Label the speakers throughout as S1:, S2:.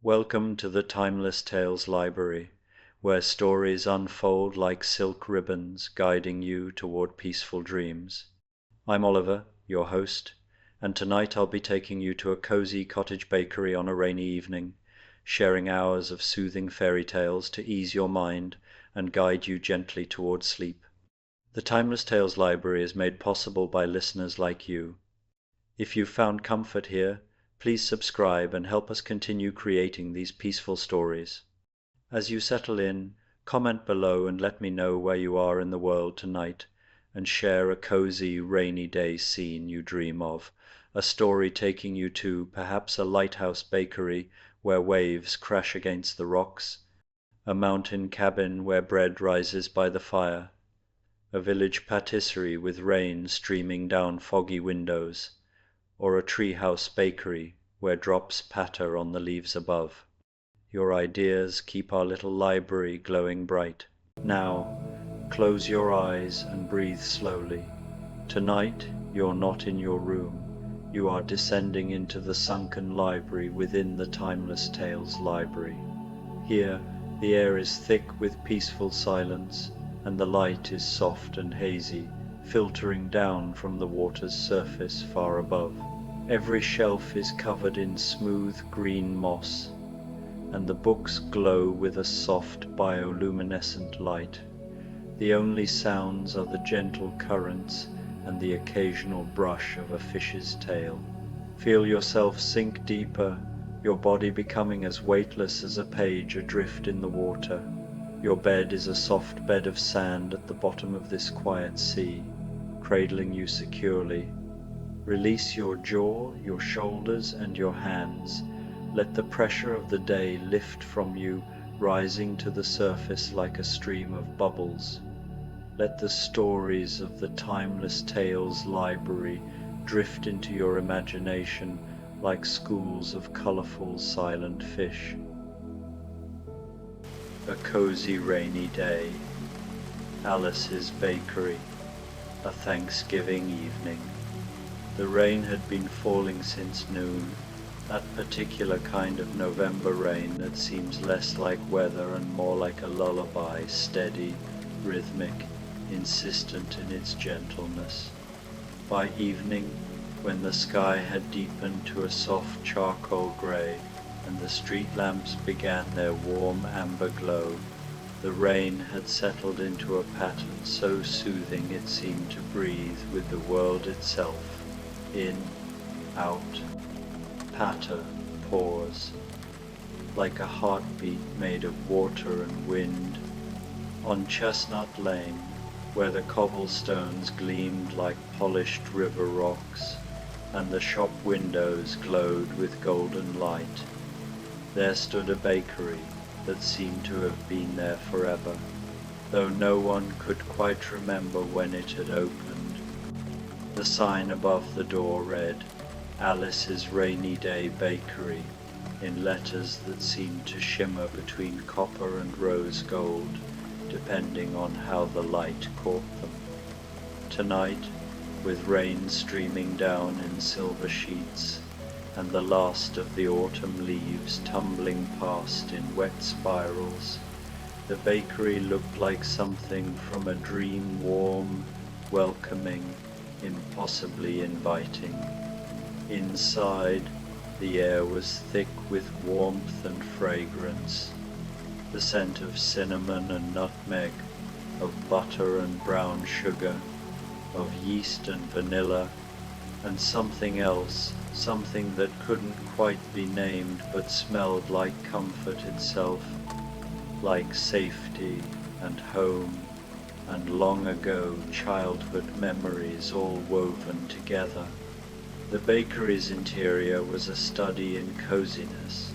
S1: Welcome to the Timeless Tales Library, where stories unfold like silk ribbons, guiding you toward peaceful dreams. I'm Oliver, your host, and tonight I'll be taking you to a cozy cottage bakery on a rainy evening, sharing hours of soothing fairy tales to ease your mind and guide you gently toward sleep. The Timeless Tales Library is made possible by listeners like you. If you've found comfort here, please subscribe and help us continue creating these peaceful stories. As you settle in, comment below and let me know where you are in the world tonight, and share a cozy rainy day scene you dream of, a story taking you to perhaps a lighthouse bakery where waves crash against the rocks, a mountain cabin where bread rises by the fire, a village patisserie with rain streaming down foggy windows, or a treehouse bakery where drops patter on the leaves above. Your ideas keep our little library glowing bright. Now, close your eyes and breathe slowly. Tonight, you're not in your room. You are descending into the sunken library within the Timeless Tales Library. Here, the air is thick with peaceful silence, and the light is soft and hazy, filtering down from the water's surface far above. Every shelf is covered in smooth green moss, and the books glow with a soft bioluminescent light. The only sounds are the gentle currents and the occasional brush of a fish's tail. Feel yourself sink deeper, your body becoming as weightless as a page adrift in the water. Your bed is a soft bed of sand at the bottom of this quiet sea, cradling you securely. Release your jaw, your shoulders, and your hands. Let the pressure of the day lift from you, rising to the surface like a stream of bubbles. Let the stories of the Timeless Tales Library drift into your imagination like schools of colorful silent fish. A cozy rainy day. Alice's Bakery. A Thanksgiving evening. The rain had been falling since noon, that particular kind of November rain that seems less like weather and more like a lullaby, steady, rhythmic, insistent in its gentleness. By evening, when the sky had deepened to a soft charcoal grey, and the street lamps began their warm amber glow, the rain had settled into a pattern so soothing it seemed to breathe with the world itself. In, out, patter, pause, like a heartbeat made of water and wind. On Chestnut Lane, where the cobblestones gleamed like polished river rocks, and the shop windows glowed with golden light, there stood a bakery that seemed to have been there forever, though no one could quite remember when it had opened. The sign above the door read, Alice's Rainy Day Bakery, in letters that seemed to shimmer between copper and rose gold, depending on how the light caught them. Tonight, with rain streaming down in silver sheets, and the last of the autumn leaves tumbling past in wet spirals, the bakery looked like something from a dream, warm, welcoming, impossibly inviting. Inside, the air was thick with warmth and fragrance, the scent of cinnamon and nutmeg, of butter and brown sugar, of yeast and vanilla, and something else, something that couldn't quite be named but smelled like comfort itself, like safety and home and long ago childhood memories all woven together. The bakery's interior was a study in coziness.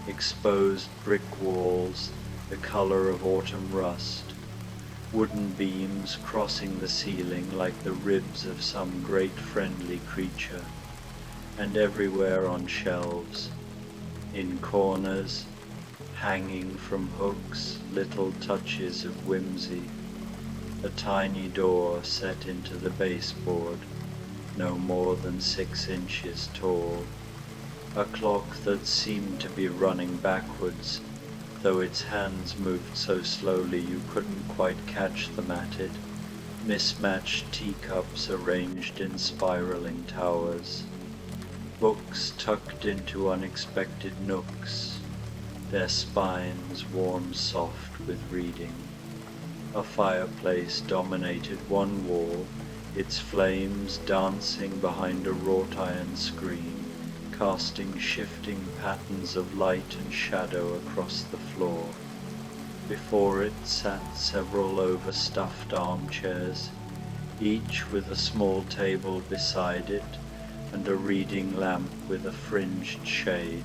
S1: Exposed brick walls, the color of autumn rust, wooden beams crossing the ceiling like the ribs of some great friendly creature, and everywhere on shelves, in corners, hanging from hooks, little touches of whimsy. A tiny door set into the baseboard, no more than 6 inches tall, a clock that seemed to be running backwards, though its hands moved so slowly you couldn't quite catch them at it, mismatched teacups arranged in spiraling towers, books tucked into unexpected nooks, their spines warm soft with reading. A fireplace dominated one wall, its flames dancing behind a wrought iron screen, casting shifting patterns of light and shadow across the floor. Before it sat several overstuffed armchairs, each with a small table beside it and a reading lamp with a fringed shade.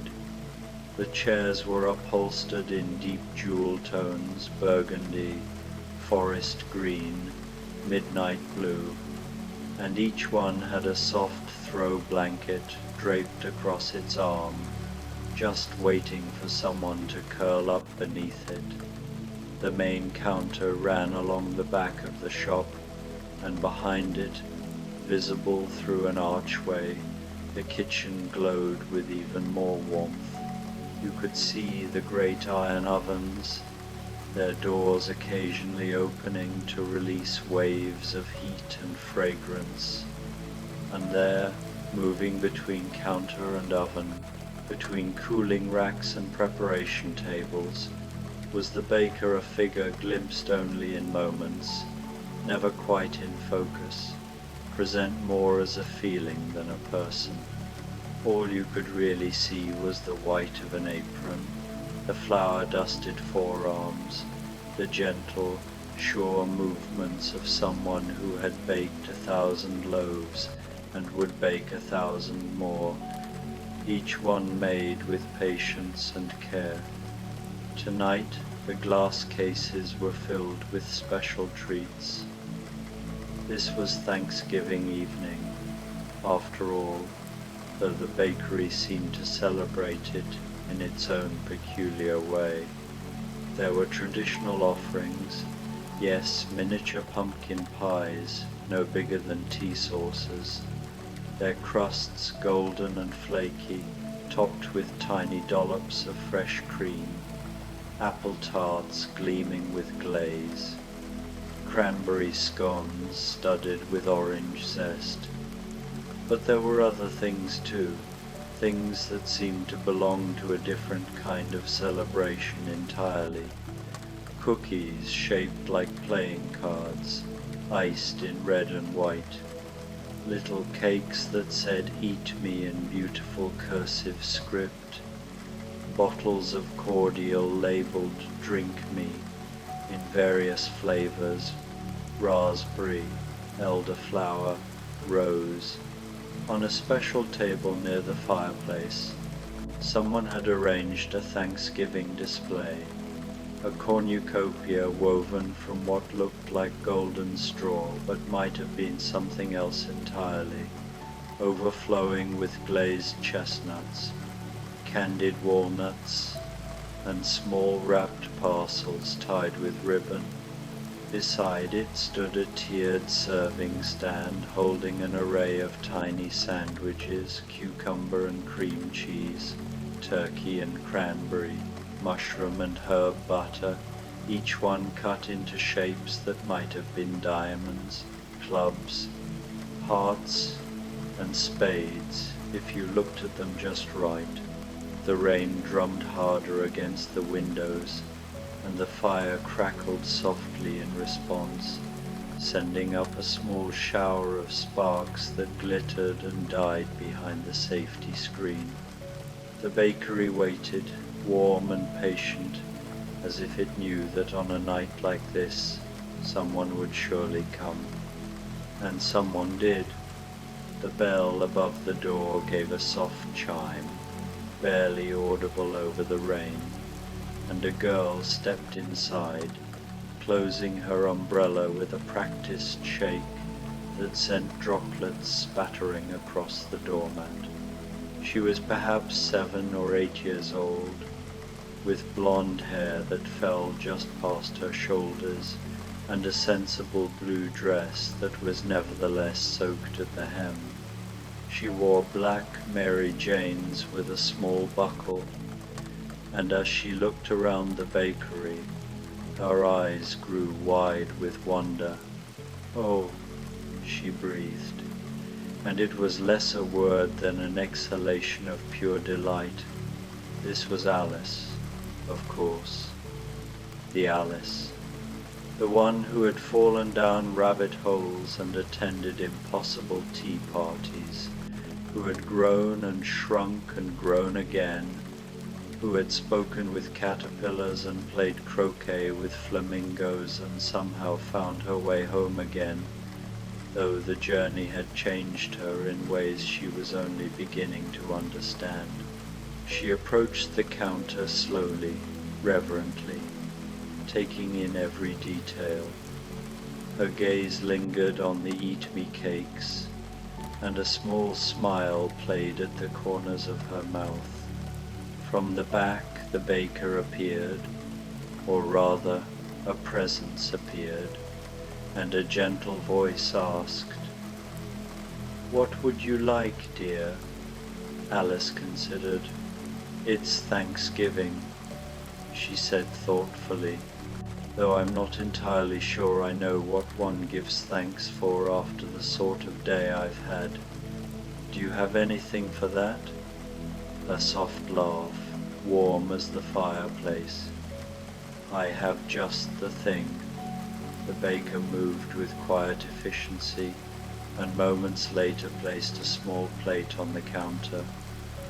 S1: The chairs were upholstered in deep jewel tones, burgundy, forest green, midnight blue, and each one had a soft throw blanket draped across its arm, just waiting for someone to curl up beneath it. The main counter ran along the back of the shop, and behind it, visible through an archway, the kitchen glowed with even more warmth. You could see the great iron ovens, their doors occasionally opening to release waves of heat and fragrance. And there, moving between counter and oven, between cooling racks and preparation tables, was the baker, a figure glimpsed only in moments, never quite in focus, present more as a feeling than a person. All you could really see was the white of an apron, the flour-dusted forearms, the gentle, sure movements of someone who had baked 1,000 loaves and would bake 1,000 more, each one made with patience and care. Tonight, the glass cases were filled with special treats. This was Thanksgiving evening, after all, though the bakery seemed to celebrate it in its own peculiar way. There were traditional offerings, yes, miniature pumpkin pies, no bigger than tea saucers, their crusts golden and flaky, topped with tiny dollops of fresh cream, apple tarts gleaming with glaze, cranberry scones studded with orange zest. But there were other things too, things that seemed to belong to a different kind of celebration entirely. Cookies shaped like playing cards, iced in red and white. Little cakes that said "Eat me" in beautiful cursive script. Bottles of cordial labeled "Drink me" in various flavors, raspberry, elderflower, rose. On a special table near the fireplace, someone had arranged a Thanksgiving display, a cornucopia woven from what looked like golden straw but might have been something else entirely, overflowing with glazed chestnuts, candied walnuts, and small wrapped parcels tied with ribbon. Beside it stood a tiered serving stand holding an array of tiny sandwiches, cucumber and cream cheese, turkey and cranberry, mushroom and herb butter, each one cut into shapes that might have been diamonds, clubs, hearts, and spades if you looked at them just right. The rain drummed harder against the windows, and the fire crackled softly in response, sending up a small shower of sparks that glittered and died behind the safety screen. The bakery waited, warm and patient, as if it knew that on a night like this, someone would surely come. And someone did. The bell above the door gave a soft chime, barely audible over the rain, and a girl stepped inside, closing her umbrella with a practiced shake that sent droplets spattering across the doormat. She was perhaps 7 or 8 years old, with blonde hair that fell just past her shoulders, and a sensible blue dress that was nevertheless soaked at the hem. She wore black Mary Janes with a small buckle, and as she looked around the bakery, her eyes grew wide with wonder. "Oh," she breathed, and it was less a word than an exhalation of pure delight. This was Alice, of course. The Alice. The one who had fallen down rabbit holes and attended impossible tea parties, who had grown and shrunk and grown again, who had spoken with caterpillars and played croquet with flamingos and somehow found her way home again, though the journey had changed her in ways she was only beginning to understand. She approached the counter slowly, reverently, taking in every detail. Her gaze lingered on the eat-me cakes, and a small smile played at the corners of her mouth. From the back the baker appeared, or rather a presence appeared, and a gentle voice asked, "What would you like, dear?" Alice considered. "It's Thanksgiving," she said thoughtfully, "though I'm not entirely sure I know what one gives thanks for after the sort of day I've had. Do you have anything for that?" A soft laugh, warm as the fireplace. "I have just the thing." The baker moved with quiet efficiency, and moments later placed a small plate on the counter.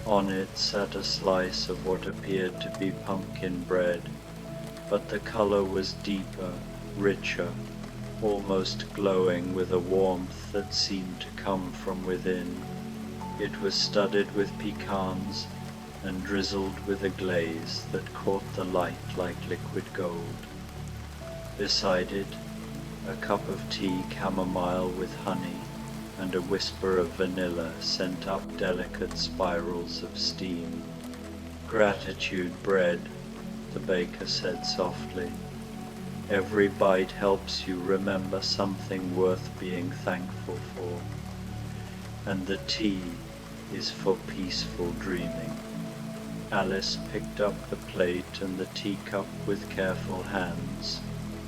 S1: On it sat a slice of what appeared to be pumpkin bread, but the color was deeper, richer, almost glowing with a warmth that seemed to come from within. It was studded with pecans and drizzled with a glaze that caught the light like liquid gold. Beside it, a cup of tea chamomile with honey, and a whisper of vanilla sent up delicate spirals of steam. "Gratitude bread," the baker said softly. "Every bite helps you remember something worth being thankful for. And the tea is for peaceful dreaming." Alice picked up the plate and the teacup with careful hands,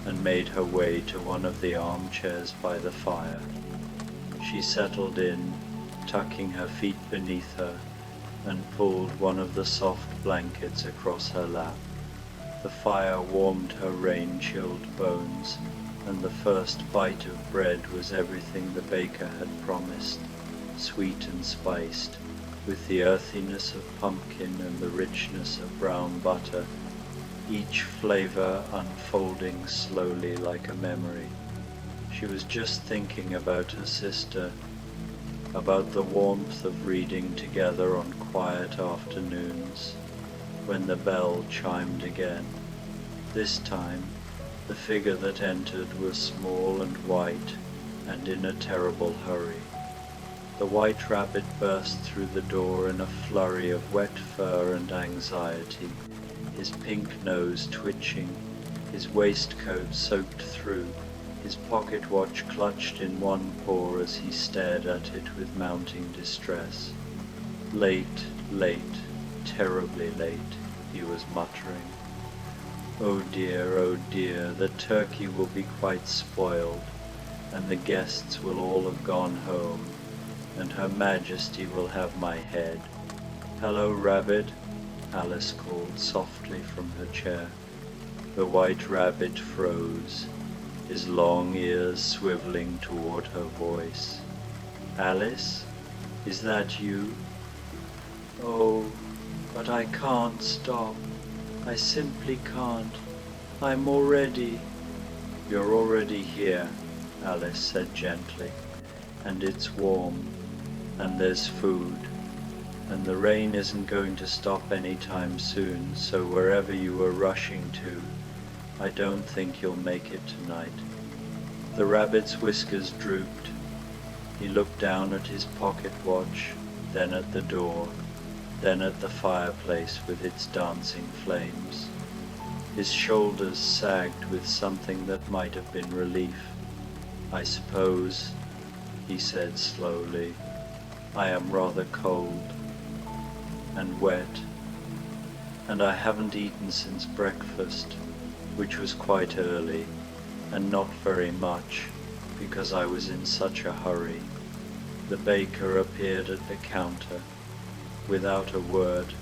S1: and made her way to one of the armchairs by the fire. She settled in, tucking her feet beneath her, and pulled one of the soft blankets across her lap. The fire warmed her rain-chilled bones, and the first bite of bread was everything the baker had promised, sweet and spiced, with the earthiness of pumpkin and the richness of brown butter, each flavor unfolding slowly like a memory. She was just thinking about her sister, about the warmth of reading together on quiet afternoons, when the bell chimed again. This time, the figure that entered was small and white, and in a terrible hurry. The white rabbit burst through the door in a flurry of wet fur and anxiety, his pink nose twitching, his waistcoat soaked through, his pocket watch clutched in one paw as he stared at it with mounting distress. "Late, late, terribly late," he was muttering. Oh dear, the turkey will be quite spoiled, and the guests will all have gone home, and Her Majesty will have my head." "Hello, Rabbit," Alice called softly from her chair. The white rabbit froze, his long ears swiveling toward her voice. "Alice, is that you?" "Oh, but I can't stop. I simply can't. I'm already—" "You're already here," Alice said gently, "and it's warm, and there's food, and the rain isn't going to stop any time soon, so wherever you were rushing to, I don't think you'll make it tonight." The rabbit's whiskers drooped. He looked down at his pocket watch, then at the door, then at the fireplace with its dancing flames. His shoulders sagged with something that might have been relief. "I suppose," he said slowly, I am rather cold and wet, and I haven't eaten since breakfast, which was quite early, and not very much, because I was in such a hurry. The baker appeared at the counter. Without a word,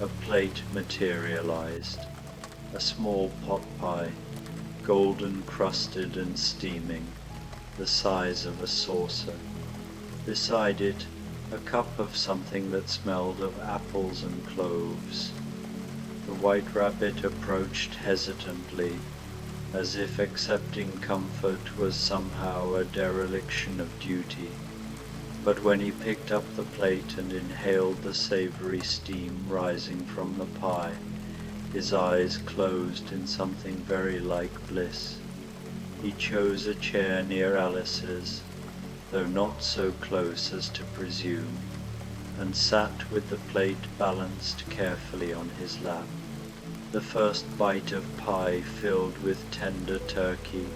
S1: a plate materialized, a small pot pie, golden crusted and steaming, the size of a saucer. Beside it, a cup of something that smelled of apples and cloves. The white rabbit approached hesitantly, as if accepting comfort was somehow a dereliction of duty. But when he picked up the plate and inhaled the savory steam rising from the pie, his eyes closed in something very like bliss. He chose a chair near Alice's, though not so close as to presume, and sat with the plate balanced carefully on his lap. The first bite of pie filled with tender turkey,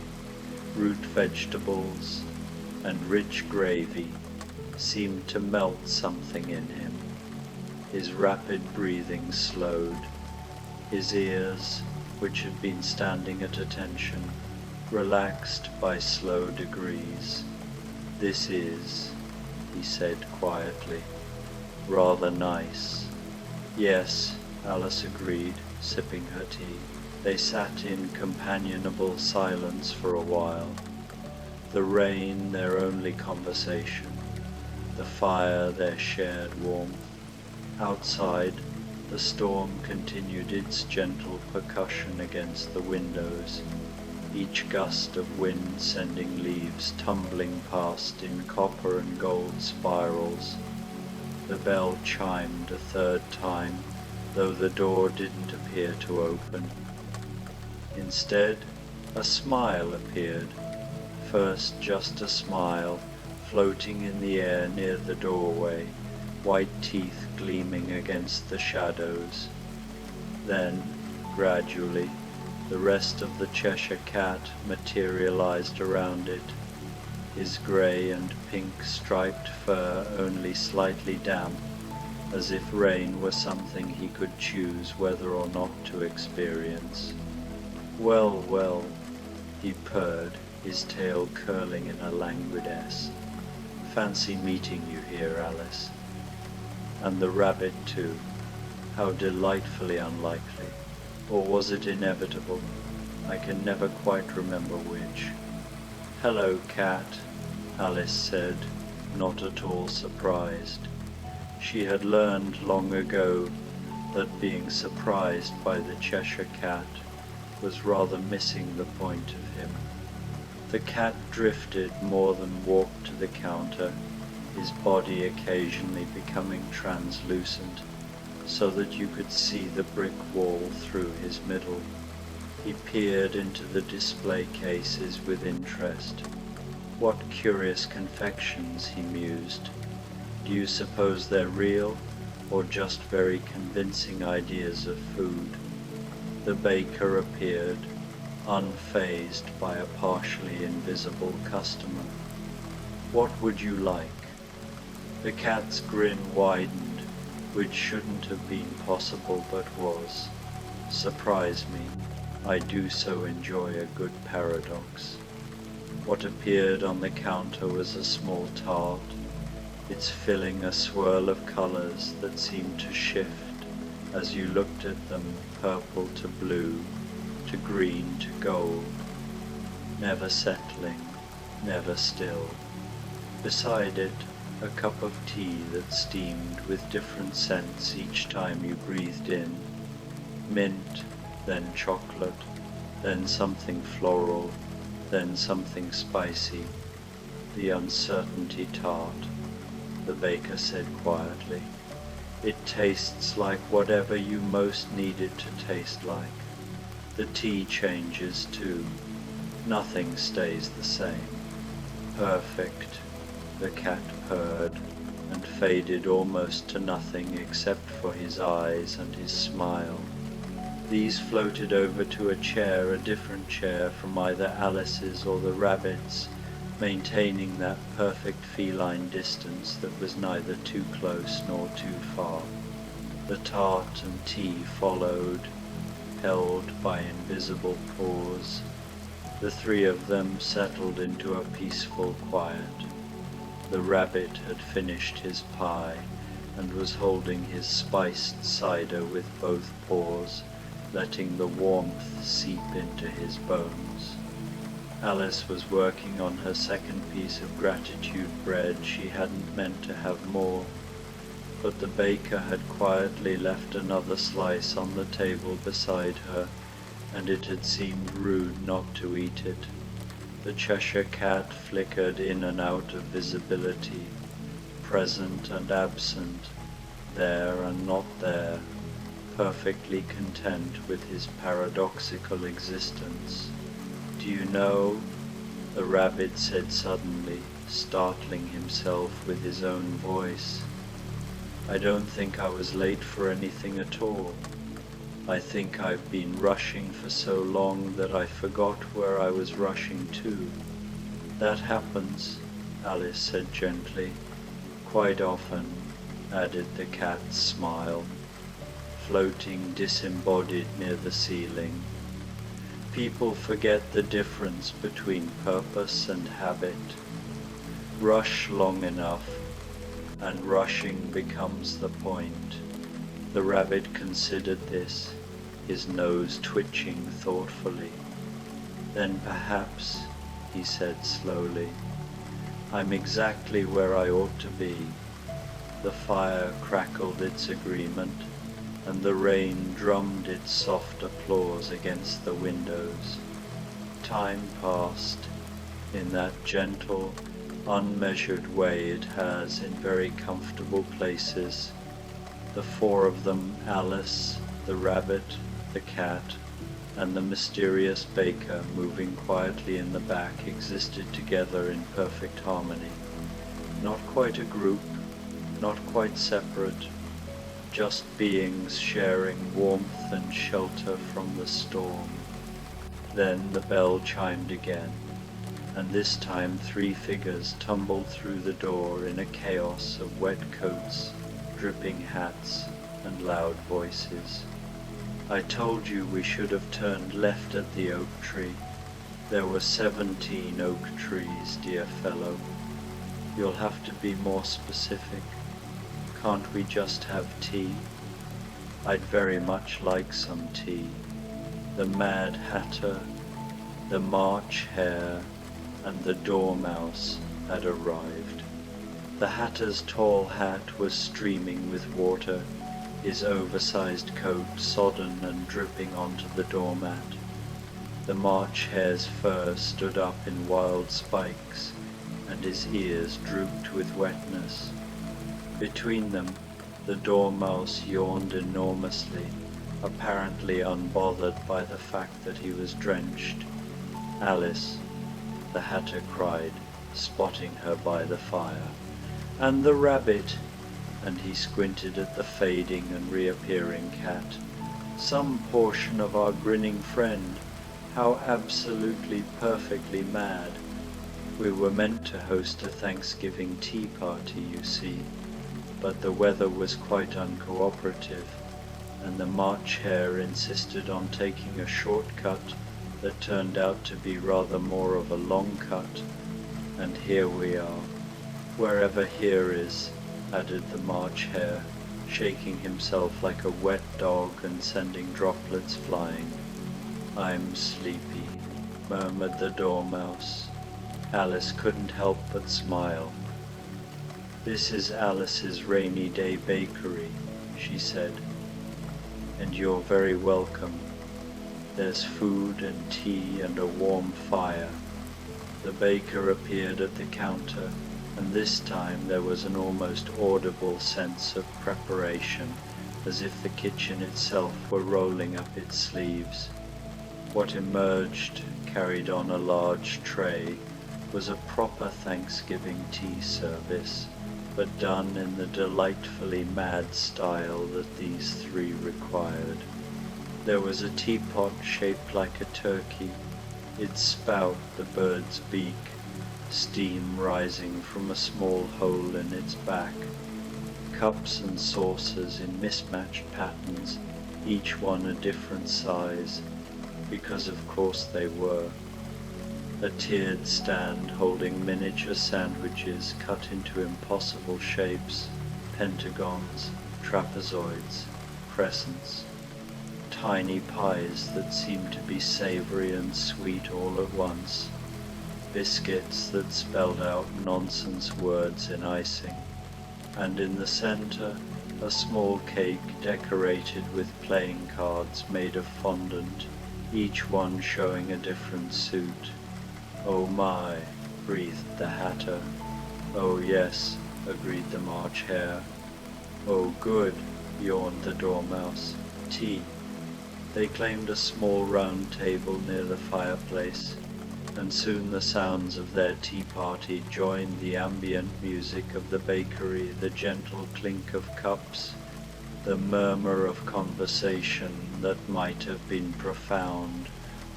S1: root vegetables, and rich gravy seemed to melt something in him. His rapid breathing slowed. His ears, which had been standing at attention, relaxed by slow degrees. "This is," he said quietly, "rather nice." "Yes," Alice agreed, sipping her tea. They sat in companionable silence for a while, the rain their only conversation, the fire their shared warmth. Outside, the storm continued its gentle percussion against the windows, each gust of wind sending leaves tumbling past in copper and gold spirals. The bell chimed a third time, though the door didn't appear to open. Instead, a smile appeared, first just a smile, floating in the air near the doorway, white teeth gleaming against the shadows. Then, gradually, the rest of the Cheshire Cat materialized around it, his grey and pink striped fur only slightly damp, as if rain were something he could choose whether or not to experience. "Well, well," he purred, his tail curling in a languid S. "Fancy meeting you here, Alice. And the rabbit too. How delightfully unlikely. Or was it inevitable? I can never quite remember which." "Hello, cat," Alice said, not at all surprised. She had learned long ago that being surprised by the Cheshire Cat was rather missing the point of him. The cat drifted more than walked to the counter, his body occasionally becoming translucent, so that you could see the brick wall through his middle. He peered into the display cases with interest. "What curious confections," he mused. "Do you suppose they're real, or just very convincing ideas of food?" The baker appeared, unfazed by a partially invisible customer. "What would you like?" The cat's grin widened, which shouldn't have been possible but was. "Surprise me. I do so enjoy a good paradox." What appeared on the counter was a small tart, its filling a swirl of colors that seemed to shift as you looked at them, purple to blue, to green to gold, never settling, never still. Beside it, a cup of tea that steamed with different scents each time you breathed in. Mint, then chocolate, then something floral, then something spicy. "The uncertainty tart," the baker said quietly. "It tastes like whatever you most need it to taste like. The tea changes too. Nothing stays the same." "Perfect," the cat purred, and faded almost to nothing except for his eyes and his smile. These floated over to a different chair from either Alice's or the rabbit's, maintaining that perfect feline distance that was neither too close nor too far. The tart and tea followed, held by invisible paws. The three of them settled into a peaceful quiet. The rabbit had finished his pie and was holding his spiced cider with both paws, letting the warmth seep into his bones. Alice was working on her second piece of gratitude bread. She hadn't meant to have more, but the baker had quietly left another slice on the table beside her, and it had seemed rude not to eat it. The Cheshire cat flickered in and out of visibility, present and absent, there and not there, perfectly content with his paradoxical existence. "Do you know," the rabbit said suddenly, startling himself with his own voice, "I don't think I was late for anything at all. I think I've been rushing for so long that I forgot where I was rushing to." "That happens," Alice said gently. "Quite often," added the cat's smile, floating disembodied near the ceiling. "People forget the difference between purpose and habit. Rush long enough, and rushing becomes the point." The rabbit considered this, his nose twitching thoughtfully. "Then perhaps," he said slowly, "I'm exactly where I ought to be." The fire crackled its agreement, and the rain drummed its soft applause against the windows. Time passed in that gentle, unmeasured way it has in very comfortable places. The four of them, Alice, the rabbit, the cat, and the mysterious baker, moving quietly in the back, existed together in perfect harmony. Not quite a group, not quite separate, just beings sharing warmth and shelter from the storm. Then the bell chimed again, and this time 3 figures tumbled through the door in a chaos of wet coats, dripping hats, and loud voices. "I told you we should have turned left at the oak tree. There were 17 oak trees, dear fellow. You'll have to be more specific. Can't we just have tea? I'd very much like some tea." The Mad Hatter, the March Hare, and the Dormouse had arrived. The Hatter's tall hat was streaming with water, his oversized coat sodden and dripping onto the doormat. The March Hare's fur stood up in wild spikes, and his ears drooped with wetness. Between them, the Dormouse yawned enormously, apparently unbothered by the fact that he was drenched. "Alice," the Hatter cried, spotting her by the fire. "And the rabbit," and he squinted at the fading and reappearing cat. "Some portion of our grinning friend. How absolutely perfectly mad. We were meant to host a Thanksgiving tea party, you see, but the weather was quite uncooperative, and the March Hare insisted on taking a shortcut that turned out to be rather more of a long cut, and here we are. Wherever here is," added the March Hare, shaking himself like a wet dog and sending droplets flying. "I'm sleepy," murmured the Dormouse. Alice couldn't help but smile. "This is Alice's rainy day bakery," she said, "and you're very welcome. There's food and tea and a warm fire." The baker appeared at the counter, and this time there was an almost audible sense of preparation, as if the kitchen itself were rolling up its sleeves. What emerged, carried on a large tray, was a proper Thanksgiving tea service, but done in the delightfully mad style that these 3 required. There was a teapot shaped like a turkey, its spout the bird's beak, steam rising from a small hole in its back, cups and saucers in mismatched patterns, each one a different size, because of course they were. A tiered stand holding miniature sandwiches cut into impossible shapes, pentagons, trapezoids, crescents, tiny pies that seemed to be savory and sweet all at once, biscuits that spelled out nonsense words in icing, and in the center a small cake decorated with playing cards made of fondant, each one showing a different suit. "Oh my," breathed the Hatter. "Oh yes," agreed the March Hare. "Oh good," yawned the Dormouse. "Tea." They claimed a small round table near the fireplace, and soon the sounds of their tea party joined the ambient music of the bakery, the gentle clink of cups, the murmur of conversation that might have been profound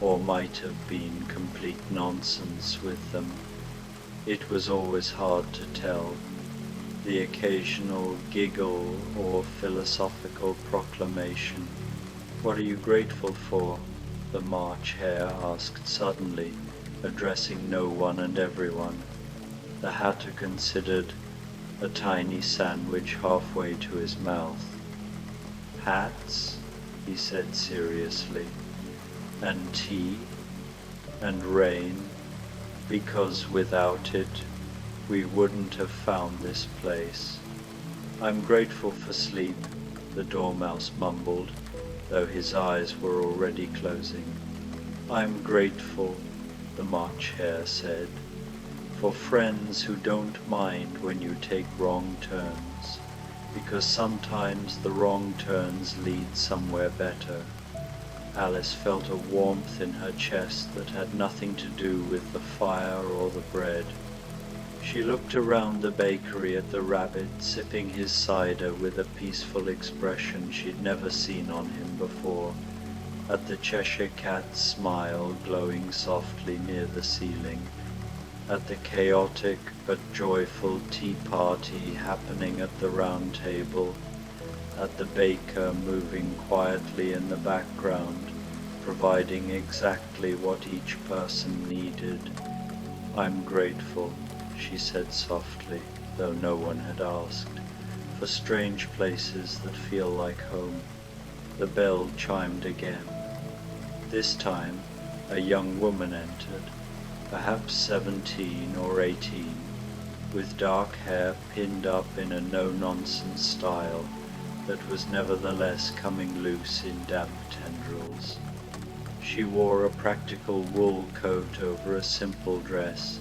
S1: or might have been complete nonsense with them. It was always hard to tell. The occasional giggle or philosophical proclamation. "What are you grateful for?" the March Hare asked suddenly, addressing no one and everyone. The Hatter considered, a tiny sandwich halfway to his mouth. "Hats," he said seriously, "and tea, and rain, because without it we wouldn't have found this place. I'm grateful for sleep," the Dormouse mumbled, though his eyes were already closing. "I'm grateful," the March Hare said, "for friends who don't mind when you take wrong turns, because sometimes the wrong turns lead somewhere better." Alice felt a warmth in her chest that had nothing to do with the fire or the bread. She looked around the bakery at the rabbit sipping his cider with a peaceful expression she'd never seen on him before, at the Cheshire Cat's smile glowing softly near the ceiling, at the chaotic but joyful tea party happening at the round table, at the baker moving quietly in the background, providing exactly what each person needed. "I'm grateful," she said softly, though no one had asked, "for strange places that feel like home." The bell chimed again. This time a young woman entered, perhaps 17 or 18, with dark hair pinned up in a no-nonsense style that was nevertheless coming loose in damp tendrils. She wore a practical wool coat over a simple dress,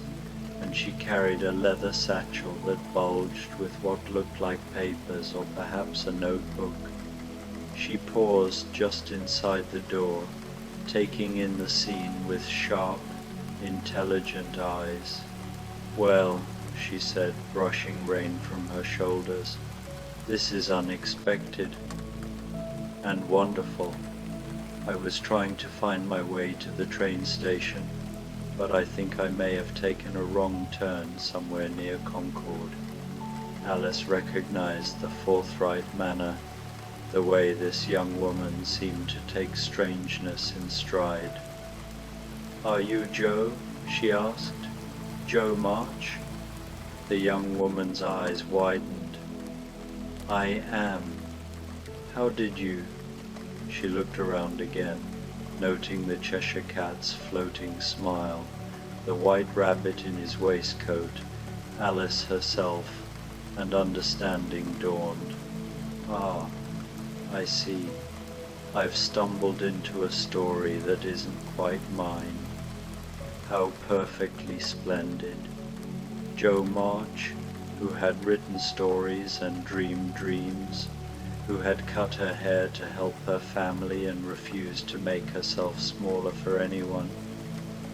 S1: and she carried a leather satchel that bulged with what looked like papers or perhaps a notebook. She paused just inside the door, taking in the scene with sharp, intelligent eyes. "Well," she said, brushing rain from her shoulders, "this is unexpected and wonderful. I was trying to find my way to the train station, but I think I may have taken a wrong turn somewhere near Concord." Alice recognized the forthright manner, the way this young woman seemed to take strangeness in stride. "Are you Joe?" she asked. "Joe March?" The young woman's eyes widened. "I am. How did you—" She looked around again, noting the Cheshire Cat's floating smile, the white rabbit in his waistcoat, Alice herself, and understanding dawned. "Ah, I see. I've stumbled into a story that isn't quite mine. How perfectly splendid. Joe March, who had written stories and dreamed dreams, who had cut her hair to help her family and refused to make herself smaller for anyone,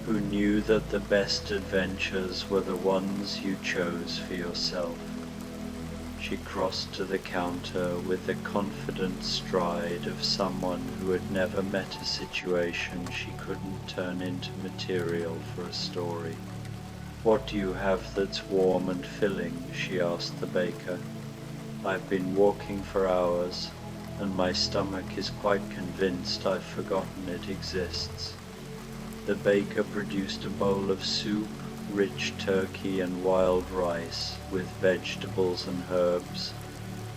S1: who knew that the best adventures were the ones you chose for yourself." She crossed to the counter with the confident stride of someone who had never met a situation she couldn't turn into material for a story. "What do you have that's warm and filling?" she asked the baker. "I've been walking for hours, and my stomach is quite convinced I've forgotten it exists." The baker produced a bowl of soup, rich turkey and wild rice, with vegetables and herbs,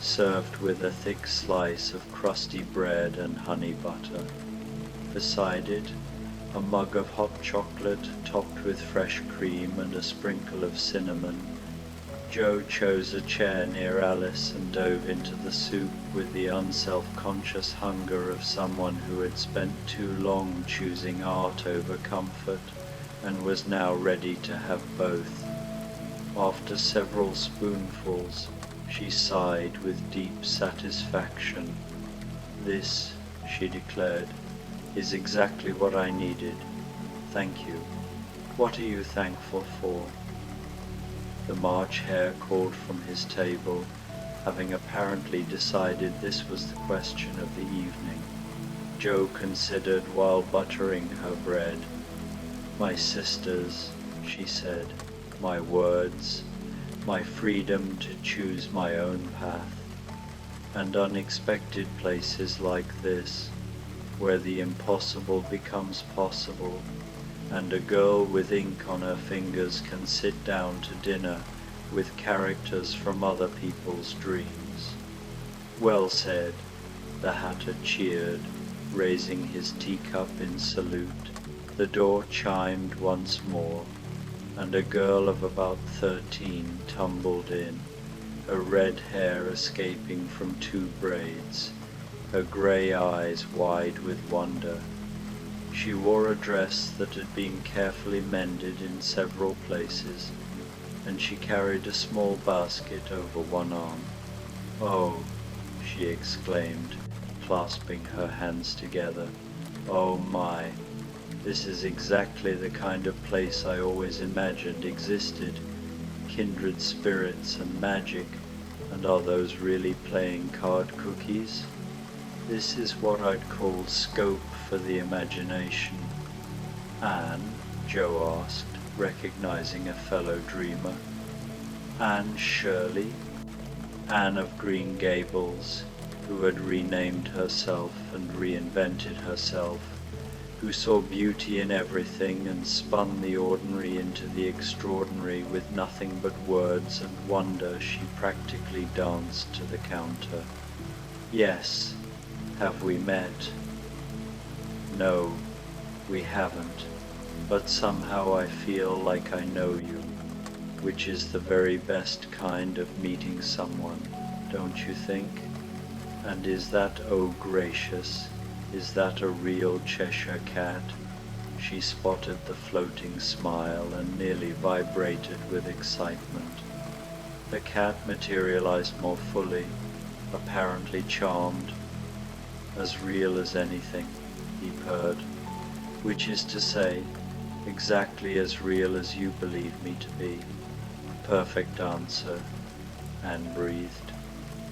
S1: served with a thick slice of crusty bread and honey butter. Beside it, a mug of hot chocolate topped with fresh cream and a sprinkle of cinnamon. Joe chose a chair near Alice and dove into the soup with the unself-conscious hunger of someone who had spent too long choosing art over comfort and was now ready to have both. After several spoonfuls, she sighed with deep satisfaction. "This," she declared, "is exactly what I needed. Thank you. What are you thankful for?" The March Hare called from his table, having apparently decided this was the question of the evening. Joe considered while buttering her bread. "My sisters," she said, "my words, my freedom to choose my own path, and unexpected places like this, where the impossible becomes possible, and a girl with ink on her fingers can sit down to dinner with characters from other people's dreams." "Well said," the Hatter cheered, raising his teacup in salute. The door chimed once more, and a girl of about 13 tumbled in, her red hair escaping from 2 braids, her grey eyes wide with wonder. She wore a dress that had been carefully mended in several places, and she carried a small basket over one arm. "Oh," she exclaimed, clasping her hands together, "oh my, this is exactly the kind of place I always imagined existed. Kindred spirits and magic, and are those really playing card cookies? This is what I'd call scope for the imagination." "Anne?" Joe asked, recognizing a fellow dreamer. "Anne Shirley?" Anne of Green Gables, who had renamed herself and reinvented herself, who saw beauty in everything and spun the ordinary into the extraordinary with nothing but words and wonder. She practically danced to the counter. "Yes. Have we met?" "No, we haven't, but somehow I feel like I know you, which is the very best kind of meeting someone, don't you think? And is that, oh gracious, is that a real Cheshire cat?" She spotted the floating smile and nearly vibrated with excitement. The cat materialized more fully, apparently charmed. "As real as anything," he purred. "Which is to say, exactly as real as you believe me to be." "Perfect answer," Anne breathed.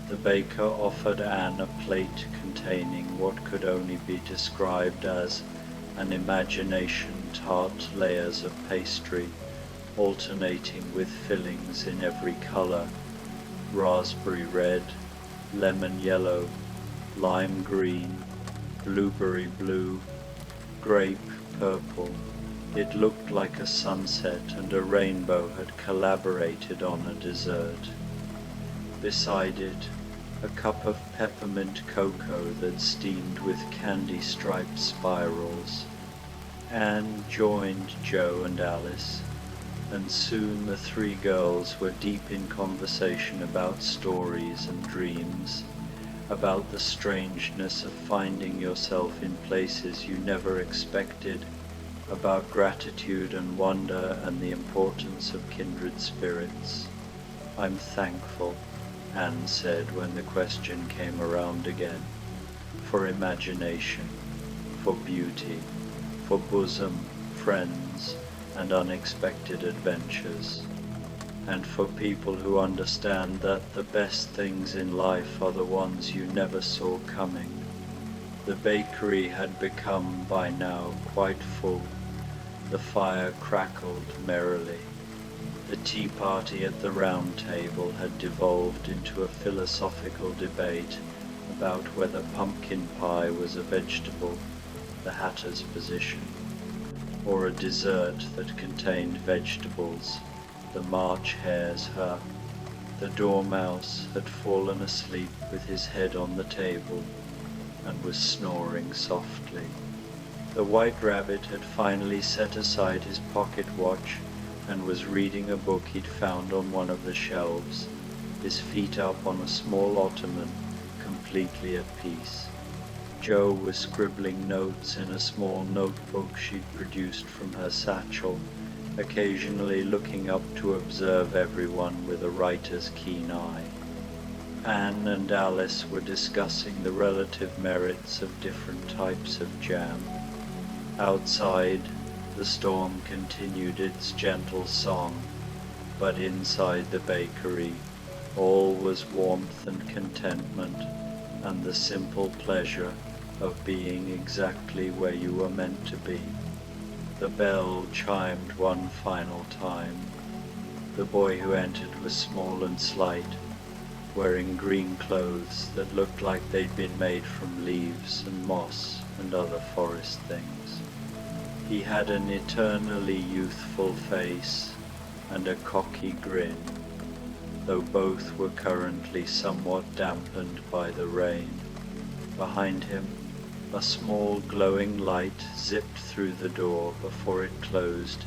S1: The baker offered Anne a plate containing what could only be described as an imagination tart layers of pastry, alternating with fillings in every color: raspberry red, lemon yellow, lime green, blueberry blue, grape purple. It looked like a sunset and a rainbow had collaborated on a dessert. Beside it, a cup of peppermint cocoa that steamed with candy-striped spirals. Anne joined Joe and Alice, and soon the 3 girls were deep in conversation about stories and dreams, about the strangeness of finding yourself in places you never expected, about gratitude and wonder and the importance of kindred spirits. "I'm thankful," Anne said when the question came around again, "for imagination, for beauty, for bosom, friends, and unexpected adventures, and for people who understand that the best things in life are the ones you never saw coming." The bakery had become by now quite full. The fire crackled merrily. The tea party at the round table had devolved into a philosophical debate about whether pumpkin pie was a vegetable, the Hatter's position, or a dessert that contained vegetables, the March Hare's her. The dormouse had fallen asleep with his head on the table and was snoring softly. The white rabbit had finally set aside his pocket watch and was reading a book he'd found on one of the shelves, his feet up on a small ottoman, completely at peace. Jo was scribbling notes in a small notebook she'd produced from her satchel, occasionally looking up to observe everyone with a writer's keen eye. Anne and Alice were discussing the relative merits of different types of jam. Outside, the storm continued its gentle song, but inside the bakery, all was warmth and contentment, and the simple pleasure of being exactly where you were meant to be. The bell chimed one final time. The boy who entered was small and slight, wearing green clothes that looked like they'd been made from leaves and moss and other forest things. He had an eternally youthful face and a cocky grin, though both were currently somewhat dampened by the rain. Behind him, a small glowing light zipped through the door before it closed,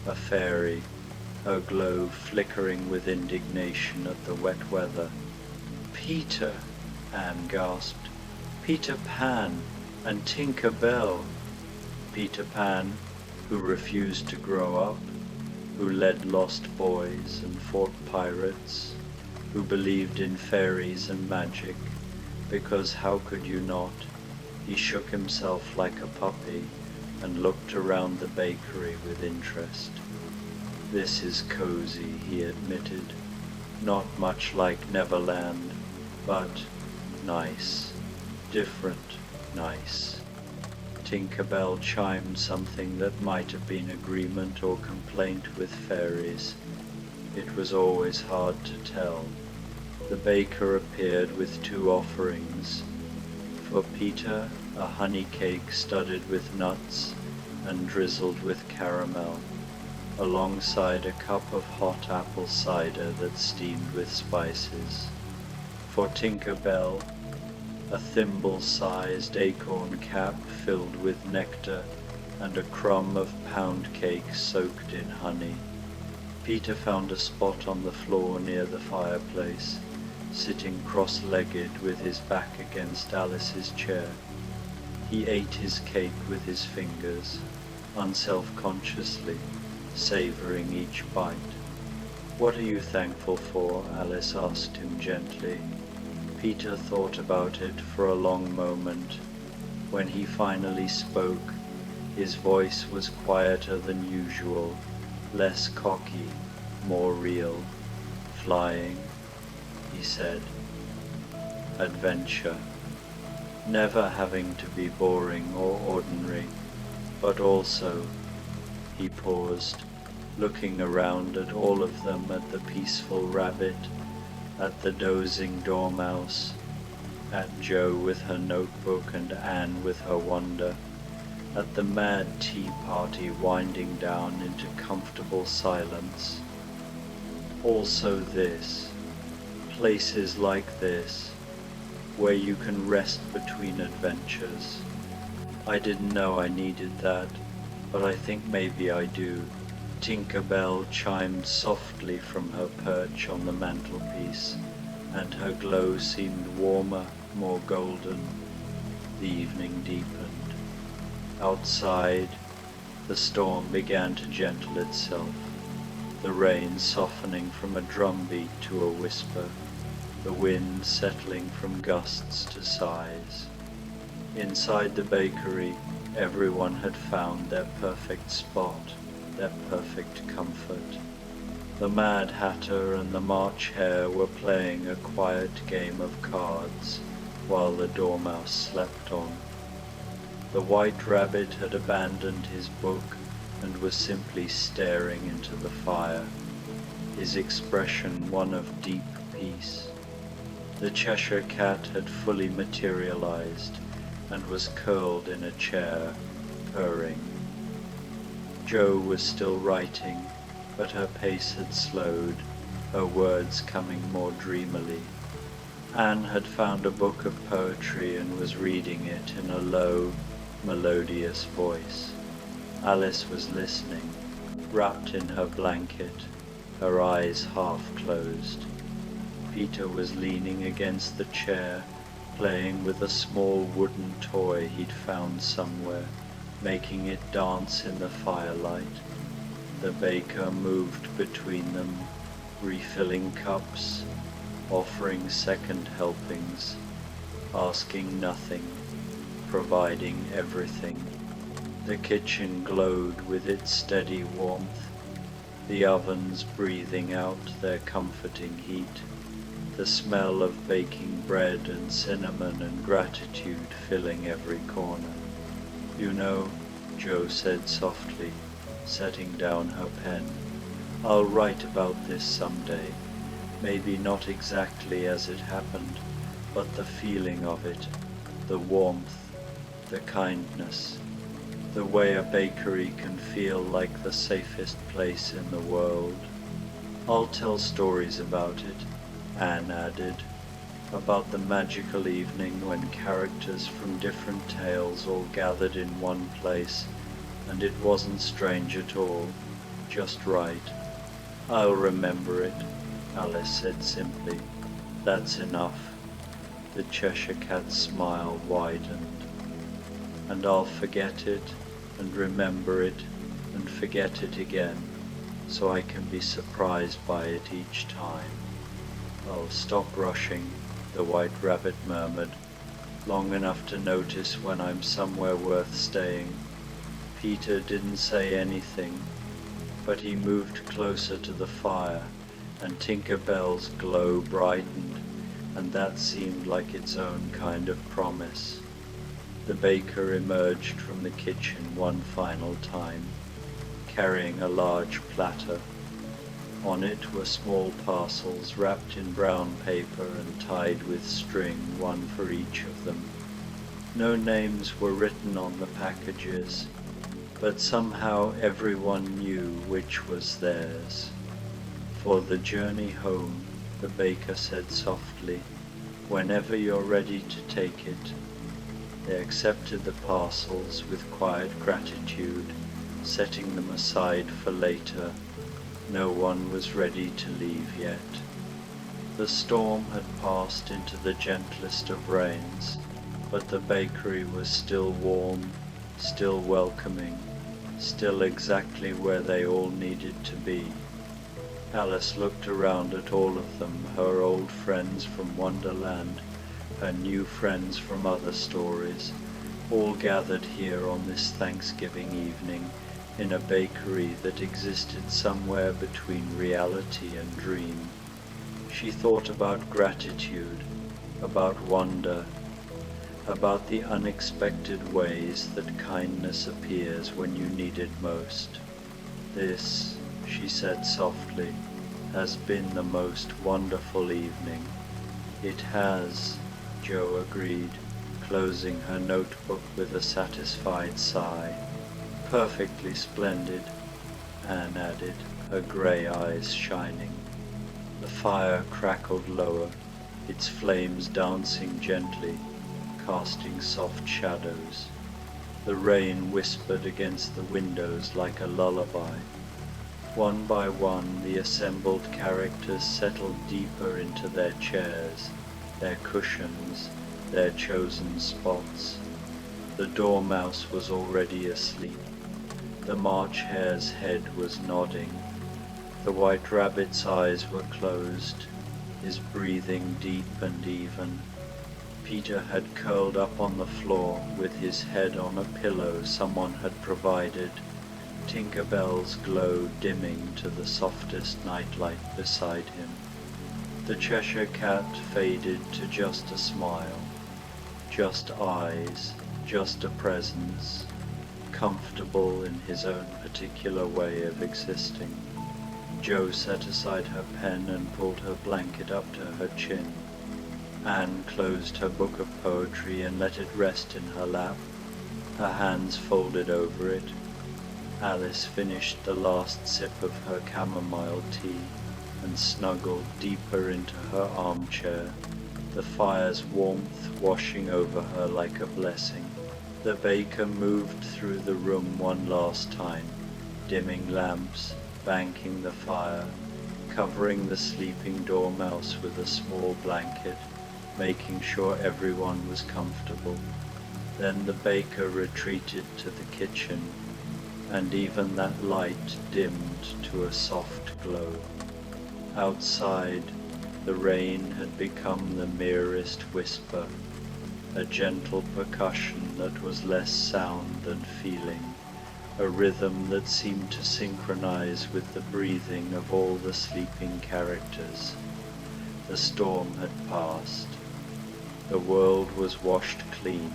S1: a fairy, her glow flickering with indignation at the wet weather. "Peter!" Anne gasped. "Peter Pan and Tinker Bell!" Peter Pan, who refused to grow up, who led lost boys and fought pirates, who believed in fairies and magic, because how could you not? He shook himself like a puppy and looked around the bakery with interest. "This is cozy," he admitted. "Not much like Neverland, but nice. Different nice." Tinker Bell chimed something that might have been agreement or complaint with fairies. It was always hard to tell. The baker appeared with two offerings. For Peter, a honey cake studded with nuts and drizzled with caramel, alongside a cup of hot apple cider that steamed with spices. For Tinker Bell, a thimble-sized acorn cap filled with nectar and a crumb of pound cake soaked in honey. Peter found a spot on the floor near the fireplace, sitting cross-legged with his back against Alice's chair. He ate his cake with his fingers, unself-consciously, savouring each bite. "What are you thankful for?" Alice asked him gently. Peter thought about it for a long moment. When he finally spoke, his voice was quieter than usual, less cocky, more real. "Flying," he said. "Adventure. Never having to be boring or ordinary, but also," he paused, looking around at all of them, at the peaceful rabbit, at the dozing dormouse, at Jo with her notebook and Anne with her wonder, at the mad tea party winding down into comfortable silence. Also this, places like this, where you can rest between adventures. I didn't know I needed that, but I think maybe I do. Tinker Bell chimed softly from her perch on the mantelpiece, and her glow seemed warmer, more golden. The evening deepened. Outside, the storm began to gentle itself, the rain softening from a drumbeat to a whisper, the wind settling from gusts to sighs. Inside the bakery, everyone had found their perfect spot, their perfect comfort. The Mad Hatter and the March Hare were playing a quiet game of cards while the Dormouse slept on. The White Rabbit had abandoned his book and was simply staring into the fire. his expression one of deep peace. The Cheshire Cat had fully materialized and was curled in a chair, purring. Jo was still writing, but her pace had slowed, her words coming more dreamily. Anne had found a book of poetry and was reading it in a low, melodious voice. Alice was listening, wrapped in her blanket, her eyes half closed. Peter was leaning against the chair, playing with a small wooden toy he'd found somewhere, making it dance in the firelight. The baker moved between them, refilling cups, offering second helpings, asking nothing, providing everything. The kitchen glowed with its steady warmth, the ovens breathing out their comforting heat, the smell of baking bread and cinnamon and gratitude filling every corner. "You know," Jo said softly, setting down her pen, "I'll write about this someday. Maybe not exactly as it happened, but the feeling of it, the warmth, the kindness, the way a bakery can feel like the safest place in the world. I'll tell stories about it," Anne added, "about the magical evening when characters from different tales all gathered in one place, and it wasn't strange at all, just right." "I'll remember it," Alice said simply. "That's enough." The Cheshire Cat's smile widened. "And I'll forget it, and remember it, and forget it again, so I can be surprised by it each time." "I'll stop rushing," the White Rabbit murmured, "long enough to notice when I'm somewhere worth staying." Peter didn't say anything, but he moved closer to the fire, and Tinker Bell's glow brightened, and that seemed like its own kind of promise. The baker emerged from the kitchen one final time, carrying a large platter. On it were small parcels wrapped in brown paper and tied with string, one for each of them. No names were written on the packages, but somehow everyone knew which was theirs. "For the journey home," the baker said softly, "whenever you're ready to take it." They accepted the parcels with quiet gratitude, setting them aside for later. No one was ready to leave yet. The storm had passed into the gentlest of rains, but the bakery was still warm, still welcoming, still exactly where they all needed to be. Alice looked around at all of them, her old friends from Wonderland, her new friends from other stories, all gathered here on this Thanksgiving evening in a bakery that existed somewhere between reality and dream. She thought about gratitude, about wonder, about the unexpected ways that kindness appears when you need it most. "This," she said softly, "has been the most wonderful evening." "It has," Jo agreed, closing her notebook with a satisfied sigh. "Perfectly splendid," Anne added, her grey eyes shining. The fire crackled lower, its flames dancing gently, casting soft shadows. The rain whispered against the windows like a lullaby. One by one, the assembled characters settled deeper into their chairs, their cushions, their chosen spots. The dormouse was already asleep. The March Hare's head was nodding. The White Rabbit's eyes were closed, his breathing deep and even. Peter had curled up on the floor with his head on a pillow someone had provided, Tinker Bell's glow dimming to the softest nightlight beside him. The Cheshire Cat faded to just a smile, just eyes, just a presence, comfortable in his own particular way of existing. Jo set aside her pen and pulled her blanket up to her chin. Anne closed her book of poetry and let it rest in her lap, her hands folded over it. Alice finished the last sip of her chamomile tea and snuggled deeper into her armchair, the fire's warmth washing over her like a blessing. The baker moved through the room one last time, dimming lamps, banking the fire, covering the sleeping dormouse with a small blanket, making sure everyone was comfortable. Then the baker retreated to the kitchen, and even that light dimmed to a soft glow. Outside, the rain had become the merest whisper, a gentle percussion that was less sound than feeling, a rhythm that seemed to synchronize with the breathing of all the sleeping characters. The storm had passed. The world was washed clean,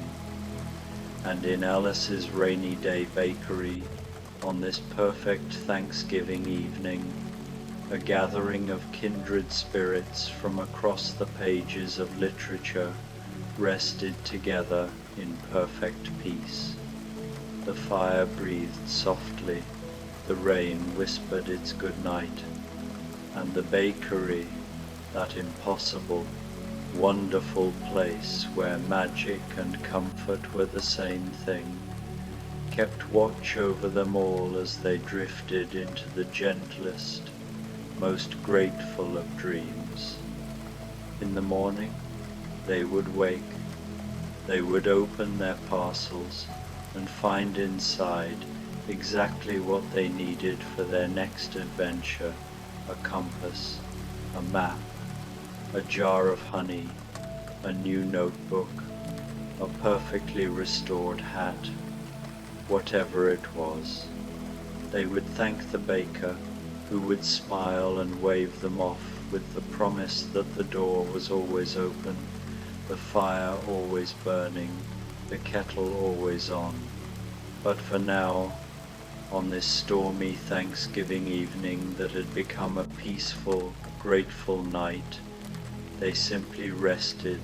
S1: and in Alice's rainy day bakery, on this perfect Thanksgiving evening, a gathering of kindred spirits from across the pages of literature rested together in perfect peace. The fire breathed softly, the rain whispered its good night, and the bakery, that impossible, wonderful place where magic and comfort were the same thing, kept watch over them all as they drifted into the gentlest, most grateful of dreams. In the morning, they would wake, they would open their parcels and find inside exactly what they needed for their next adventure: a compass, a map, a jar of honey, a new notebook, a perfectly restored hat, whatever it was. They would thank the baker, who would smile and wave them off with the promise that the door was always open, the fire always burning, the kettle always on. But for now, on this stormy Thanksgiving evening that had become a peaceful, grateful night, they simply rested,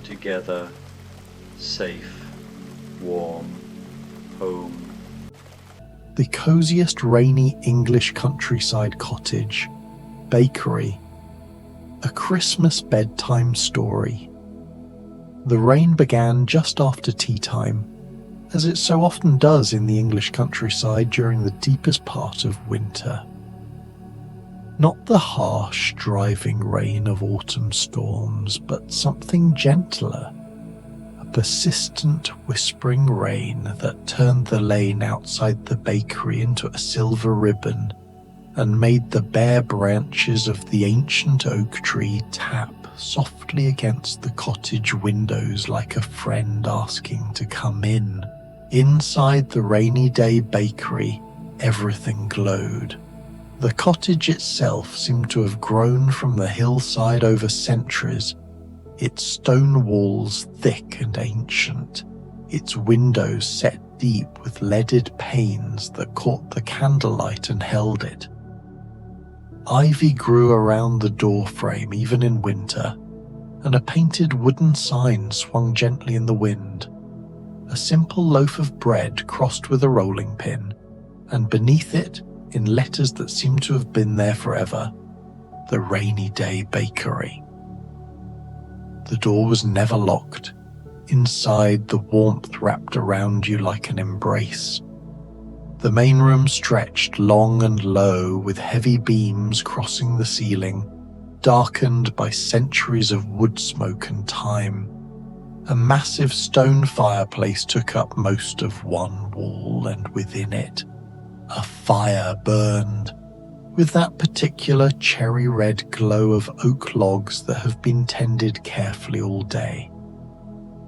S1: together, safe, warm, home.
S2: The coziest rainy English countryside cottage, bakery, a Christmas bedtime story. The rain began just after tea time, as it so often does in the English countryside during the deepest part of winter. Not the harsh, driving rain of autumn storms, but something gentler, a persistent, whispering rain that turned the lane outside the bakery into a silver ribbon and made the bare branches of the ancient oak tree tap softly against the cottage windows like a friend asking to come in. Inside the rainy day bakery, everything glowed. The cottage itself seemed to have grown from the hillside over centuries, its stone walls thick and ancient, its windows set deep with leaded panes that caught the candlelight and held it. Ivy grew around the door frame even in winter, and a painted wooden sign swung gently in the wind. A simple loaf of bread crossed with a rolling pin, and beneath it, in letters that seemed to have been there forever, the Rainy Day Bakery. The door was never locked. Inside, the warmth wrapped around you like an embrace. The main room stretched long and low, with heavy beams crossing the ceiling, darkened by centuries of wood smoke and time. A massive stone fireplace took up most of one wall, and within it, a fire burned, with that particular cherry-red glow of oak logs that have been tended carefully all day.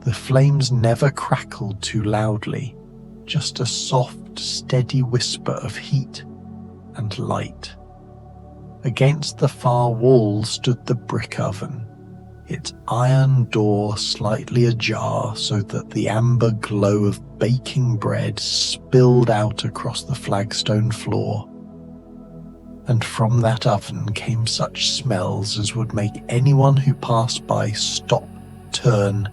S2: The flames never crackled too loudly, just a soft, steady whisper of heat and light. Against the far wall stood the brick oven, its iron door slightly ajar so that the amber glow of baking bread spilled out across the flagstone floor. and from that oven came such smells as would make anyone who passed by stop, turn,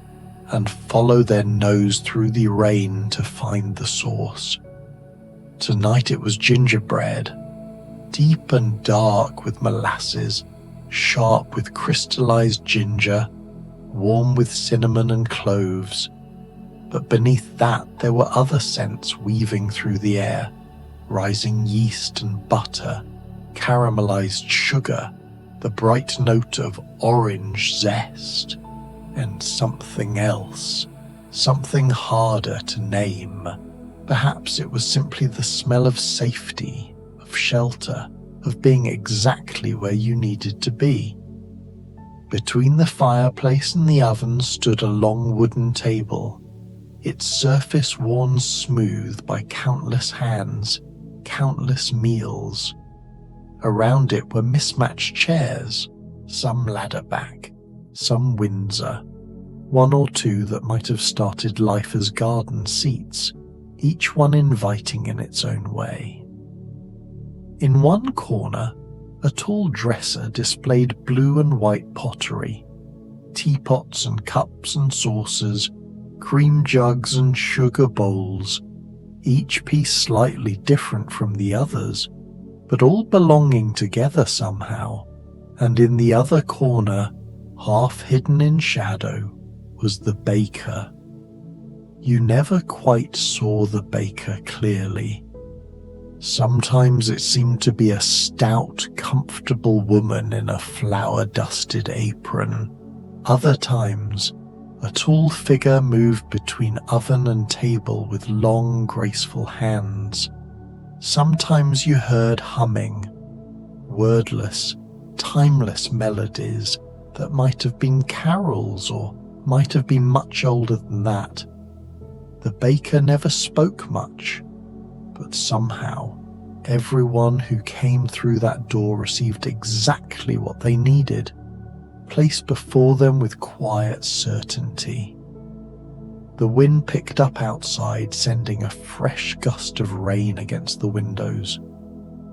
S2: and follow their nose through the rain to find the source. Tonight it was gingerbread, deep and dark with molasses, sharp with crystallized ginger, warm with cinnamon and cloves. But beneath that there were other scents weaving through the air, rising yeast and butter, caramelized sugar, the bright note of orange zest, and something else, something harder to name. Perhaps it was simply the smell of safety, of shelter, of being exactly where you needed to be. Between the fireplace and the oven stood a long wooden table, its surface worn smooth by countless hands, countless meals. Around it were mismatched chairs, some ladder back, some Windsor, one or two that might have started life as garden seats, each one inviting in its own way. In one corner, a tall dresser displayed blue and white pottery, teapots and cups and saucers, cream jugs and sugar bowls, each piece slightly different from the others, but all belonging together somehow. And in the other corner, half hidden in shadow, was the baker. You never quite saw the baker clearly. Sometimes it seemed to be a stout, comfortable woman in a flour-dusted apron. Other times, a tall figure moved between oven and table with long, graceful hands. Sometimes you heard humming, wordless, timeless melodies that might have been carols or might have been much older than that. The baker never spoke much, but somehow everyone who came through that door received exactly what they needed, placed before them with quiet certainty. The wind picked up outside, sending a fresh gust of rain against the windows.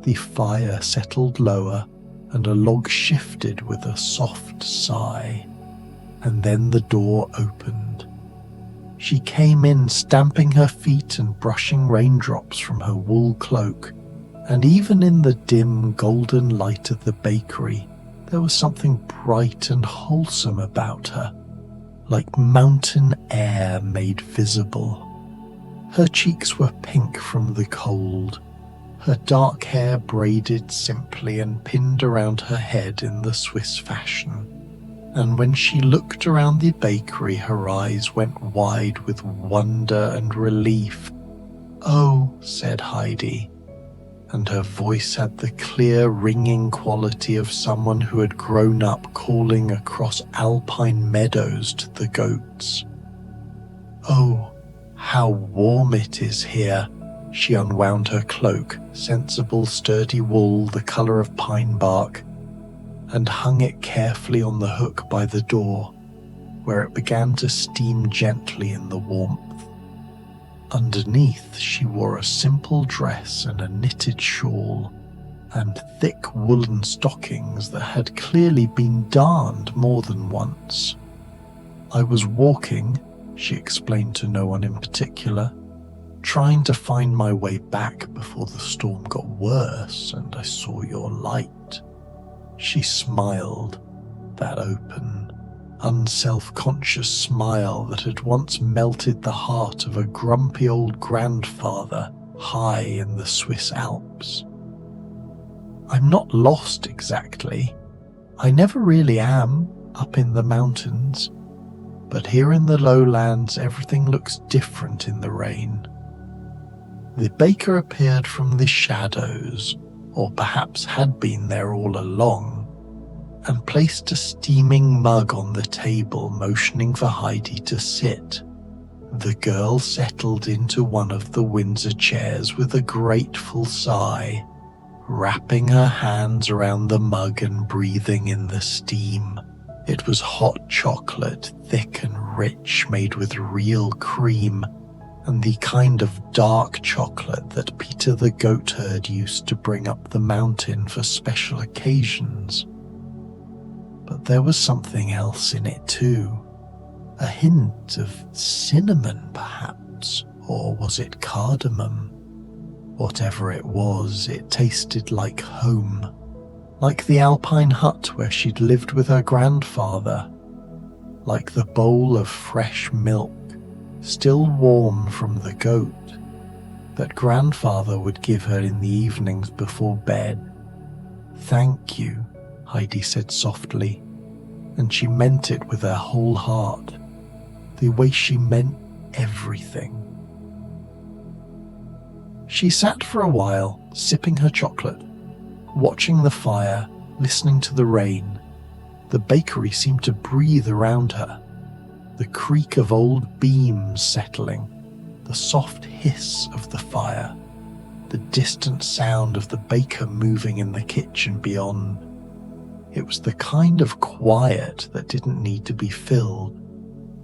S2: The fire settled lower, and a log shifted with a soft sigh. And then the door opened. She came in, stamping her feet and brushing raindrops from her wool cloak, and even in the dim golden light of the bakery, there was something bright and wholesome about her, like mountain air made visible. Her cheeks were pink from the cold, her dark hair braided simply and pinned around her head in the Swiss fashion. And when she looked around the bakery, her eyes went wide with wonder and relief. "Oh," said Heidi, and her voice had the clear, ringing quality of someone who had grown up calling across alpine meadows to the goats. "Oh, how warm it is here." She unwound her cloak, sensible, sturdy wool the colour of pine bark, and hung it carefully on the hook by the door, where it began to steam gently in the warmth. Underneath, she wore a simple dress and a knitted shawl, and thick woolen stockings that had clearly been darned more than once. "I was walking," she explained to no one in particular, "trying to find my way back before the storm got worse, and I saw your light." She smiled, that open, unself-conscious smile that had once melted the heart of a grumpy old grandfather high in the Swiss Alps. "I'm not lost exactly. I never really am up in the mountains. But here in the lowlands everything looks different in the rain." The baker appeared from the shadows, or perhaps had been there all along, and placed a steaming mug on the table, motioning for Heidi to sit. The girl settled into one of the Windsor chairs with a grateful sigh, wrapping her hands around the mug and breathing in the steam. It was hot chocolate, thick and rich, made with real cream, and the kind of dark chocolate that Peter the goatherd used to bring up the mountain for special occasions. But there was something else in it too. A hint of cinnamon, perhaps, or was it cardamom? Whatever it was, it tasted like home, like the alpine hut where she'd lived with her grandfather, like the bowl of fresh milk, still warm from the goat, that grandfather would give her in the evenings before bed. "Thank you," Heidi said softly, and she meant it with her whole heart, the way she meant everything. She sat for a while, sipping her chocolate, watching the fire, listening to the rain. The bakery seemed to breathe around her. The creak of old beams settling, the soft hiss of the fire, the distant sound of the baker moving in the kitchen beyond. It was the kind of quiet that didn't need to be filled,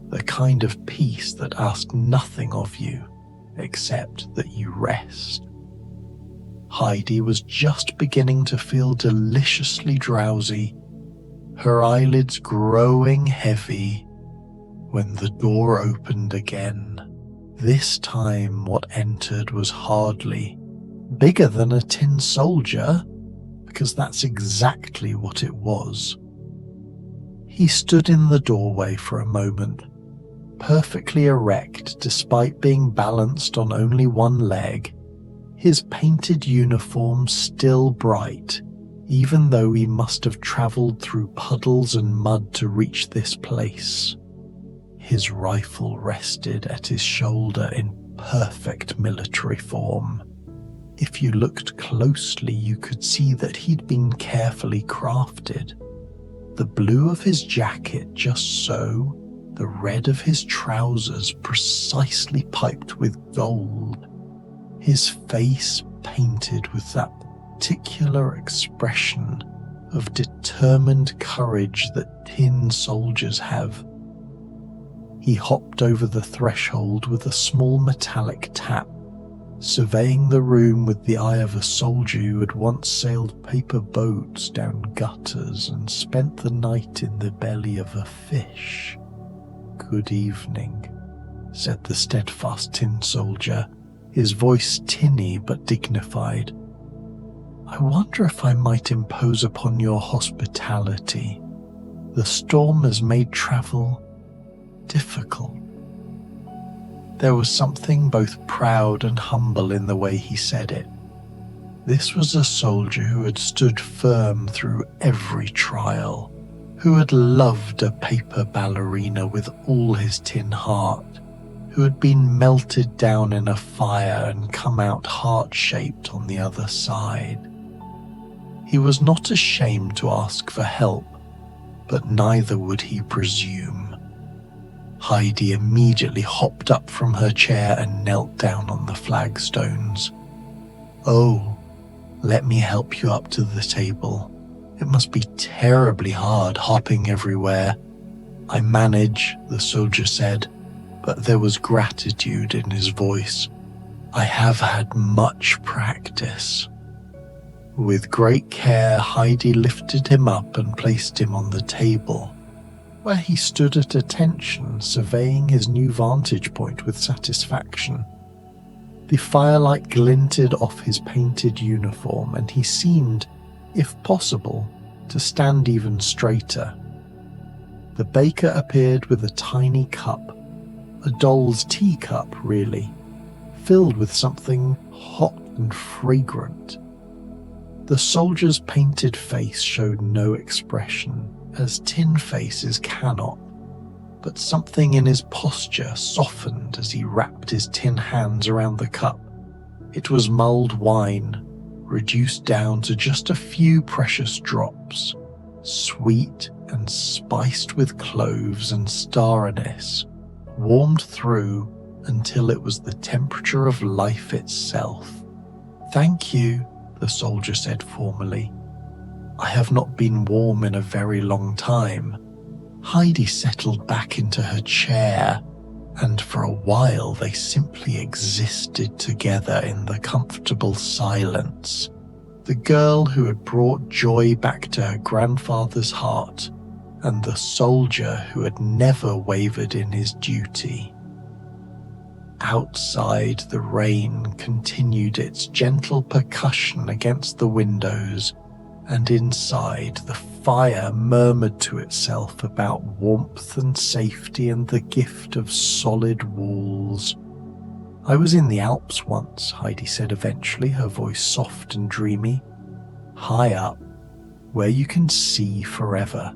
S2: the kind of peace that asked nothing of you except that you rest. Heidi was just beginning to feel deliciously drowsy, her eyelids growing heavy, when the door opened again. This time what entered was hardly bigger than a tin soldier, because that's exactly what it was. He stood in the doorway for a moment, perfectly erect despite being balanced on only one leg, his painted uniform still bright, even though he must have travelled through puddles and mud to reach this place. His rifle rested at his shoulder in perfect military form. If you looked closely, you could see that he'd been carefully crafted. The blue of his jacket just so, the red of his trousers precisely piped with gold, his face painted with that particular expression of determined courage that tin soldiers have. He hopped over the threshold with a small metallic tap, surveying the room with the eye of a soldier who had once sailed paper boats down gutters and spent the night in the belly of a fish. "Good evening," said the steadfast tin soldier, his voice tinny but dignified. "I wonder if I might impose upon your hospitality. The storm has made travel difficult." There was something both proud and humble in the way he said it. This was a soldier who had stood firm through every trial, who had loved a paper ballerina with all his tin heart, who had been melted down in a fire and come out heart-shaped on the other side. He was not ashamed to ask for help, but neither would he presume. Heidi immediately hopped up from her chair and knelt down on the flagstones. "Oh, let me help you up to the table. It must be terribly hard hopping everywhere." "I manage," the soldier said, but there was gratitude in his voice. "I have had much practice." With great care, Heidi lifted him up and placed him on the table, where he stood at attention, surveying his new vantage point with satisfaction. The firelight glinted off his painted uniform, and he seemed, if possible, to stand even straighter. The baker appeared with a tiny cup, a doll's teacup really, filled with something hot and fragrant. The soldier's painted face showed no expression, as tin faces cannot, but something in his posture softened as he wrapped his tin hands around the cup. It was mulled wine, reduced down to just a few precious drops, sweet and spiced with cloves and star anise, warmed through until it was the temperature of life itself. "Thank you," the soldier said formally. "I have not been warm in a very long time." Heidi settled back into her chair, and for a while they simply existed together in the comfortable silence. The girl who had brought joy back to her grandfather's heart, and the soldier who had never wavered in his duty. Outside, the rain continued its gentle percussion against the windows, and inside, the fire murmured to itself about warmth and safety and the gift of solid walls. "I was in the Alps once," Heidi said eventually, her voice soft and dreamy. "High up, where you can see forever,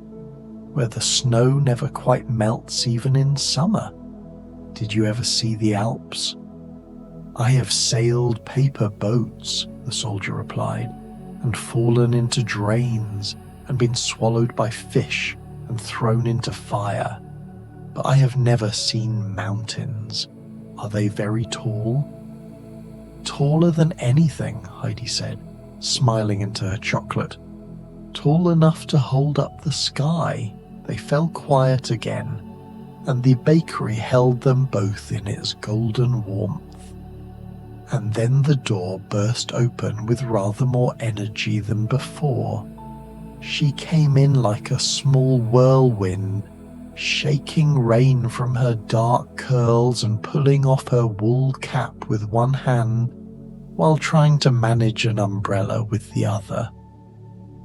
S2: where the snow never quite melts even in summer. Did you ever see the Alps?" "I have sailed paper boats," the soldier replied, "and fallen into drains and been swallowed by fish and thrown into fire. But I have never seen mountains. Are they very tall?" "Taller than anything," Heidi said, smiling into her chocolate. "Tall enough to hold up the sky." They fell quiet again, and the bakery held them both in its golden warmth. And then the door burst open with rather more energy than before. She came in like a small whirlwind, shaking rain from her dark curls and pulling off her wool cap with one hand while trying to manage an umbrella with the other.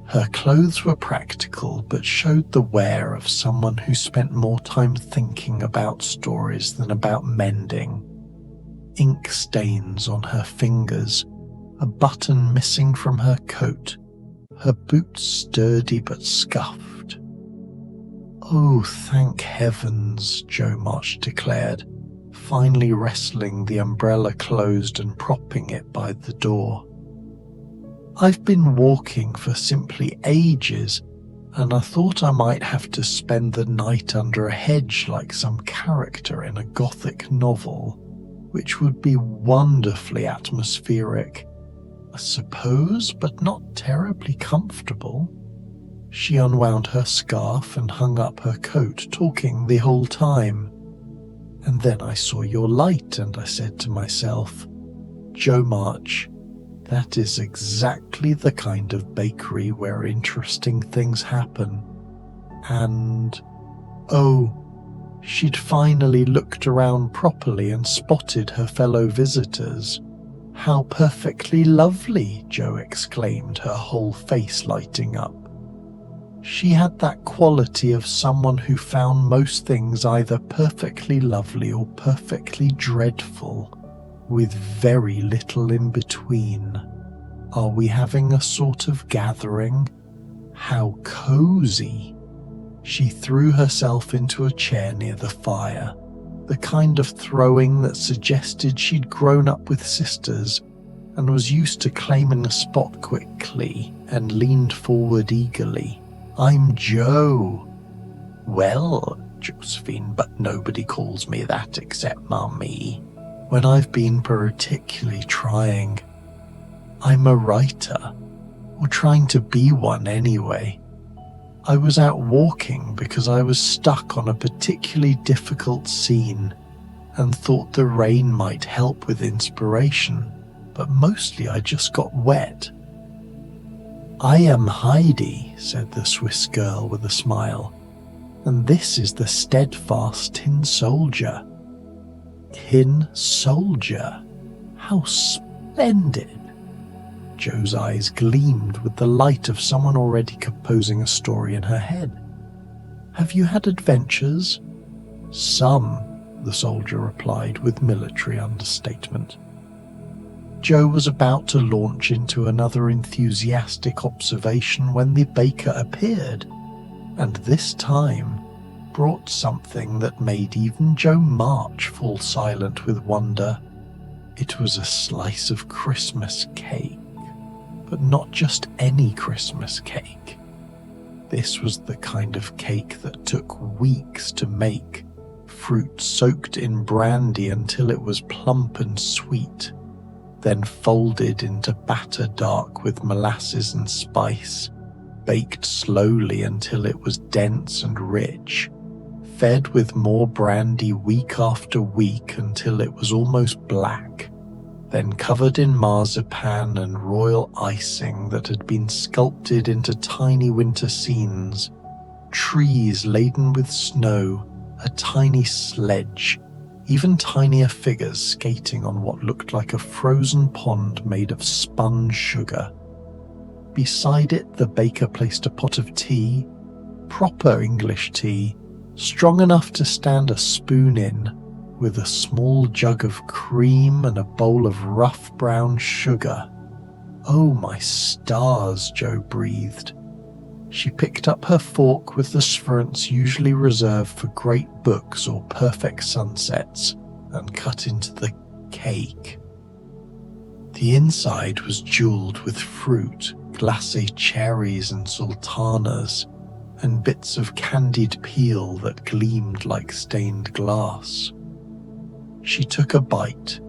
S2: Her clothes were practical but showed the wear of someone who spent more time thinking about stories than about mending. Ink stains on her fingers, a button missing from her coat, her boots sturdy but scuffed. "Oh, thank heavens," Joe March declared, finally wrestling the umbrella closed and propping it by the door. "I've been walking for simply ages, and I thought I might have to spend the night under a hedge like some character in a Gothic novel, which would be wonderfully atmospheric, I suppose, but not terribly comfortable." She unwound her scarf and hung up her coat, talking the whole time. "And then I saw your light, and I said to myself, Joe March, that is exactly the kind of bakery where interesting things happen. And, oh," she'd finally looked around properly and spotted her fellow visitors. "How perfectly lovely," Joe exclaimed, her whole face lighting up. She had that quality of someone who found most things either perfectly lovely or perfectly dreadful, with very little in between. "Are we having a sort of gathering? How cozy." She threw herself into a chair near the fire, the kind of throwing that suggested she'd grown up with sisters and was used to claiming a spot quickly, and leaned forward eagerly. "I'm Joe." "Well, Josephine, but nobody calls me that except Mummy. When I've been particularly trying. I'm a writer, or trying to be one anyway. I was out walking because I was stuck on a particularly difficult scene and thought the rain might help with inspiration, but mostly I just got wet." "I am Heidi," said the Swiss girl with a smile, "and this is the steadfast tin soldier." "Tin soldier? How splendid!" Joe's eyes gleamed with the light of someone already composing a story in her head. "Have you had adventures?" "Some," the soldier replied with military understatement. Joe was about to launch into another enthusiastic observation when the baker appeared, and this time brought something that made even Joe March fall silent with wonder. It was a slice of Christmas cake, but not just any Christmas cake. This was the kind of cake that took weeks to make, fruit soaked in brandy until it was plump and sweet, then folded into batter dark with molasses and spice, baked slowly until it was dense and rich, fed with more brandy week after week until it was almost black, then covered in marzipan and royal icing that had been sculpted into tiny winter scenes, trees laden with snow, a tiny sledge, even tinier figures skating on what looked like a frozen pond made of spun sugar. Beside it, the baker placed a pot of tea, proper English tea, strong enough to stand a spoon in, with a small jug of cream and a bowl of rough brown sugar. "Oh, my stars," Jo breathed. She picked up her fork with the spherunts usually reserved for great books or perfect sunsets and cut into the cake. The inside was jeweled with fruit, glacé cherries and sultanas, and bits of candied peel that gleamed like stained glass. She took a bite,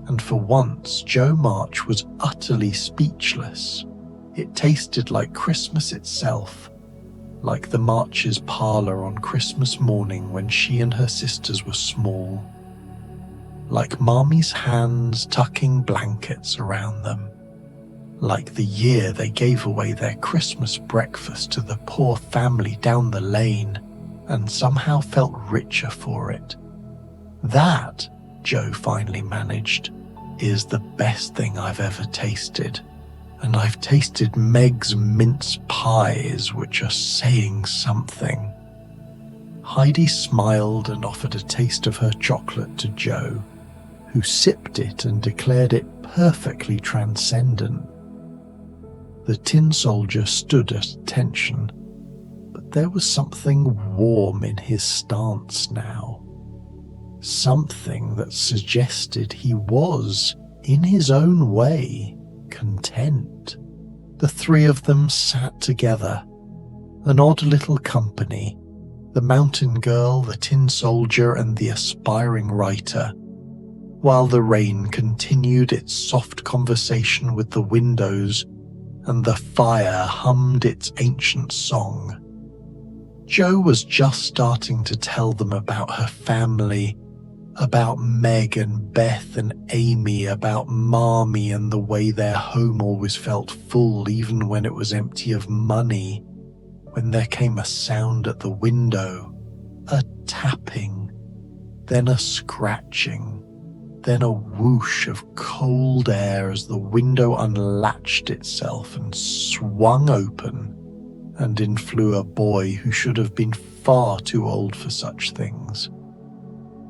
S2: and for once Jo March was utterly speechless. It tasted like Christmas itself, like the Marches' parlour on Christmas morning when she and her sisters were small, like Marmy's hands tucking blankets around them, like the year they gave away their Christmas breakfast to the poor family down the lane and somehow felt richer for it. "That," Jo finally managed, "is the best thing I've ever tasted. And I've tasted Meg's mince pies, which are saying something." Heidi smiled and offered a taste of her chocolate to Jo, who sipped it and declared it perfectly transcendent. The tin soldier stood at attention, but there was something warm in his stance now. Something that suggested he was, in his own way, content. The three of them sat together, an odd little company, the mountain girl, the tin soldier, and the aspiring writer, while the rain continued its soft conversation with the windows and the fire hummed its ancient song. Jo was just starting to tell them about her family, about Meg and Beth and Amy, about Marmee and the way their home always felt full even when it was empty of money, when there came a sound at the window, a tapping, then a scratching, then a whoosh of cold air as the window unlatched itself and swung open, and in flew a boy who should have been far too old for such things.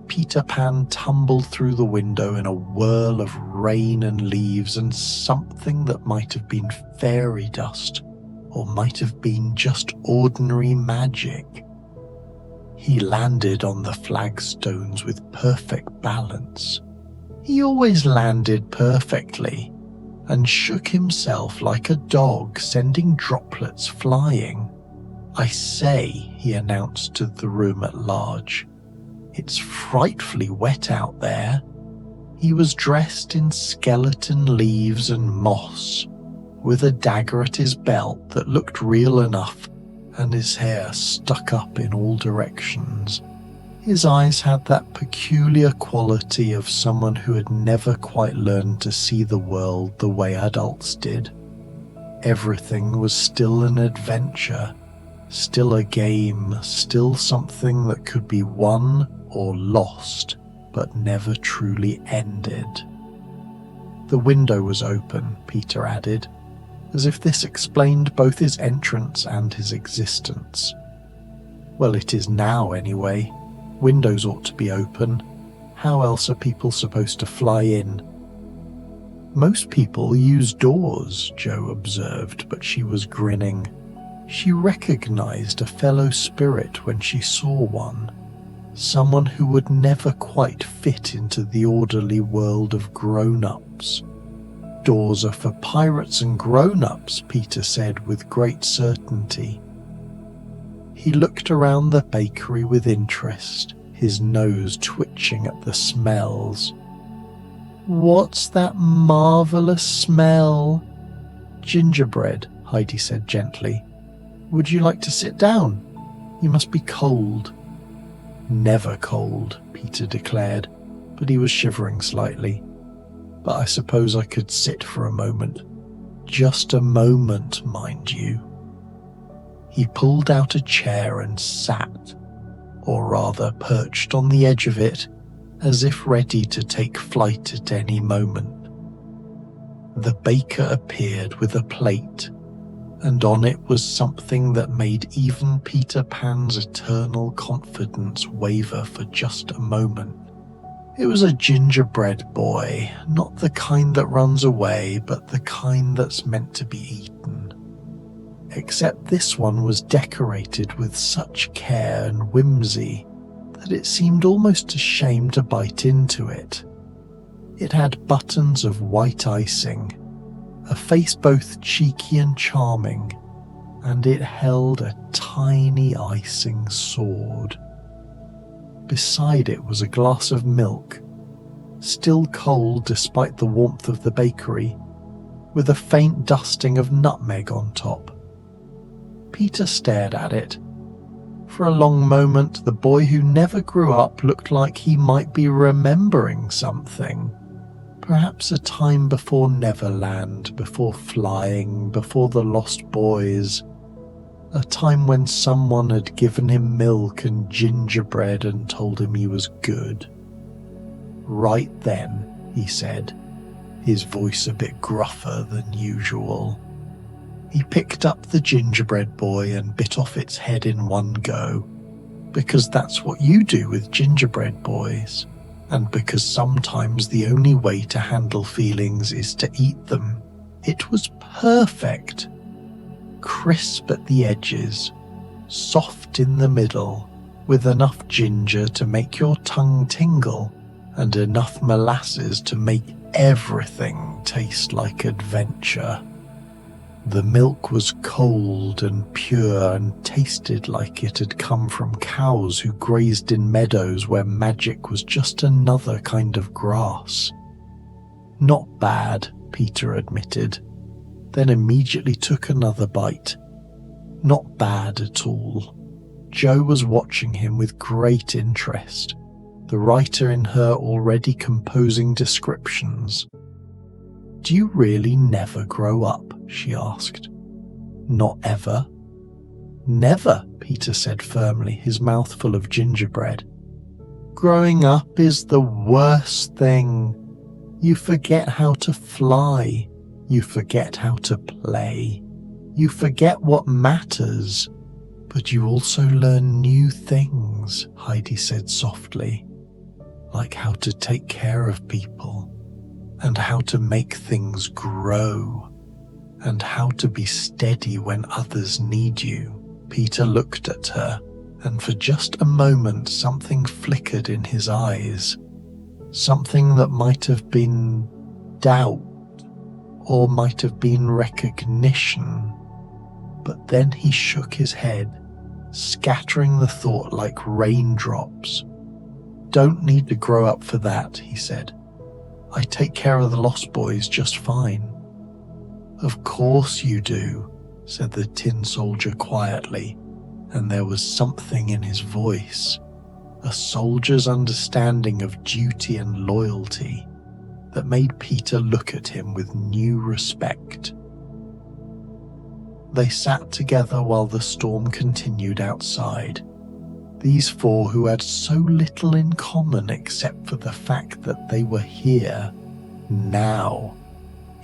S2: Peter Pan tumbled through the window in a whirl of rain and leaves and something that might have been fairy dust or might have been just ordinary magic. He landed on the flagstones with perfect balance. He always landed perfectly and shook himself like a dog, sending droplets flying. "I say," he announced to the room at large, "it's frightfully wet out there." He was dressed in skeleton leaves and moss, with a dagger at his belt that looked real enough, and his hair stuck up in all directions. His eyes had that peculiar quality of someone who had never quite learned to see the world the way adults did. Everything was still an adventure, still a game, still something that could be won or lost, but never truly ended. "The window was open," Peter added, as if this explained both his entrance and his existence. "Well, it is now anyway. Windows ought to be open. How else are people supposed to fly in?" "Most people use doors," Jo observed, but she was grinning. She recognized a fellow spirit when she saw one. Someone who would never quite fit into the orderly world of grown-ups. "Doors are for pirates and grown-ups," Peter said with great certainty. He looked around the bakery with interest, his nose twitching at the smells. "What's that marvellous smell?" "Gingerbread," Heidi said gently. "Would you like to sit down? You must be cold." Never cold, Peter declared, but he was shivering slightly. But I suppose I could sit for a moment. Just a moment, mind you. He pulled out a chair and sat, or rather perched on the edge of it, as if ready to take flight at any moment. The baker appeared with a plate, and on it was something that made even Peter Pan's eternal confidence waver for just a moment. It was a gingerbread boy, not the kind that runs away, but the kind that's meant to be eaten. Except this one was decorated with such care and whimsy that it seemed almost a shame to bite into it. It had buttons of white icing, a face both cheeky and charming, and it held a tiny icing sword. Beside it was a glass of milk, still cold despite the warmth of the bakery, with a faint dusting of nutmeg on top. Peter stared at it. For a long moment, the boy who never grew up looked like he might be remembering something. Perhaps a time before Neverland, before flying, before the Lost Boys. A time when someone had given him milk and gingerbread and told him he was good. Right then, he said, his voice a bit gruffer than usual. He picked up the gingerbread boy and bit off its head in one go, because that's what you do with gingerbread boys, and because sometimes the only way to handle feelings is to eat them. It was perfect. Crisp at the edges, soft in the middle, with enough ginger to make your tongue tingle, and enough molasses to make everything taste like adventure. The milk was cold and pure and tasted like it had come from cows who grazed in meadows where magic was just another kind of grass. Not bad, Peter admitted, then immediately took another bite. Not bad at all. Jo was watching him with great interest, the writer in her already composing descriptions. "Do you really never grow up?" she asked. "Not ever?" "Never," Peter said firmly, his mouth full of gingerbread. "Growing up is the worst thing. You forget how to fly. You forget how to play. You forget what matters. But you also learn new things," Heidi said softly, "like how to take care of people, and how to make things grow, and how to be steady when others need you." Peter looked at her, and for just a moment something flickered in his eyes, something that might have been doubt, or might have been recognition. But then he shook his head, scattering the thought like raindrops. "Don't need to grow up for that," he said. "I take care of the Lost Boys just fine." "Of course you do," said the tin soldier quietly, and there was something in his voice, a soldier's understanding of duty and loyalty, that made Peter look at him with new respect. They sat together while the storm continued outside. These four who had so little in common except for the fact that they were here, now,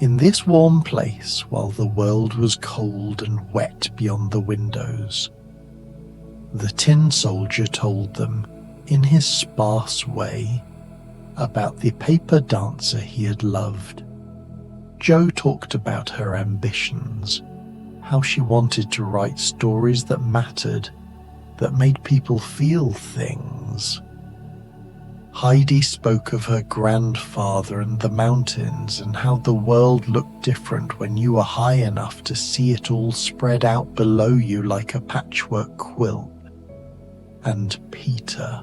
S2: in this warm place while the world was cold and wet beyond the windows. The tin soldier told them, in his sparse way, about the paper dancer he had loved. Jo talked about her ambitions, how she wanted to write stories that mattered, that made people feel things. Heidi spoke of her grandfather and the mountains and how the world looked different when you were high enough to see it all spread out below you like a patchwork quilt. And Peter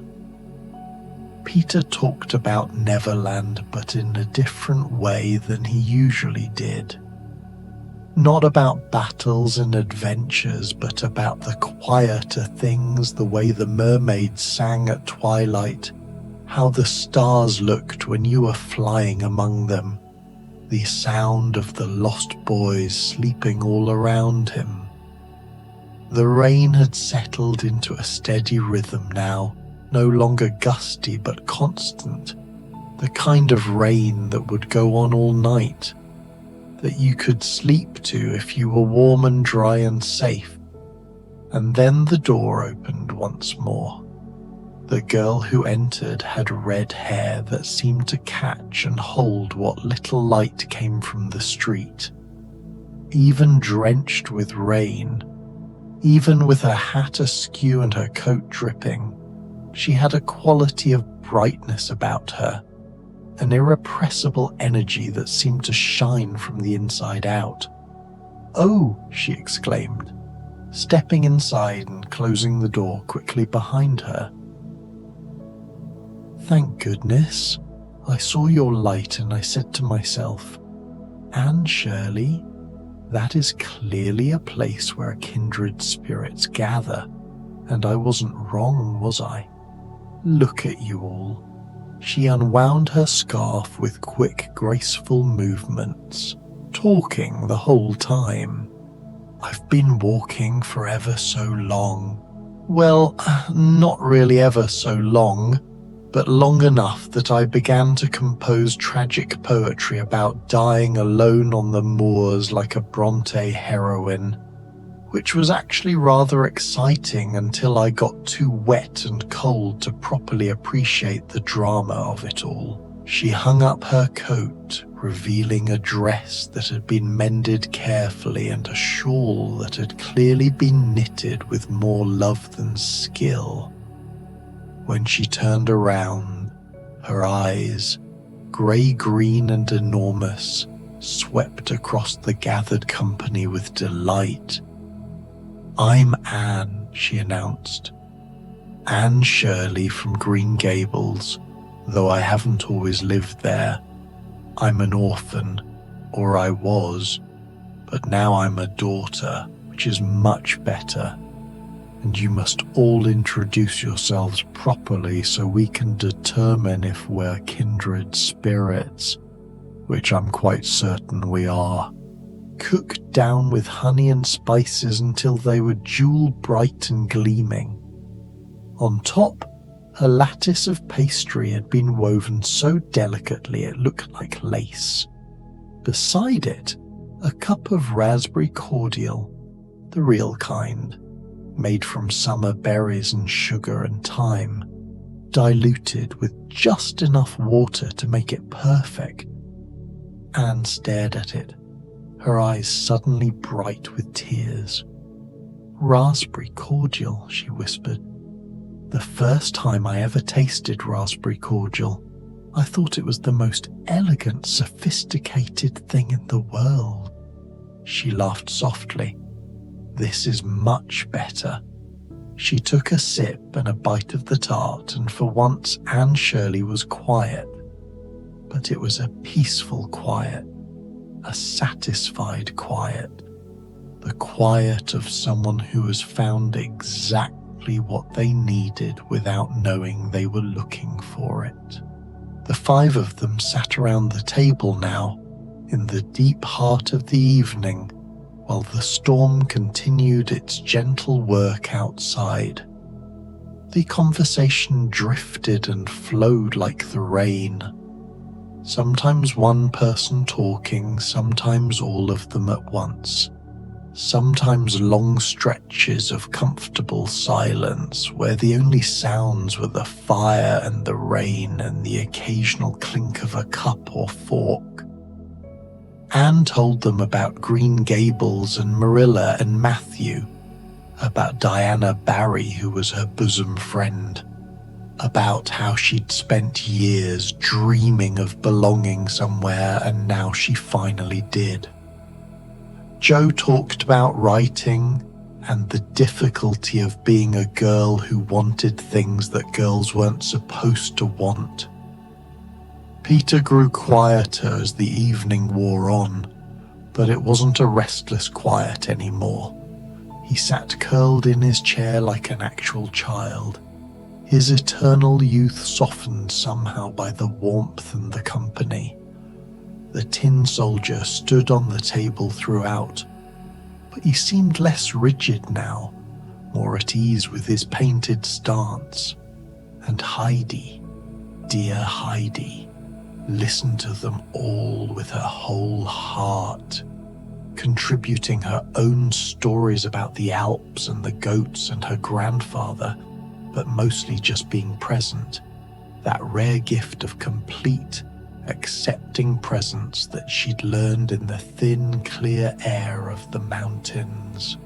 S2: talked about Neverland, but in a different way than he usually did. Not about battles and adventures, but about the quieter things, the way the mermaids sang at twilight, how the stars looked when you were flying among them, the sound of the lost boys sleeping all around him. The rain had settled into a steady rhythm now, no longer gusty but constant, the kind of rain that would go on all night, that you could sleep to if you were warm and dry and safe. And then the door opened once more. The girl who entered had red hair that seemed to catch and hold what little light came from the street. Even drenched with rain, even with her hat askew and her coat dripping, she had a quality of brightness about her, an irrepressible energy that seemed to shine from the inside out. "Oh," she exclaimed, stepping inside and closing the door quickly behind her. "Thank goodness. I saw your light and I said to myself, Anne Shirley, that is clearly a place where kindred spirits gather, and I wasn't wrong, was I? Look at you all." She unwound her scarf with quick, graceful movements, talking the whole time. "I've been walking for ever so long. Well, not really ever so long, but long enough that I began to compose tragic poetry about dying alone on the moors like a Bronte heroine, which was actually rather exciting until I got too wet and cold to properly appreciate the drama of it all." She hung up her coat, revealing a dress that had been mended carefully and a shawl that had clearly been knitted with more love than skill. When she turned around, her eyes, grey-green and enormous, swept across the gathered company with delight. "I'm Anne," she announced. "Anne Shirley from Green Gables, though I haven't always lived there. I'm an orphan, or I was, but now I'm a daughter, which is much better. And you must all introduce yourselves properly so we can determine if we're kindred spirits, which I'm quite certain we are. Cooked down with honey and spices until they were jewel bright and gleaming. On top, a lattice of pastry had been woven so delicately it looked like lace. Beside it, a cup of raspberry cordial, the real kind, made from summer berries and sugar and thyme, diluted with just enough water to make it perfect. Anne stared at it, her eyes suddenly bright with tears. "Raspberry cordial," she whispered. "The first time I ever tasted raspberry cordial, I thought it was the most elegant, sophisticated thing in the world." She laughed softly. "This is much better." She took a sip and a bite of the tart, and for once Anne Shirley was quiet. But it was a peaceful quiet, a satisfied quiet, the quiet of someone who has found exactly what they needed without knowing they were looking for it. The five of them sat around the table now, in the deep heart of the evening, while the storm continued its gentle work outside. The conversation drifted and flowed like the rain. Sometimes one person talking, sometimes all of them at once. Sometimes long stretches of comfortable silence where the only sounds were the fire and the rain and the occasional clink of a cup or fork. Anne told them about Green Gables and Marilla and Matthew, about Diana Barry, who was her bosom friend, about how she'd spent years dreaming of belonging somewhere and now she finally did. Jo talked about writing and the difficulty of being a girl who wanted things that girls weren't supposed to want. Peter grew quieter as the evening wore on, But it wasn't a restless quiet anymore. He sat curled in his chair like an actual child, his eternal youth softened somehow by the warmth and the company. The tin soldier stood on the table throughout, but he seemed less rigid now, more at ease with his painted stance. And Heidi, dear Heidi, listened to them all with her whole heart, contributing her own stories about the Alps and the goats and her grandfather, but mostly just being present, that rare gift of complete, accepting presence that she'd learned in the thin, clear air of the mountains.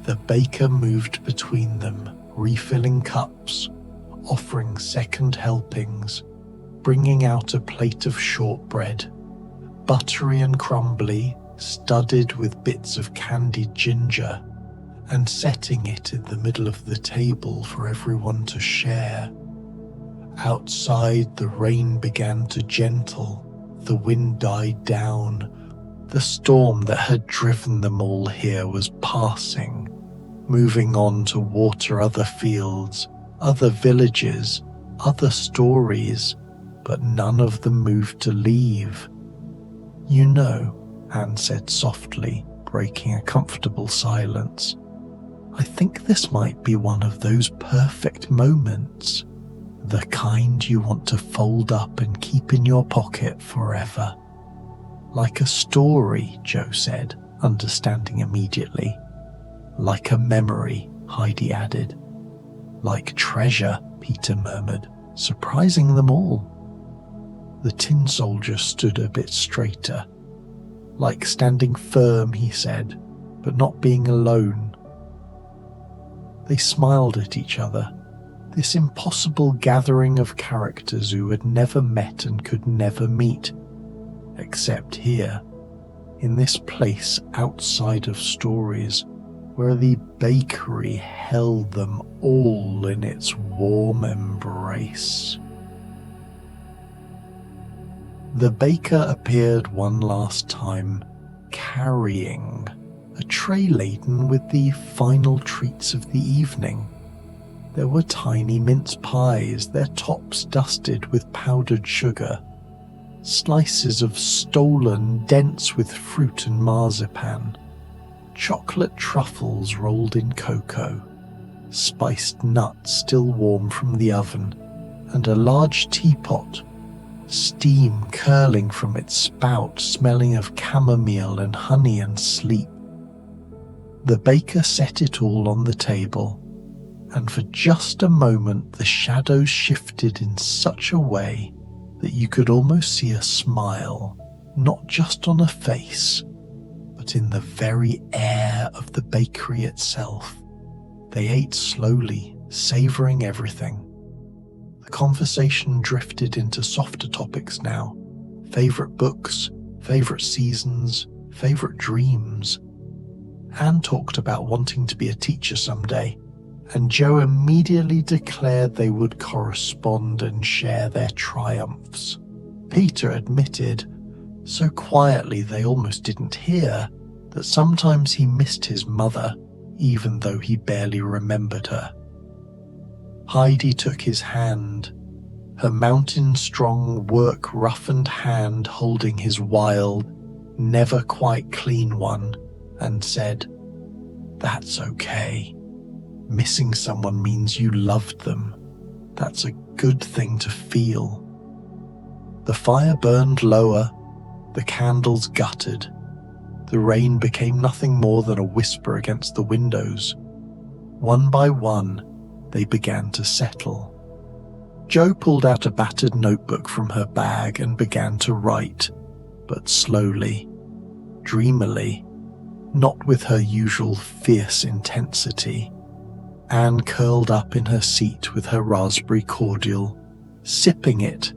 S2: The baker moved between them, refilling cups, offering second helpings, bringing out a plate of shortbread, buttery and crumbly, studded with bits of candied ginger, and setting it in the middle of the table for everyone to share. Outside, the rain began to gentle, the wind died down. The storm that had driven them all here was passing, moving on to water other fields, other villages, other stories, but none of them moved to leave. You know, Anne said softly, breaking a comfortable silence, I think this might be one of those perfect moments, the kind you want to fold up and keep in your pocket forever. Like a story, Joe said, understanding immediately. Like a memory, Heidi added. Like treasure, Peter murmured, surprising them all. The tin soldier stood a bit straighter. Like standing firm, he said, but not being alone. They smiled at each other, this impossible gathering of characters who had never met and could never meet, except here, in this place outside of stories, where the bakery held them all in its warm embrace. The baker appeared one last time, carrying a tray laden with the final treats of the evening. There were tiny mince pies, their tops dusted with powdered sugar, slices of stolen, dense with fruit and marzipan, chocolate truffles rolled in cocoa, spiced nuts still warm from the oven, and a large teapot, steam curling from its spout, smelling of chamomile and honey and sleep. The baker set it all on the table, and for just a moment the shadows shifted in such a way that you could almost see a smile, not just on a face, but in the very air of the bakery itself. They ate slowly, savouring everything. The conversation drifted into softer topics now. Favourite books, favourite seasons, favourite dreams. Anne talked about wanting to be a teacher someday, and Joe immediately declared they would correspond and share their triumphs. Peter admitted, so quietly they almost didn't hear, that sometimes he missed his mother, even though he barely remembered her. Heidi took his hand, her mountain-strong, work-roughened hand holding his wild, never quite clean one, and said, "That's okay. Missing someone means you loved them. That's a good thing to feel." The fire burned lower, the candles guttered. The rain became nothing more than a whisper against the windows. One by one, they began to settle. Jo pulled out a battered notebook from her bag and began to write, but slowly, dreamily, not with her usual fierce intensity. Anne curled up in her seat with her raspberry cordial, sipping it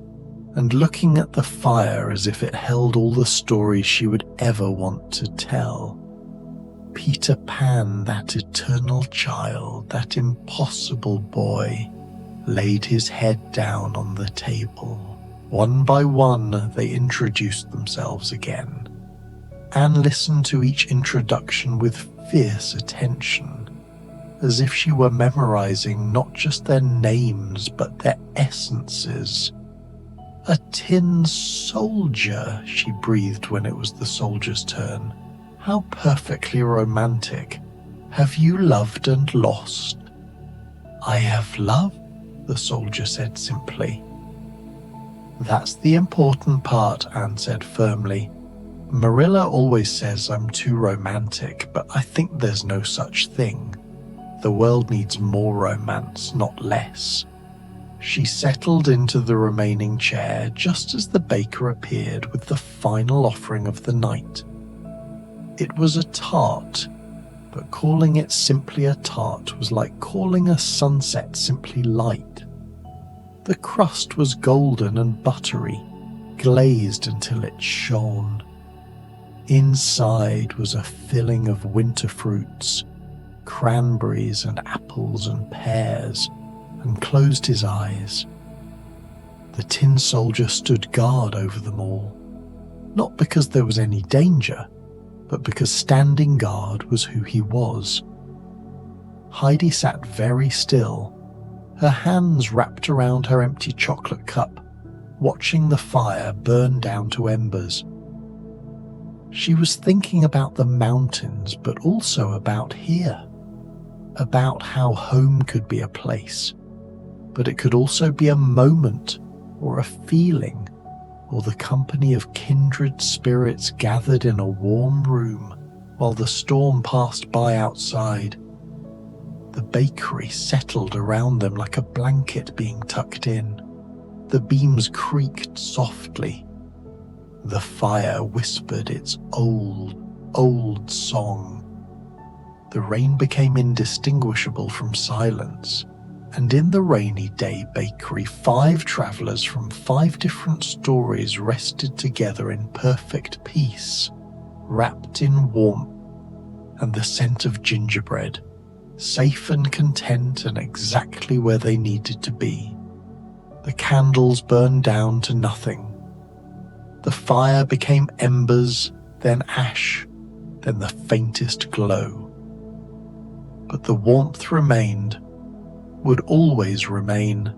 S2: and looking at the fire as if it held all the stories she would ever want to tell. Peter Pan, that eternal child, that impossible boy, laid his head down on the table. One by one, they introduced themselves again. Anne listened to each introduction with fierce attention, as if she were memorizing not just their names but their essences. "A tin soldier," she breathed when it was the soldier's turn. "How perfectly romantic. Have you loved and lost?" "I have loved," the soldier said simply. "That's the important part," Anne said firmly. "Marilla always says I'm too romantic, but I think there's no such thing. The world needs more romance, not less." She settled into the remaining chair just as the baker appeared with the final offering of the night. It was a tart, but calling it simply a tart was like calling a sunset simply light. The crust was golden and buttery, glazed until it shone. Inside was a filling of winter fruits, cranberries and apples and pears, and closed his eyes. The tin soldier stood guard over them all, not because there was any danger, but because standing guard was who he was. Heidi sat very still, her hands wrapped around her empty chocolate cup, watching the fire burn down to embers. She was thinking about the mountains, but also about here, about how home could be a place, but it could also be a moment or a feeling, or the company of kindred spirits gathered in a warm room while the storm passed by outside. The bakery settled around them like a blanket being tucked in. The beams creaked softly. The fire whispered its old, old song. The rain became indistinguishable from silence, and in the rainy day bakery 5 travelers from 5 different stories rested together in perfect peace, wrapped in warmth and the scent of gingerbread, safe and content and exactly where they needed to be. The candles burned down to nothing. The fire became embers, then ash, then the faintest glow. But the warmth remained, would always remain,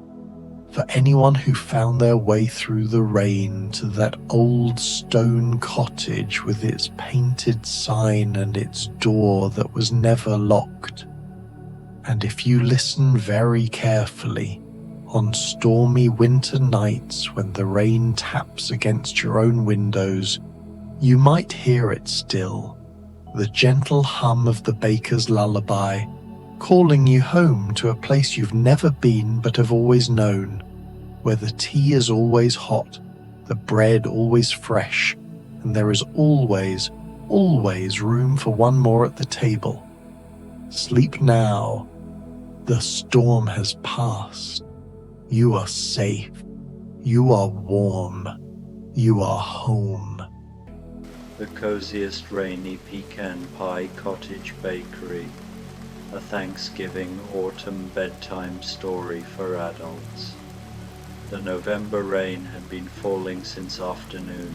S2: for anyone who found their way through the rain to that old stone cottage with its painted sign and its door that was never locked. And if you listen very carefully, on stormy winter nights when the rain taps against your own windows, you might hear it still, the gentle hum of the baker's lullaby, calling you home to a place you've never been but have always known, where the tea is always hot, the bread always fresh, and there is always, always room for one more at the table. Sleep now. The storm has passed. You are safe. You are warm. You are home.
S1: The coziest rainy pecan pie cottage bakery, a Thanksgiving autumn bedtime story for adults. The November rain had been falling since afternoon,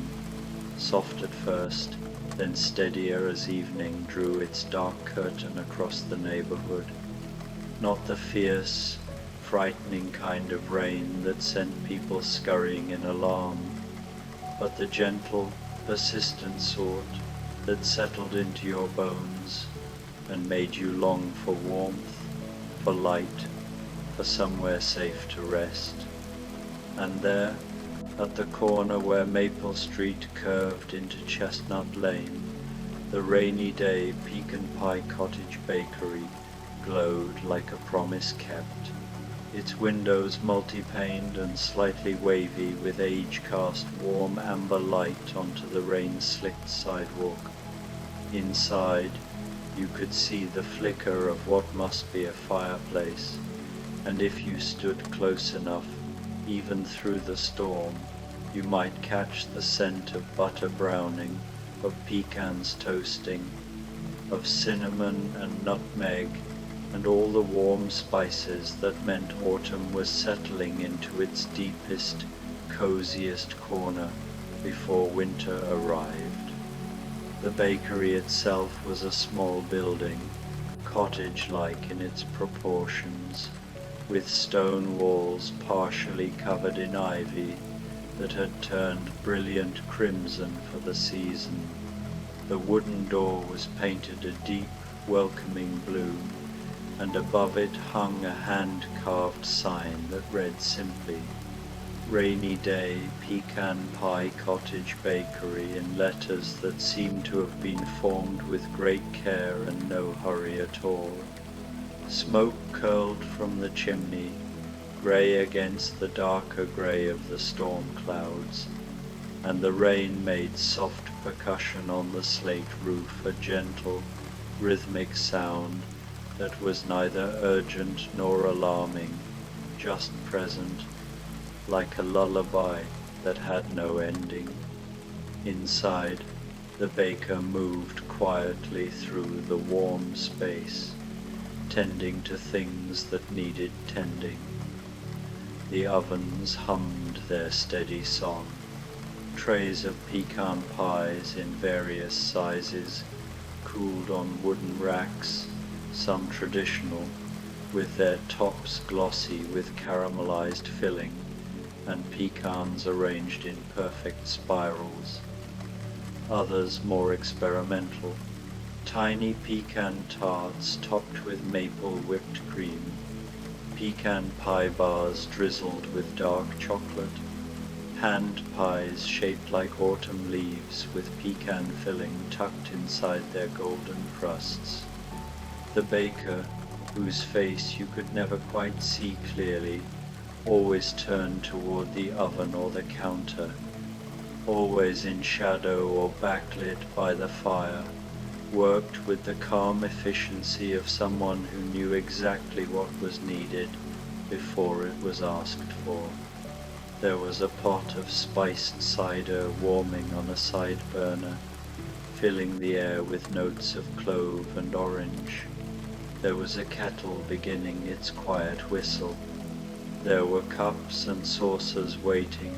S1: soft at first, then steadier as evening drew its dark curtain across the neighborhood. Not the fierce, frightening kind of rain that sent people scurrying in alarm, but the gentle, persistent sort that settled into your bones and made you long for warmth, for light, for somewhere safe to rest. And there, at the corner where Maple Street curved into Chestnut Lane, the rainy day Pecan Pie Cottage Bakery glowed like a promise kept, its windows multi-paned and slightly wavy with age cast warm amber light onto the rain-slicked sidewalk. Inside, you could see the flicker of what must be a fireplace, and if you stood close enough, even through the storm, you might catch the scent of butter browning, of pecans toasting, of cinnamon and nutmeg, and all the warm spices that meant autumn was settling into its deepest, coziest corner before winter arrived. The bakery itself was a small building, cottage-like in its proportions, with stone walls partially covered in ivy that had turned brilliant crimson for the season. The wooden door was painted a deep, welcoming blue, and above it hung a hand-carved sign that read simply, "Rainy Day Pecan Pie Cottage Bakery," in letters that seemed to have been formed with great care and no hurry at all. Smoke curled from the chimney, grey against the darker grey of the storm clouds, and the rain made soft percussion on the slate roof, a gentle, rhythmic sound that was neither urgent nor alarming, just present, like a lullaby that had no ending. Inside, the baker moved quietly through the warm space, tending to things that needed tending. The ovens hummed their steady song. Trays of pecan pies in various sizes cooled on wooden racks, some traditional, with their tops glossy with caramelized filling, and pecans arranged in perfect spirals. Others more experimental, tiny pecan tarts topped with maple whipped cream, pecan pie bars drizzled with dark chocolate, hand pies shaped like autumn leaves with pecan filling tucked inside their golden crusts. The baker, whose face you could never quite see clearly, always turned toward the oven or the counter, always in shadow or backlit by the fire, worked with the calm efficiency of someone who knew exactly what was needed before it was asked for. There was a pot of spiced cider warming on a side burner, filling the air with notes of clove and orange. There was a kettle beginning its quiet whistle. There were cups and saucers waiting,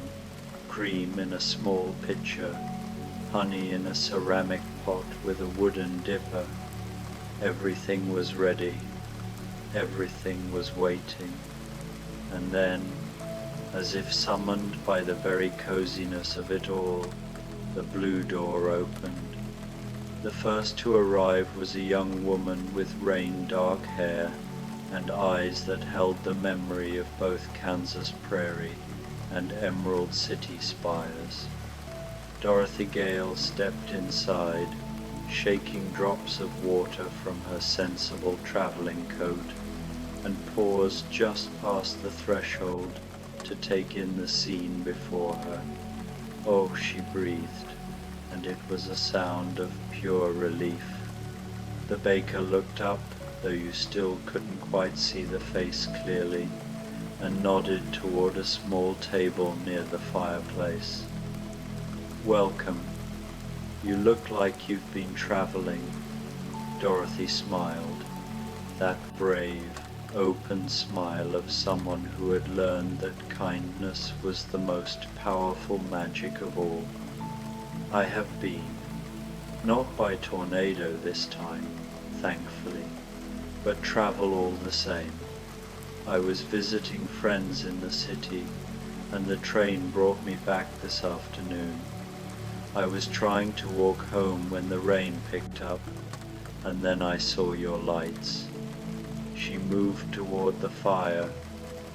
S1: cream in a small pitcher, honey in a ceramic pot with a wooden dipper. Everything was ready. Everything was waiting. And then, as if summoned by the very coziness of it all, the blue door opened. The first to arrive was a young woman with rain-dark hair and eyes that held the memory of both Kansas prairie and Emerald City spires. Dorothy Gale stepped inside, shaking drops of water from her sensible traveling coat, and paused just past the threshold to take in the scene before her. Oh, she breathed, and it was a sound of pure relief. The baker looked up, though you still couldn't quite see the face clearly, and nodded toward a small table near the fireplace. "Welcome. You look like you've been traveling." Dorothy smiled, that brave, open smile of someone who had learned that kindness was the most powerful magic of all. "I have been. Not by tornado this time, thankfully, but travel all the same. I was visiting friends in the city, and the train brought me back this afternoon. I was trying to walk home when the rain picked up, and then I saw your lights." She moved toward the fire,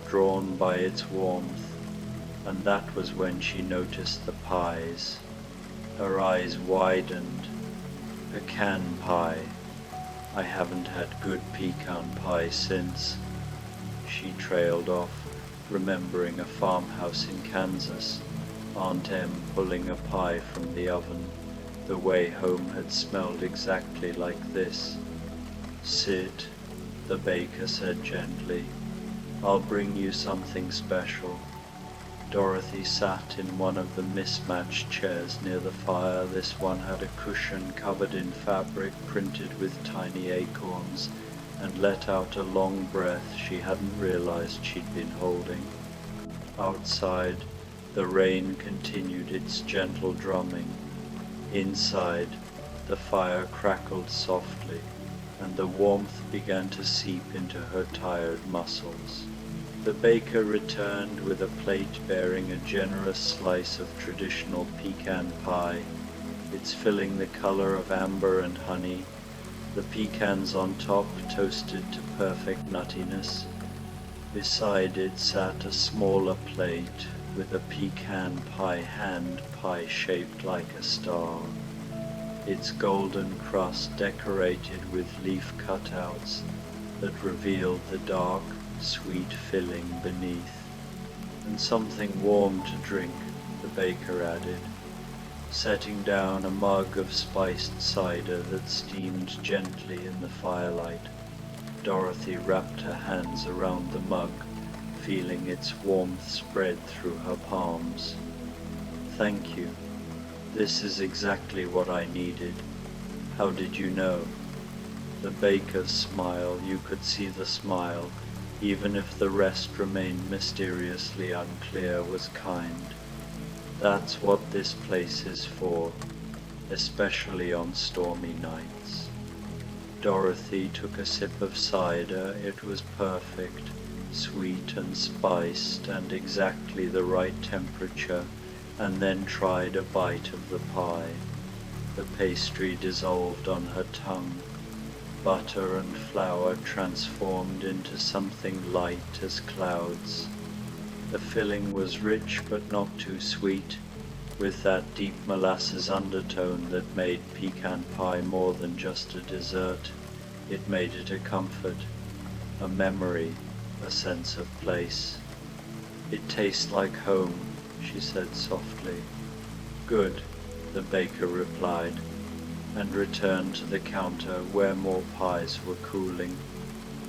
S1: drawn by its warmth, and that was when she noticed the pies. Her eyes widened. "Pecan pie. I haven't had good pecan pie since." She trailed off, remembering a farmhouse in Kansas, Aunt Em pulling a pie from the oven. The way home had smelled exactly like this. "Sit," the baker said gently. "I'll bring you something special." Dorothy sat in one of the mismatched chairs near the fire. This one had a cushion covered in fabric printed with tiny acorns, and let out a long breath she hadn't realized she'd been holding. Outside, the rain continued its gentle drumming. Inside, The fire crackled softly, and the warmth began to seep into her tired muscles. The baker returned with a plate bearing a generous slice of traditional pecan pie, its filling the color of amber and honey, the pecans on top toasted to perfect nuttiness. Beside it sat a smaller plate with a pecan pie hand pie shaped like a star, its golden crust decorated with leaf cutouts that revealed the dark, sweet filling beneath. And something warm to drink, the baker added, setting down a mug of spiced cider that steamed gently in the firelight. Dorothy wrapped her hands around the mug, feeling its warmth spread through her palms. "Thank you. This is exactly what I needed. How did you know?" The baker's smile, you could see the smile, even if the rest remained mysteriously unclear, was kind. "That's what this place is for, especially on stormy nights." Dorothy took a sip of cider. It was perfect, sweet and spiced and exactly the right temperature, and then tried a bite of the pie. The pastry dissolved on her tongue. Butter and flour transformed into something light as clouds. The filling was rich but not too sweet, with that deep molasses undertone that made pecan pie more than just a dessert. It made it a comfort, a memory, a sense of place. "It tastes like home," she said softly. "Good," the baker replied, and returned to the counter where more pies were cooling.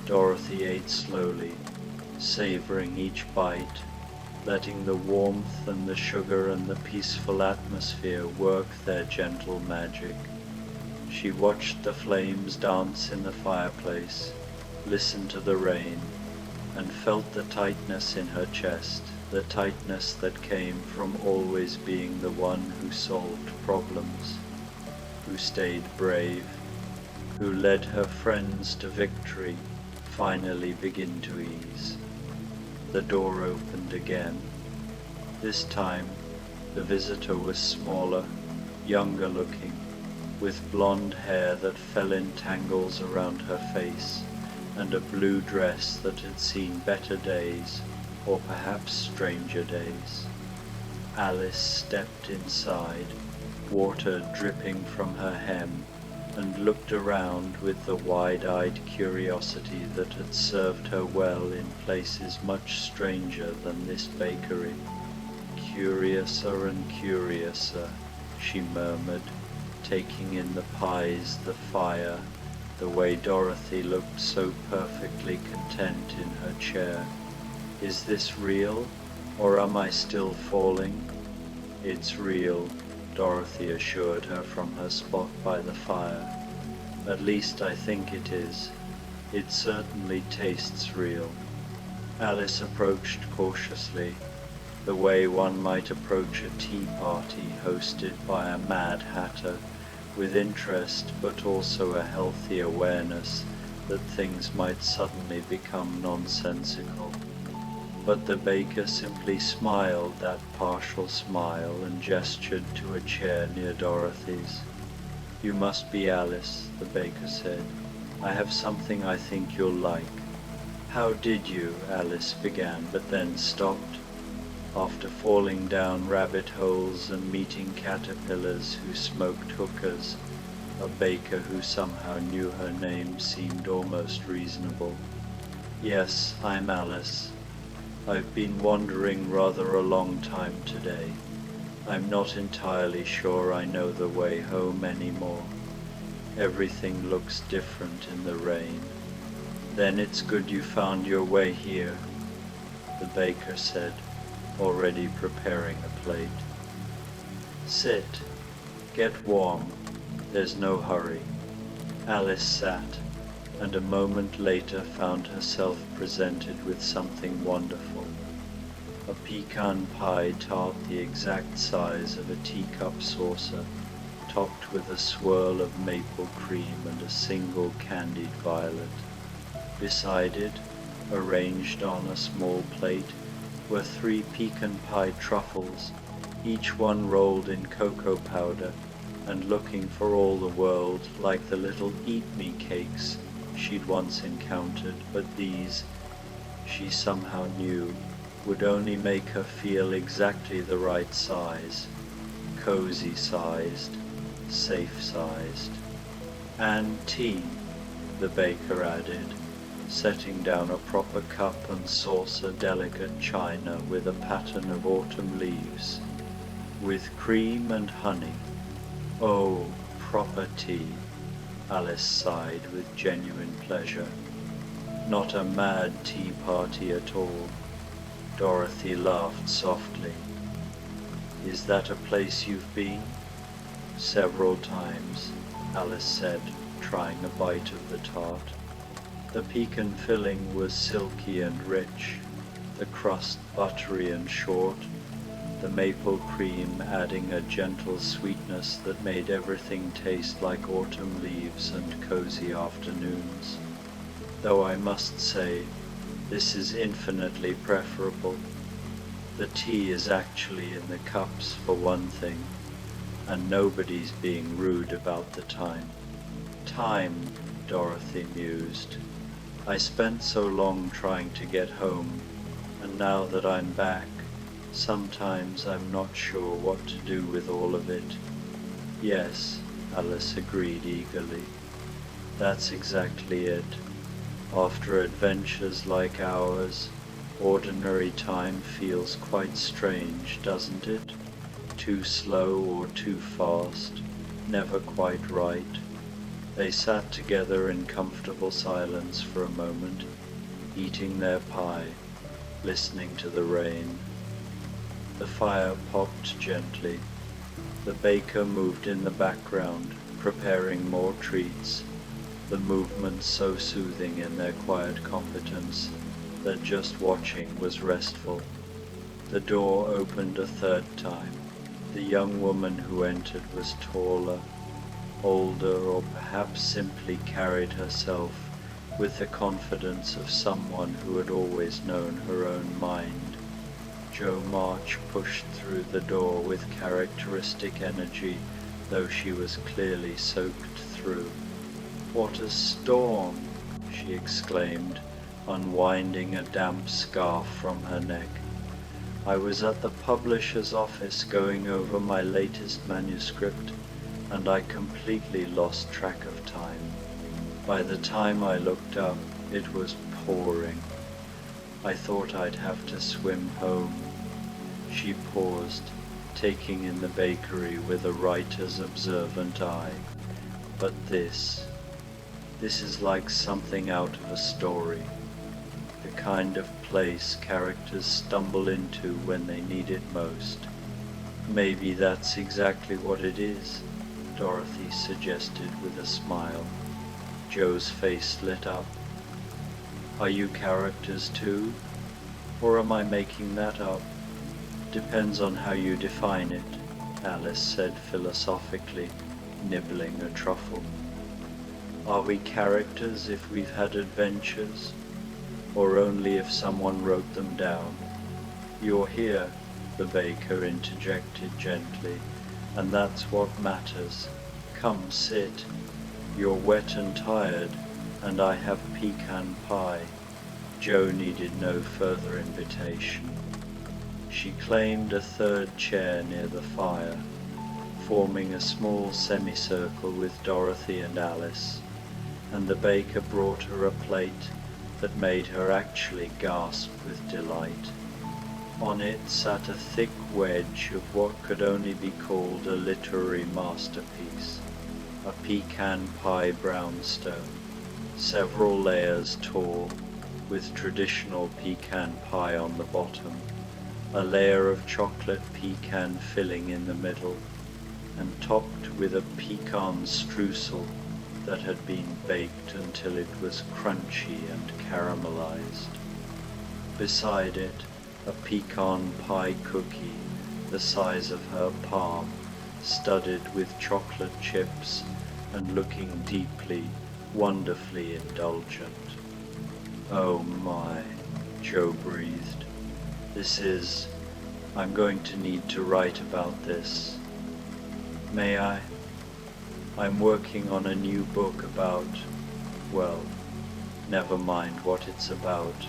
S1: Dorothy ate slowly, savoring each bite, letting the warmth and the sugar and the peaceful atmosphere work their gentle magic. She watched the flames dance in the fireplace, listened to the rain, and felt the tightness in her chest, the tightness that came from always being the one who solved problems, who stayed brave, who let her friends to victory finally begin to ease. The door opened again. This time, the visitor was smaller, younger looking, with blonde hair that fell in tangles around her face, and a blue dress that had seen better days, or perhaps stranger days. Alice stepped inside, water dripping from her hem, and looked around with the wide-eyed curiosity that had served her well in places much stranger than this bakery. "Curiouser and curiouser," she murmured, taking in the pies, the fire, the way Dorothy looked so perfectly content in her chair. "Is this real, or am I still falling?" "It's real," Dorothy assured her from her spot by the fire. "At least I think it is. It certainly tastes real." Alice approached cautiously, the way one might approach a tea party hosted by a Mad Hatter, with interest but also a healthy awareness that things might suddenly become nonsensical. But the baker simply smiled that partial smile and gestured to a chair near Dorothy's. "You must be Alice," the baker said. "I have something I think you'll like." "How did you?" Alice began, but then stopped. After falling down rabbit holes and meeting caterpillars who smoked hookahs, a baker who somehow knew her name seemed almost reasonable. "Yes, I'm Alice. I've been wandering rather a long time today. I'm not entirely sure I know the way home anymore. Everything looks different in the rain." "Then it's good you found your way here," the baker said, already preparing a plate. "Sit. Get warm. There's no hurry." Alice sat, and a moment later found herself presented with something wonderful. A pecan pie tart the exact size of a teacup saucer, topped with a swirl of maple cream and a single candied violet. Beside it, arranged on a small plate, were 3 pecan pie truffles, each one rolled in cocoa powder and looking for all the world like the little eat-me cakes she'd once encountered, but these, she somehow knew, would only make her feel exactly the right size, cozy-sized, safe-sized. "And tea," the baker added, setting down a proper cup and saucer delicate china with a pattern of autumn leaves, "with cream and honey." "Oh, proper tea," Alice sighed with genuine pleasure. "Not a mad tea party at all." Dorothy laughed softly. "Is that a place you've been?" "Several times," Alice said, trying a bite of the tart. The pecan filling was silky and rich, the crust buttery and short, the maple cream adding a gentle sweetness that made everything taste like autumn leaves and cozy afternoons. Though I must say, this is infinitely preferable. The tea is actually in the cups for one thing, and nobody's being rude about the time. Time, Dorothy mused. I spent so long trying to get home, and now that I'm back, sometimes I'm not sure what to do with all of it. Yes, Alice agreed eagerly. That's exactly it. After adventures like ours, ordinary time feels quite strange, doesn't it? Too slow or too fast, never quite right. They sat together in comfortable silence for a moment, eating their pie, listening to the rain. The fire popped gently. The baker moved in the background, preparing more treats, the movements so soothing in their quiet competence that just watching was restful. The door opened a 3rd time. The young woman who entered was taller, older, or perhaps simply carried herself with the confidence of someone who had always known her own mind. Jo March pushed through the door with characteristic energy, though she was clearly soaked through. "What a storm!" she exclaimed, unwinding a damp scarf from her neck. "I was at the publisher's office going over my latest manuscript, and I completely lost track of time. By the time I looked up, it was pouring. I thought I'd have to swim home." She paused, taking in the bakery with a writer's observant eye. "But this is like something out of a story. The kind of place characters stumble into when they need it most." "Maybe that's exactly what it is," Dorothy suggested with a smile. Jo's face lit up. "Are you characters too? Or am I making that up?" "Depends on how you define it," Alice said philosophically, nibbling a truffle. "Are we characters if we've had adventures, or only if someone wrote them down?" "You're here," the baker interjected gently, "and that's what matters. Come sit. You're wet and tired, and I have pecan pie." Jo needed no further invitation. She claimed a 3rd chair near the fire, forming a small semicircle with Dorothy and Alice, and the baker brought her a plate that made her actually gasp with delight. On it sat a thick wedge of what could only be called a literary masterpiece, a pecan pie brownstone, several layers tall, with traditional pecan pie on the bottom, a layer of chocolate pecan filling in the middle, and topped with a pecan streusel that had been baked until it was crunchy and caramelized. Beside it, a pecan pie cookie the size of her palm, studded with chocolate chips and looking deeply, wonderfully indulgent. "Oh my," Joe breathed. I'm going to need to write about this. May I? I'm working on a new book about, well, never mind what it's about.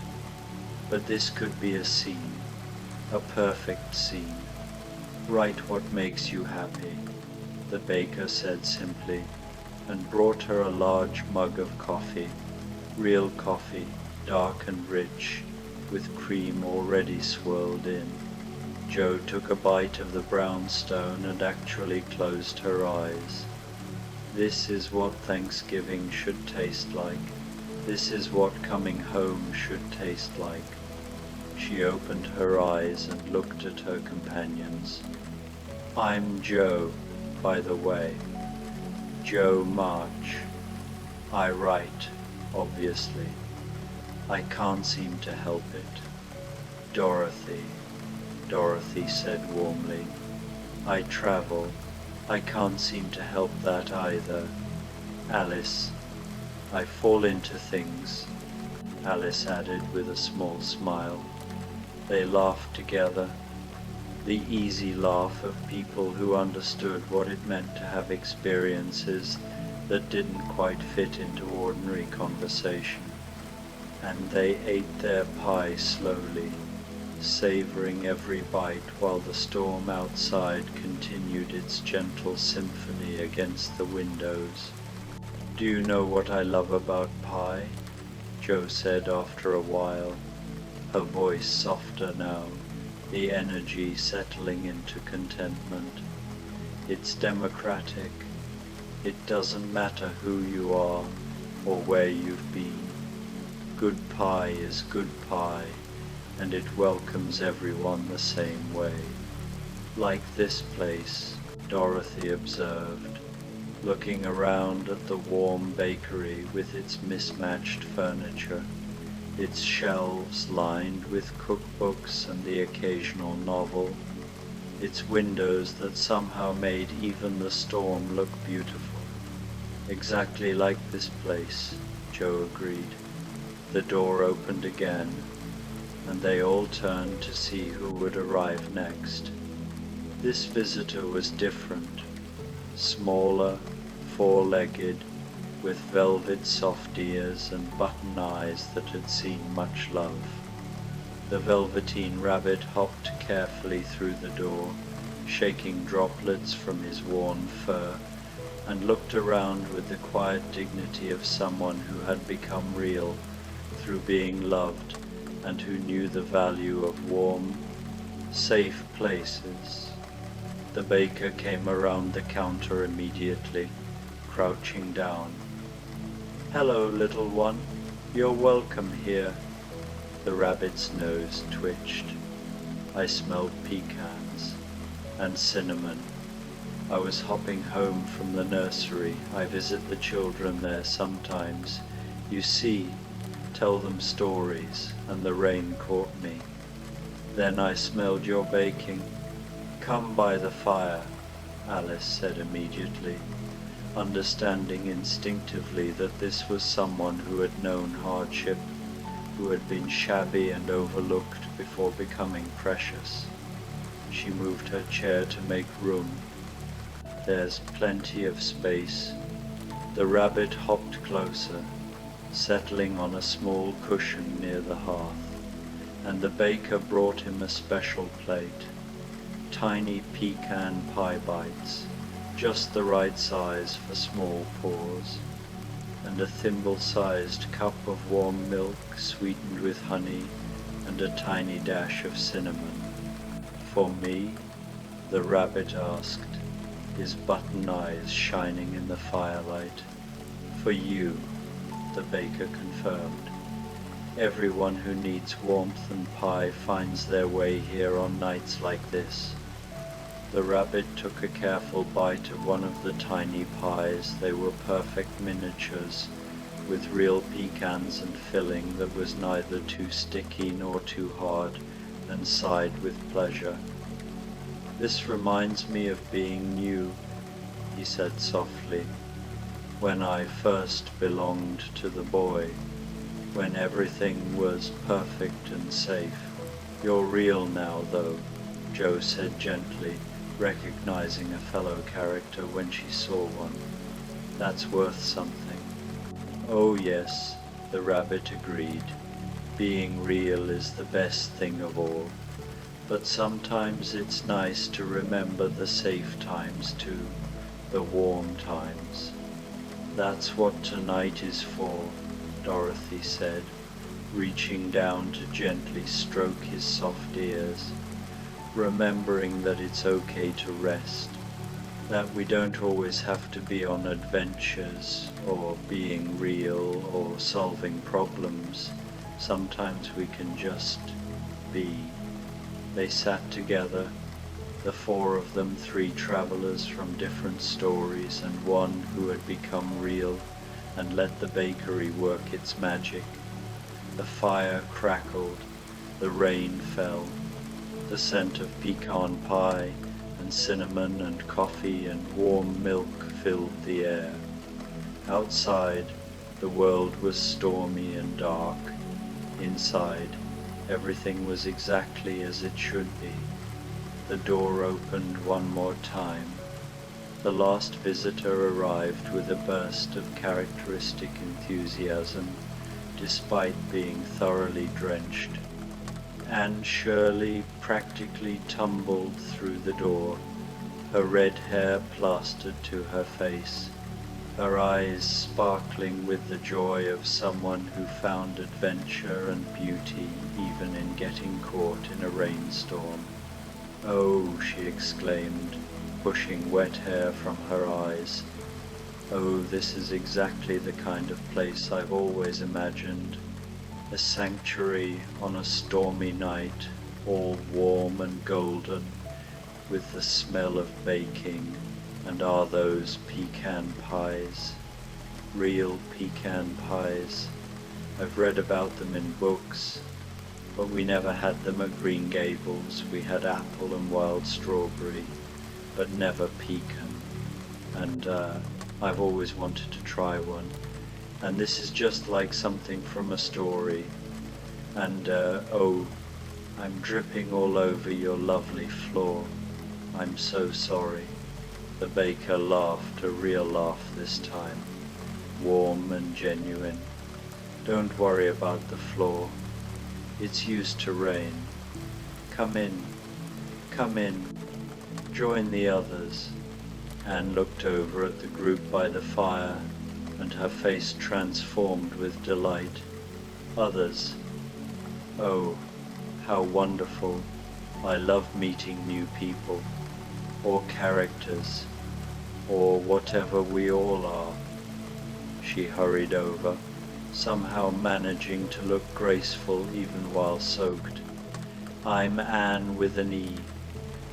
S1: But this could be a scene, a perfect scene. Write what makes you happy," the baker said simply, and brought her a large mug of coffee, real coffee, dark and rich, with cream already swirled in. Jo took a bite of the brownstone and actually closed her eyes. This is what Thanksgiving should taste like. This is what coming home should taste like. She opened her eyes and looked at her companions. "I'm Jo, by the way. Jo March. I write, obviously. I can't seem to help it. Dorothy," Dorothy said warmly. "I travel. I can't seem to help that either. Alice. I fall into things," Alice added with a small smile. They laughed together, the easy laugh of people who understood what it meant to have experiences that didn't quite fit into ordinary conversation. And they ate their pie slowly, savoring every bite while the storm outside continued its gentle symphony against the windows. "Do you know what I love about pie?" Jo said after a while, her voice softer now, the energy settling into contentment. "It's democratic. It doesn't matter who you are or where you've been. Good pie is good pie, and it welcomes everyone the same way. Like this place," Dorothy observed, looking around at the warm bakery with its mismatched furniture, its shelves lined with cookbooks and the occasional novel, its windows that somehow made even the storm look beautiful. "Exactly like this place," Jo agreed. The door opened again, and they all turned to see who would arrive next. This visitor was different, smaller, four-legged, with velvet soft ears and button eyes that had seen much love. The Velveteen Rabbit hopped carefully through the door, shaking droplets from his worn fur, and looked around with the quiet dignity of someone who had become real through being loved and who knew the value of warm, safe places. The baker came around the counter immediately, crouching down. "Hello, little one. You're welcome here." The rabbit's nose twitched. "I smelled pecans and cinnamon. I was hopping home from the nursery. I visit the children there sometimes. You see, tell them stories, and the rain caught me. Then I smelled your baking. Come by the fire," Alice said immediately, understanding instinctively that this was someone who had known hardship, who had been shabby and overlooked before becoming precious. She moved her chair to make room. "There's plenty of space." The rabbit hopped closer, settling on a small cushion near the hearth, and the baker brought him a special plate. Tiny pecan pie bites, just the right size for small paws, and a thimble-sized cup of warm milk sweetened with honey and a tiny dash of cinnamon. "For me?" the rabbit asked, his button eyes shining in the firelight. "For you," the baker confirmed. "Everyone who needs warmth and pie finds their way here on nights like this." The rabbit took a careful bite of one of the tiny pies. They were perfect miniatures, with real pecans and filling that was neither too sticky nor too hard, and sighed with pleasure. "This reminds me of being new," he said softly, "when I first belonged to the boy, when everything was perfect and safe. You're real now, though," Joe said gently, recognizing a fellow character when she saw one. "That's worth something." "Oh yes," the rabbit agreed. "Being real is the best thing of all. But sometimes it's nice to remember the safe times too, the warm times." "That's what tonight is for," Dorothy said, reaching down to gently stroke his soft ears, remembering that it's okay to rest, that we don't always have to be on adventures or being real or solving problems. Sometimes we can just be. They sat together, the four of them, three travelers from different stories and one who had become real, and let the bakery work its magic. The fire crackled, the rain fell, the scent of pecan pie and cinnamon and coffee and warm milk filled the air. Outside, the world was stormy and dark. Inside, everything was exactly as it should be. The door opened one more time. The last visitor arrived with a burst of characteristic enthusiasm, despite being thoroughly drenched. Anne Shirley practically tumbled through the door, her red hair plastered to her face, her eyes sparkling with the joy of someone who found adventure and beauty even in getting caught in a rainstorm. "Oh," she exclaimed, pushing wet hair from her eyes. "Oh, this is exactly the kind of place I've always imagined. A sanctuary on a stormy night, all warm and golden, with the smell of baking, and are those pecan pies? Real pecan pies. I've read about them in books, but we never had them at Green Gables. We had apple and wild strawberry, but never pecan. And I've always wanted to try one. And this is just like something from a story. And oh, I'm dripping all over your lovely floor. I'm so sorry." The baker laughed, a real laugh this time, warm and genuine. "Don't worry about the floor. It's used to rain. Come in, come in, join the others." Anne looked over at the group by the fire, and her face transformed with delight. Others. Oh, how wonderful. I love meeting new people, or characters, or whatever we all are. She hurried over, somehow managing to look graceful even while soaked. "I'm Anne with an E,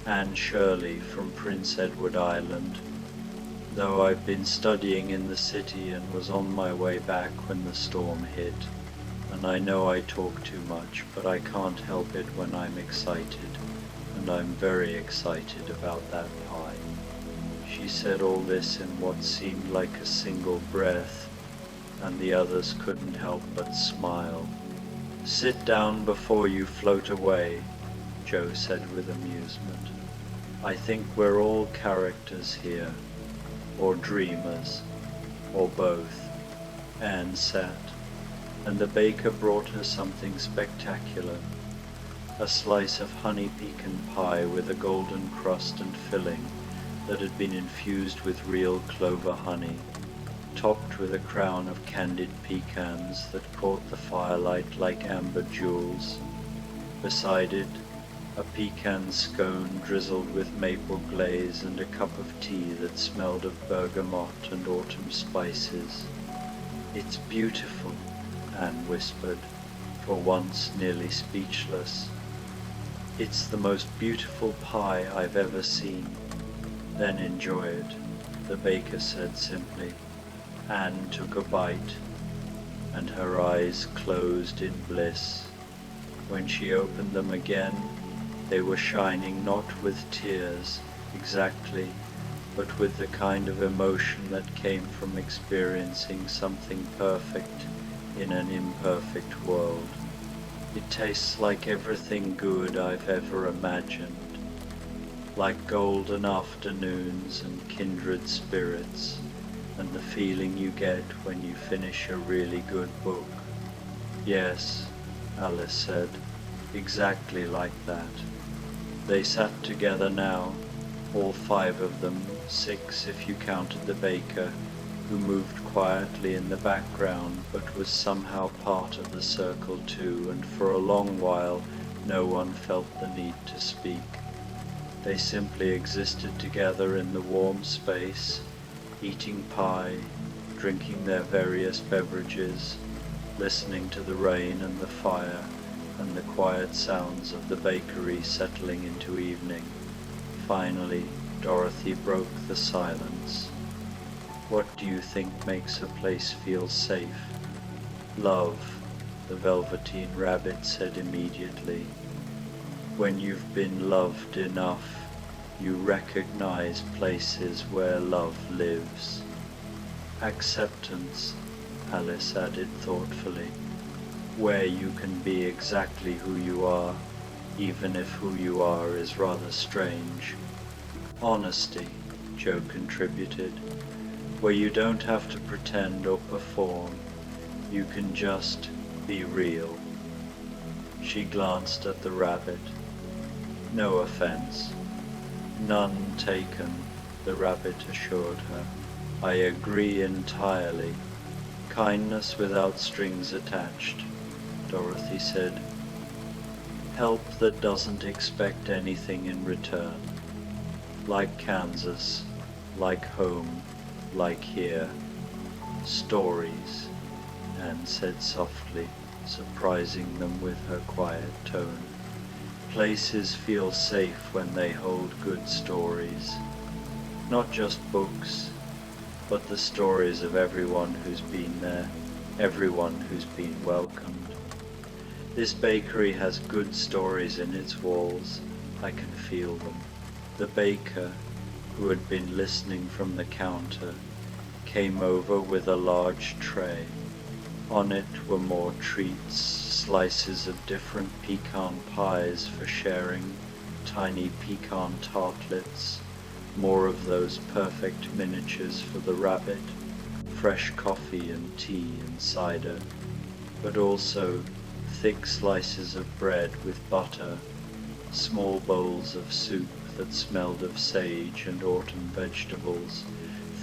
S1: Anne Shirley from Prince Edward Island, though I've been studying in the city and was on my way back when the storm hit. And I know I talk too much, but I can't help it when I'm excited, and I'm very excited about that pie." She said all this in what seemed like a single breath, and the others couldn't help but smile. "Sit down before you float away," Joe said with amusement. "I think we're all characters here, or dreamers, or both." Anne sat, and the baker brought her something spectacular, a slice of honey pecan pie with a golden crust and filling that had been infused with real clover honey, topped with a crown of candied pecans that caught the firelight like amber jewels. Beside it, a pecan scone drizzled with maple glaze and a cup of tea that smelled of bergamot and autumn spices. "It's beautiful," Anne whispered, for once nearly speechless. "It's the most beautiful pie I've ever seen." "Then enjoy it," the baker said simply. Anne took a bite, and her eyes closed in bliss. When she opened them again, They were shining not with tears, exactly, but with the kind of emotion that came from experiencing something perfect in an imperfect world. It tastes like everything good I've ever imagined, like golden afternoons and kindred spirits, and the feeling you get when you finish a really good book. Yes, Alice said, exactly like that. They sat together now, all 5 of them, 6 if you counted the baker, who moved quietly in the background but was somehow part of the circle too, and for a long while no one felt the need to speak. They simply existed together in the warm space, eating pie, drinking their various beverages, listening to the rain and the fire and the quiet sounds of the bakery settling into evening. Finally, Dorothy broke the silence. What do you think makes a place feel safe? Love, the Velveteen Rabbit said immediately. When you've been loved enough, you recognize places where love lives. Acceptance, Alice added thoughtfully, where you can be exactly who you are, even if who you are is rather strange. Honesty, Joe contributed, where you don't have to pretend or perform, you can just be real. She glanced at the rabbit. No offense. None taken, the rabbit assured her. I agree entirely. Kindness without strings attached, Dorothy said. Help that doesn't expect anything in return. Like Kansas, like home, like here. Stories, Anne said softly, surprising them with her quiet tone. Places feel safe when they hold good stories. Not just books, but the stories of everyone who's been there, everyone who's been welcomed. This bakery has good stories in its walls. I can feel them. The baker, who had been listening from the counter, came over with a large tray. On it were more treats, slices of different pecan pies for sharing, tiny pecan tartlets, more of those perfect miniatures for the rabbit, fresh coffee and tea and cider, but also thick slices of bread with butter, small bowls of soup that smelled of sage and autumn vegetables,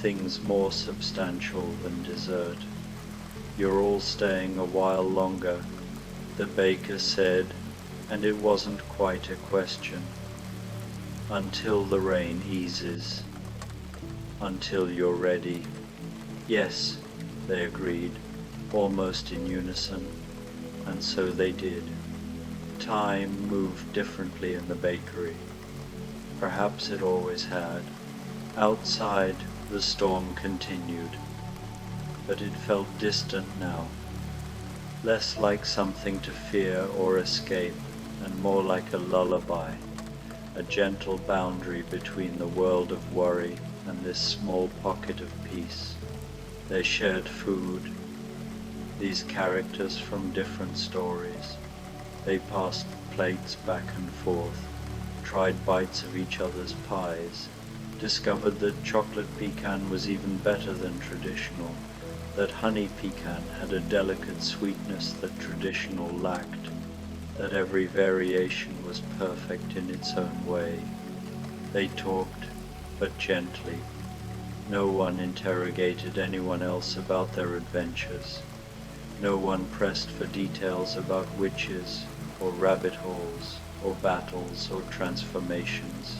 S1: things more substantial than dessert. You're all staying a while longer, the baker said, and it wasn't quite a question. Until the rain eases. Until you're ready. Yes, they agreed, almost in unison, and so they did. Time moved differently in the bakery. Perhaps it always had. Outside, the storm continued, but it felt distant now, less like something to fear or escape, and more like a lullaby, a gentle boundary between the world of worry and this small pocket of peace. They shared food, these characters from different stories. They passed plates back and forth, tried bites of each other's pies, discovered that chocolate pecan was even better than traditional, that honey pecan had a delicate sweetness that traditional lacked, that every variation was perfect in its own way. They talked, but gently. No one interrogated anyone else about their adventures. No one pressed for details about witches, or rabbit holes, or battles, or transformations.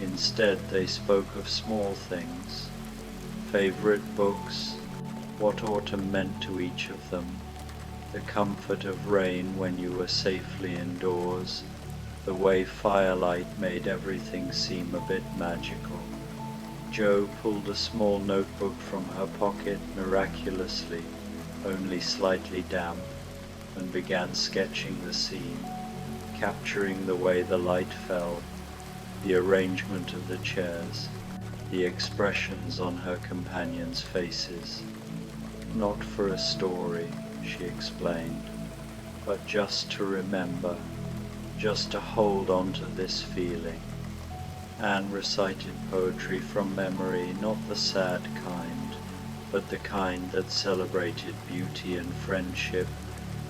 S1: Instead, they spoke of small things, favorite books, what autumn meant to each of them, the comfort of rain when you were safely indoors, the way firelight made everything seem a bit magical. Jo pulled a small notebook from her pocket miraculously, only slightly damp, and began sketching the scene, capturing the way the light fell, the arrangement of the chairs, the expressions on her companions' faces. Not for a story, she explained, but just to remember, just to hold on to this feeling. Anne recited poetry from memory, not the sad kind, but the kind that celebrated beauty and friendship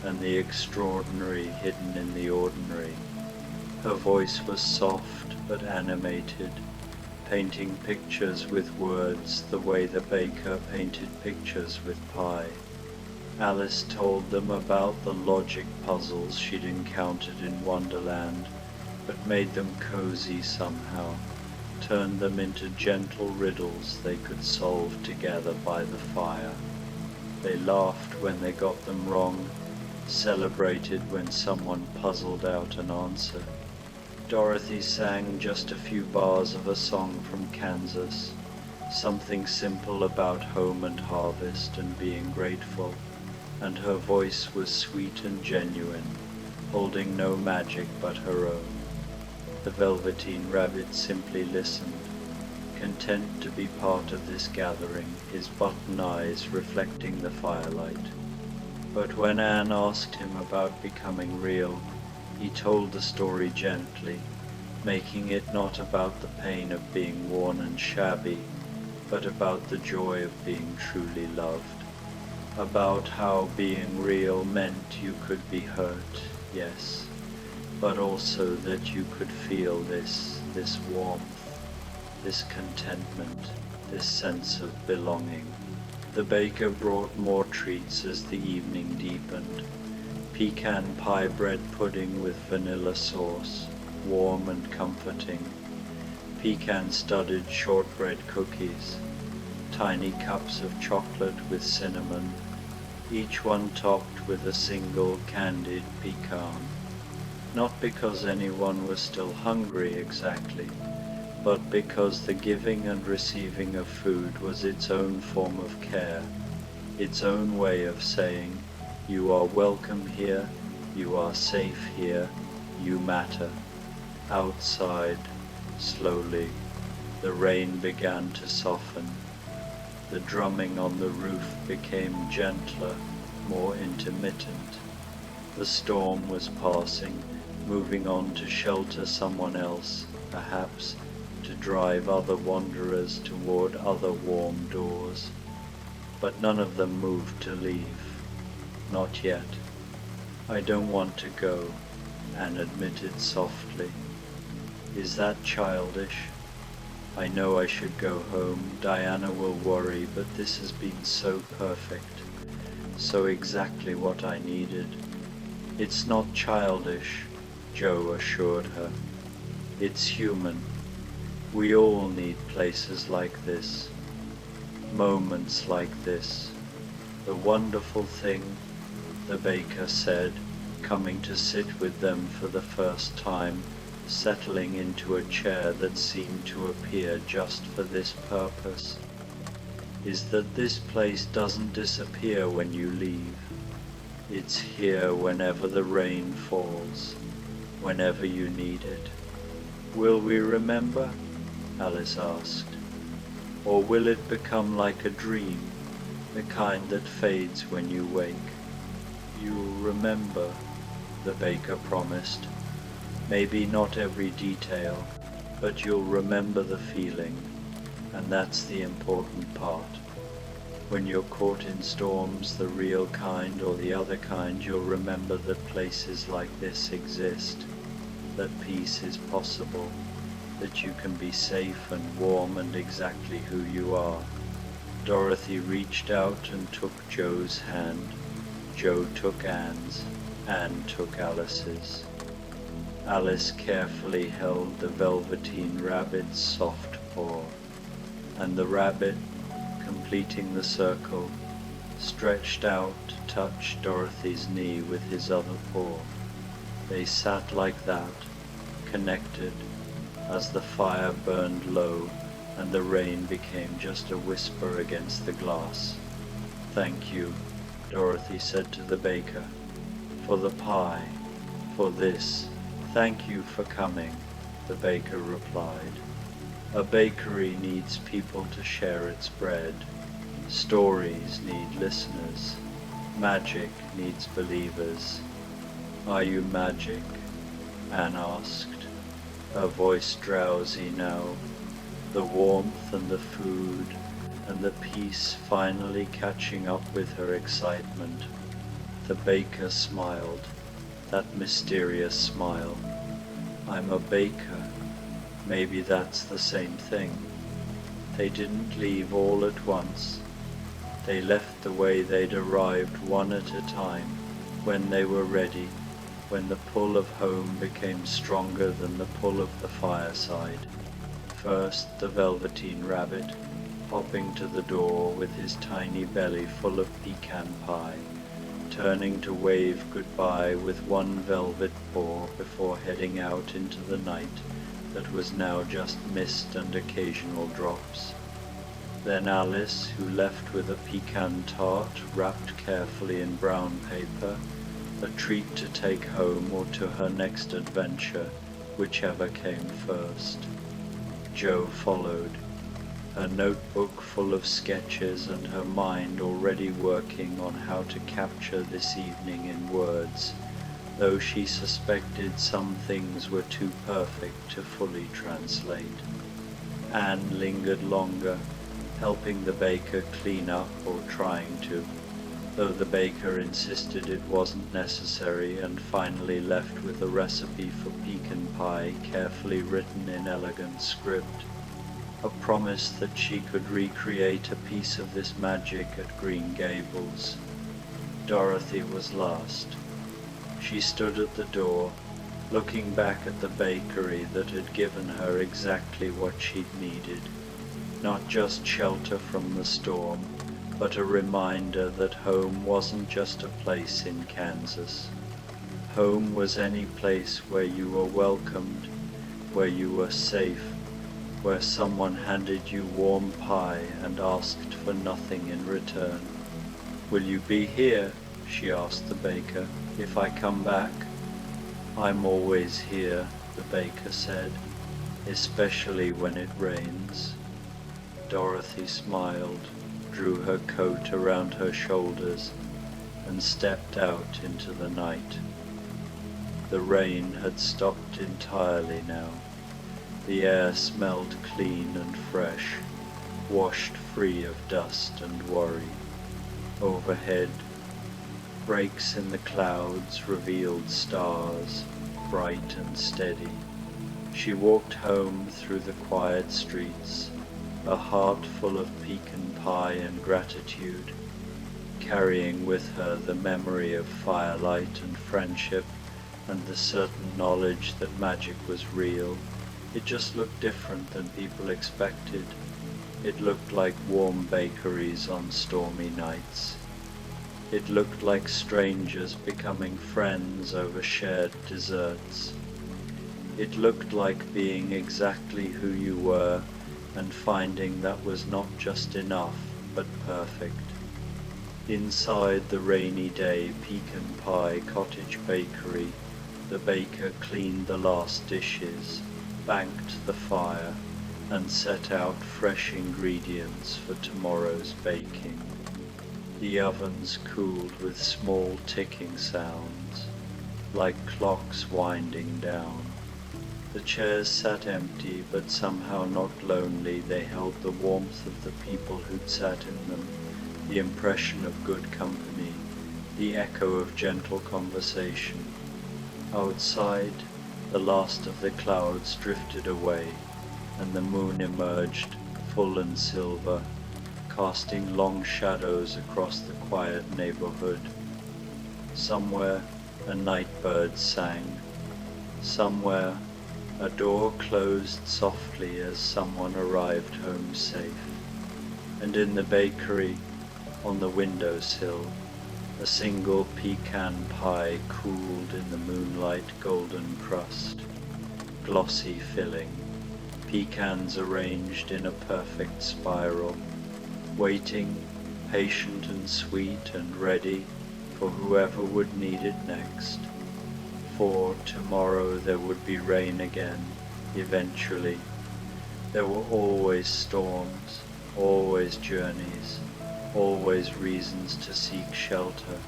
S1: and the extraordinary hidden in the ordinary. Her voice was soft but animated, painting pictures with words the way the baker painted pictures with pie. Alice told them about the logic puzzles she'd encountered in Wonderland, but made them cozy somehow, turned them into gentle riddles they could solve together by the fire. They laughed when they got them wrong, celebrated when someone puzzled out an answer. Dorothy sang just a few bars of a song from Kansas, something simple about home and harvest and being grateful, and her voice was sweet and genuine, holding no magic but her own. The Velveteen Rabbit simply listened, content to be part of this gathering, his button eyes reflecting the firelight. But when Anne asked him about becoming real, he told the story gently, making it not about the pain of being worn and shabby, but about the joy of being truly loved, about how being real meant you could be hurt, yes, but also that you could feel this warmth, this contentment, this sense of belonging. The baker brought more treats as the evening deepened. Pecan pie bread pudding with vanilla sauce, warm and comforting. Pecan-studded shortbread cookies, tiny cups of chocolate with cinnamon, each one topped with a single candied pecan. Not because anyone was still hungry exactly, but because the giving and receiving of food was its own form of care, its own way of saying, "You are welcome here, you are safe here, you matter." Outside, slowly, the rain began to soften. The drumming on the roof became gentler, more intermittent. The storm was passing, moving on to shelter someone else, perhaps to drive other wanderers toward other warm doors. But none of them moved to leave. Not yet. "I don't want to go," Anne admitted softly. "Is that childish? I know I should go home. Diana will worry, but this has been so perfect, so exactly what I needed." "It's not childish," Joe assured her. "It's human. We all need places like this, moments like this. The wonderful thing," the baker said, coming to sit with them for the first time, settling into a chair that seemed to appear just for this purpose, "is that this place doesn't disappear when you leave. It's here whenever the rain falls, whenever you need it." "Will we remember?" Alice asked. "Or will it become like a dream, the kind that fades when you wake?" "You'll remember," the baker promised. "Maybe not every detail, but you'll remember the feeling, and that's the important part. When you're caught in storms, the real kind or the other kind, you'll remember that places like this exist, that peace is possible, that you can be safe and warm and exactly who you are." Dorothy reached out and took Joe's hand. Joe took Anne's. Anne took Alice's. Alice carefully held the Velveteen Rabbit's soft paw, and the rabbit, completing the circle, stretched out to touch Dorothy's knee with his other paw. They sat like that, connected, as the fire burned low and the rain became just a whisper against the glass. "Thank you," Dorothy said to the baker, "for the pie, for this, "Thank you for coming," the baker replied. "A bakery needs people to share its bread. Stories need listeners. Magic needs believers. Are you magic?" Anne asked, her voice drowsy now, the warmth and the food and the peace finally catching up with her excitement. The baker smiled, that mysterious smile. "I'm a baker. Maybe that's the same thing." They didn't leave all at once. They left the way they'd arrived, one at a time, when they were ready, when the pull of home became stronger than the pull of the fireside. First the Velveteen Rabbit, hopping to the door with his tiny belly full of pecan pie, turning to wave goodbye with one velvet paw before heading out into the night that was now just mist and occasional drops. Then Alice, who left with a pecan tart wrapped carefully in brown paper, a treat to take home or to her next adventure, whichever came first. Jo followed, her notebook full of sketches and her mind already working on how to capture this evening in words, though she suspected some things were too perfect to fully translate. Anne lingered longer, helping the baker clean up or trying to, though the baker insisted it wasn't necessary, and finally left with a recipe for pecan pie carefully written in elegant script, a promise that she could recreate a piece of this magic at Green Gables. Dorothy was last. She stood at the door, looking back at the bakery that had given her exactly what she'd needed, not just shelter from the storm, but a reminder that home wasn't just a place in Kansas. Home was any place where you were welcomed, where you were safe, where someone handed you warm pie and asked for nothing in return. "Will you be here," she asked the baker, "if I come back?" "I'm always here," the baker said, "especially when it rains." Dorothy smiled, drew her coat around her shoulders, and stepped out into the night. The rain had stopped entirely now. The air smelled clean and fresh, washed free of dust and worry. Overhead, breaks in the clouds revealed stars, bright and steady. She walked home through the quiet streets, a heart full of pecan pie and gratitude, carrying with her the memory of firelight and friendship and the certain knowledge that magic was real. It just looked different than people expected. It looked like warm bakeries on stormy nights. It looked like strangers becoming friends over shared desserts. It looked like being exactly who you were and finding that was not just enough, but perfect. Inside the rainy day pecan pie cottage bakery, the baker cleaned the last dishes, banked the fire, and set out fresh ingredients for tomorrow's baking. The ovens cooled with small ticking sounds, like clocks winding down. The chairs sat empty, but somehow not lonely. They held the warmth of the people who'd sat in them, the impression of good company, the echo of gentle conversation. Outside, the last of the clouds drifted away, and the moon emerged, full and silver, casting long shadows across the quiet neighborhood. Somewhere, a night bird sang. Somewhere, a door closed softly as someone arrived home safe. And in the bakery, on the windowsill, a single pecan pie cooled in the moonlight golden crust, glossy filling, pecans arranged in a perfect spiral, waiting, patient and sweet and ready for whoever would need it next. For tomorrow there would be rain again, eventually. There were always storms, always journeys, always reasons to seek shelter.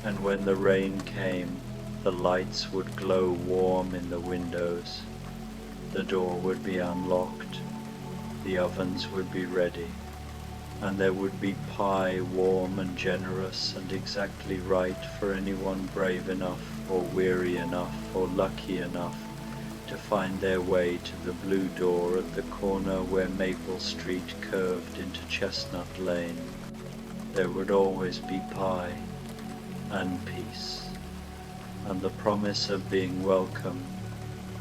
S1: And when the rain came, the lights would glow warm in the windows. The door would be unlocked, the ovens would be ready, and there would be pie warm and generous and exactly right for anyone brave enough or weary enough or lucky enough to find their way to the blue door at the corner where Maple Street curved into Chestnut Lane. There would always be pie and peace, and the promise of being welcome,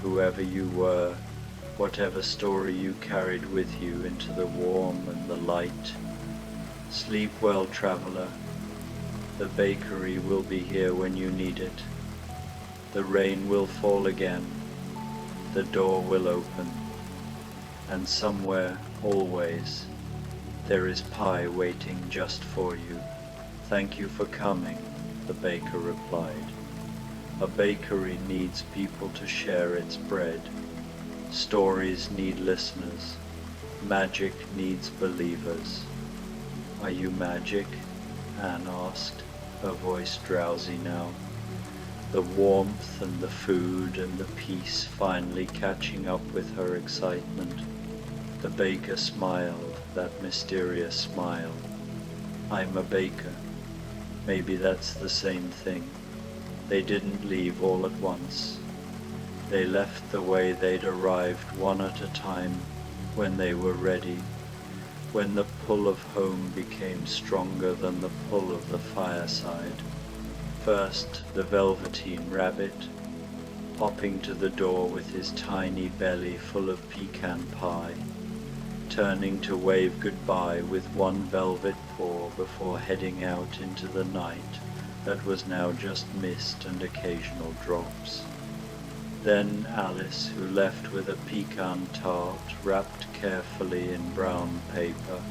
S1: whoever you were, whatever story you carried with you into the warm and the light. Sleep well, traveler. The bakery will be here when you need it. The rain will fall again. The door will open. And somewhere, always, there is pie waiting just for you. Thank you for coming, the baker replied. A bakery needs people to share its bread. Stories need listeners. Magic needs believers. Are you magic? Anne asked, her voice drowsy now. The warmth and the food and the peace finally catching up with her excitement. The baker smiled, that mysterious smile. I'm a baker. Maybe that's the same thing. They didn't leave all at once. They left the way they'd arrived one at a time when they were ready, when the pull of home became stronger than the pull of the fireside. First, the Velveteen Rabbit, hopping to the door with his tiny belly full of pecan pie, turning to wave goodbye with one velvet paw before heading out into the night that was now just mist and occasional drops. Then Alice, who left with a pecan tart wrapped carefully in brown paper,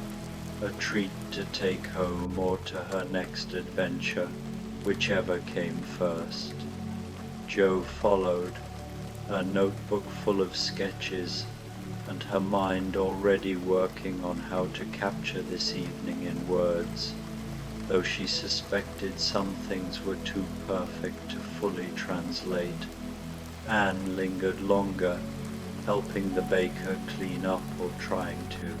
S1: a treat to take home or to her next adventure, whichever came first. Jo followed, her notebook full of sketches, and her mind already working on how to capture this evening in words, though she suspected some things were too perfect to fully translate. Anne lingered longer, helping the baker clean up or trying to,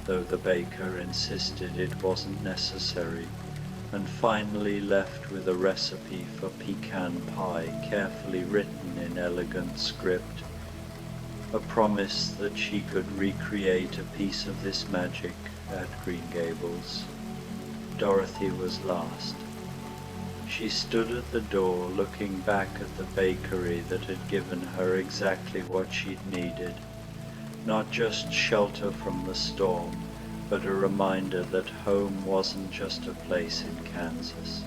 S1: though the baker insisted it wasn't necessary, and finally left with a recipe for pecan pie carefully written in elegant script, a promise that she could recreate a piece of this magic at Green Gables. Dorothy was last. She stood at the door looking back at the bakery that had given her exactly what she'd needed, not just shelter from the storm, but a reminder that home wasn't just a place in Kansas.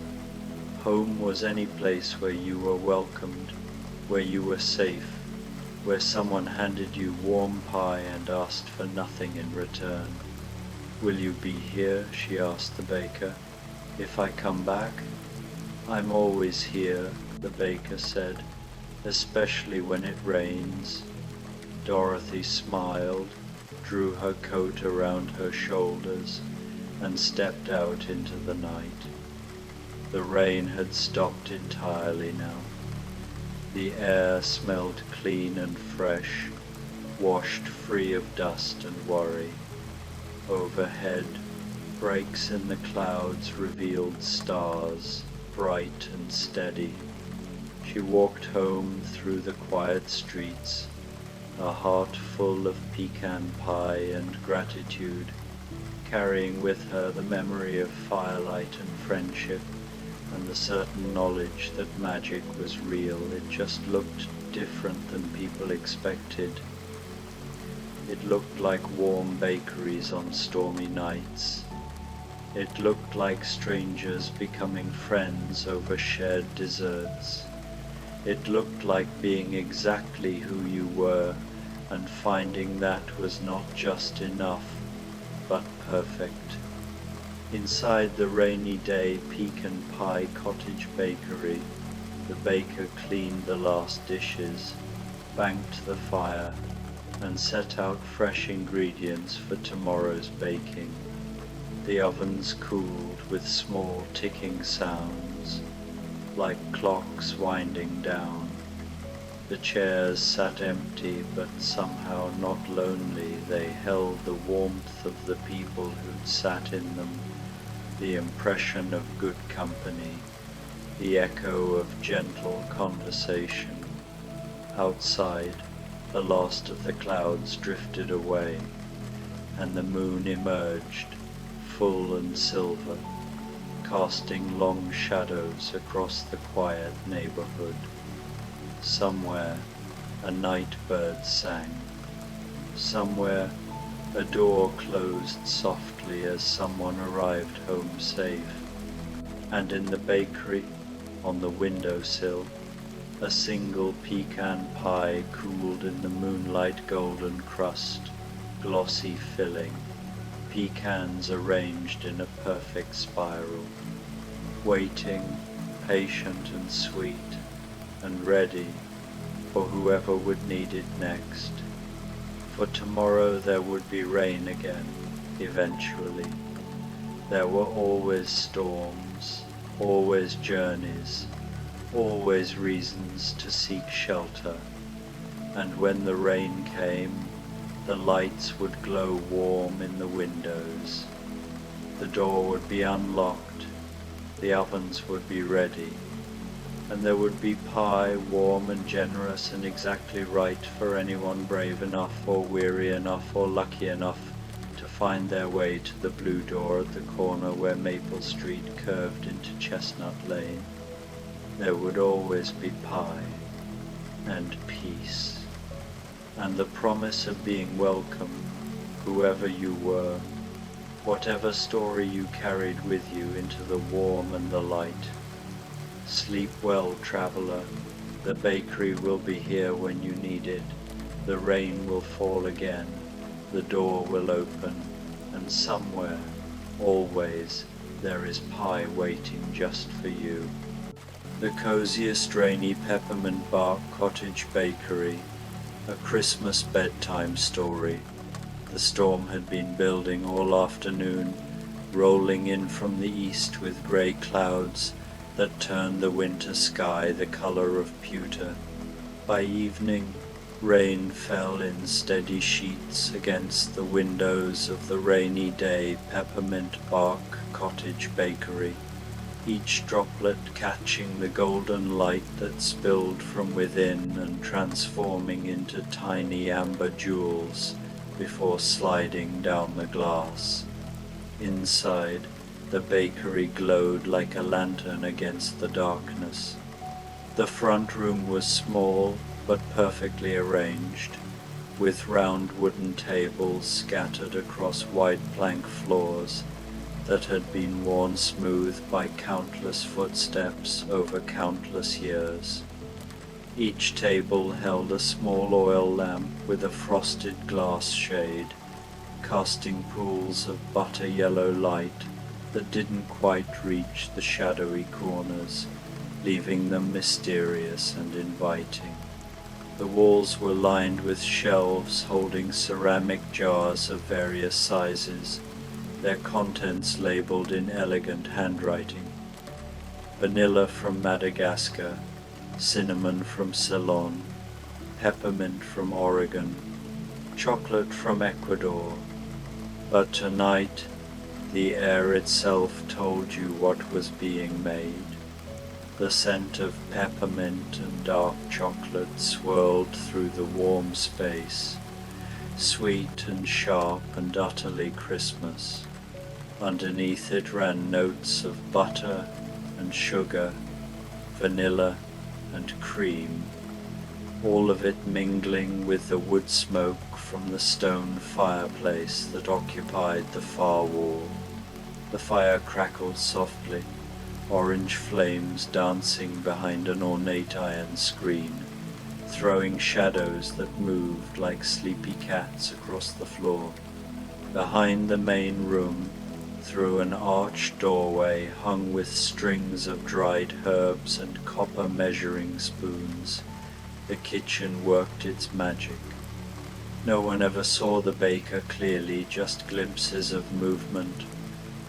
S1: Home was any place where you were welcomed, where you were safe, where someone handed you warm pie and asked for nothing in return. Will you be here? She asked the baker. If I come back? I'm always here, the baker said, especially when it rains. Dorothy smiled, drew her coat around her shoulders, and stepped out into the night. The rain had stopped entirely now. The air smelled clean and fresh, washed free of dust and worry. Overhead, breaks in the clouds revealed stars, bright and steady. She walked home through the quiet streets, a heart full of pecan pie and gratitude, carrying with her the memory of firelight and friendship, and the certain knowledge that magic was real. It just looked different than people expected. It looked like warm bakeries on stormy nights. It looked like strangers becoming friends over shared desserts. It looked like being exactly who you were and finding that was not just enough, but perfect. Inside the rainy day pecan pie cottage bakery, The baker cleaned the last dishes, banked the fire, and set out fresh ingredients for tomorrow's baking. The ovens cooled with small ticking sounds, like clocks winding down. The chairs sat empty, but somehow not lonely. They held the warmth of the people who'd sat in them, the impression of good company, the echo of gentle conversation. Outside, the last of the clouds drifted away, and the moon emerged, full and silver, casting long shadows across the quiet neighborhood. Somewhere a night bird sang. Somewhere a door closed softly as someone arrived home safe. And in the bakery, on the windowsill, a single pecan pie cooled in the moonlight, golden crust, glossy filling, pecans arranged in a perfect spiral, waiting, patient and sweet, and ready for whoever would need it next. For tomorrow there would be rain again, eventually. There were always storms, always journeys, always reasons to seek shelter. And when the rain came, the lights would glow warm in the windows. The door would be unlocked, the ovens would be ready, and there would be pie, warm and generous and exactly right for anyone brave enough or weary enough or lucky enough to find their way to the blue door at the corner where Maple Street curved into Chestnut Lane. There would always be pie and peace, and the promise of being welcome, whoever you were, whatever story you carried with you into the warm and the light. Sleep well, traveler. The bakery will be here when you need it. The rain will fall again. The door will open. And somewhere, always, there is pie waiting just for you. The coziest rainy peppermint bark cottage bakery. A Christmas bedtime story. The storm had been building all afternoon, rolling in from the east with grey clouds that turned the winter sky the color of pewter. By evening, rain fell in steady sheets against the windows of the rainy day peppermint bark cottage bakery, each droplet catching the golden light that spilled from within and transforming into tiny amber jewels before sliding down the glass. Inside, the bakery glowed like a lantern against the darkness. The front room was small but perfectly arranged, with round wooden tables scattered across white plank floors that had been worn smooth by countless footsteps over countless years. Each table held a small oil lamp with a frosted glass shade, casting pools of butter-yellow light that didn't quite reach the shadowy corners, leaving them mysterious and inviting. The walls were lined with shelves holding ceramic jars of various sizes, their contents labeled in elegant handwriting. Vanilla from Madagascar, cinnamon from Ceylon, peppermint from Oregon, chocolate from Ecuador. But tonight, the air itself told you what was being made. The scent of peppermint and dark chocolate swirled through the warm space, sweet and sharp and utterly Christmas. Underneath it ran notes of butter and sugar, vanilla and cream, all of it mingling with the wood smoke from the stone fireplace that occupied the far wall. The fire crackled softly, orange flames dancing behind an ornate iron screen, throwing shadows that moved like sleepy cats across the floor. Behind the main room, Through an arched doorway hung with strings of dried herbs and copper measuring spoons, the kitchen worked its magic. No one ever saw the baker clearly, just glimpses of movement,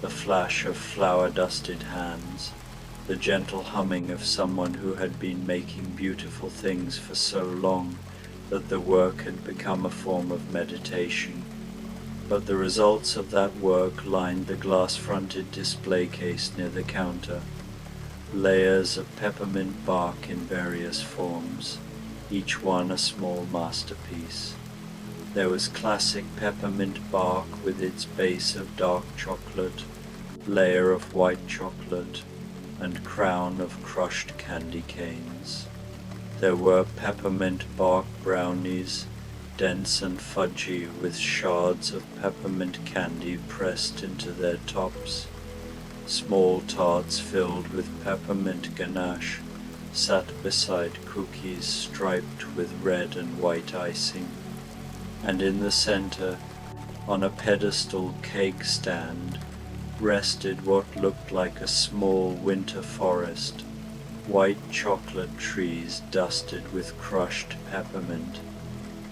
S1: the flash of flour-dusted hands, the gentle humming of someone who had been making beautiful things for so long that the work had become a form of meditation. But the results of that work lined the glass-fronted display case near the counter. Layers of peppermint bark in various forms, each one a small masterpiece. There was classic peppermint bark with its base of dark chocolate, layer of white chocolate, and crown of crushed candy canes. There were peppermint bark brownies, dense and fudgy with shards of peppermint candy pressed into their tops. Small tarts filled with peppermint ganache sat beside cookies striped with red and white icing. And in the center, on a pedestal cake stand, rested what looked like a small winter forest, white chocolate trees dusted with crushed peppermint,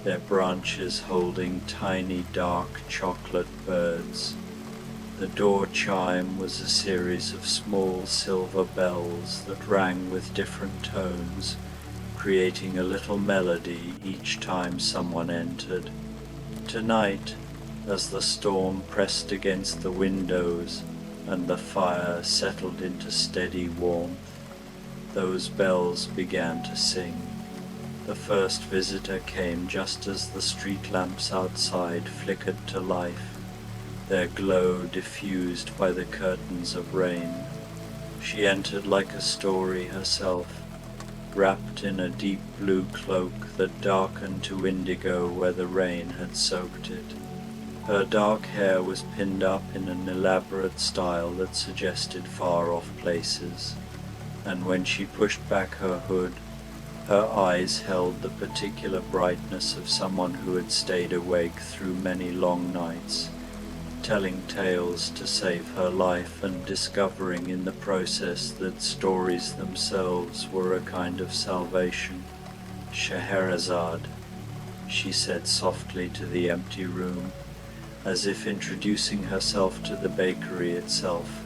S1: their branches holding tiny dark chocolate birds. The door chime was a series of small silver bells that rang with different tones, creating a little melody each time someone entered. Tonight, as the storm pressed against the windows and the fire settled into steady warmth, those bells began to sing. The first visitor came just as the street lamps outside flickered to life, their glow diffused by the curtains of rain. She entered like a story herself, wrapped in a deep blue cloak that darkened to indigo where the rain had soaked it. Her dark hair was pinned up in an elaborate style that suggested far-off places, and when she pushed back her hood, her eyes held the particular brightness of someone who had stayed awake through many long nights, telling tales to save her life and discovering in the process that stories themselves were a kind of salvation. "Scheherazade," she said softly to the empty room, as if introducing herself to the bakery itself.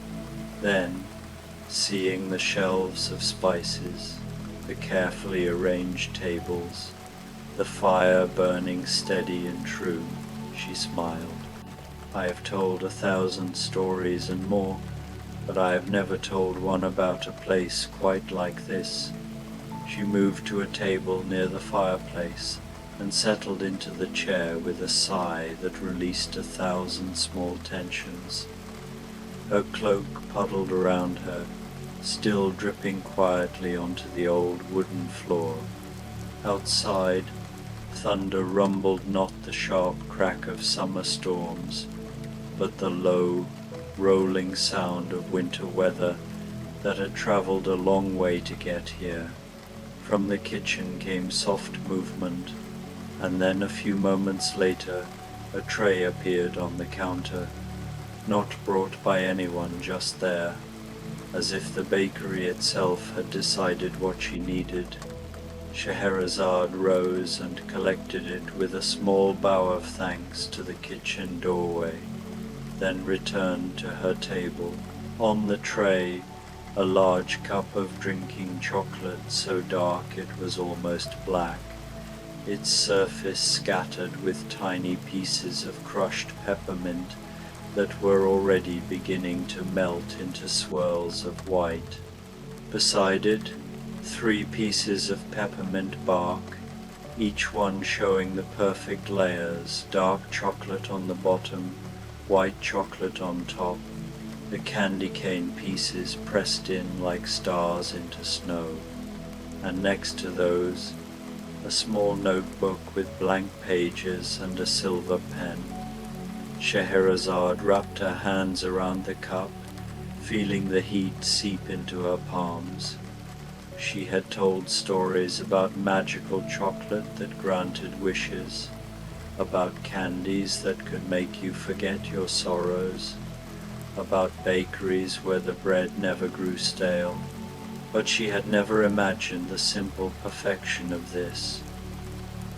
S1: Then, seeing the shelves of spices, the carefully arranged tables, the fire burning steady and true, she smiled. "I have told 1,000 stories and more, but I have never told one about a place quite like this." She moved to a table near the fireplace and settled into the chair with a sigh that released 1,000 small tensions. Her cloak puddled around her, still dripping quietly onto the old wooden floor. Outside, thunder rumbled not the sharp crack of summer storms, but the low, rolling sound of winter weather that had traveled a long way to get here. From the kitchen came soft movement, and then a few moments later a tray appeared on the counter, not brought by anyone just there, as if the bakery itself had decided what she needed. Scheherazade rose and collected it with a small bow of thanks to the kitchen doorway, then returned to her table. On the tray, a large cup of drinking chocolate so dark it was almost black, its surface scattered with tiny pieces of crushed peppermint that were already beginning to melt into swirls of white. Beside it, 3 pieces of peppermint bark, each one showing the perfect layers, dark chocolate on the bottom, white chocolate on top, the candy cane pieces pressed in like stars into snow, and next to those, a small notebook with blank pages and a silver pen. Scheherazade wrapped her hands around the cup, feeling the heat seep into her palms. She had told stories about magical chocolate that granted wishes, about candies that could make you forget your sorrows, about bakeries where the bread never grew stale, but she had never imagined the simple perfection of this.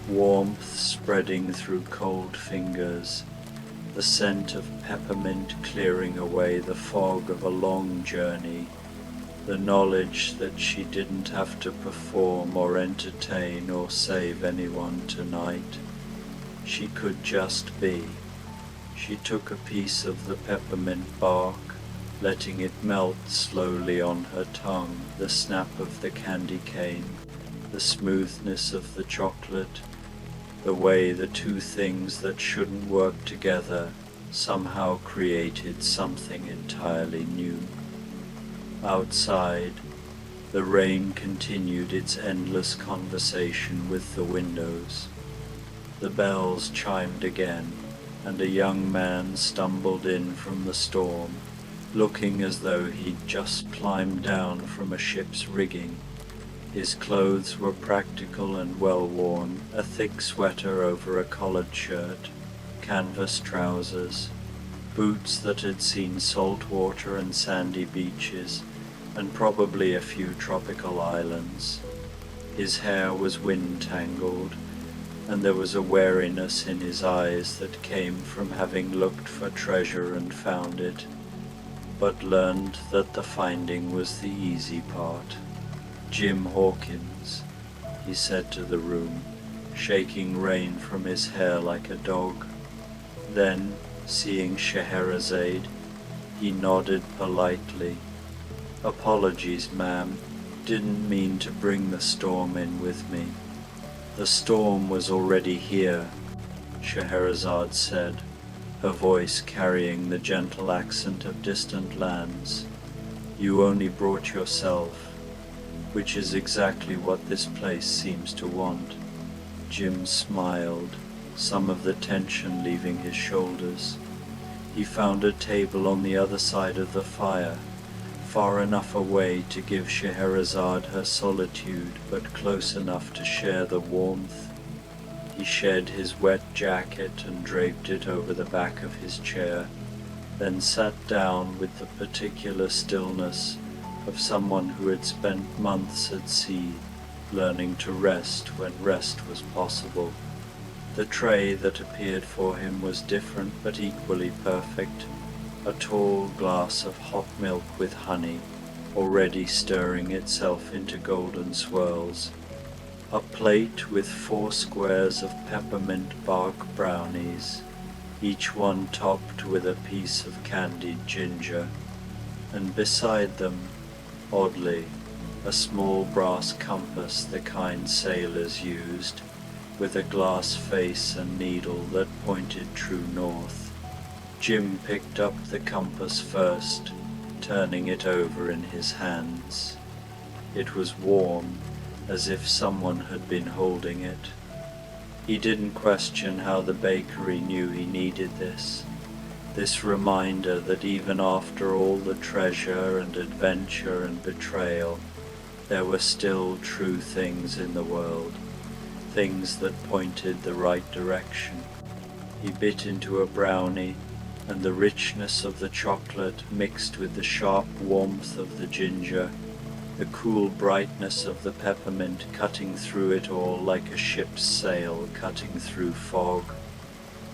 S1: Warmth spreading through cold fingers, the scent of peppermint clearing away the fog of a long journey, the knowledge that she didn't have to perform or entertain or save anyone tonight. She could just be. She took a piece of the peppermint bark, letting it melt slowly on her tongue, the snap of the candy cane, the smoothness of the chocolate, the way the two things that shouldn't work together somehow created something entirely new. Outside, the rain continued its endless conversation with the windows. The bells chimed again, and a young man stumbled in from the storm, looking as though he'd just climbed down from a ship's rigging. His clothes were practical and well-worn, a thick sweater over a collared shirt, canvas trousers, boots that had seen salt water and sandy beaches, and probably a few tropical islands. His hair was wind-tangled, and there was a wariness in his eyes that came from having looked for treasure and found it, but learned that the finding was the easy part. "Jim Hawkins," he said to the room, shaking rain from his hair like a dog. Then, seeing Scheherazade, he nodded politely. "Apologies, ma'am. Didn't mean to bring the storm in with me." "The storm was already here," Scheherazade said, her voice carrying the gentle accent of distant lands. "You only brought yourself, which is exactly what this place seems to want." Jim smiled, some of the tension leaving his shoulders. He found a table on the other side of the fire, far enough away to give Scheherazade her solitude, but close enough to share the warmth. He shed his wet jacket and draped it over the back of his chair, then sat down with the particular stillness of someone who had spent months at sea, learning to rest when rest was possible. The tray that appeared for him was different but equally perfect, a tall glass of hot milk with honey, already stirring itself into golden swirls, a plate with 4 squares of peppermint bark brownies, each one topped with a piece of candied ginger, and beside them, oddly, a small brass compass, the kind sailors used, with a glass face and needle that pointed true north. Jim picked up the compass first, turning it over in his hands. It was warm, as if someone had been holding it. He didn't question how the bakery knew he needed this reminder that even after all the treasure and adventure and betrayal, there were still true things in the world, things that pointed the right direction. He bit into a brownie, and the richness of the chocolate mixed with the sharp warmth of the ginger, the cool brightness of the peppermint cutting through it all like a ship's sail cutting through fog.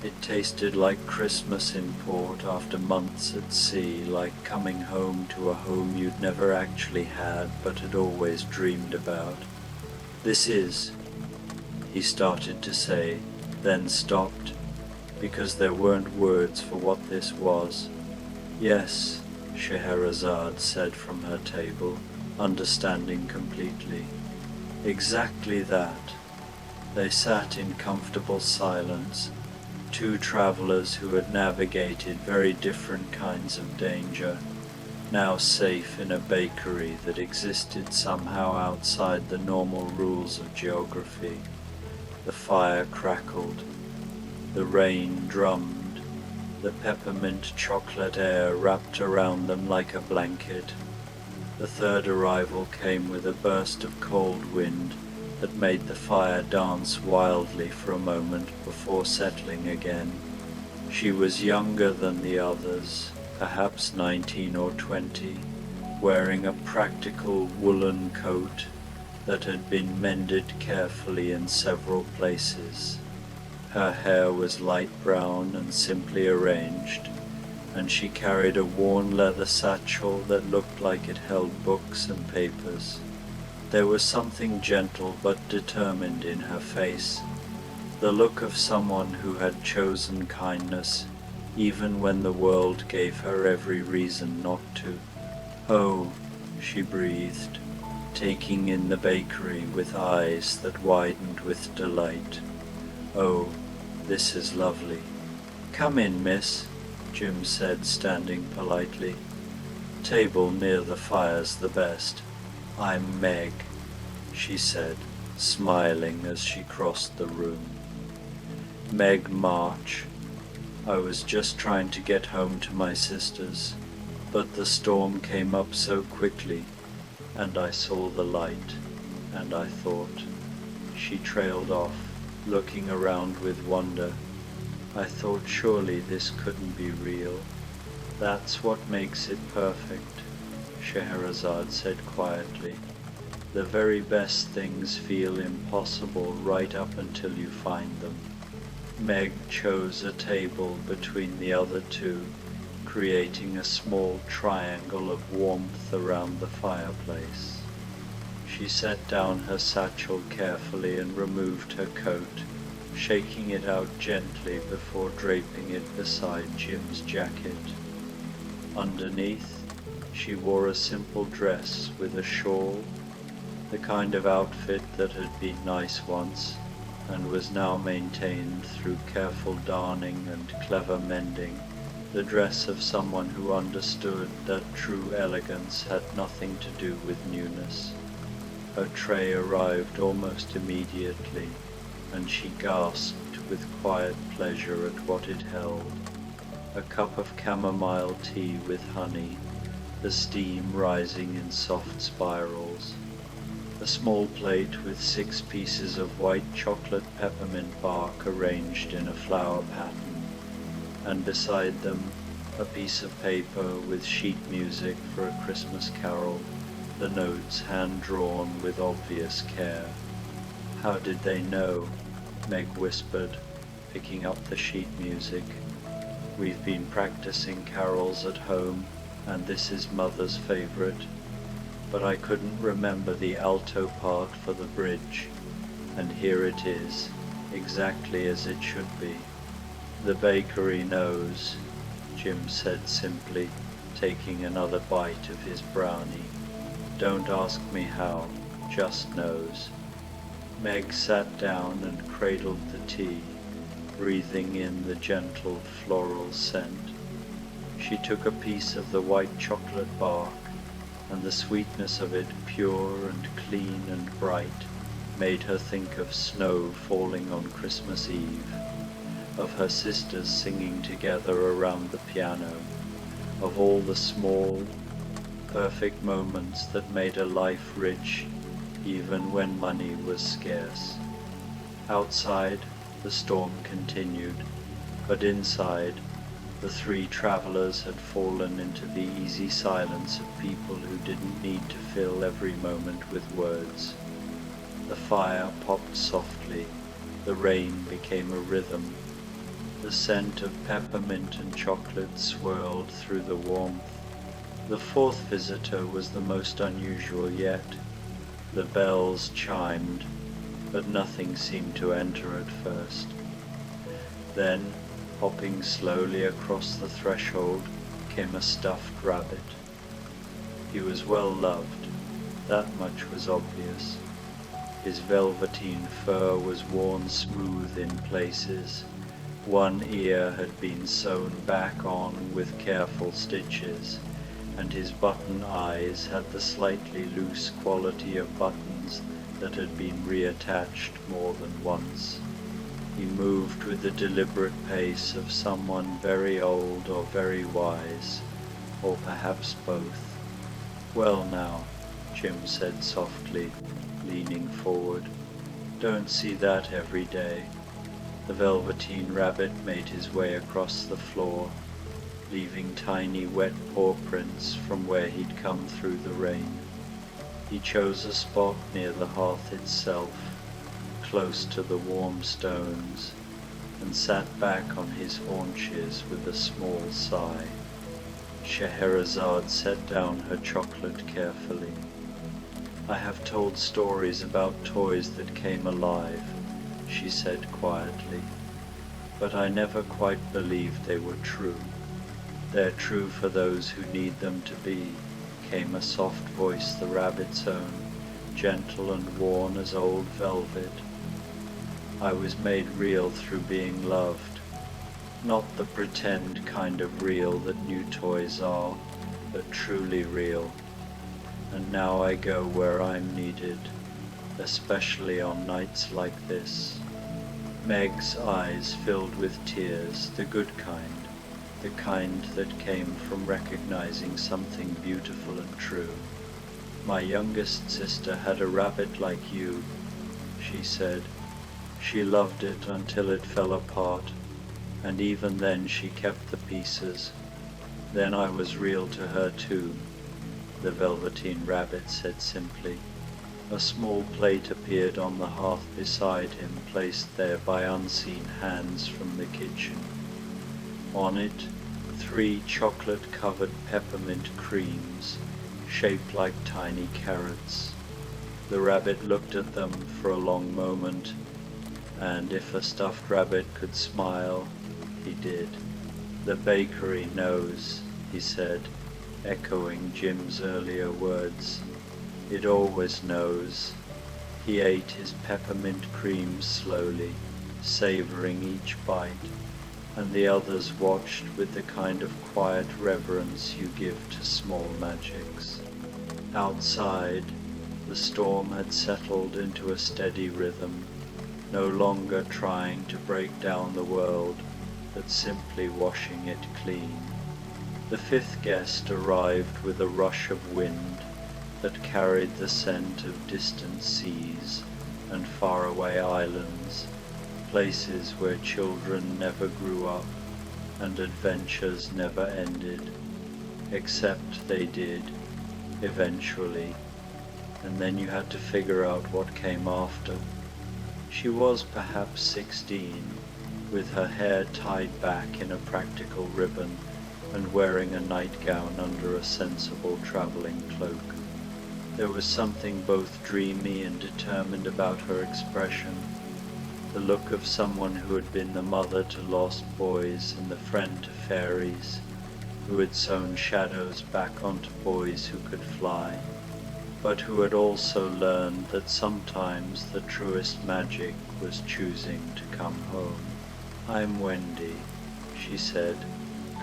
S1: It tasted like Christmas in port after months at sea, like coming home to a home you'd never actually had but had always dreamed about. "This is," he started to say, then stopped, because there weren't words for what this was. "Yes," Scheherazade said from her table, understanding completely. "Exactly that." They sat in comfortable silence, 2 travelers who had navigated very different kinds of danger, now safe in a bakery that existed somehow outside the normal rules of geography. The fire crackled. The rain drummed. The peppermint chocolate air wrapped around them like a blanket. The third arrival came with a burst of cold wind that made the fire dance wildly for a moment before settling again. She was younger than the others, perhaps 19 or 20, wearing a practical woolen coat that had been mended carefully in several places. Her hair was light brown and simply arranged, and she carried a worn leather satchel that looked like it held books and papers. There was something gentle but determined in her face, the look of someone who had chosen kindness, even when the world gave her every reason not to. "Oh," she breathed, taking in the bakery with eyes that widened with delight. "Oh, this is lovely." "Come in, miss," Jim said, standing politely. "Table near the fire's the best. I'm Meg," she said, smiling as she crossed the room. "Meg March. I was just trying to get home to my sister's, but the storm came up so quickly, and I saw the light, and I thought." She trailed off, looking around with wonder. "I thought surely this couldn't be real." "That's what makes it perfect," Scheherazade said quietly. "The very best things feel impossible right up until you find them." Meg chose a table between the other two, creating a small triangle of warmth around the fireplace. She set down her satchel carefully and removed her coat, shaking it out gently before draping it beside Jim's jacket. Underneath, she wore a simple dress with a shawl, the kind of outfit that had been nice once and was now maintained through careful darning and clever mending, the dress of someone who understood that true elegance had nothing to do with newness. Her tray arrived almost immediately, and she gasped with quiet pleasure at what it held. A cup of chamomile tea with honey, the steam rising in soft spirals. A small plate with 6 pieces of white chocolate peppermint bark arranged in a flower pattern, and beside them a piece of paper with sheet music for a Christmas carol, the notes hand-drawn with obvious care. "How did they know?" Meg whispered, picking up the sheet music. "We've been practicing carols at home, and this is Mother's favorite. But I couldn't remember the alto part for the bridge, and here it is, exactly as it should be." "The bakery knows," Jim said simply, taking another bite of his brownie. "Don't ask me how, just knows." Meg sat down and cradled the tea, breathing in the gentle floral scent. She took a piece of the white chocolate bark, and the sweetness of it, pure and clean and bright, made her think of snow falling on Christmas Eve, of her sisters singing together around the piano, of all the small, perfect moments that made her life rich even when money was scarce. Outside, the storm continued, but inside, the 3 travelers had fallen into the easy silence of people who didn't need to fill every moment with words. The fire popped softly, the rain became a rhythm. The scent of peppermint and chocolate swirled through the warmth. The 4th visitor was the most unusual yet. The bells chimed, but nothing seemed to enter at first. Then, hopping slowly across the threshold, came a stuffed rabbit. He was well loved, that much was obvious. His velveteen fur was worn smooth in places. One ear had been sewn back on with careful stitches, and his button eyes had the slightly loose quality of buttons that had been reattached more than once. He moved with the deliberate pace of someone very old or very wise, or perhaps both. "Well now," Jim said softly, leaning forward, "don't see that every day." The velveteen rabbit made his way across the floor, leaving tiny wet paw prints from where he'd come through the rain. He chose a spot near the hearth itself, close to the warm stones, and sat back on his haunches with a small sigh. Scheherazade set down her chocolate carefully. "I have told stories about toys that came alive," she said quietly, "but I never quite believed they were true." "They're true for those who need them to be," came a soft voice the rabbit's own, gentle and worn as old velvet. "I was made real through being loved. Not the pretend kind of real that new toys are, but truly real. And now I go where I'm needed, especially on nights like this." Meg's eyes filled with tears, the good kind, the kind that came from recognizing something beautiful and true. "My youngest sister had a rabbit like you," she said. "She loved it until it fell apart, and even then she kept the pieces. Then I was real to her too," the Velveteen Rabbit said simply. A small plate appeared on the hearth beside him, placed there by unseen hands from the kitchen. On it, 3 chocolate-covered peppermint creams, shaped like tiny carrots. The rabbit looked at them for a long moment, and if a stuffed rabbit could smile, he did. "The bakery knows," he said, echoing Jim's earlier words. "It always knows." He ate his peppermint creams slowly, savoring each bite, and the others watched with the kind of quiet reverence you give to small magics. Outside, the storm had settled into a steady rhythm, no longer trying to break down the world, but simply washing it clean. The 5th guest arrived with a rush of wind that carried the scent of distant seas and faraway islands, places where children never grew up and adventures never ended, except they did, eventually, and then you had to figure out what came after. She was perhaps 16, with her hair tied back in a practical ribbon and wearing a nightgown under a sensible traveling cloak. There was something both dreamy and determined about her expression, the look of someone who had been the mother to lost boys and the friend to fairies, who had sewn shadows back onto boys who could fly, but who had also learned that sometimes the truest magic was choosing to come home. "I'm Wendy," she said,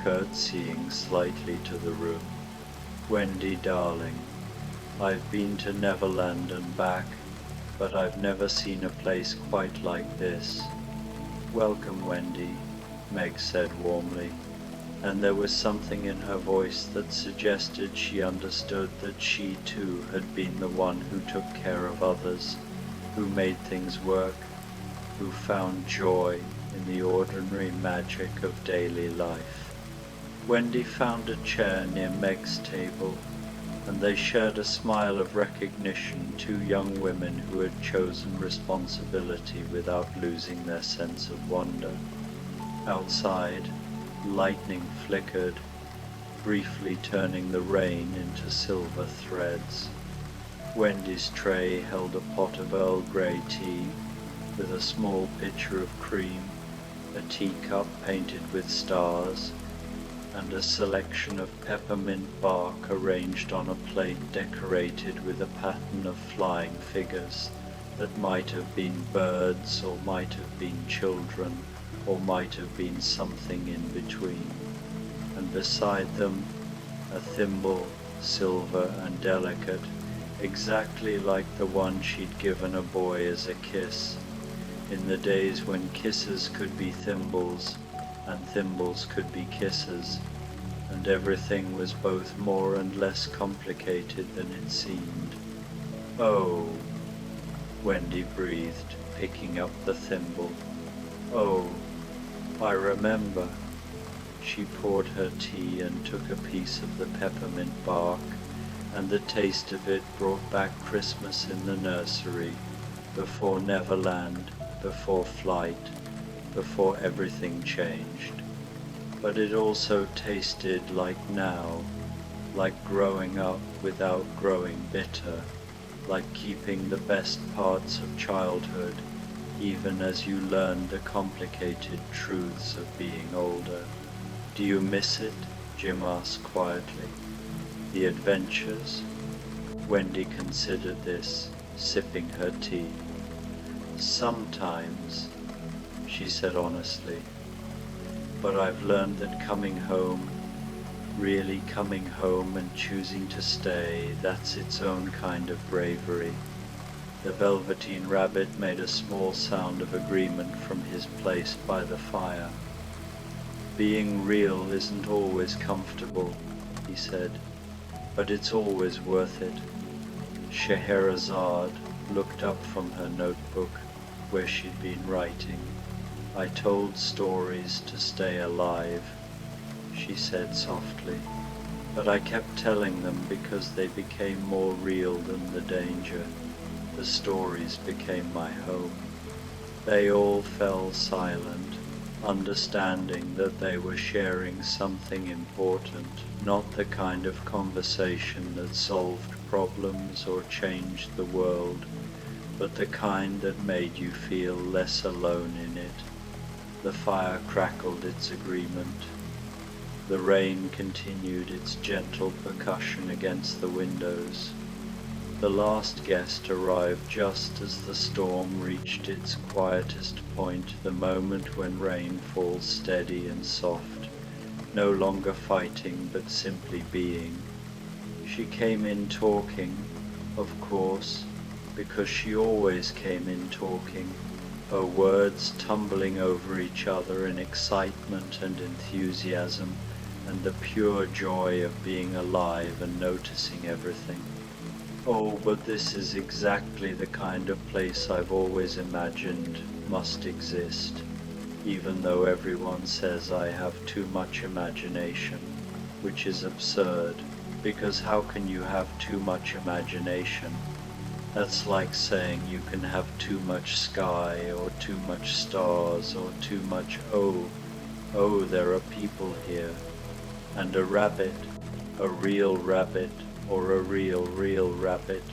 S1: curtsying slightly to the room. "Wendy, darling. I've been to Neverland and back, but I've never seen a place quite like this." "Welcome, Wendy," Meg said warmly, and there was something in her voice that suggested she understood that she too had been the one who took care of others, who made things work, who found joy in the ordinary magic of daily life. Wendy found a chair near Meg's table, and they shared a smile of recognition, 2 young women who had chosen responsibility without losing their sense of wonder. Outside, lightning flickered, briefly turning the rain into silver threads. Wendy's tray held a pot of Earl Grey tea with a small pitcher of cream, a teacup painted with stars, and a selection of peppermint bark arranged on a plate decorated with a pattern of flying figures that might have been birds or might have been children or might have been something in between. And beside them, a thimble, silver and delicate, exactly like the one she'd given a boy as a kiss, in the days when kisses could be thimbles and thimbles could be kisses, and everything was both more and less complicated than it seemed. "Oh," Wendy breathed, picking up the thimble. "Oh, I remember." She poured her tea and took a piece of the peppermint bark, and the taste of it brought back Christmas in the nursery, before Neverland, before flight, before everything changed. But it also tasted like now, like growing up without growing bitter, like keeping the best parts of childhood, even as you learn the complicated truths of being older. Do you miss it? Jim asked quietly. The adventures? Wendy considered this, sipping her tea. Sometimes, she said honestly, but I've learned that coming home, really coming home and choosing to stay, that's its own kind of bravery. The Velveteen Rabbit made a small sound of agreement from his place by the fire. Being real isn't always comfortable, he said, but it's always worth it. Scheherazade looked up from her notebook where she'd been writing. I told stories to stay alive, she said softly, but I kept telling them because they became more real than the danger. The stories became my home. They all fell silent, understanding that they were sharing something important, not the kind of conversation that solved problems or changed the world, but the kind that made you feel less alone in it. The fire crackled its agreement. The rain continued its gentle percussion against the windows. The last guest arrived just as the storm reached its quietest point, the moment when rain falls steady and soft, no longer fighting but simply being. She came in talking, of course, because she always came in talking, her words tumbling over each other in excitement and enthusiasm and the pure joy of being alive and noticing everything. Oh, but this is exactly the kind of place I've always imagined must exist, even though everyone says I have too much imagination, which is absurd, because how can you have too much imagination? That's like saying you can have too much sky, or too much stars, or too much there are people here, and a rabbit, a real rabbit, or a real rabbit,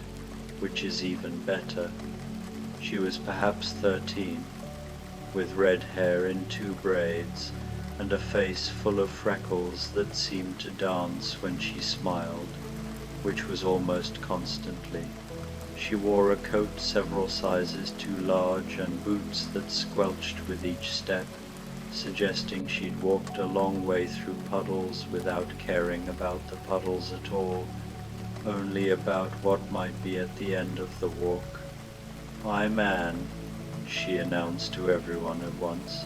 S1: which is even better. She was perhaps 13, with red hair in 2 braids, and a face full of freckles that seemed to dance when she smiled, which was almost constantly. She wore a coat several sizes too large and boots that squelched with each step, suggesting she'd walked a long way through puddles without caring about the puddles at all, only about what might be at the end of the walk. I'm Anne, she announced to everyone at once.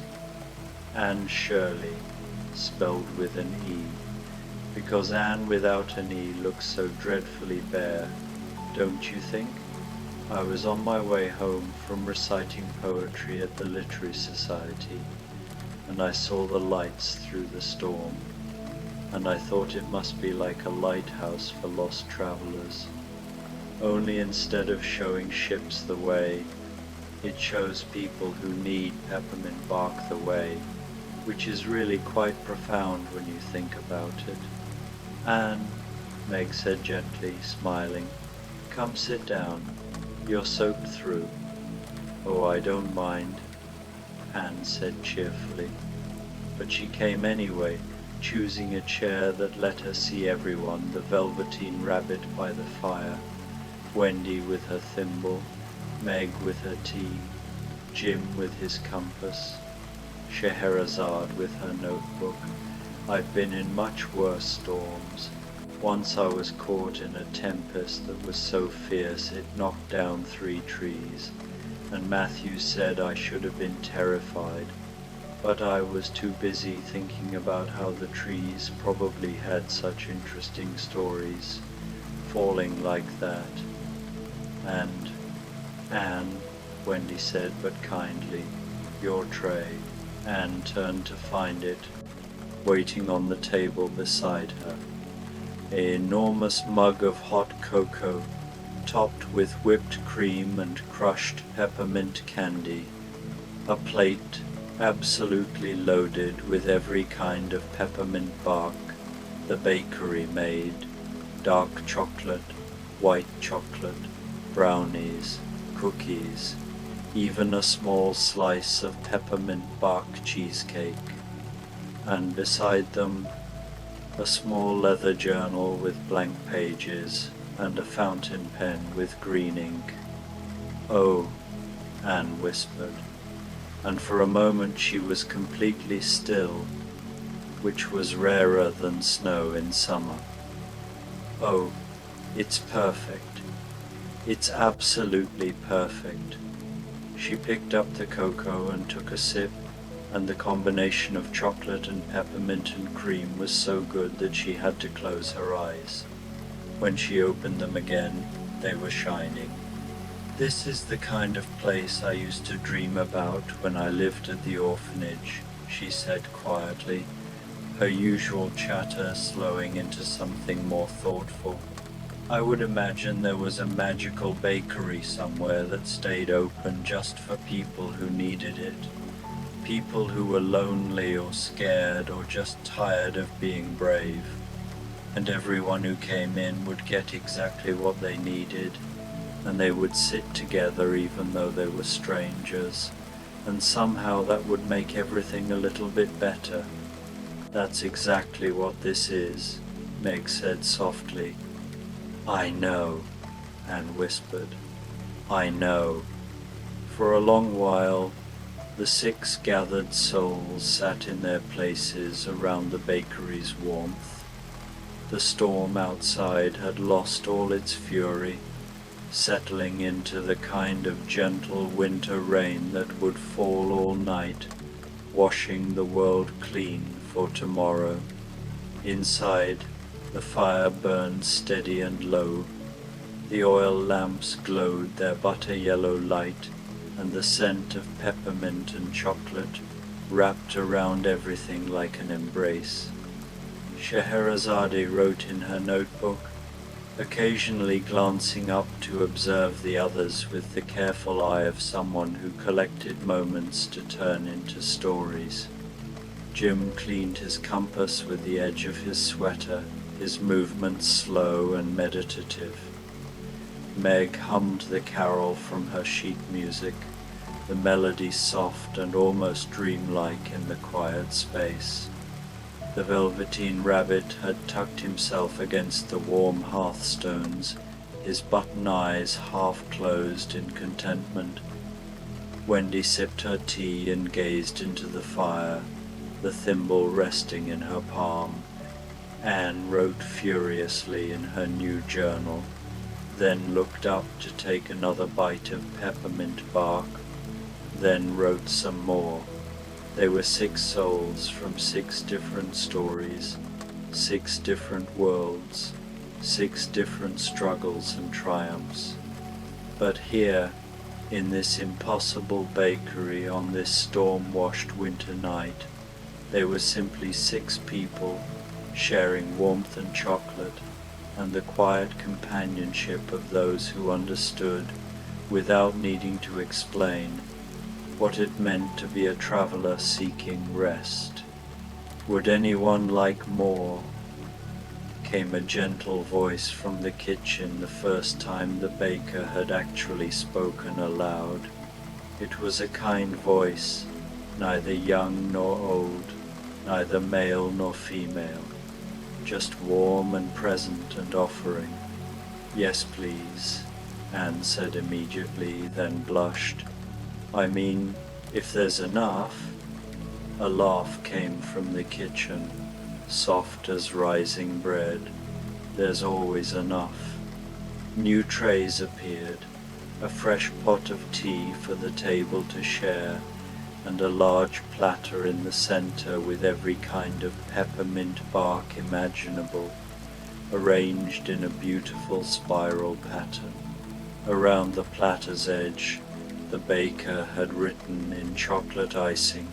S1: Anne Shirley, spelled with an E, because Anne without an E looks so dreadfully bare, don't you think? I was on my way home from reciting poetry at the Literary Society, and I saw the lights through the storm, and I thought it must be like a lighthouse for lost travelers. Only instead of showing ships the way, it shows people who need peppermint bark the way, which is really quite profound when you think about it. Anne, Meg said gently, smiling, come sit down. You're soaked through. Oh, I don't mind, Anne said cheerfully. But she came anyway, choosing a chair that let her see everyone, the Velveteen Rabbit by the fire, Wendy with her thimble, Meg with her tea, Jim with his compass, Scheherazade with her notebook. I've been in much worse storms. Once I was caught in a tempest that was so fierce it knocked down 3 trees, and Matthew said I should have been terrified, but I was too busy thinking about how the trees probably had such interesting stories, falling like that. And, Anne, Wendy said, but kindly, your tray. Anne turned to find it. waiting on the table beside her. An enormous mug of hot cocoa, topped with whipped cream and crushed peppermint candy. A plate absolutely loaded with every kind of peppermint bark the bakery made: dark chocolate, white chocolate, brownies, cookies, even a small slice of peppermint bark cheesecake. And beside them, a small leather journal with blank pages and a fountain pen with green ink. "Oh," Anne whispered, and for a moment she was completely still, which was rarer than snow in summer. "Oh, it's perfect. It's absolutely perfect." She picked up the cocoa and took a sip, and the combination of chocolate and peppermint and cream was so good that she had to close her eyes. When she opened them again, they were shining. "This is the kind of place I used to dream about when I lived at the orphanage," she said quietly, her usual chatter slowing into something more thoughtful. "I would imagine there was a magical bakery somewhere that stayed open just for people who needed it. People who were lonely or scared or just tired of being brave. And everyone who came in would get exactly what they needed, and they would sit together even though they were strangers, and somehow that would make everything a little bit better." "That's exactly what this is," Meg said softly. "I know," Anne whispered. "I know." For a long while, the 6 gathered souls sat in their places around the bakery's warmth. The storm outside had lost all its fury, settling into the kind of gentle winter rain that would fall all night, washing the world clean for tomorrow. Inside, the fire burned steady and low. The oil lamps glowed their butter-yellow light, and the scent of peppermint and chocolate wrapped around everything like an embrace. Scheherazade wrote in her notebook, occasionally glancing up to observe the others with the careful eye of someone who collected moments to turn into stories. Jim cleaned his compass with the edge of his sweater, his movements slow and meditative. Meg hummed the carol from her sheet music, the melody soft and almost dreamlike in the quiet space. The Velveteen Rabbit had tucked himself against the warm hearthstones, his button eyes half closed in contentment. Wendy sipped her tea and gazed into the fire, the thimble resting in her palm. Anne wrote furiously in her new journal, then looked up to take another bite of peppermint bark, then wrote some more. They were 6 souls from 6 different stories, 6 different worlds, 6 different struggles and triumphs. But here, in this impossible bakery on this storm-washed winter night, they were simply 6 people sharing warmth and chocolate and the quiet companionship of those who understood, without needing to explain, what it meant to be a traveler seeking rest. "Would anyone like more?" came a gentle voice from the kitchen the first time the baker had actually spoken aloud. It was a kind voice, neither young nor old, neither male nor female, just warm and present and offering. "Yes, please," Anne said immediately, then blushed. "I mean, if there's enough." A laugh came from the kitchen, soft as rising bread. "There's always enough." New trays appeared, a fresh pot of tea for the table to share, and a large platter in the center with every kind of peppermint bark imaginable, arranged in a beautiful spiral pattern. Around the platter's edge, the baker had written in chocolate icing,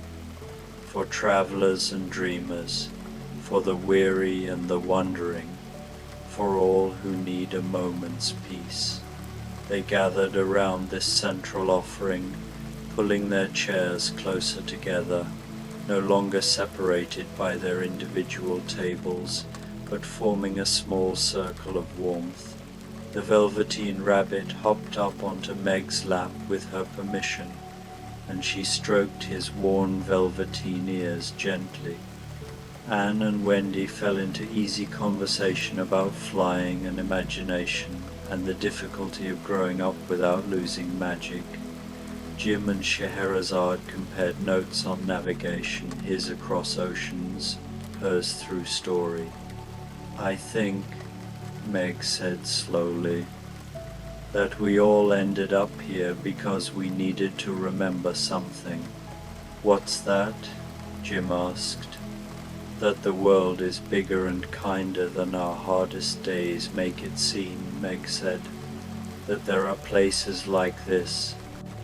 S1: "For travelers and dreamers, for the weary and the wandering, for all who need a moment's peace. They gathered around this central offering, pulling their chairs closer together, no longer separated by their individual tables, but forming a small circle of warmth. The Velveteen Rabbit hopped up onto Meg's lap with her permission, and she stroked his worn velveteen ears gently. Anne and Wendy fell into easy conversation about flying and imagination and the difficulty of growing up without losing magic. Jim and Scheherazade compared notes on navigation, his across oceans, hers through story. "I think," Meg said slowly, "that we all ended up here because we needed to remember something." "What's that?" Jim asked. "That the world is bigger and kinder than our hardest days make it seem," Meg said. "That there are places like this,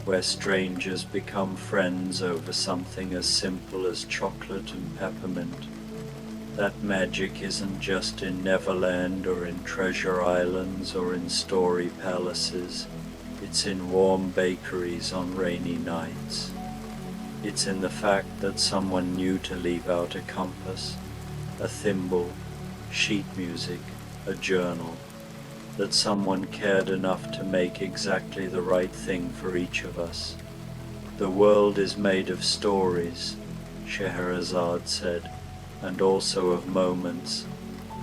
S1: where strangers become friends over something as simple as chocolate and peppermint. That magic isn't just in Neverland or in Treasure Islands or in story palaces. It's in warm bakeries on rainy nights. It's in the fact that someone knew to leave out a compass, a thimble, sheet music, a journal. That someone cared enough to make exactly the right thing for each of us. The world is made of stories," Scheherazade said, "and also of moments.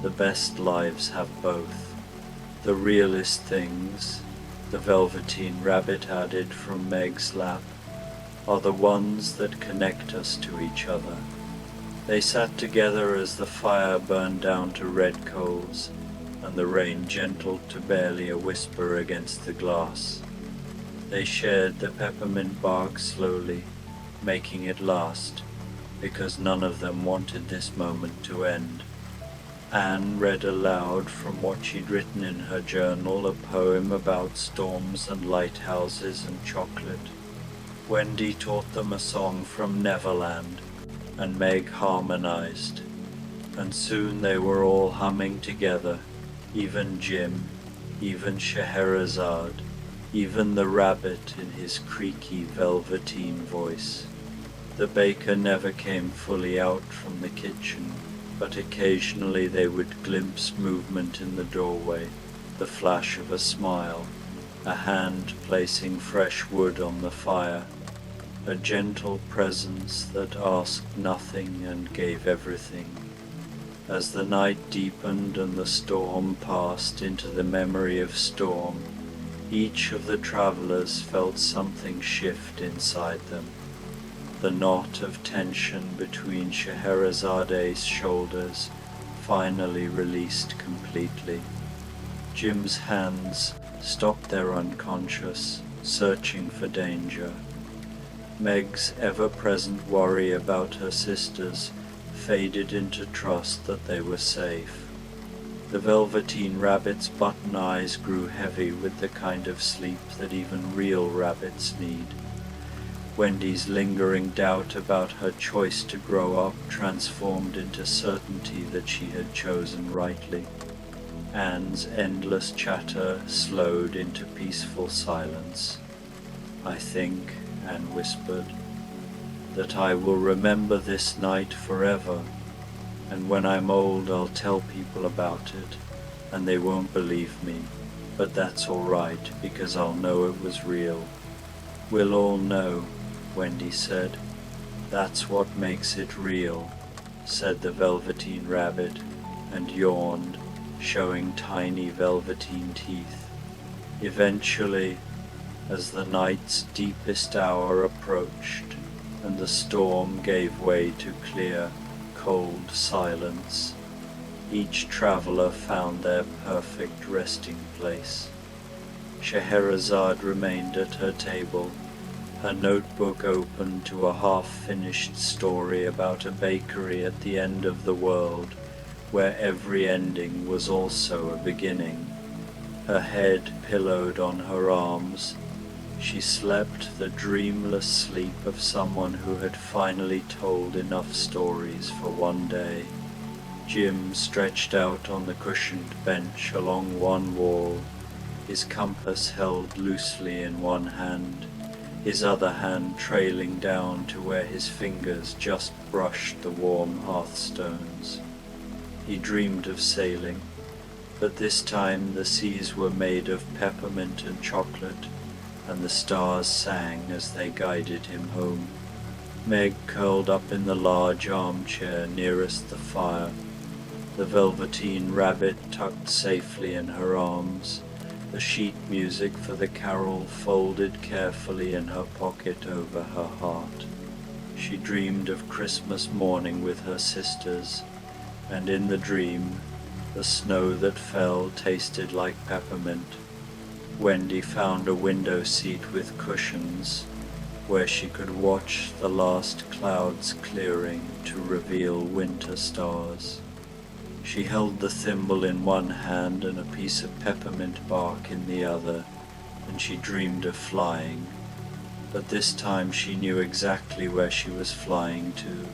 S1: The best lives have both. The realest things," the Velveteen Rabbit added from Meg's lap, "are the ones that connect us to each other." They sat together as the fire burned down to red coals, and the rain gentled to barely a whisper against the glass. They shared the peppermint bark slowly, making it last, because none of them wanted this moment to end. Anne read aloud from what she'd written in her journal, a poem about storms and lighthouses and chocolate. Wendy taught them a song from Neverland, and Meg harmonized, and soon they were all humming together, even Jim, even Scheherazade, even the rabbit in his creaky velveteen voice. The baker never came fully out from the kitchen, but occasionally they would glimpse movement in the doorway, the flash of a smile, a hand placing fresh wood on the fire, a gentle presence that asked nothing and gave everything. As the night deepened and the storm passed into the memory of storm, each of the travelers felt something shift inside them. The knot of tension between Scheherazade's shoulders finally released completely. Jim's hands stopped their unconscious, searching for danger. Meg's ever-present worry about her sisters faded into trust that they were safe. The Velveteen Rabbit's button eyes grew heavy with the kind of sleep that even real rabbits need. Wendy's lingering doubt about her choice to grow up transformed into certainty that she had chosen rightly. Anne's endless chatter slowed into peaceful silence. "I think," Anne whispered, "that I will remember this night forever, and when I'm old I'll tell people about it, and they won't believe me, but that's all right because I'll know it was real." "We'll all know," Wendy said. "That's what makes it real," said the Velveteen Rabbit, and yawned, showing tiny velveteen teeth. Eventually, as the night's deepest hour approached, and the storm gave way to clear, cold silence, each traveler found their perfect resting place. Scheherazade remained at her table, her notebook open to a half-finished story about a bakery at the end of the world, where every ending was also a beginning. Her head pillowed on her arms, she slept the dreamless sleep of someone who had finally told enough stories for one day. Jim stretched out on the cushioned bench along one wall, his compass held loosely in one hand, his other hand trailing down to where his fingers just brushed the warm hearthstones. He dreamed of sailing, but this time the seas were made of peppermint and chocolate, and the stars sang as they guided him home. Meg curled up in the large armchair nearest the fire, the velveteen rabbit tucked safely in her arms, the sheet music for the carol folded carefully in her pocket over her heart. She dreamed of Christmas morning with her sisters, and in the dream, the snow that fell tasted like peppermint. Wendy found a window seat with cushions, where she could watch the last clouds clearing to reveal winter stars. She held the thimble in one hand and a piece of peppermint bark in the other, and she dreamed of flying. But this time she knew exactly where she was flying to,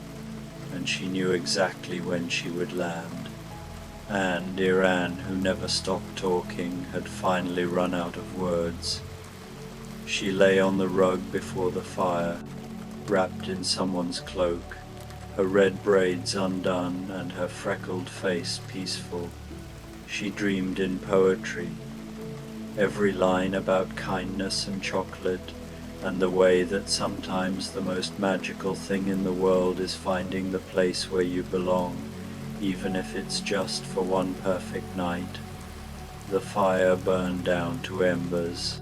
S1: and she knew exactly when she would land. And Iran, who never stopped talking, had finally run out of words. She lay on the rug before the fire, wrapped in someone's cloak, her red braids undone and her freckled face peaceful. She dreamed in poetry, every line about kindness and chocolate, and the way that sometimes the most magical thing in the world is finding the place where you belong, even if it's just for one perfect night. The fire burned down to embers,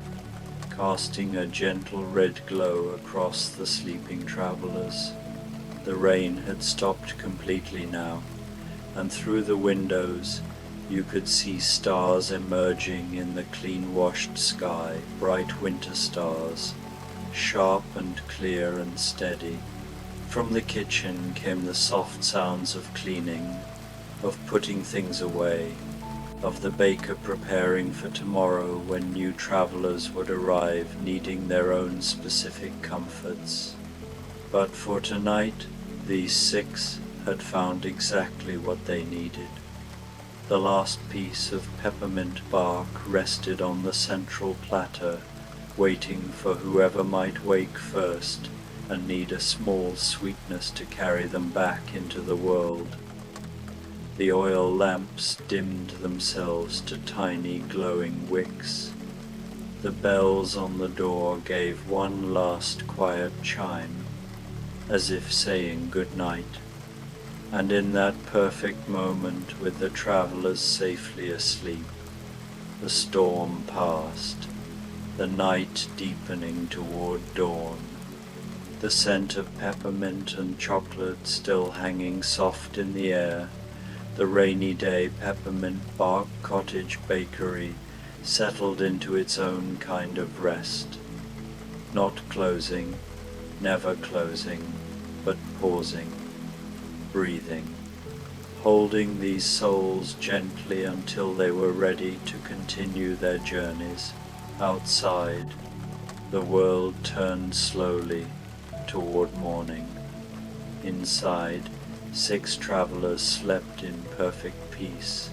S1: casting a gentle red glow across the sleeping travelers. The rain had stopped completely now, and through the windows you could see stars emerging in the clean-washed sky, bright winter stars, sharp and clear and steady. From the kitchen came the soft sounds of cleaning, of putting things away, of the baker preparing for tomorrow when new travelers would arrive needing their own specific comforts. But for tonight, these 6 had found exactly what they needed. The last piece of peppermint bark rested on the central platter, waiting for whoever might wake first and need a small sweetness to carry them back into the world. The oil lamps dimmed themselves to tiny glowing wicks. The bells on the door gave one last quiet chime, as if saying good night. And in that perfect moment, with the travelers safely asleep, the storm passed, the night deepening toward dawn, the scent of peppermint and chocolate still hanging soft in the air. The rainy day peppermint bark cottage bakery settled into its own kind of rest, not closing, never closing, but pausing, breathing, holding these souls gently until they were ready to continue their journeys. Outside, the world turned slowly toward morning. Inside, 6 travelers slept in perfect peace,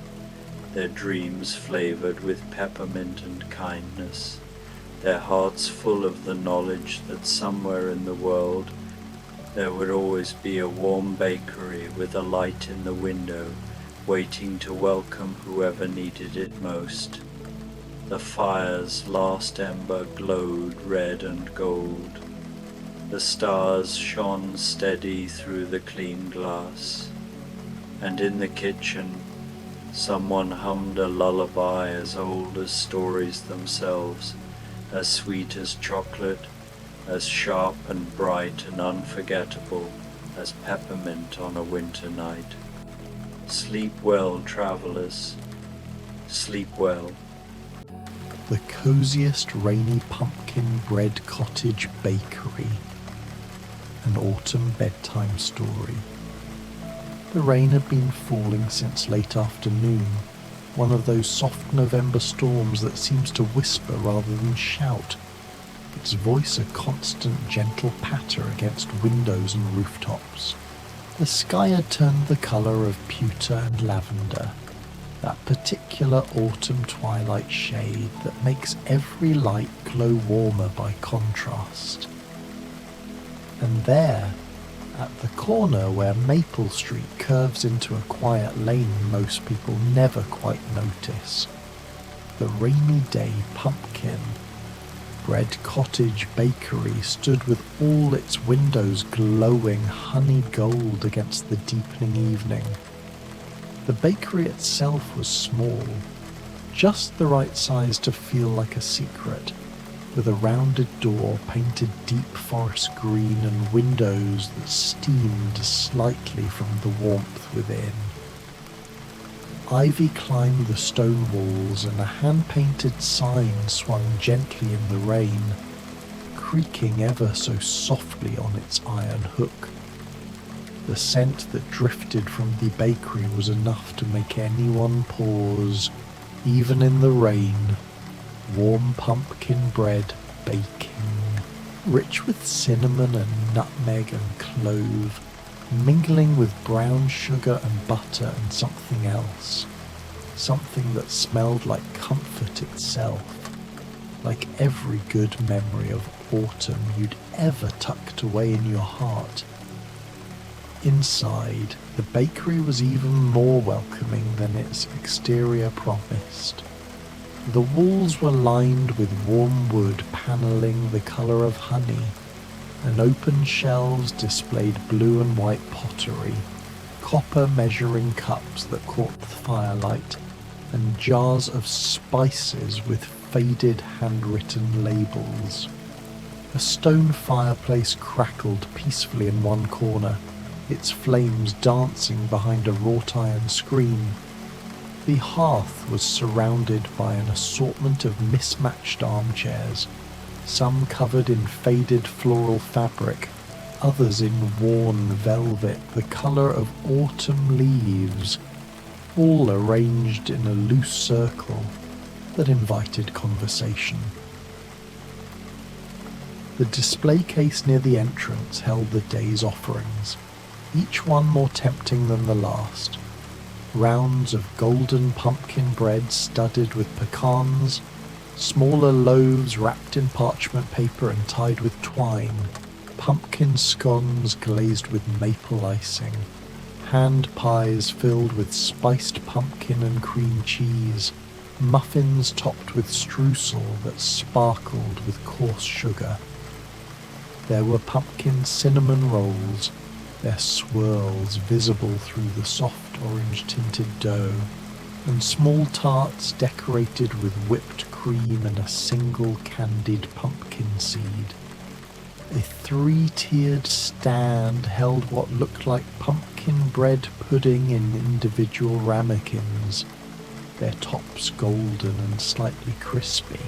S1: their dreams flavored with peppermint and kindness, their hearts full of the knowledge that somewhere in the world there would always be a warm bakery with a light in the window, waiting to welcome whoever needed it most. The fire's last ember glowed red and gold. The stars shone steady through the clean glass, and in the kitchen someone hummed a lullaby as old as stories themselves, as sweet as chocolate, as sharp and bright and unforgettable as peppermint on a winter night. Sleep well, travelers, sleep well.
S2: The coziest rainy pumpkin bread cottage bakery. An autumn bedtime story. The rain had been falling since late afternoon, one of those soft November storms that seems to whisper rather than shout, its voice a constant gentle patter against windows and rooftops. The sky had turned the colour of pewter and lavender, that particular autumn twilight shade that makes every light glow warmer by contrast. And there, at the corner where Maple Street curves into a quiet lane most people never quite notice, the rainy day pumpkin bread cottage bakery stood with all its windows glowing honey gold against the deepening evening. The bakery itself was small, just the right size to feel like a secret, with a rounded door painted deep forest green and windows that steamed slightly from the warmth within. Ivy climbed the stone walls and a hand-painted sign swung gently in the rain, creaking ever so softly on its iron hook. The scent that drifted from the bakery was enough to make anyone pause, even in the rain. Warm pumpkin bread baking, rich with cinnamon and nutmeg and clove, mingling with brown sugar and butter and something else, something that smelled like comfort itself, like every good memory of autumn you'd ever tucked away in your heart. Inside, the bakery was even more welcoming than its exterior promised. The walls were lined with warm wood panelling the colour of honey, and open shelves displayed blue and white pottery, copper measuring cups that caught the firelight, and jars of spices with faded handwritten labels. A stone fireplace crackled peacefully in one corner, its flames dancing behind a wrought iron screen. The hearth was surrounded by an assortment of mismatched armchairs, some covered in faded floral fabric, others in worn velvet the colour of autumn leaves, all arranged in a loose circle that invited conversation. The display case near the entrance held the day's offerings, each one more tempting than the last. Rounds of golden pumpkin bread studded with pecans, smaller loaves wrapped in parchment paper and tied with twine, pumpkin scones glazed with maple icing, hand pies filled with spiced pumpkin and cream cheese, muffins topped with streusel that sparkled with coarse sugar. There were pumpkin cinnamon rolls, their swirls visible through the soft orange-tinted dough, and small tarts decorated with whipped cream and a single candied pumpkin seed. A three-tiered stand held what looked like pumpkin bread pudding in individual ramekins, their tops golden and slightly crispy.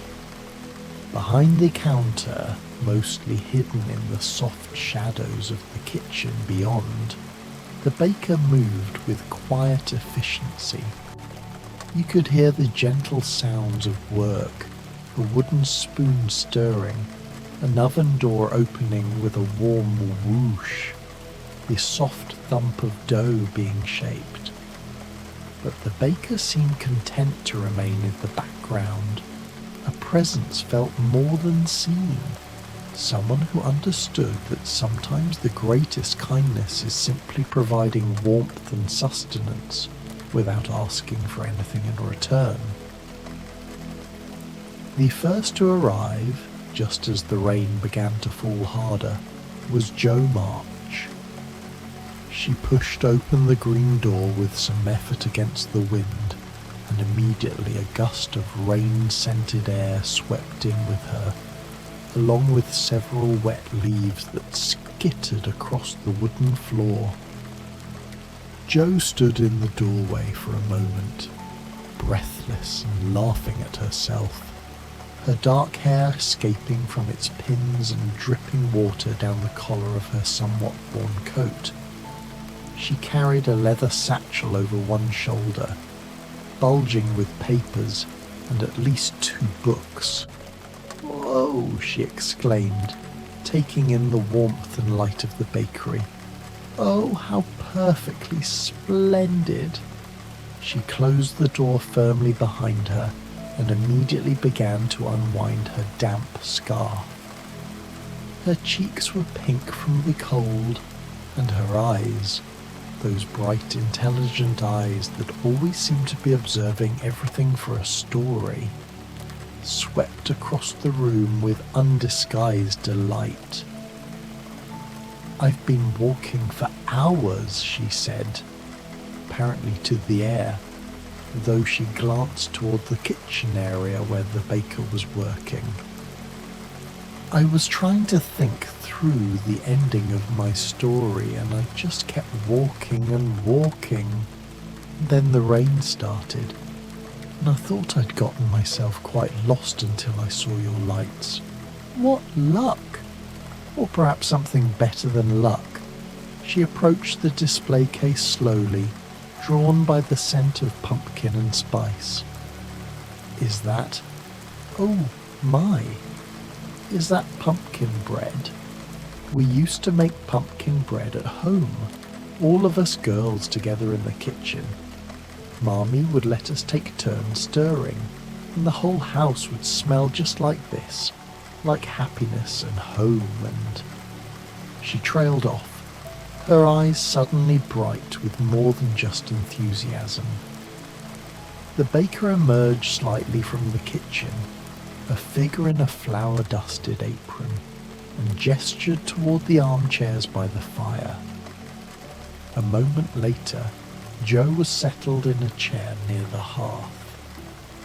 S2: Behind the counter, mostly hidden in the soft shadows of the kitchen beyond, the baker moved with quiet efficiency. You could hear the gentle sounds of work, a wooden spoon stirring, an oven door opening with a warm whoosh, the soft thump of dough being shaped. But the baker seemed content to remain in the background. A presence felt more than seen, someone who understood that sometimes the greatest kindness is simply providing warmth and sustenance without asking for anything in return. The first to arrive, just as the rain began to fall harder, was Jo March. She pushed open the green door with some effort against the wind, and immediately a gust of rain-scented air swept in with her, along with several wet leaves that skittered across the wooden floor. Jo stood in the doorway for a moment, breathless and laughing at herself, her dark hair escaping from its pins and dripping water down the collar of her somewhat worn coat. She carried a leather satchel over one shoulder, bulging with papers and at least 2 books. "Whoa!" she exclaimed, taking in the warmth and light of the bakery. Oh, how perfectly splendid! She closed the door firmly behind her and immediately began to unwind her damp scarf. Her cheeks were pink from the cold, and her eyes, those bright, intelligent eyes that always seem to be observing everything for a story, swept across the room with undisguised delight. "I've been walking for hours," she said, apparently to the air, though she glanced toward the kitchen area where the baker was working. "I was trying to think through the ending of my story, and I just kept walking and walking. Then the rain started, and I thought I'd gotten myself quite lost until I saw your lights. What luck! Or perhaps something better than luck." She approached the display case slowly, drawn by the scent of pumpkin and spice. "Is that... oh my! Is that pumpkin bread? We used to make pumpkin bread at home, all of us girls together in the kitchen. Marmee would let us take turns stirring, and the whole house would smell just like this, like happiness and home and..." She trailed off, her eyes suddenly bright with more than just enthusiasm. The baker emerged slightly from the kitchen, a figure in a flour-dusted apron, and gestured toward the armchairs by the fire. A moment later, Jo was settled in a chair near the hearth,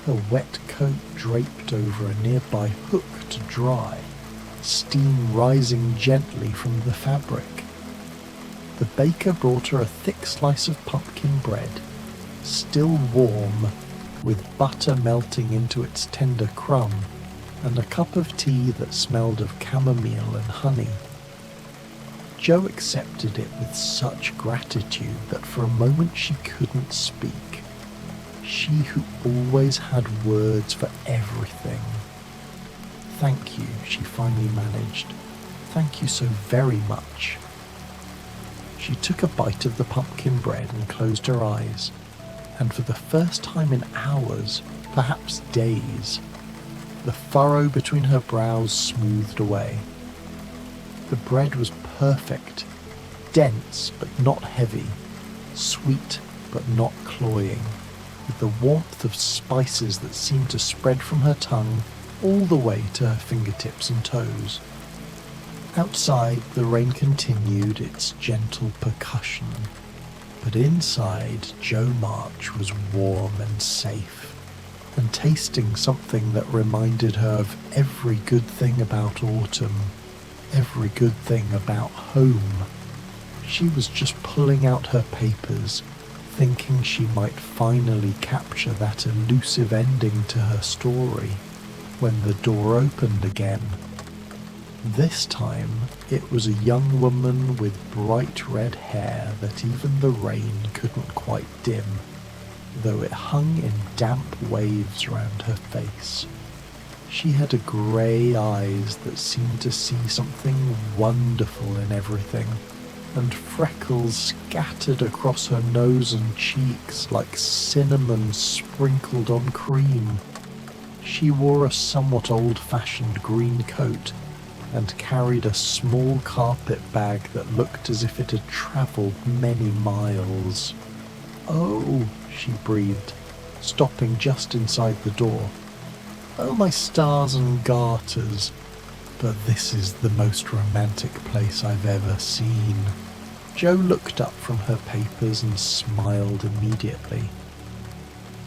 S2: her wet coat draped over a nearby hook to dry, steam rising gently from the fabric. The baker brought her a thick slice of pumpkin bread, still warm, with butter melting into its tender crumb, and a cup of tea that smelled of chamomile and honey. Jo accepted it with such gratitude that for a moment she couldn't speak. She who always had words for everything. "Thank you," she finally managed. "Thank you so very much." She took a bite of the pumpkin bread and closed her eyes, and for the first time in hours, perhaps days, the furrow between her brows smoothed away. The bread was perfect, dense but not heavy, sweet but not cloying, with the warmth of spices that seemed to spread from her tongue all the way to her fingertips and toes. Outside, the rain continued its gentle percussion, but inside, Jo March was warm and safe, and tasting something that reminded her of every good thing about autumn, every good thing about home. She was just pulling out her papers, thinking she might finally capture that elusive ending to her story, when the door opened again. This time it was a young woman with bright red hair that even the rain couldn't quite dim, though it hung in damp waves round her face. She had grey eyes that seemed to see something wonderful in everything, and freckles scattered across her nose and cheeks like cinnamon sprinkled on cream. She wore a somewhat old-fashioned green coat and carried a small carpet bag that looked as if it had travelled many miles. "Oh," she breathed, stopping just inside the door. "Oh, my stars and garters, but this is the most romantic place I've ever seen." Jo looked up from her papers and smiled immediately.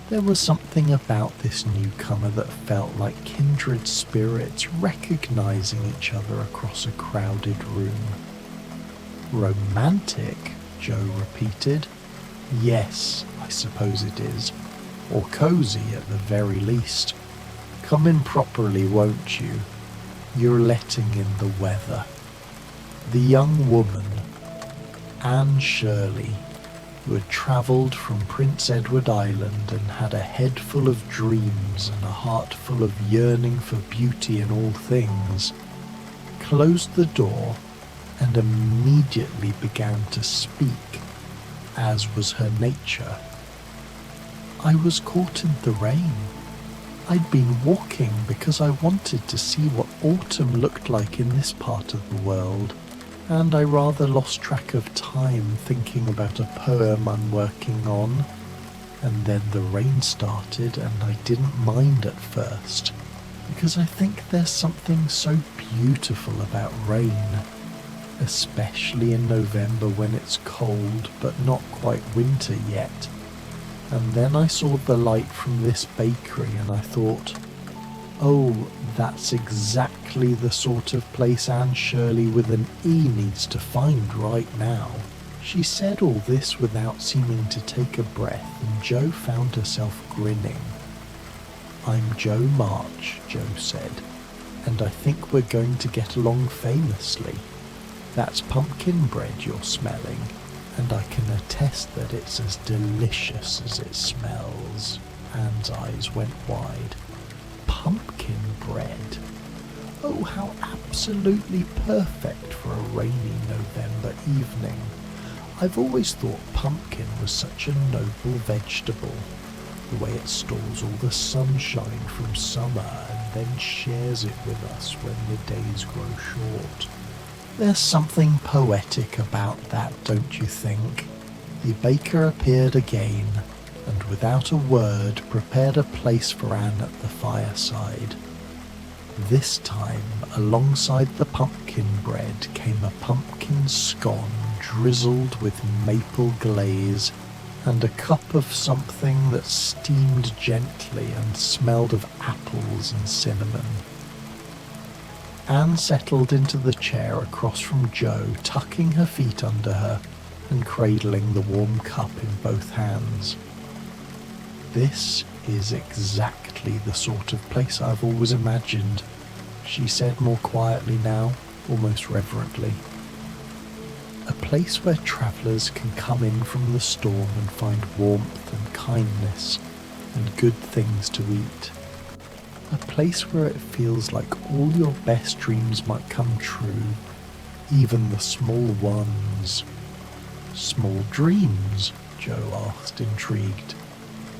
S2: There was something about this newcomer that felt like kindred spirits recognizing each other across a crowded room. "Romantic?" Jo repeated. "Yes, I suppose it is. Or cozy at the very least. Come in properly, won't you? You're letting in the weather." The young woman, Anne Shirley, who had travelled from Prince Edward Island and had a head full of dreams and a heart full of yearning for beauty in all things, closed the door and immediately began to speak, as was her nature. I was caught in the rain. I'd been walking because I wanted to see what autumn looked like in this part of the world, and I rather lost track of time thinking about a poem I'm working on. And then the rain started, and I didn't mind at first, because I think there's something so beautiful about rain, especially in November when it's cold but not quite winter yet. And then I saw the light from this bakery and I thought, oh, that's exactly the sort of place Anne Shirley with an E needs to find right now. She said all this without seeming to take a breath, and Jo found herself grinning. I'm Jo March, Jo said, and I think we're going to get along famously. That's pumpkin bread you're smelling, and I can attest that it's as delicious as it smells. Anne's eyes went wide. Pumpkin bread? Oh, how absolutely perfect for a rainy November evening. I've always thought pumpkin was such a noble vegetable, the way it stores all the sunshine from summer and then shares it with us when the days grow short. There's something poetic about that, don't you think? The baker appeared again, and without a word prepared a place for Anne at the fireside. This time, alongside the pumpkin bread came a pumpkin scone drizzled with maple glaze, and a cup of something that steamed gently and smelled of apples and cinnamon. Anne settled into the chair across from Jo, tucking her feet under her and cradling the warm cup in both hands. This is exactly the sort of place I've always imagined, she said more quietly now, almost reverently. A place where travellers can come in from the storm and find warmth and kindness and good things to eat. A place where it feels like all your best dreams might come true, even the small ones. Small dreams? Jo asked, intrigued.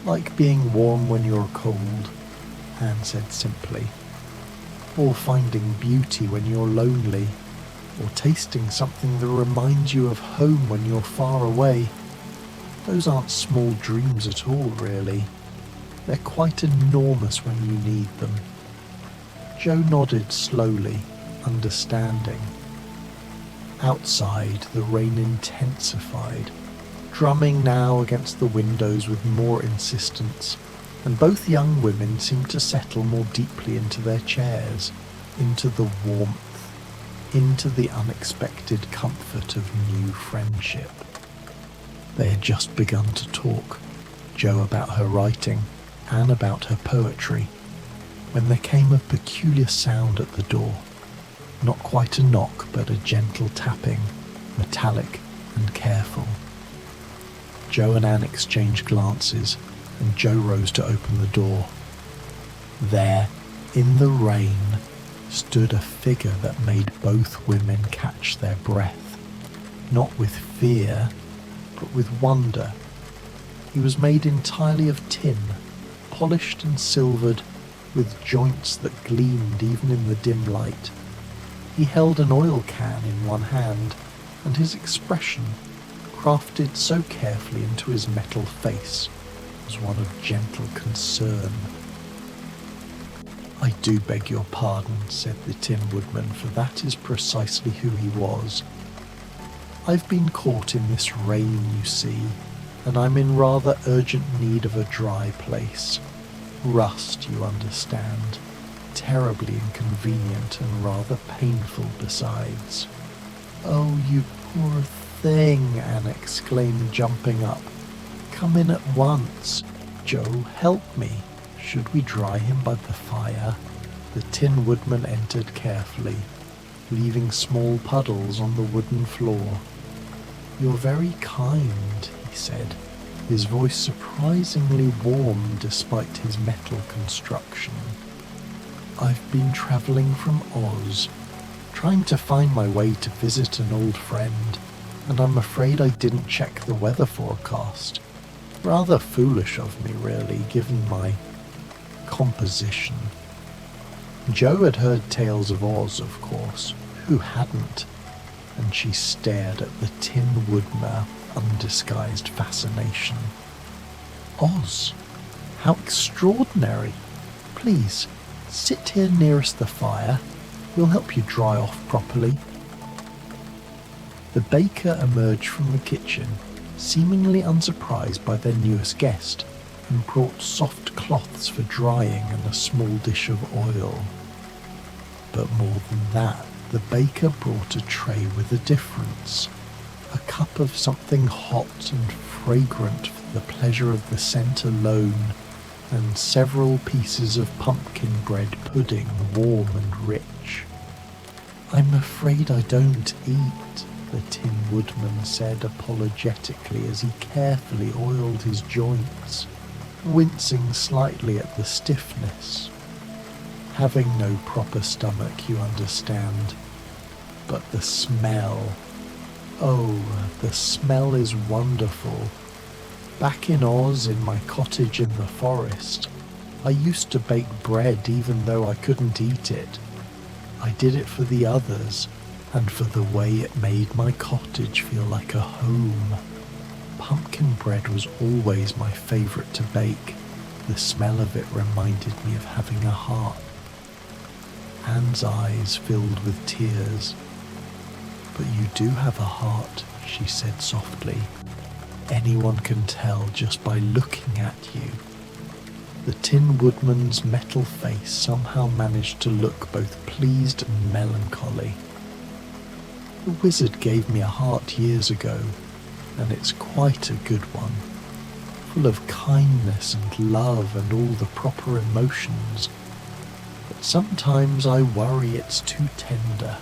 S2: Like being warm when you're cold, Anne said simply. Or finding beauty when you're lonely, or tasting something that reminds you of home when you're far away. Those aren't small dreams at all, really. They're quite enormous when you need them. Jo nodded slowly, understanding. Outside, the rain intensified, drumming now against the windows with more insistence, and both young women seemed to settle more deeply into their chairs, into the warmth, into the unexpected comfort of new friendship. They had just begun to talk, Jo about her writing, Anne about her poetry, when there came a peculiar sound at the door. Not quite a knock, but a gentle tapping, metallic and careful. Jo and Anne exchanged glances, and Jo rose to open the door. There, in the rain, stood a figure that made both women catch their breath, not with fear, but with wonder. He was made entirely of tin, polished and silvered, with joints that gleamed even in the dim light. He held an oil can in one hand, and his expression, crafted so carefully into his metal face, was one of gentle concern. "I do beg your pardon," said the Tin Woodman, for that is precisely who he was. "I've been caught in this rain, you see, and I'm in rather urgent need of a dry place. Rust, you understand. Terribly inconvenient and rather painful besides." "Oh, you poor thing," Anne exclaimed, jumping up. "Come in at once. Jo, help me. Should we dry him by the fire?" The Tin Woodman entered carefully, leaving small puddles on the wooden floor. "You're very kind," he said, his voice surprisingly warm despite his metal construction. "I've been travelling from Oz, trying to find my way to visit an old friend, and I'm afraid I didn't check the weather forecast. Rather foolish of me, really, given my composition. Jo had heard tales of Oz, of course. Who hadn't? And she stared at the Tin Woodman with undisguised fascination. Oz? How extraordinary! Please, sit here nearest the fire. We'll help you dry off properly. The baker emerged from the kitchen, seemingly unsurprised by their newest guest, and brought soft cloths for drying and a small dish of oil. But more than that, the baker brought a tray with a difference. A cup of something hot and fragrant for the pleasure of the scent alone, and several pieces of pumpkin bread pudding, warm and rich. I'm afraid I don't eat, the Tin Woodman said apologetically as he carefully oiled his joints, wincing slightly at the stiffness. Having no proper stomach, you understand. But the smell. Oh, the smell is wonderful. Back in Oz, in my cottage in the forest, I used to bake bread even though I couldn't eat it. I did it for the others, and for the way it made my cottage feel like a home. Pumpkin bread was always my favourite to bake. The smell of it reminded me of having a heart. Anne's eyes filled with tears. But you do have a heart, she said softly. Anyone can tell just by looking at you. The Tin Woodman's metal face somehow managed to look both pleased and melancholy. The wizard gave me a heart years ago, and it's quite a good one, full of kindness and love and all the proper emotions. But sometimes I worry it's too tender.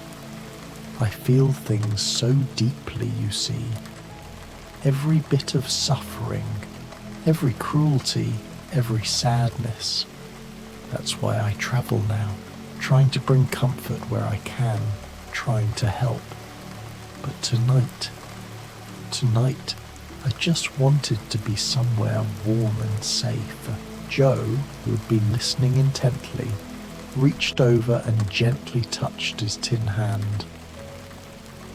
S2: I feel things so deeply, you see. Every bit of suffering, every cruelty, every sadness. That's why I travel now, trying to bring comfort where I can, trying to help. But tonight, I just wanted to be somewhere warm and safe. Jo, who had been listening intently, reached over and gently touched his tin hand.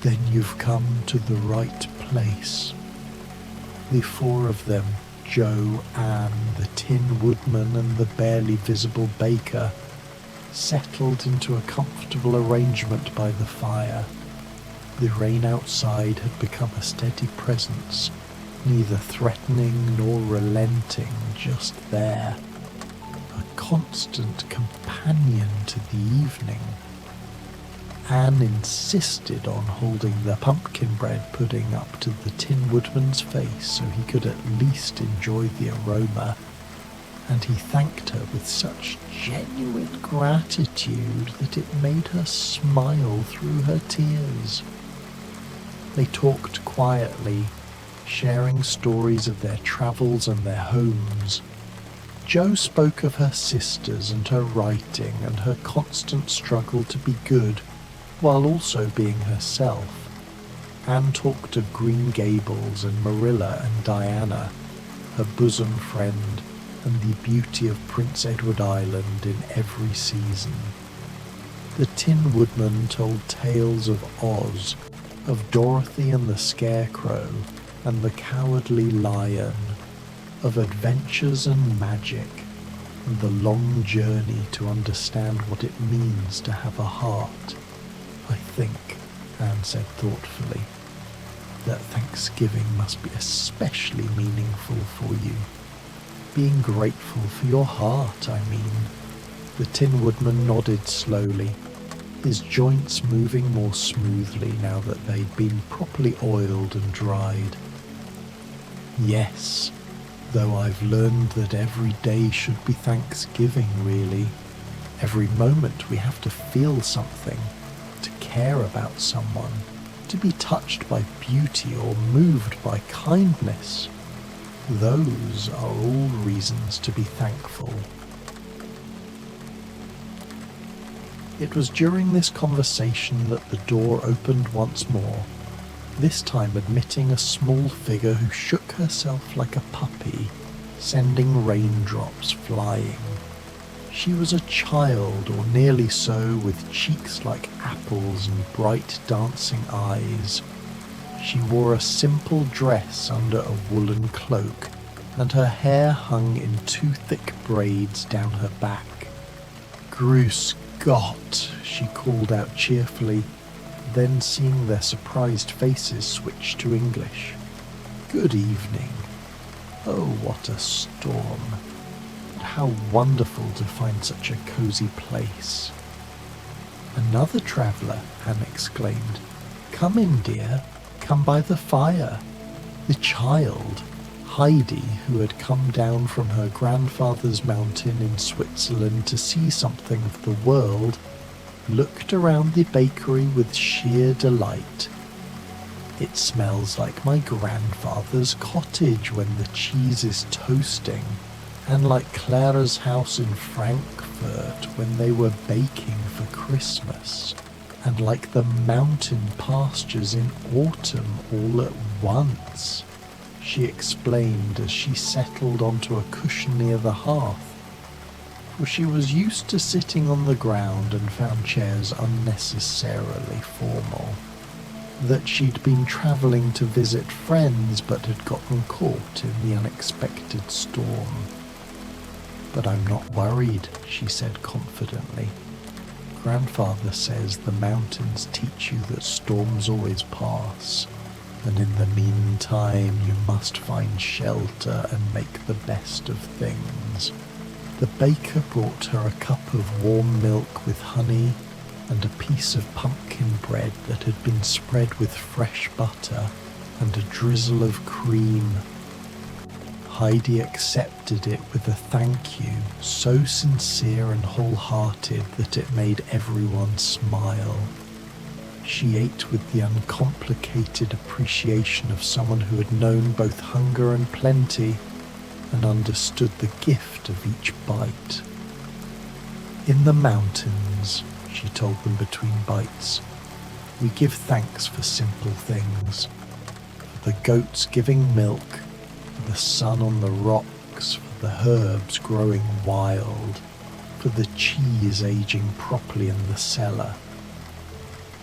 S2: Then you've come to the right place. The four of them, Jo, Anne, the Tin Woodman and the barely visible baker, settled into a comfortable arrangement by the fire. The rain outside had become a steady presence, neither threatening nor relenting, just there, a constant companion to the evening. Anne insisted on holding the pumpkin bread pudding up to the Tin Woodman's face so he could at least enjoy the aroma, and he thanked her with such genuine gratitude that it made her smile through her tears. They talked quietly, sharing stories of their travels and their homes. Jo spoke of her sisters and her writing and her constant struggle to be good, while also being herself. Anne talked of Green Gables and Marilla and Diana, her bosom friend, and the beauty of Prince Edward Island in every season. The Tin Woodman told tales of Oz, of Dorothy and the Scarecrow and the Cowardly Lion, of adventures and magic, and the long journey to understand what it means to have a heart. I think, Anne said thoughtfully, that Thanksgiving must be especially meaningful for you. Being grateful for your heart, I mean. The Tin Woodman nodded slowly, his joints moving more smoothly now that they'd been properly oiled and dried. Yes, though I've learned that every day should be Thanksgiving, really. Every moment we have to feel something, to care about someone, to be touched by beauty or moved by kindness. Those are all reasons to be thankful. It was during this conversation that the door opened once more, this time admitting a small figure who shook herself like a puppy, sending raindrops flying. She was a child, or nearly so, with cheeks like apples and bright dancing eyes. She wore a simple dress under a woolen cloak, and her hair hung in 2 thick braids down her back. "Grüß Gott," she called out cheerfully, then seeing their surprised faces switched to English. "Good evening. Oh, what a storm. But how wonderful to find such a cosy place." "Another traveller," Anne exclaimed. "Come in, dear. Come by the fire." The child, Heidi, who had come down from her grandfather's mountain in Switzerland to see something of the world, looked around the bakery with sheer delight. "It smells like my grandfather's cottage when the cheese is toasting, and like Clara's house in Frankfurt when they were baking for Christmas, and like the mountain pastures in autumn all at once," she explained as she settled onto a cushion near the hearth, for she was used to sitting on the ground and found chairs unnecessarily formal. That she'd been travelling to visit friends but had gotten caught in the unexpected storm. "But I'm not worried," she said confidently. "Grandfather says the mountains teach you that storms always pass, and in the meantime you must find shelter and make the best of things." The baker brought her a cup of warm milk with honey and a piece of pumpkin bread that had been spread with fresh butter and a drizzle of cream. Heidi accepted it with a thank you so sincere and wholehearted that it made everyone smile. She ate with the uncomplicated appreciation of someone who had known both hunger and plenty and understood the gift of each bite. "In the mountains," she told them between bites, "we give thanks for simple things, for the goats giving milk, for the sun on the rocks, for the herbs growing wild, for the cheese aging properly in the cellar.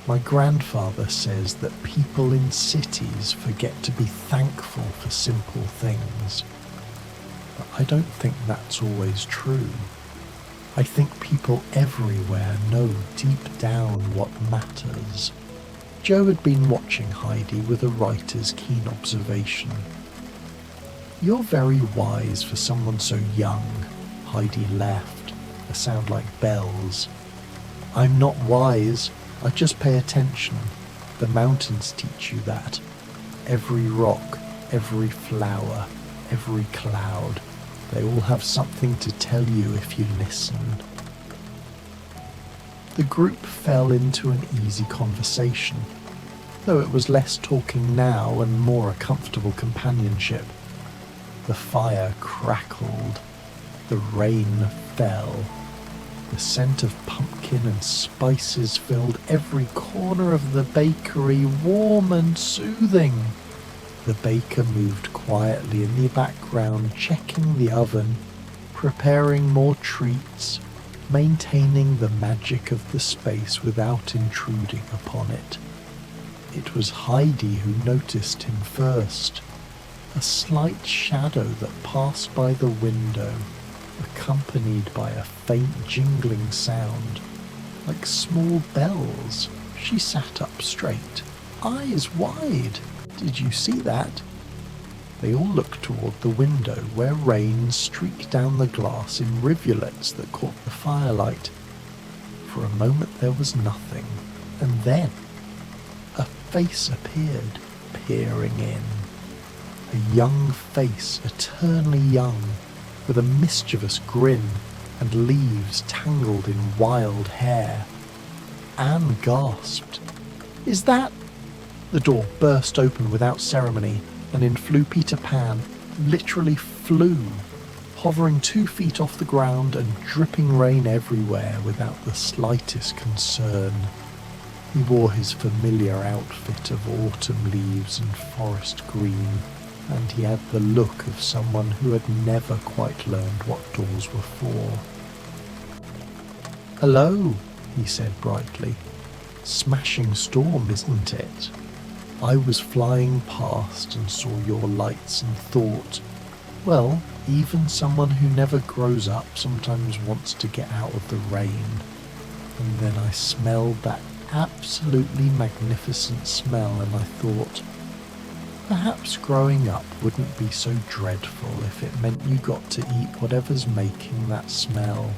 S2: My grandfather says that people in cities forget to be thankful for simple things. But I don't think that's always true. I think people everywhere know deep down what matters." Joe had been watching Heidi with a writer's keen observation. "You're very wise for someone so young," Heidi laughed, a sound like bells. "I'm not wise, I just pay attention. The mountains teach you that. Every rock, every flower, every cloud, they all have something to tell you if you listen." The group fell into an easy conversation, though it was less talking now and more a comfortable companionship. The fire crackled, the rain fell, the scent of pumpkin and spices filled every corner of the bakery, warm and soothing. The baker moved quietly in the background, checking the oven, preparing more treats, maintaining the magic of the space without intruding upon it. It was Heidi who noticed him first, a slight shadow that passed by the window, accompanied by a faint jingling sound, like small bells. She sat up straight, eyes wide. "Did you see that?" They all looked toward the window, where rain streaked down the glass in rivulets that caught the firelight. For a moment there was nothing, and then a face appeared, peering in. A young face, eternally young, with a mischievous grin and leaves tangled in wild hair. Anne gasped. "Is that—" The door burst open without ceremony, and in flew Peter Pan, literally flew, hovering 2 feet off the ground and dripping rain everywhere without the slightest concern. He wore his familiar outfit of autumn leaves and forest green, and he had the look of someone who had never quite learned what doors were for. "Hello," he said brightly. "Smashing storm, isn't it? I was flying past and saw your lights and thought, well, even someone who never grows up sometimes wants to get out of the rain. And then I smelled that absolutely magnificent smell and I thought, perhaps growing up wouldn't be so dreadful if it meant you got to eat whatever's making that smell."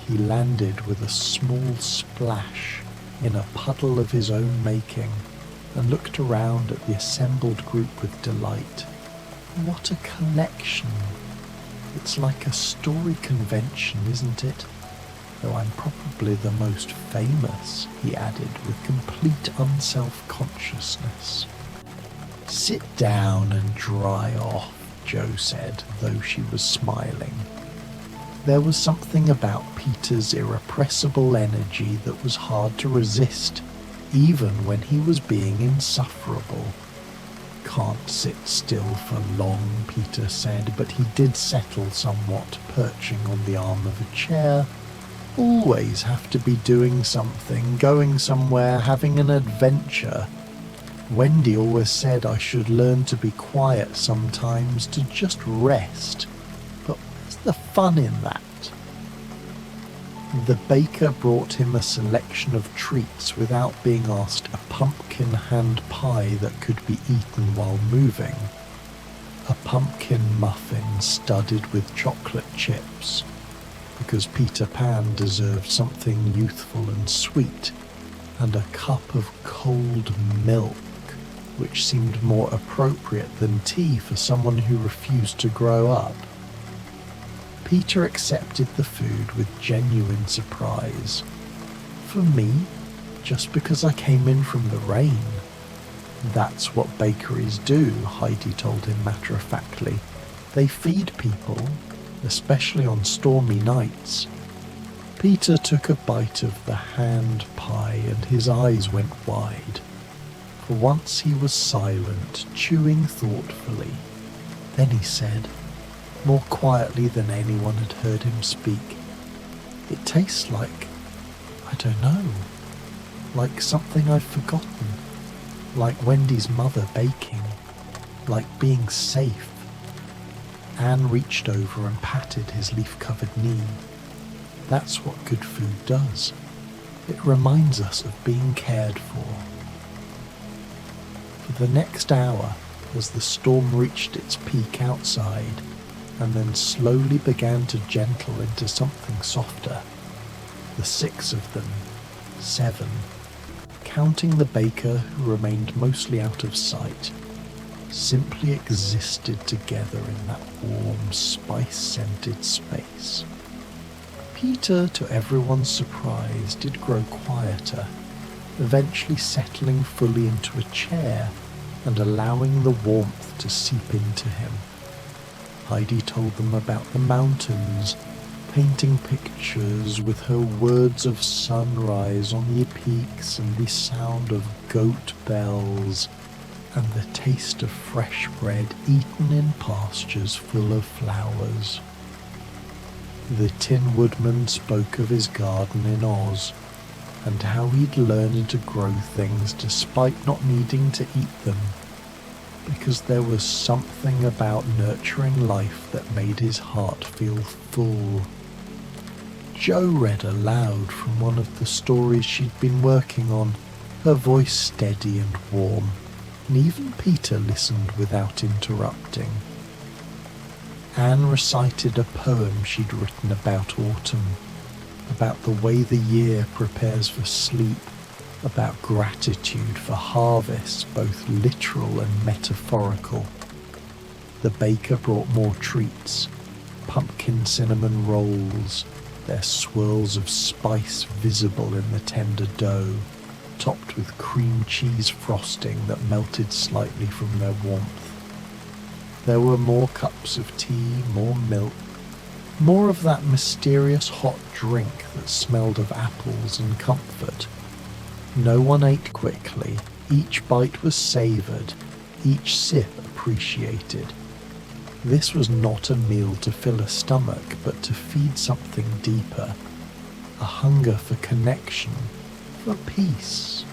S2: He landed with a small splash in a puddle of his own making and looked around at the assembled group with delight. What a collection! It's like a story convention, isn't it? Though I'm probably the most famous, he added with complete unself-consciousness. "Sit down and dry off," Jo said, though she was smiling. There was something about Peter's irrepressible energy that was hard to resist, even when he was being insufferable. "Can't sit still for long," Peter said, but he did settle somewhat, perching on the arm of a chair. "Always have to be doing something, going somewhere, having an adventure. Wendy always said I should learn to be quiet sometimes, to just rest. But where's the fun in that?" The baker brought him a selection of treats without being asked. A pumpkin hand pie that could be eaten while moving, a pumpkin muffin studded with chocolate chips, because Peter Pan deserved something youthful and sweet, and a cup of cold milk, which seemed more appropriate than tea for someone who refused to grow up. Peter accepted the food with genuine surprise. "For me, just because I came in from the rain." "That's what bakeries do," Heidi told him matter-of-factly. "They feed people, especially on stormy nights." Peter took a bite of the hand pie and his eyes went wide. For once he was silent, chewing thoughtfully. Then he said, more quietly than anyone had heard him speak, "It tastes like, I don't know, like something I've forgotten, like Wendy's mother baking, like being safe." Anne reached over and patted his leaf-covered knee. "That's what good food does. It reminds us of being cared for." For the next hour, as the storm reached its peak outside, and then slowly began to gentle into something softer, the 6 of them, 7, counting the baker who remained mostly out of sight, simply existed together in that warm, spice-scented space. Peter, to everyone's surprise, did grow quieter, eventually settling fully into a chair and allowing the warmth to seep into him. Heidi told them about the mountains, painting pictures with her words of sunrise on the peaks and the sound of goat bells and the taste of fresh bread eaten in pastures full of flowers. The Tin Woodman spoke of his garden in Oz and how he'd learned to grow things despite not needing to eat them, because there was something about nurturing life that made his heart feel full. Jo read aloud from one of the stories she'd been working on, her voice steady and warm, and even Peter listened without interrupting. Anne recited a poem she'd written about autumn, about the way the year prepares for sleep, about gratitude for harvest, both literal and metaphorical. The baker brought more treats, pumpkin cinnamon rolls, their swirls of spice visible in the tender dough, topped with cream cheese frosting that melted slightly from their warmth. There were more cups of tea, more milk, more of that mysterious hot drink that smelled of apples and comfort. No one ate quickly. Each bite was savoured, each sip appreciated. This was not a meal to fill a stomach, but to feed something deeper. A hunger for connection, for peace,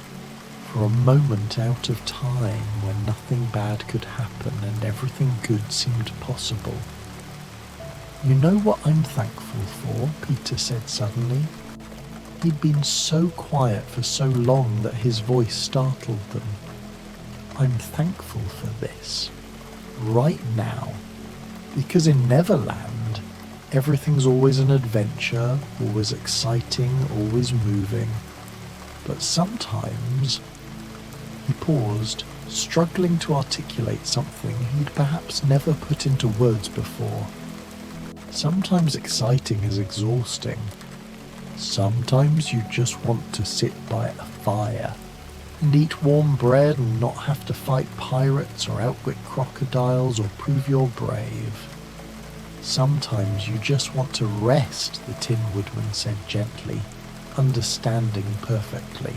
S2: for a moment out of time when nothing bad could happen and everything good seemed possible. "You know what I'm thankful for?" Peter said suddenly. He'd been so quiet for so long that his voice startled them. "I'm thankful for this, right now, because in Neverland, everything's always an adventure, always exciting, always moving. But sometimes..." He paused, struggling to articulate something he'd perhaps never put into words before. "Sometimes exciting is exhausting. Sometimes you just want to sit by a fire and eat warm bread and not have to fight pirates or outwit crocodiles or prove you're brave. Sometimes you just want to rest," the Tin Woodman said gently, understanding perfectly.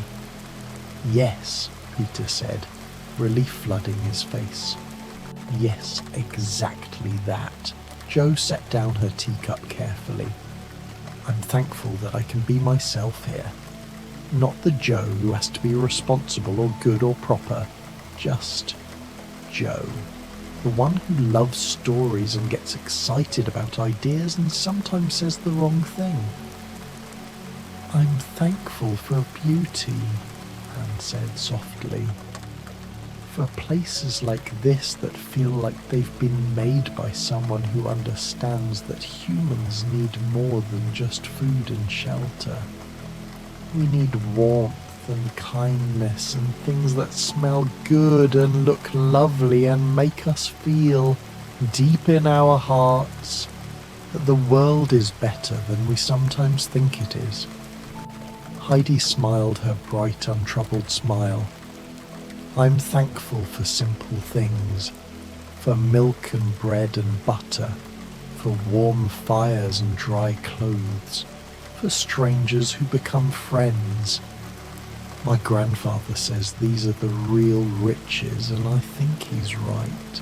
S2: "Yes," Peter said, relief flooding his face. "Yes, exactly that." Jo set down her teacup carefully. "I'm thankful that I can be myself here. Not the Jo who has to be responsible or good or proper. Just Jo. The one who loves stories and gets excited about ideas and sometimes says the wrong thing." "I'm thankful for beauty," Anne said softly. "For places like this that feel like they've been made by someone who understands that humans need more than just food and shelter. We need warmth and kindness and things that smell good and look lovely and make us feel, deep in our hearts, that the world is better than we sometimes think it is." Heidi smiled her bright, untroubled smile. "I'm thankful for simple things, for milk and bread and butter, for warm fires and dry clothes, for strangers who become friends. My grandfather says these are the real riches, and I think he's right."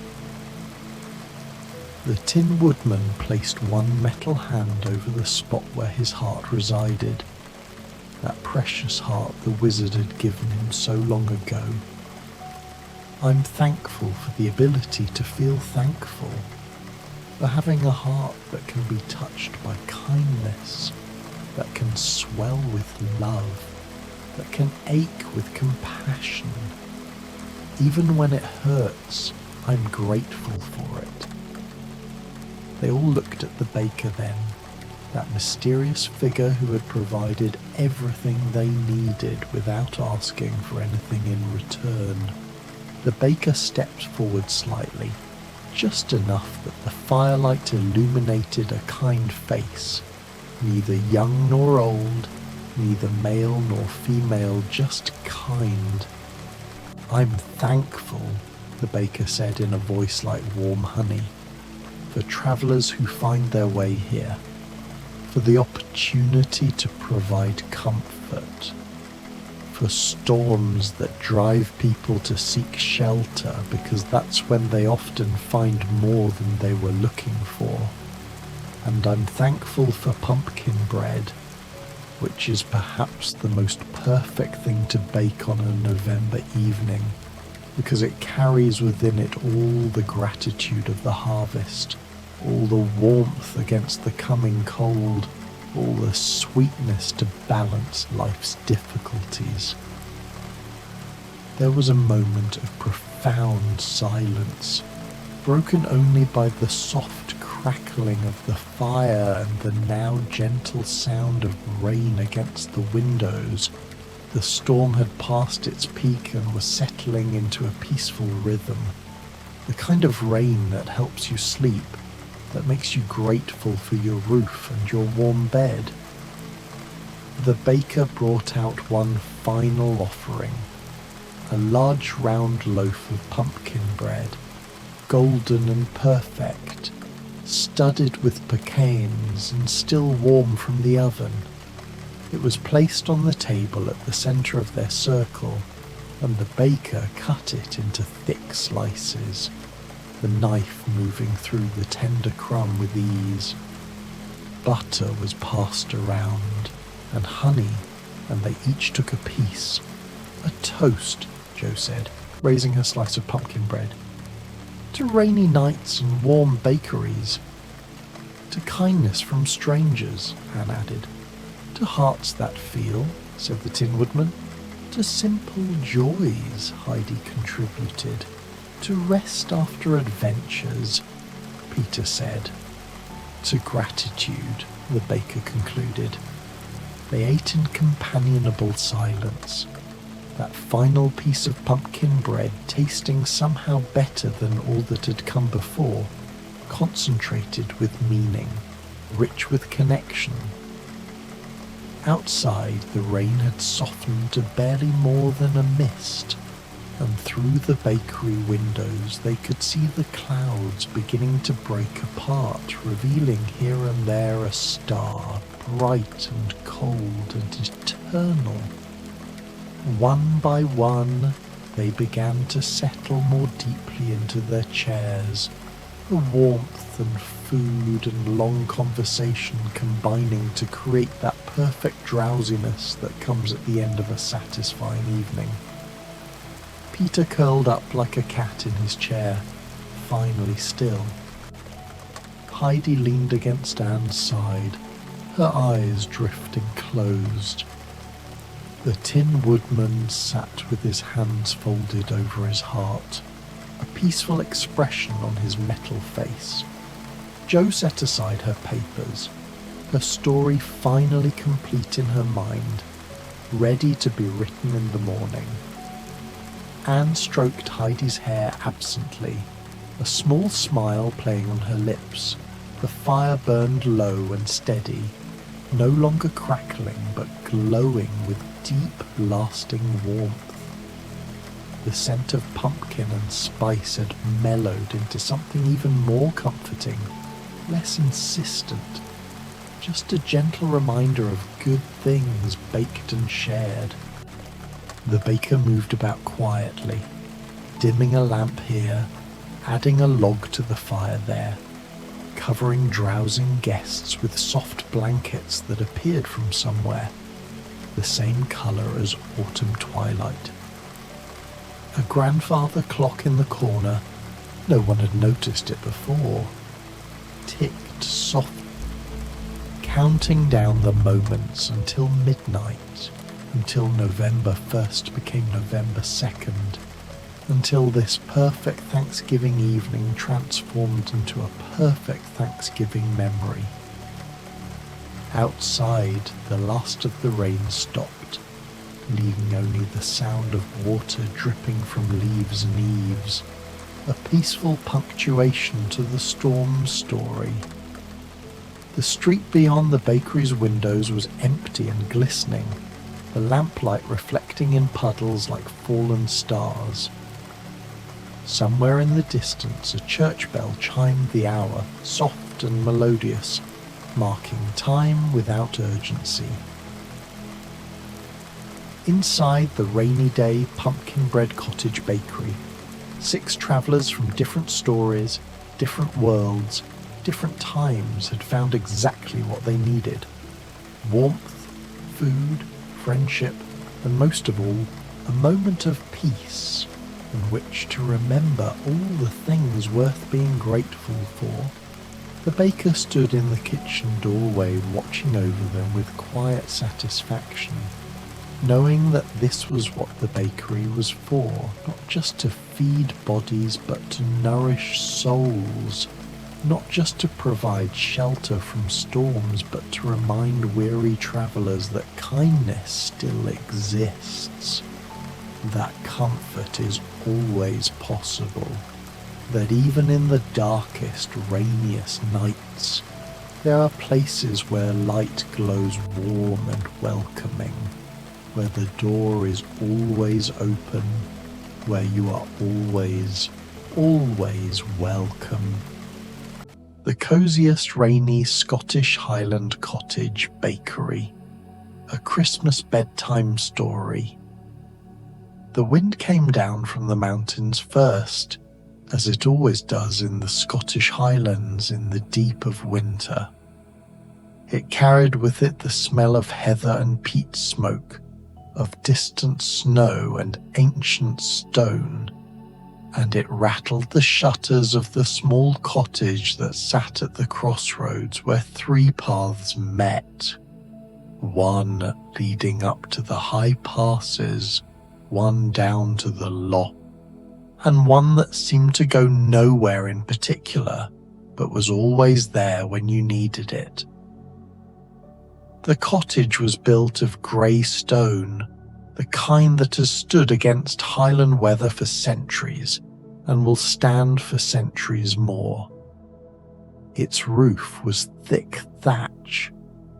S2: The Tin Woodman placed one metal hand over the spot where his heart resided, that precious heart the wizard had given him so long ago. "I'm thankful for the ability to feel thankful, for having a heart that can be touched by kindness, that can swell with love, that can ache with compassion. Even when it hurts, I'm grateful for it." They all looked at the baker then, that mysterious figure who had provided everything they needed without asking for anything in return. The baker stepped forward slightly, just enough that the firelight illuminated a kind face, neither young nor old, neither male nor female, just kind. "I'm thankful," the baker said in a voice like warm honey, "for travellers who find their way here, for the opportunity to provide comfort, for storms that drive people to seek shelter because that's when they often find more than they were looking for. And I'm thankful for pumpkin bread, which is perhaps the most perfect thing to bake on a November evening, because it carries within it all the gratitude of the harvest, all the warmth against the coming cold, all the sweetness to balance life's difficulties." There was a moment of profound silence, broken only by the soft crackling of the fire and the now gentle sound of rain against the windows. The storm had passed its peak and was settling into a peaceful rhythm, the kind of rain that helps you sleep, that makes you grateful for your roof and your warm bed. The baker brought out one final offering, a large round loaf of pumpkin bread, golden and perfect, studded with pecans and still warm from the oven. It was placed on the table at the centre of their circle, and the baker cut it into thick slices, the knife moving through the tender crumb with ease. Butter was passed around, and honey, and they each took a piece. "A toast," Jo said, raising her slice of pumpkin bread. "To rainy nights and warm bakeries." "To kindness from strangers," Anne added. "To hearts that feel," said the Tin Woodman. "To simple joys," Heidi contributed. "To rest after adventures," Peter said. "To gratitude," the baker concluded. They ate in companionable silence, that final piece of pumpkin bread tasting somehow better than all that had come before, concentrated with meaning, rich with connection. Outside, the rain had softened to barely more than a mist, and through the bakery windows they could see the clouds beginning to break apart, revealing here and there a star, bright and cold and eternal. One by one, they began to settle more deeply into their chairs, the warmth and food and long conversation combining to create that perfect drowsiness that comes at the end of a satisfying evening. Peter curled up like a cat in his chair, finally still. Heidi leaned against Anne's side, her eyes drifting closed. The Tin Woodman sat with his hands folded over his heart, a peaceful expression on his metal face. Jo set aside her papers, her story finally complete in her mind, ready to be written in the morning. Anne stroked Heidi's hair absently, a small smile playing on her lips. The fire burned low and steady, no longer crackling but glowing with deep, lasting warmth. The scent of pumpkin and spice had mellowed into something even more comforting, less insistent, just a gentle reminder of good things baked and shared. The baker moved about quietly, dimming a lamp here, adding a log to the fire there, covering drowsing guests with soft blankets that appeared from somewhere, the same colour as autumn twilight. A grandfather clock in the corner, no one had noticed it before, ticked softly, counting down the moments until midnight, until November 1st became November 2nd, until this perfect Thanksgiving evening transformed into a perfect Thanksgiving memory. Outside, the last of the rain stopped, leaving only the sound of water dripping from leaves and eaves, a peaceful punctuation to the storm's story. The street beyond the bakery's windows was empty and glistening, the lamplight reflecting in puddles like fallen stars. Somewhere in the distance a church bell chimed the hour, soft and melodious, marking time without urgency. Inside the rainy day pumpkin bread cottage bakery, 6 travellers from different stories, different worlds, different times had found exactly what they needed. Warmth, food, friendship, and most of all, a moment of peace in which to remember all the things worth being grateful for. The baker stood in the kitchen doorway watching over them with quiet satisfaction, knowing that this was what the bakery was for, not just to feed bodies but to nourish souls, not just to provide shelter from storms but to remind weary travellers that kindness still exists, that comfort is always possible, that even in the darkest, rainiest nights, there are places where light glows warm and welcoming, where the door is always open, where you are always always welcome. The coziest rainy Scottish Highland cottage bakery. A Christmas bedtime story. The wind came down from the mountains first, as it always does in the Scottish Highlands in the deep of winter. It carried with it the smell of heather and peat smoke, of distant snow and ancient stone, and it rattled the shutters of the small cottage that sat at the crossroads where three paths met, one leading up to the high passes, one down to the loch, and one that seemed to go nowhere in particular, but was always there when you needed it. The cottage was built of grey stone, the kind that has stood against Highland weather for centuries and will stand for centuries more. Its roof was thick thatch,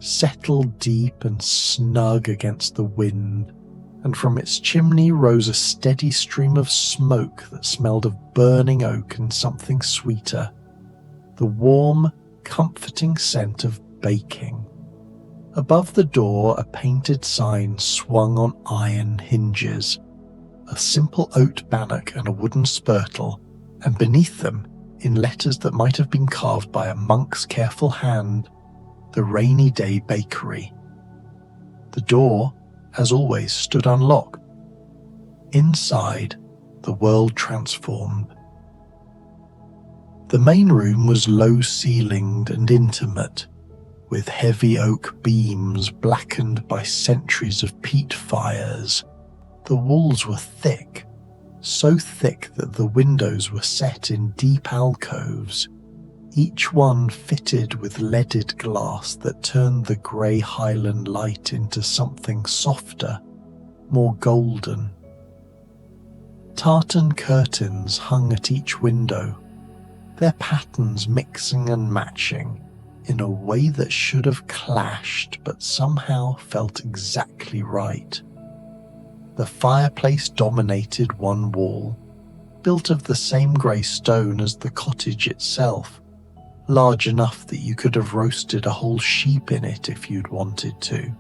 S2: settled deep and snug against the wind, and from its chimney rose a steady stream of smoke that smelled of burning oak and something sweeter, the warm, comforting scent of baking. Above the door, a painted sign swung on iron hinges, a simple oat bannock and a wooden spurtle, and beneath them, in letters that might have been carved by a monk's careful hand, the Rainy Day Bakery. The door, as always, stood unlocked. Inside, the world transformed. The main room was low-ceilinged and intimate, with heavy oak beams blackened by centuries of peat fires. The walls were thick, so thick that the windows were set in deep alcoves, each one fitted with leaded glass that turned the grey Highland light into something softer, more golden. Tartan curtains hung at each window, their patterns mixing and matching in a way that should have clashed but somehow felt exactly right. The fireplace dominated one wall, built of the same grey stone as the cottage itself, large enough that you could have roasted a whole sheep in it if you'd wanted to.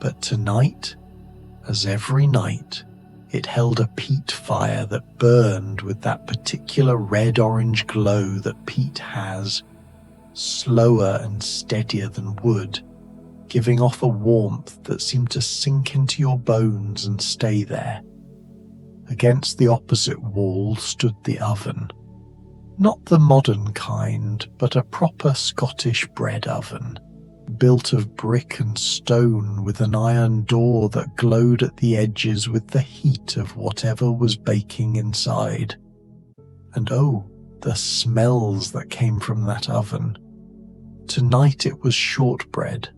S2: But tonight, as every night, it held a peat fire that burned with that particular red-orange glow that peat has, slower and steadier than wood, giving off a warmth that seemed to sink into your bones and stay there. Against the opposite wall stood the oven. Not the modern kind, but a proper Scottish bread oven, built of brick and stone with an iron door that glowed at the edges with the heat of whatever was baking inside. And oh, the smells that came from that oven. Tonight it was shortbread,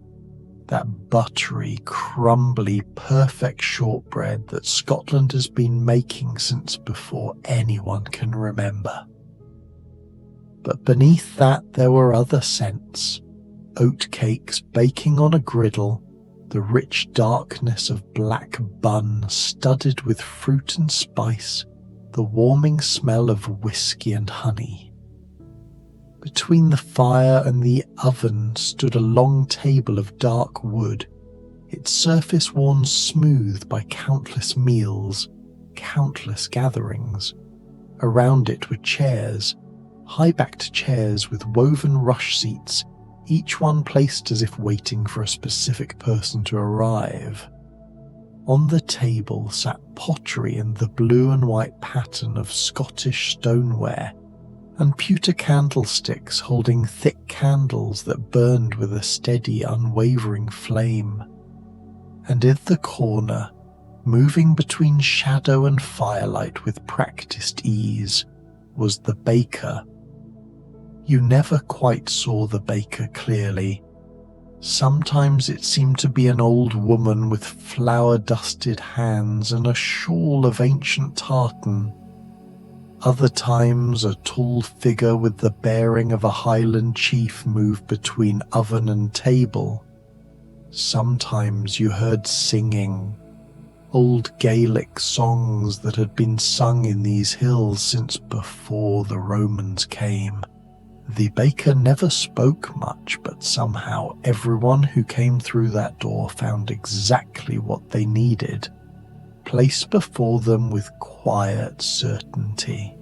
S2: that buttery, crumbly, perfect shortbread that Scotland has been making since before anyone can remember. But beneath that there were other scents, oat cakes baking on a griddle, the rich darkness of black bun studded with fruit and spice, the warming smell of whiskey and honey. Between the fire and the oven stood a long table of dark wood, its surface worn smooth by countless meals, countless gatherings. Around it were chairs, high-backed chairs with woven rush seats, each one placed as if waiting for a specific person to arrive. On the table sat pottery in the blue and white pattern of Scottish stoneware, and pewter candlesticks holding thick candles that burned with a steady, unwavering flame. And in the corner, moving between shadow and firelight with practiced ease, was the baker. You never quite saw the baker clearly. Sometimes it seemed to be an old woman with flour-dusted hands and a shawl of ancient tartan. Other times a tall figure with the bearing of a Highland chief moved between oven and table. Sometimes you heard singing, old Gaelic songs that had been sung in these hills since before the Romans came. The baker never spoke much, but somehow everyone who came through that door found exactly what they needed, placed before them with quiet certainty.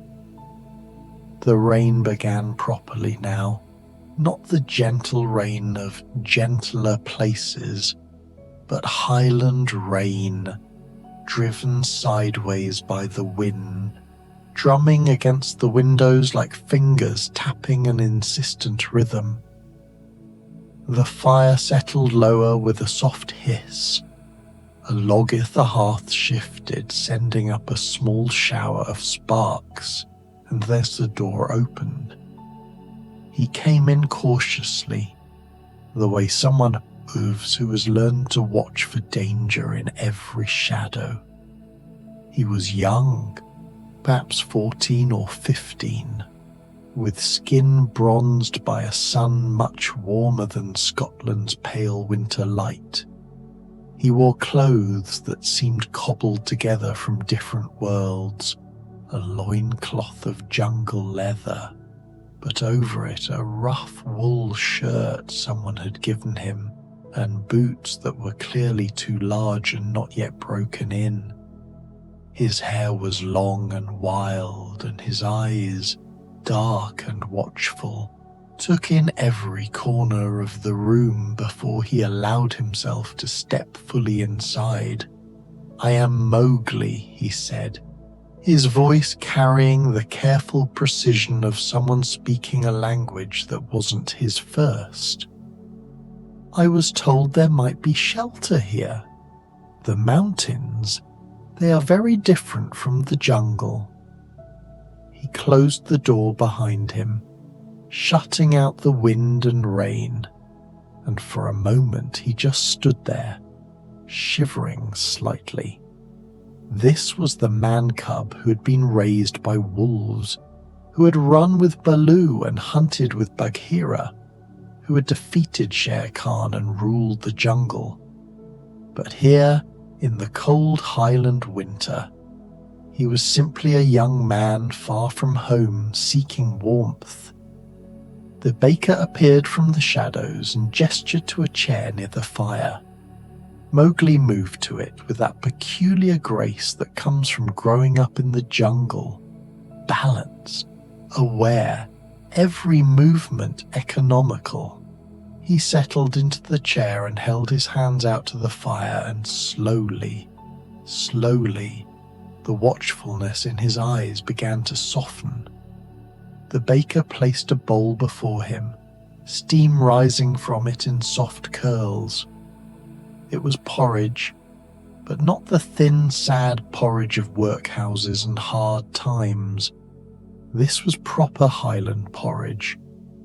S2: The rain began properly now, not the gentle rain of gentler places, but highland rain, driven sideways by the wind, drumming against the windows like fingers tapping an insistent rhythm. The fire settled lower with a soft hiss. A log at the hearth shifted, sending up a small shower of sparks, and there's the door opened. He came in cautiously, the way someone moves who has learned to watch for danger in every shadow. He was young, perhaps 14 or 15, with skin bronzed by a sun much warmer than Scotland's pale winter light. He wore clothes that seemed cobbled together from different worlds, a loincloth of jungle leather, but over it a rough wool shirt someone had given him, and boots that were clearly too large and not yet broken in. His hair was long and wild, and his eyes, dark and watchful, took in every corner of the room before he allowed himself to step fully inside. "I am Mowgli," he said, his voice carrying the careful precision of someone speaking a language that wasn't his first. "I was told there might be shelter here. The mountains, they are very different from the jungle." He closed the door behind him, shutting out the wind and rain, and for a moment he just stood there, shivering slightly. This was the man-cub who had been raised by wolves, who had run with Baloo and hunted with Bagheera, who had defeated Shere Khan and ruled the jungle. But here, in the cold highland winter, he was simply a young man far from home seeking warmth. The baker appeared from the shadows and gestured to a chair near the fire. Mowgli moved to it with that peculiar grace that comes from growing up in the jungle, balanced, aware, every movement economical. He settled into the chair and held his hands out to the fire, and slowly, the watchfulness in his eyes began to soften. The baker placed a bowl before him, steam rising from it in soft curls. It was porridge, but not the thin, sad porridge of workhouses and hard times. This was proper Highland porridge,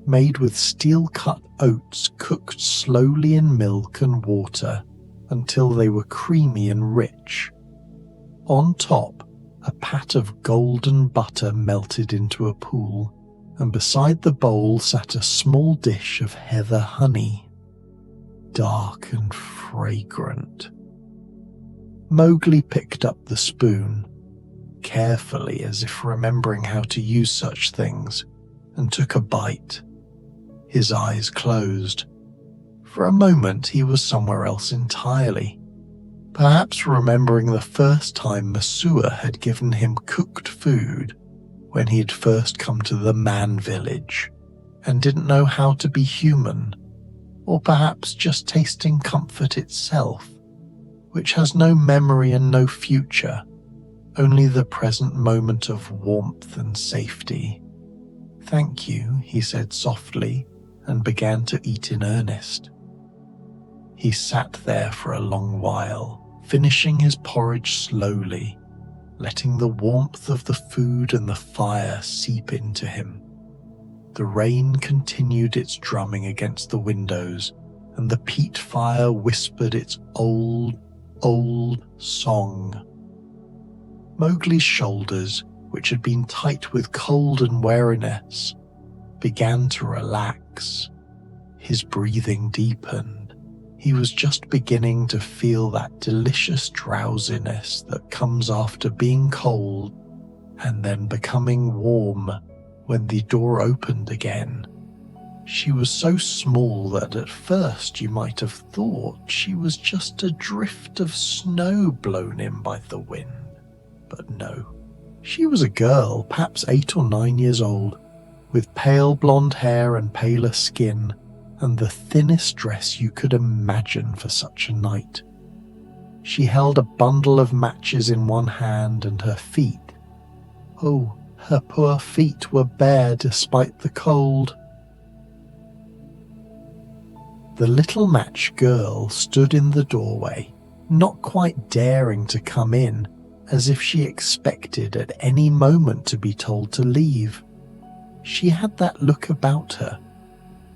S2: made with steel-cut oats cooked slowly in milk and water until they were creamy and rich. On top, a pat of golden butter melted into a pool, and beside the bowl sat a small dish of heather honey, dark and fragrant. Mowgli picked up the spoon, carefully as if remembering how to use such things, and took a bite. His eyes closed. For a moment he was somewhere else entirely, perhaps remembering the first time Mesua had given him cooked food when he had first come to the man village and didn't know how to be human, or perhaps just tasting comfort itself, which has no memory and no future, only the present moment of warmth and safety. "Thank you," he said softly, and began to eat in earnest. He sat there for a long while, finishing his porridge slowly, letting the warmth of the food and the fire seep into him. The rain continued its drumming against the windows, and the peat fire whispered its old song. Mowgli's shoulders, which had been tight with cold and weariness, began to relax. His breathing deepened. He was just beginning to feel that delicious drowsiness that comes after being cold and then becoming warm when the door opened again. She was so small that at first you might have thought she was just a drift of snow blown in by the wind. But no, she was a girl, perhaps 8 or 9 years old, with pale blonde hair and paler skin, and the thinnest dress you could imagine for such a night. She held a bundle of matches in one hand, and her feet, oh, her poor feet were bare despite the cold. The little match girl stood in the doorway, not quite daring to come in, as if she expected at any moment to be told to leave. She had that look about her,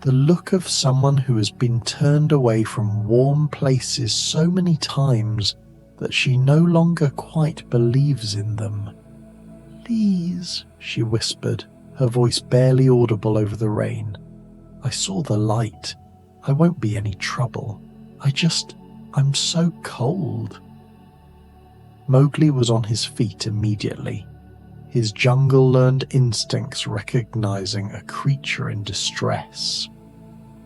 S2: the look of someone who has been turned away from warm places so many times that she no longer quite believes in them. "Please," she whispered, her voice barely audible over the rain. "I saw the light. I won't be any trouble. I'm so cold." Mowgli was on his feet immediately, his jungle-learned instincts recognizing a creature in distress.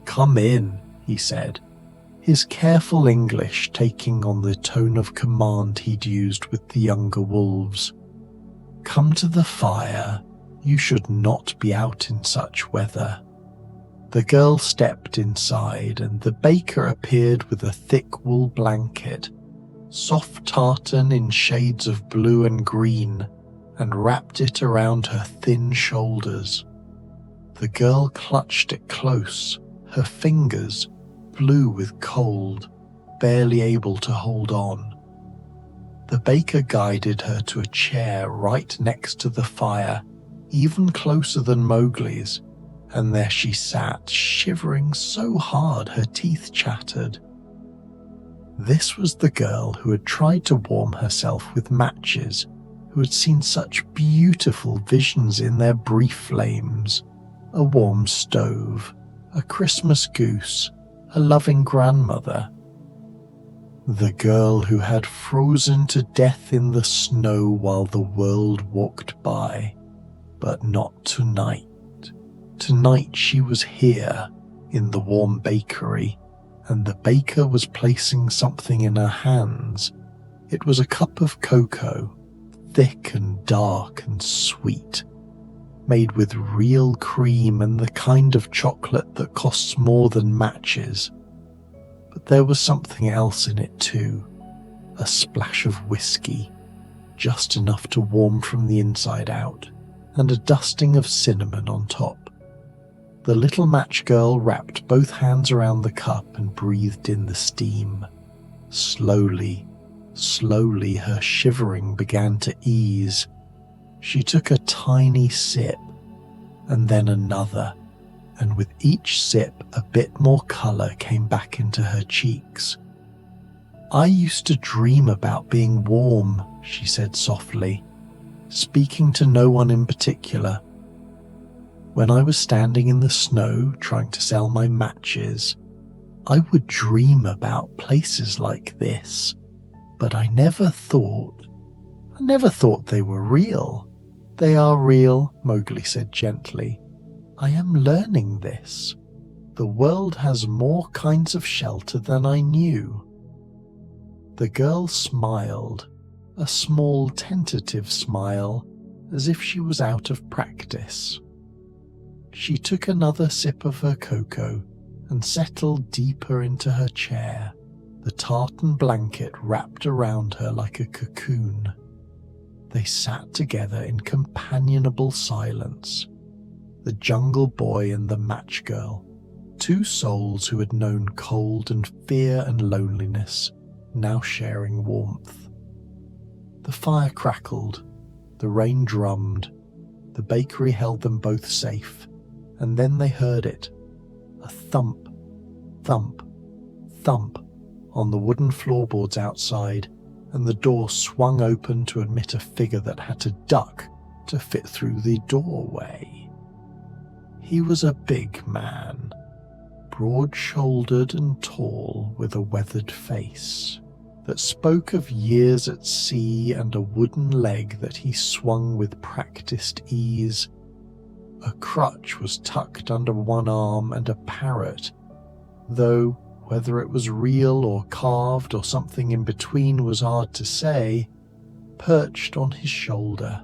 S2: "Come in," he said, his careful English taking on the tone of command he'd used with the younger wolves. "Come to the fire. You should not be out in such weather." The girl stepped inside, and the baker appeared with a thick wool blanket, soft tartan in shades of blue and green, and wrapped it around her thin shoulders. The girl clutched it close, her fingers, blue with cold, barely able to hold on. The baker guided her to a chair right next to the fire, even closer than Mowgli's, and there she sat, shivering so hard her teeth chattered. This was the girl who had tried to warm herself with matches, who had seen such beautiful visions in their brief flames: a warm stove, a Christmas goose, a loving grandmother. The girl who had frozen to death in the snow while the world walked by. But not tonight. Tonight she was here, in the warm bakery, and the baker was placing something in her hands. It was a cup of cocoa, thick and dark and sweet, made with real cream and the kind of chocolate that costs more than matches. But there was something else in it too, a splash of whiskey, just enough to warm from the inside out, and a dusting of cinnamon on top. The little match girl wrapped both hands around the cup and breathed in the steam. Slowly, slowly her shivering began to ease. She took a tiny sip, and then another, and with each sip a bit more colour came back into her cheeks. "I used to dream about being warm," she said softly, speaking to no one in particular. "When I was standing in the snow trying to sell my matches, I would dream about places like this, but I never thought they were real." "They are real," Mowgli said gently. "I am learning this. The world has more kinds of shelter than I knew." The girl smiled, a small tentative smile, as if she was out of practice. She took another sip of her cocoa and settled deeper into her chair, the tartan blanket wrapped around her like a cocoon. They sat together in companionable silence, the jungle boy and the match girl, two souls who had known cold and fear and loneliness, now sharing warmth. The fire crackled, the rain drummed, the bakery held them both safe, and then they heard it, a thump, thump, thump on the wooden floorboards outside, and the door swung open to admit a figure that had to duck to fit through the doorway. He was a big man, broad-shouldered and tall with a weathered face that spoke of years at sea and a wooden leg that he swung with practiced ease. A crutch was tucked under one arm, and a parrot, though whether it was real or carved or something in between was hard to say, perched on his shoulder.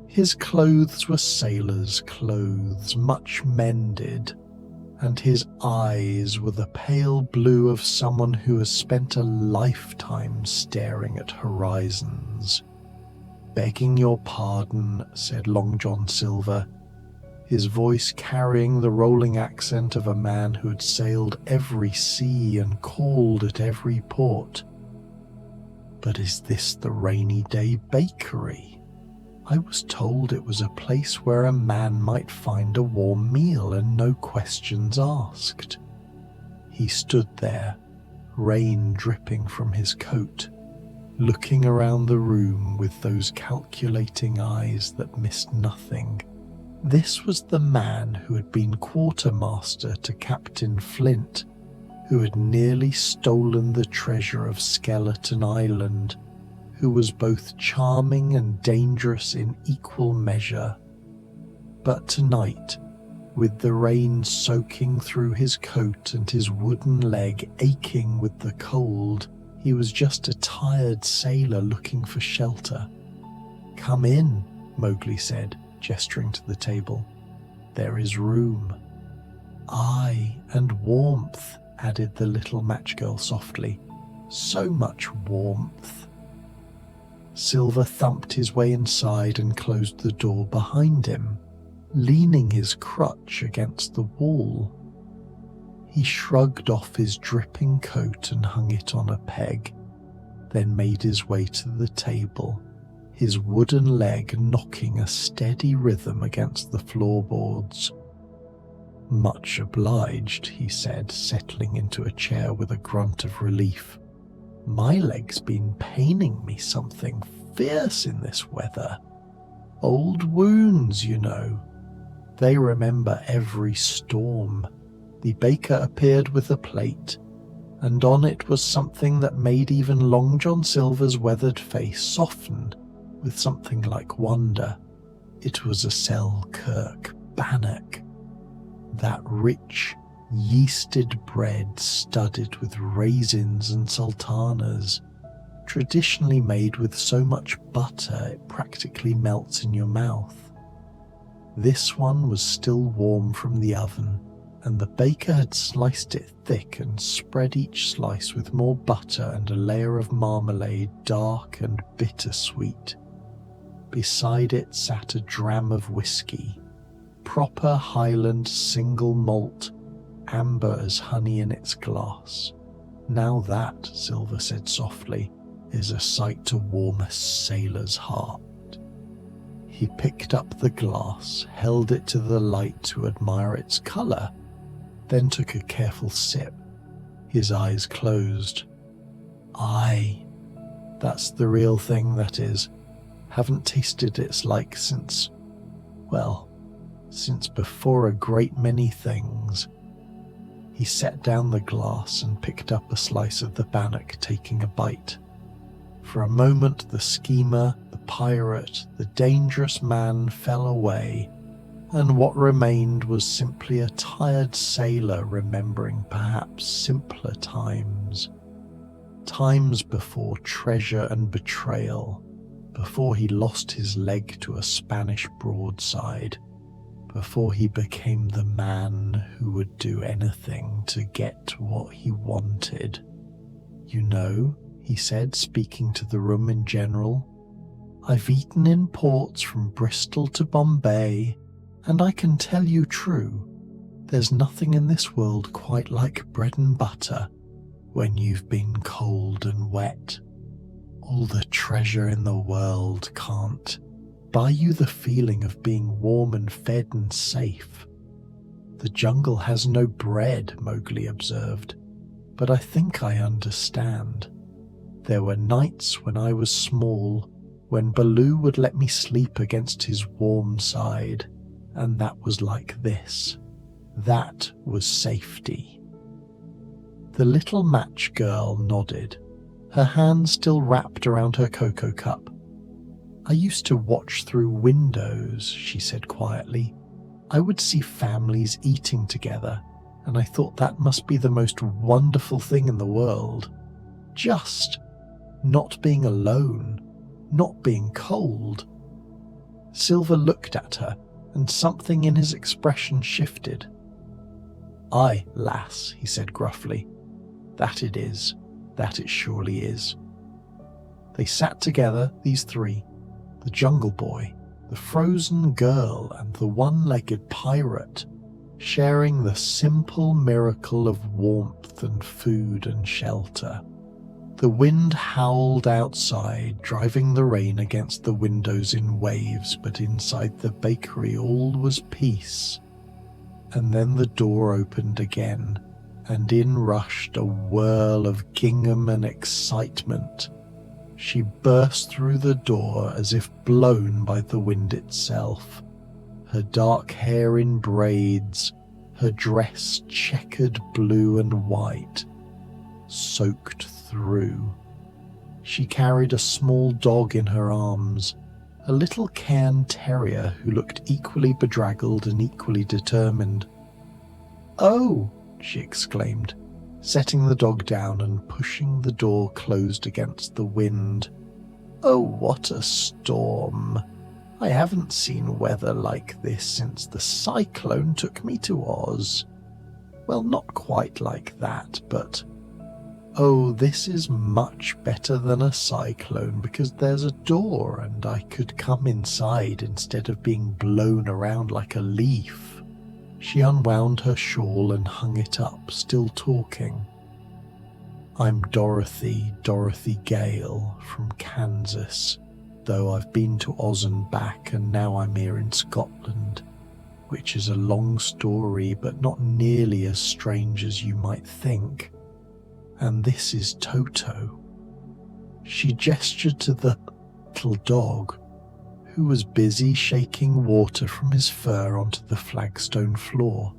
S2: His clothes were sailor's clothes, much mended, and his eyes were the pale blue of someone who has spent a lifetime staring at horizons. "Begging your pardon," said Long John Silver, his voice carrying the rolling accent of a man who had sailed every sea and called at every port. "But is this the Rainy Day Bakery? I was told it was a place where a man might find a warm meal and no questions asked." He stood there, rain dripping from his coat, looking around the room with those calculating eyes that missed nothing. This was the man who had been quartermaster to Captain Flint, who had nearly stolen the treasure of Skeleton Island, who was both charming and dangerous in equal measure. But tonight, with the rain soaking through his coat and his wooden leg aching with the cold, he was just a tired sailor looking for shelter. "Come in," Mowgli said, gesturing to the table. "There is room." "Aye, and warmth," added the little match girl softly. "So much warmth." Silver thumped his way inside and closed the door behind him, leaning his crutch against the wall. He shrugged off his dripping coat and hung it on a peg, then made his way to the table, his wooden leg knocking a steady rhythm against the floorboards. "Much obliged," he said, settling into a chair with a grunt of relief. "My leg's been paining me something fierce in this weather. Old wounds, you know. They remember every storm." The baker appeared with a plate, and on it was something that made even Long John Silver's weathered face soften with something like wonder. It was a Selkirk bannock, that rich, yeasted bread studded with raisins and sultanas, traditionally made with so much butter it practically melts in your mouth. This one was still warm from the oven, and the baker had sliced it thick and spread each slice with more butter and a layer of marmalade, dark and bittersweet. Beside it sat a dram of whiskey, proper Highland single malt, amber as honey in its glass. "Now that," Silver said softly, "is a sight to warm a sailor's heart." He picked up the glass, held it to the light to admire its colour, then took a careful sip, his eyes closed. "Aye, that's the real thing, that is. Haven't tasted its like since, well, since before a great many things." He set down the glass and picked up a slice of the bannock, taking a bite. For a moment the schemer, the pirate, the dangerous man fell away, and what remained was simply a tired sailor remembering perhaps simpler times. Times before treasure and betrayal, before he lost his leg to a Spanish broadside, before he became the man who would do anything to get what he wanted. "You know," he said, speaking to the room in general, "I've eaten in ports from Bristol to Bombay, and I can tell you true, there's nothing in this world quite like bread and butter when you've been cold and wet. All the treasure in the world can't buy you the feeling of being warm and fed and safe." "The jungle has no bread," Mowgli observed, "but I think I understand. There were nights when I was small when Baloo would let me sleep against his warm side, and that was like this. That was safety. The little match girl nodded, her hand still wrapped around her cocoa cup. I used to watch through windows, she said quietly. I would see families eating together, and I thought that must be the most wonderful thing in the world. Just not being alone, not being cold. Silver looked at her, and something in his expression shifted. "Aye, lass," he said gruffly. "That it is, that it surely is." They sat together, these three, the jungle boy, the frozen girl, and the one-legged pirate, sharing the simple miracle of warmth and food and shelter. The wind howled outside, driving the rain against the windows in waves, but inside the bakery all was peace. And then the door opened again, and in rushed a whirl of gingham and excitement. She burst through the door as if blown by the wind itself, her dark hair in braids, her dress checkered blue and white, soaked through. She carried a small dog in her arms, a little cairn terrier who looked equally bedraggled and equally determined. "Oh!" she exclaimed, setting the dog down and pushing the door closed against the wind. "Oh, what a storm! I haven't seen weather like this since the cyclone took me to Oz. Well, not quite like that, but oh, this is much better than a cyclone because there's a door and I could come inside instead of being blown around like a leaf." She unwound her shawl and hung it up, still talking. "I'm Dorothy Gale from Kansas, though I've been to Oz and back, and now I'm here in Scotland, which is a long story but not nearly as strange as you might think. And this is Toto." She gestured to the little dog, who was busy shaking water from his fur onto the flagstone floor.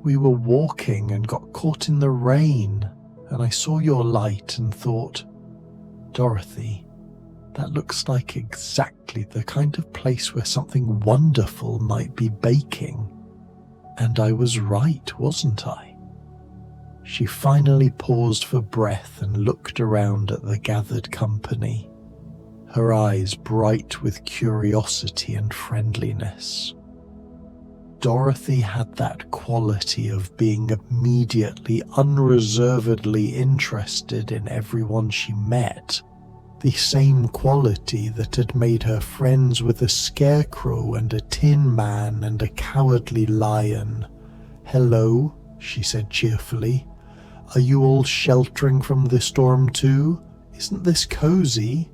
S2: "We were walking and got caught in the rain, and I saw your light and thought, Dorothy, that looks like exactly the kind of place where something wonderful might be baking. And I was right, wasn't I?" She finally paused for breath and looked around at the gathered company, her eyes bright with curiosity and friendliness. Dorothy had that quality of being immediately, unreservedly interested in everyone she met, the same quality that had made her friends with a scarecrow and a tin man and a cowardly lion. "Hello," she said cheerfully. "Are you all sheltering from the storm too? Isn't this cozy?"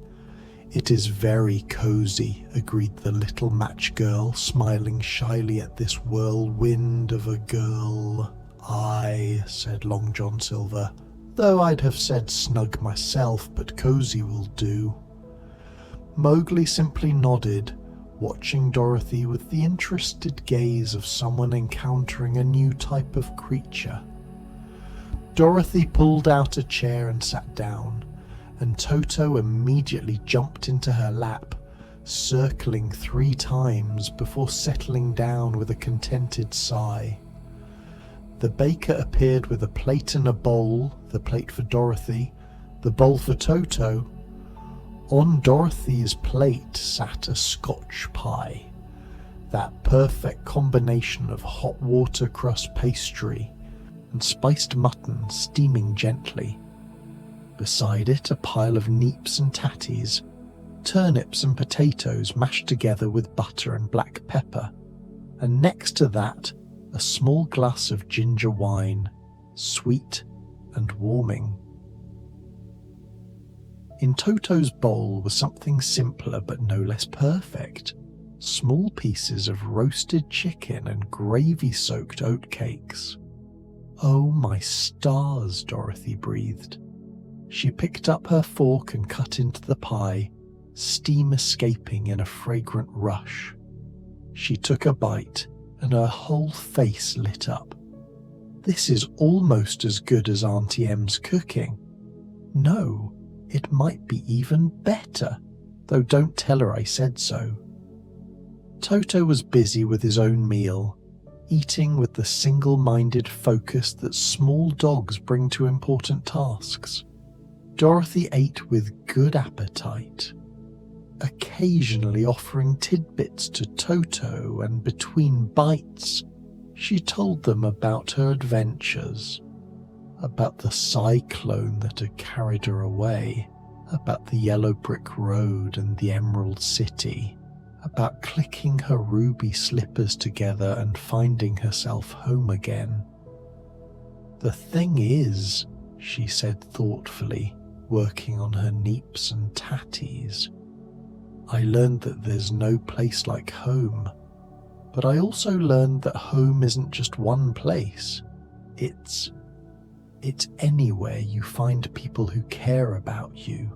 S2: "It is very cozy," agreed the little match girl, smiling shyly at this whirlwind of a girl. "Aye," said Long John Silver, "though I'd have said snug myself, but cozy will do." Mowgli simply nodded, watching Dorothy with the interested gaze of someone encountering a new type of creature. Dorothy pulled out a chair and sat down, and Toto immediately jumped into her lap, circling 3 times before settling down with a contented sigh. The baker appeared with a plate and a bowl, the plate for Dorothy, the bowl for Toto. On Dorothy's plate sat a Scotch pie, that perfect combination of hot water crust pastry and spiced mutton steaming gently. Beside it a pile of neeps and tatties, turnips and potatoes mashed together with butter and black pepper, and next to that a small glass of ginger wine, sweet and warming. In Toto's bowl was something simpler but no less perfect. Small pieces of roasted chicken and gravy-soaked oatcakes. "Oh, my stars," Dorothy breathed. She picked up her fork and cut into the pie, steam escaping in a fragrant rush. She took a bite and her whole face lit up. This is almost as good as Auntie Em's cooking. No, it might be even better, though don't tell her I said so. Toto was busy with his own meal, eating with the single-minded focus that small dogs bring to important tasks. Dorothy ate with good appetite, occasionally offering tidbits to Toto, and between bites, she told them about her adventures, about the cyclone that had carried her away, about the yellow brick road and the Emerald City, about clicking her ruby slippers together and finding herself home again. The thing is, she said thoughtfully, working on her neeps and tatties, I learned that there's no place like home, but I also learned that home isn't just one place. It's anywhere you find people who care about you.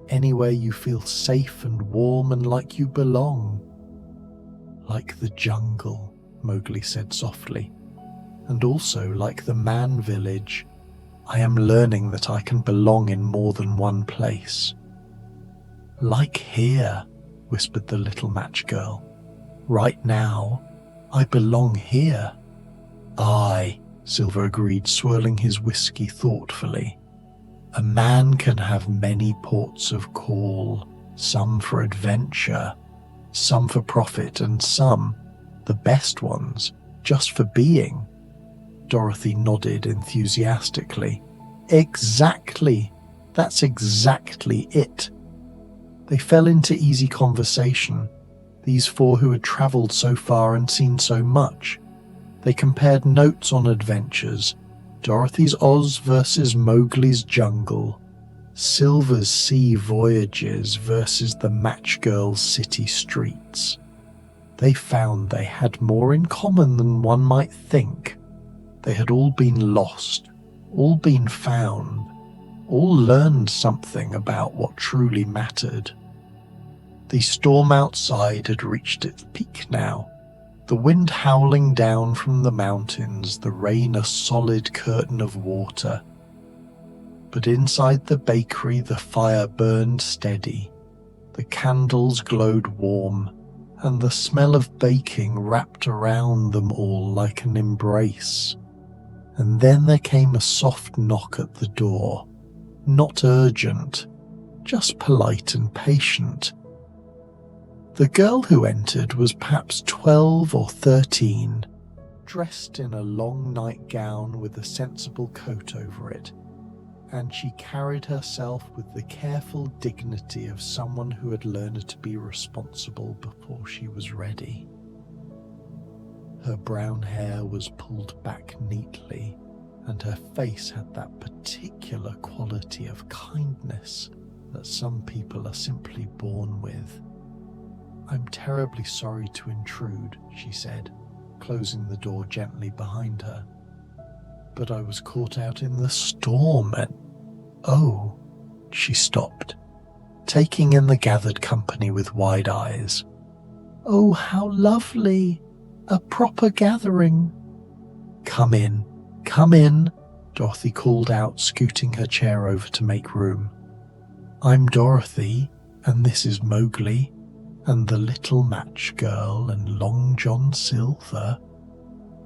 S2: Anywhere you feel safe and warm and like you belong. Like the jungle, Mowgli said softly, and also like the man village. I am learning that I can belong in more than one place. Like here, whispered the little match girl. Right now, I belong here. Aye, Silver agreed, swirling his whiskey thoughtfully. A man can have many ports of call, some for adventure, some for profit, and some, the best ones, just for being. Dorothy nodded enthusiastically. Exactly! That's exactly it. They fell into easy conversation, these four who had travelled so far and seen so much. They compared notes on adventures, Dorothy's Oz versus Mowgli's jungle, Silver's sea voyages versus the match girl's city streets. They found they had more in common than one might think. They had all been lost, all been found, all learned something about what truly mattered. The storm outside had reached its peak now, the wind howling down from the mountains, the rain a solid curtain of water. But inside the bakery the fire burned steady, the candles glowed warm, and the smell of baking wrapped around them all like an embrace. And then there came a soft knock at the door, not urgent, just polite and patient. The girl who entered was perhaps 12 or 13, dressed in a long nightgown with a sensible coat over it, and she carried herself with the careful dignity of someone who had learned to be responsible before she was ready. Her brown hair was pulled back neatly, and her face had that particular quality of kindness that some people are simply born with. I'm terribly sorry to intrude, she said, closing the door gently behind her. But I was caught out in the storm and... Oh, she stopped, taking in the gathered company with wide eyes. Oh, how lovely! A proper gathering. Come in, Dorothy called out, scooting her chair over to make room. I'm Dorothy, and this is Mowgli, and the little match girl, and Long John Silver.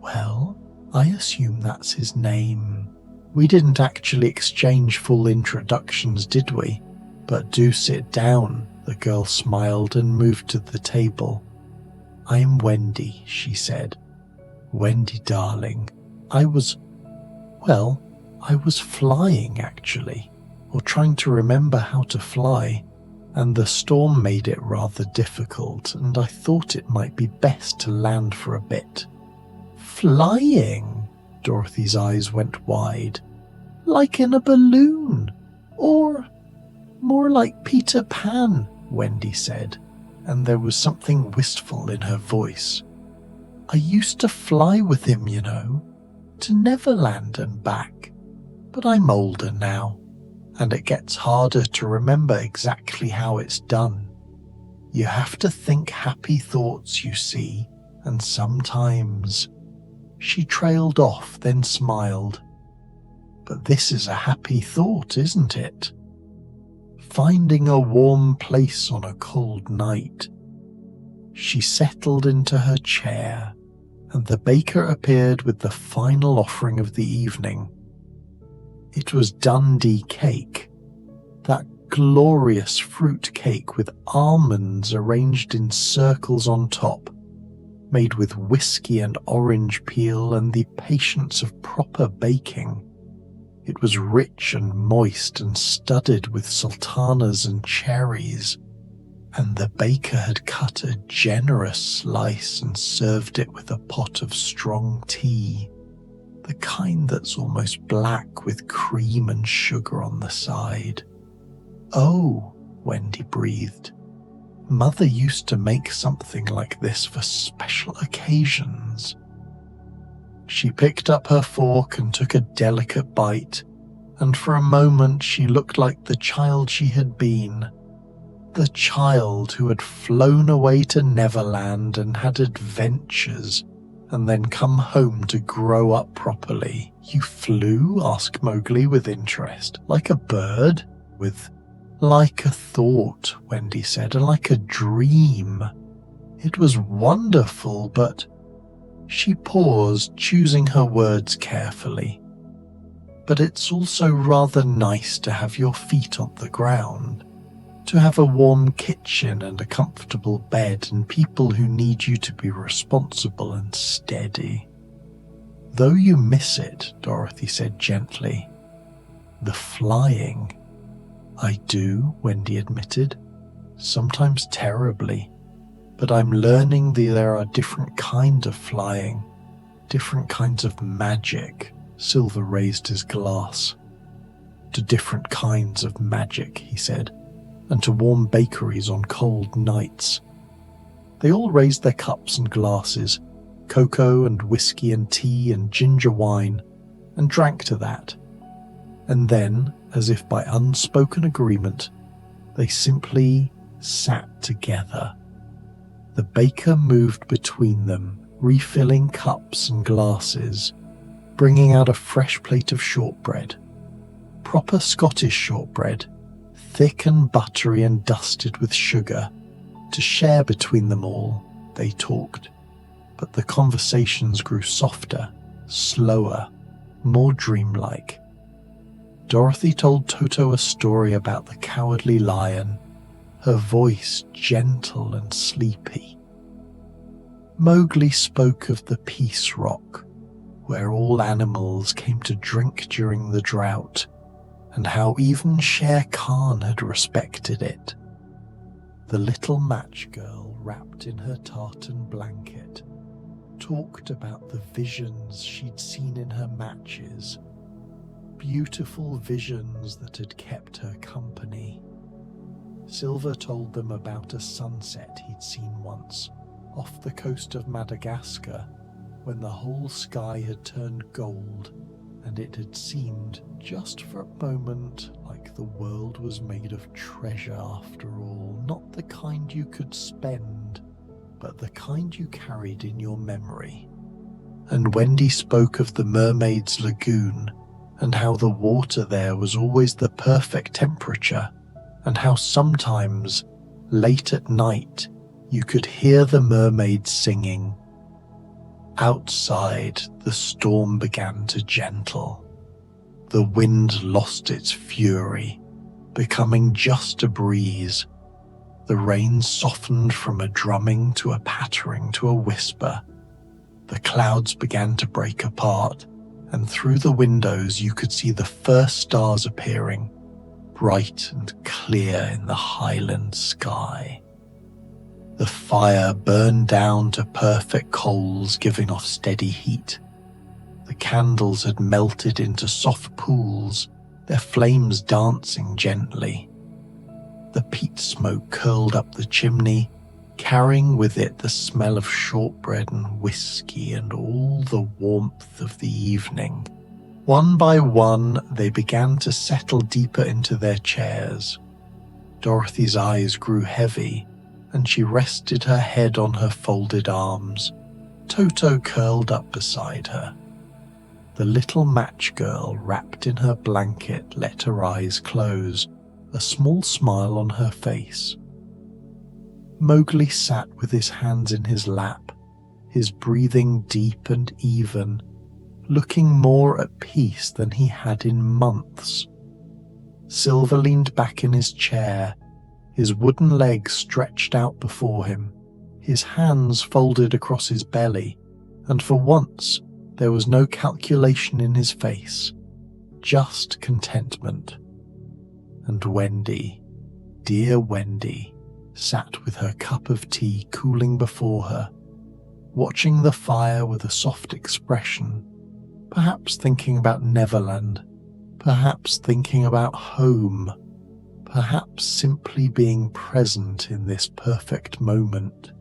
S2: Well, I assume that's his name. We didn't actually exchange full introductions, did we? But do sit down, the girl smiled and moved to the table. I'm Wendy, she said. Wendy, darling, I was flying actually, or trying to remember how to fly, and the storm made it rather difficult, and I thought it might be best to land for a bit. Flying? Dorothy's eyes went wide. Like in a balloon, or more like Peter Pan, Wendy said, and there was something wistful in her voice. I used to fly with him, you know, to Neverland and back, but I'm older now, and it gets harder to remember exactly how it's done. You have to think happy thoughts, you see, and sometimes she trailed off, then smiled. But this is a happy thought, isn't it? Finding a warm place on a cold night. She settled into her chair, and the baker appeared with the final offering of the evening. It was Dundee cake, that glorious fruit cake with almonds arranged in circles on top, made with whiskey and orange peel and the patience of proper baking. It was rich and moist and studded with sultanas and cherries, and the baker had cut a generous slice and served it with a pot of strong tea, the kind that's almost black with cream and sugar on the side. "Oh," Wendy breathed. "Mother used to make something like this for special occasions." She picked up her fork and took a delicate bite, and for a moment she looked like the child she had been. The child who had flown away to Neverland and had adventures, and then come home to grow up properly. "You flew?" asked Mowgli with interest. "Like a bird?" "Like a thought," Wendy said, "like a dream. It was wonderful, but—" She paused, choosing her words carefully. "But it's also rather nice to have your feet on the ground, to have a warm kitchen and a comfortable bed and people who need you to be responsible and steady." "Though you miss it," Dorothy said gently. "The flying." "I do," Wendy admitted. "Sometimes terribly. But I'm learning that there are different kinds of flying, different kinds of magic." Silver raised his glass. "To different kinds of magic," he said, "and to warm bakeries on cold nights." They all raised their cups and glasses, cocoa and whiskey and tea and ginger wine, and drank to that. And then, as if by unspoken agreement, they simply sat together. The baker moved between them, refilling cups and glasses, bringing out a fresh plate of shortbread. Proper Scottish shortbread, thick and buttery and dusted with sugar. To share between them all, they talked, but the conversations grew softer, slower, more dreamlike. Dorothy told Toto a story about the cowardly lion, her voice gentle and sleepy. Mowgli spoke of the Peace Rock, where all animals came to drink during the drought, and how even Shere Khan had respected it. The little match girl, wrapped in her tartan blanket, talked about the visions she'd seen in her matches, beautiful visions that had kept her company. Silver told them about a sunset he'd seen once, off the coast of Madagascar, when the whole sky had turned gold, and it had seemed, just for a moment, like the world was made of treasure after all, not the kind you could spend, but the kind you carried in your memory. And Wendy spoke of the Mermaid's Lagoon, and how the water there was always the perfect temperature, and how sometimes, late at night, you could hear the mermaids singing. Outside, the storm began to gentle. The wind lost its fury, becoming just a breeze. The rain softened from a drumming to a pattering to a whisper. The clouds began to break apart, and through the windows you could see the first stars appearing, bright and clear in the highland sky. The fire burned down to perfect coals, giving off steady heat. The candles had melted into soft pools, their flames dancing gently. The peat smoke curled up the chimney, carrying with it the smell of shortbread and whiskey and all the warmth of the evening. One by one, they began to settle deeper into their chairs. Dorothy's eyes grew heavy, and she rested her head on her folded arms, Toto curled up beside her. The little match girl, wrapped in her blanket, let her eyes close, a small smile on her face. Mowgli sat with his hands in his lap, his breathing deep and even, looking more at peace than he had in months. Silver leaned back in his chair, his wooden legs stretched out before him, his hands folded across his belly, and for once there was no calculation in his face, just contentment. And Wendy, dear Wendy, sat with her cup of tea cooling before her, watching the fire with a soft expression, perhaps thinking about Neverland, perhaps thinking about home, perhaps simply being present in this perfect moment.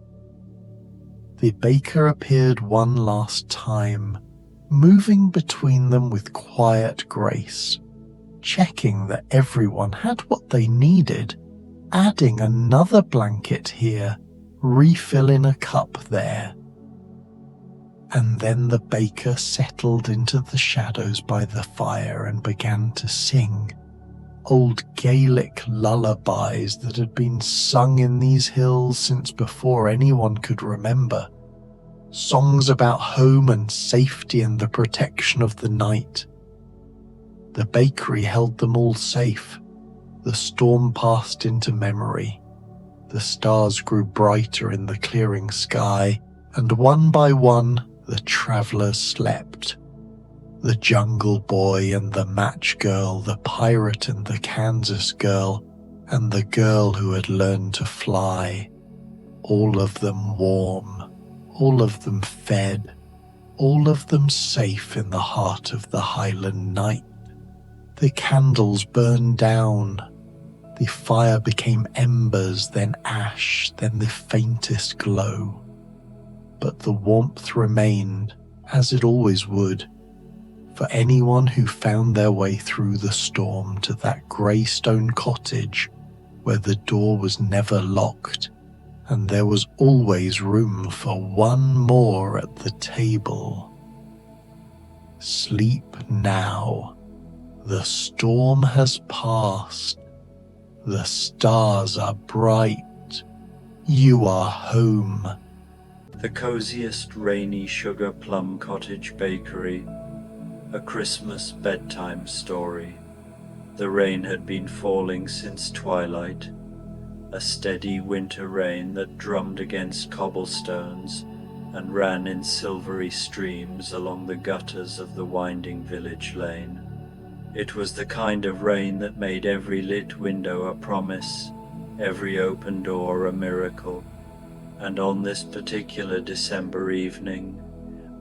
S2: The baker appeared one last time, moving between them with quiet grace, checking that everyone had what they needed, adding another blanket here, refilling a cup there. And then the baker settled into the shadows by the fire and began to sing old Gaelic lullabies that had been sung in these hills since before anyone could remember. Songs about home and safety and the protection of the night. The bakery held them all safe. The storm passed into memory. The stars grew brighter in the clearing sky, and one by one the travellers slept. The jungle boy and the match girl, the pirate and the Kansas girl, and the girl who had learned to fly. All of them warm, all of them fed, all of them safe in the heart of the Highland night. The candles burned down. The fire became embers, then ash, then the faintest glow. But the warmth remained, as it always would, for anyone who found their way through the storm to that grey stone cottage where the door was never locked, and there was always room for one more at the table. Sleep now. The storm has passed. The stars are bright. You are home.
S1: The coziest rainy sugar plum cottage bakery, a Christmas bedtime story. The rain had been falling since twilight, a steady winter rain that drummed against cobblestones and ran in silvery streams along the gutters of the winding village lane. It was the kind of rain that made every lit window a promise, every open door a miracle. And on this particular December evening,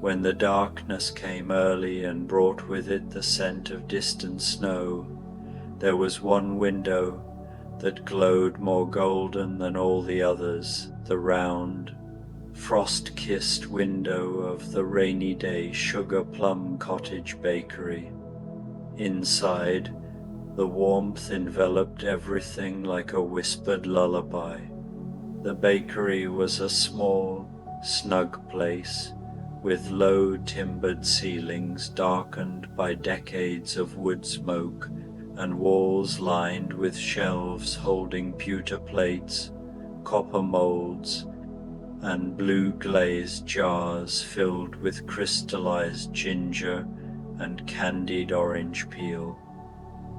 S1: when the darkness came early and brought with it the scent of distant snow, there was one window that glowed more golden than all the others, the round, frost-kissed window of the rainy day sugar plum cottage bakery. Inside, the warmth enveloped everything like a whispered lullaby. The bakery was a small, snug place with low timbered ceilings darkened by decades of wood smoke and walls lined with shelves holding pewter plates, copper molds, and blue glazed jars filled with crystallized ginger and candied orange peel.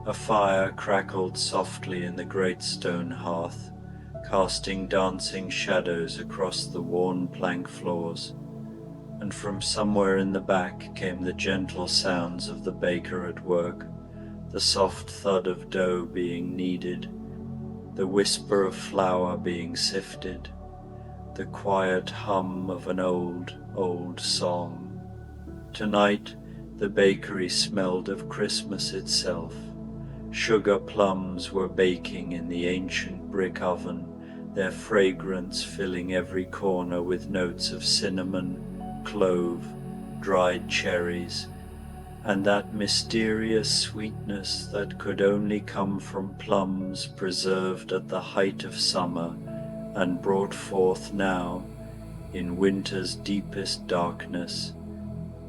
S1: A fire crackled softly in the great stone hearth, casting dancing shadows across the worn plank floors, and from somewhere in the back came the gentle sounds of the baker at work, the soft thud of dough being kneaded, the whisper of flour being sifted, the quiet hum of an old, old song. Tonight, the bakery smelled of Christmas itself. Sugar plums were baking in the ancient brick oven, their fragrance filling every corner with notes of cinnamon, clove, dried cherries, and that mysterious sweetness that could only come from plums preserved at the height of summer and brought forth now in winter's deepest darkness,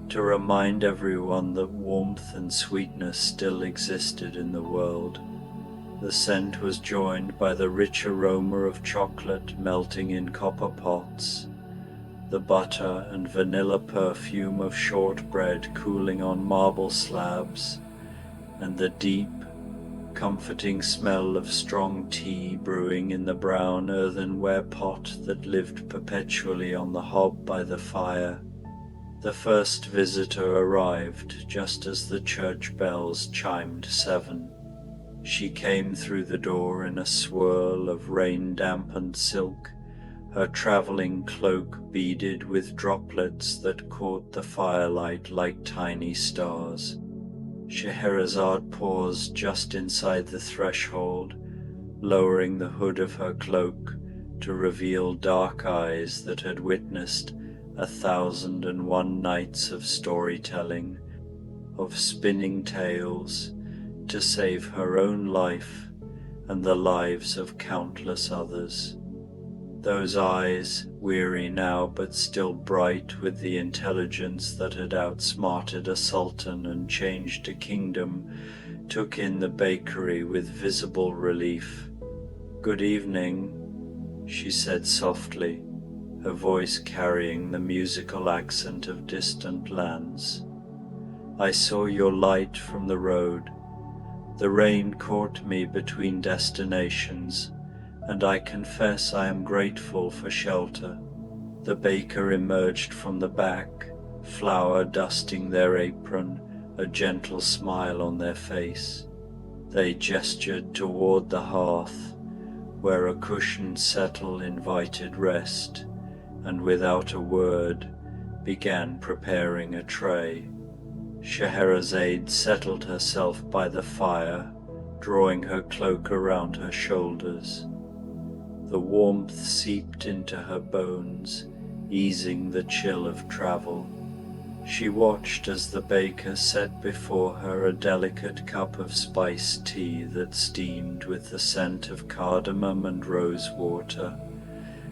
S1: to remind everyone that warmth and sweetness still existed in the world. The scent was joined by the rich aroma of chocolate melting in copper pots, the butter and vanilla perfume of shortbread cooling on marble slabs, and the deep, comforting smell of strong tea brewing in the brown earthenware pot that lived perpetually on the hob by the fire. The first visitor arrived just as the church bells chimed 7. She came through the door in a swirl of rain-dampened silk, her traveling cloak beaded with droplets that caught the firelight like tiny stars. Scheherazade paused just inside the threshold, lowering the hood of her cloak to reveal dark eyes that had witnessed 1,001 nights of storytelling, of spinning tales, to save her own life and the lives of countless others. Those eyes, weary now but still bright with the intelligence that had outsmarted a sultan and changed a kingdom, took in the bakery with visible relief. "Good evening," she said softly, her voice carrying the musical accent of distant lands. "I saw your light from the road. The rain caught me between destinations, and I confess I am grateful for shelter." The baker emerged from the back, flour dusting their apron, a gentle smile on their face. They gestured toward the hearth, where a cushioned settle invited rest, and without a word began preparing a tray. Scheherazade settled herself by the fire, drawing her cloak around her shoulders. The warmth seeped into her bones, easing the chill of travel. She watched as the baker set before her a delicate cup of spiced tea that steamed with the scent of cardamom and rose water,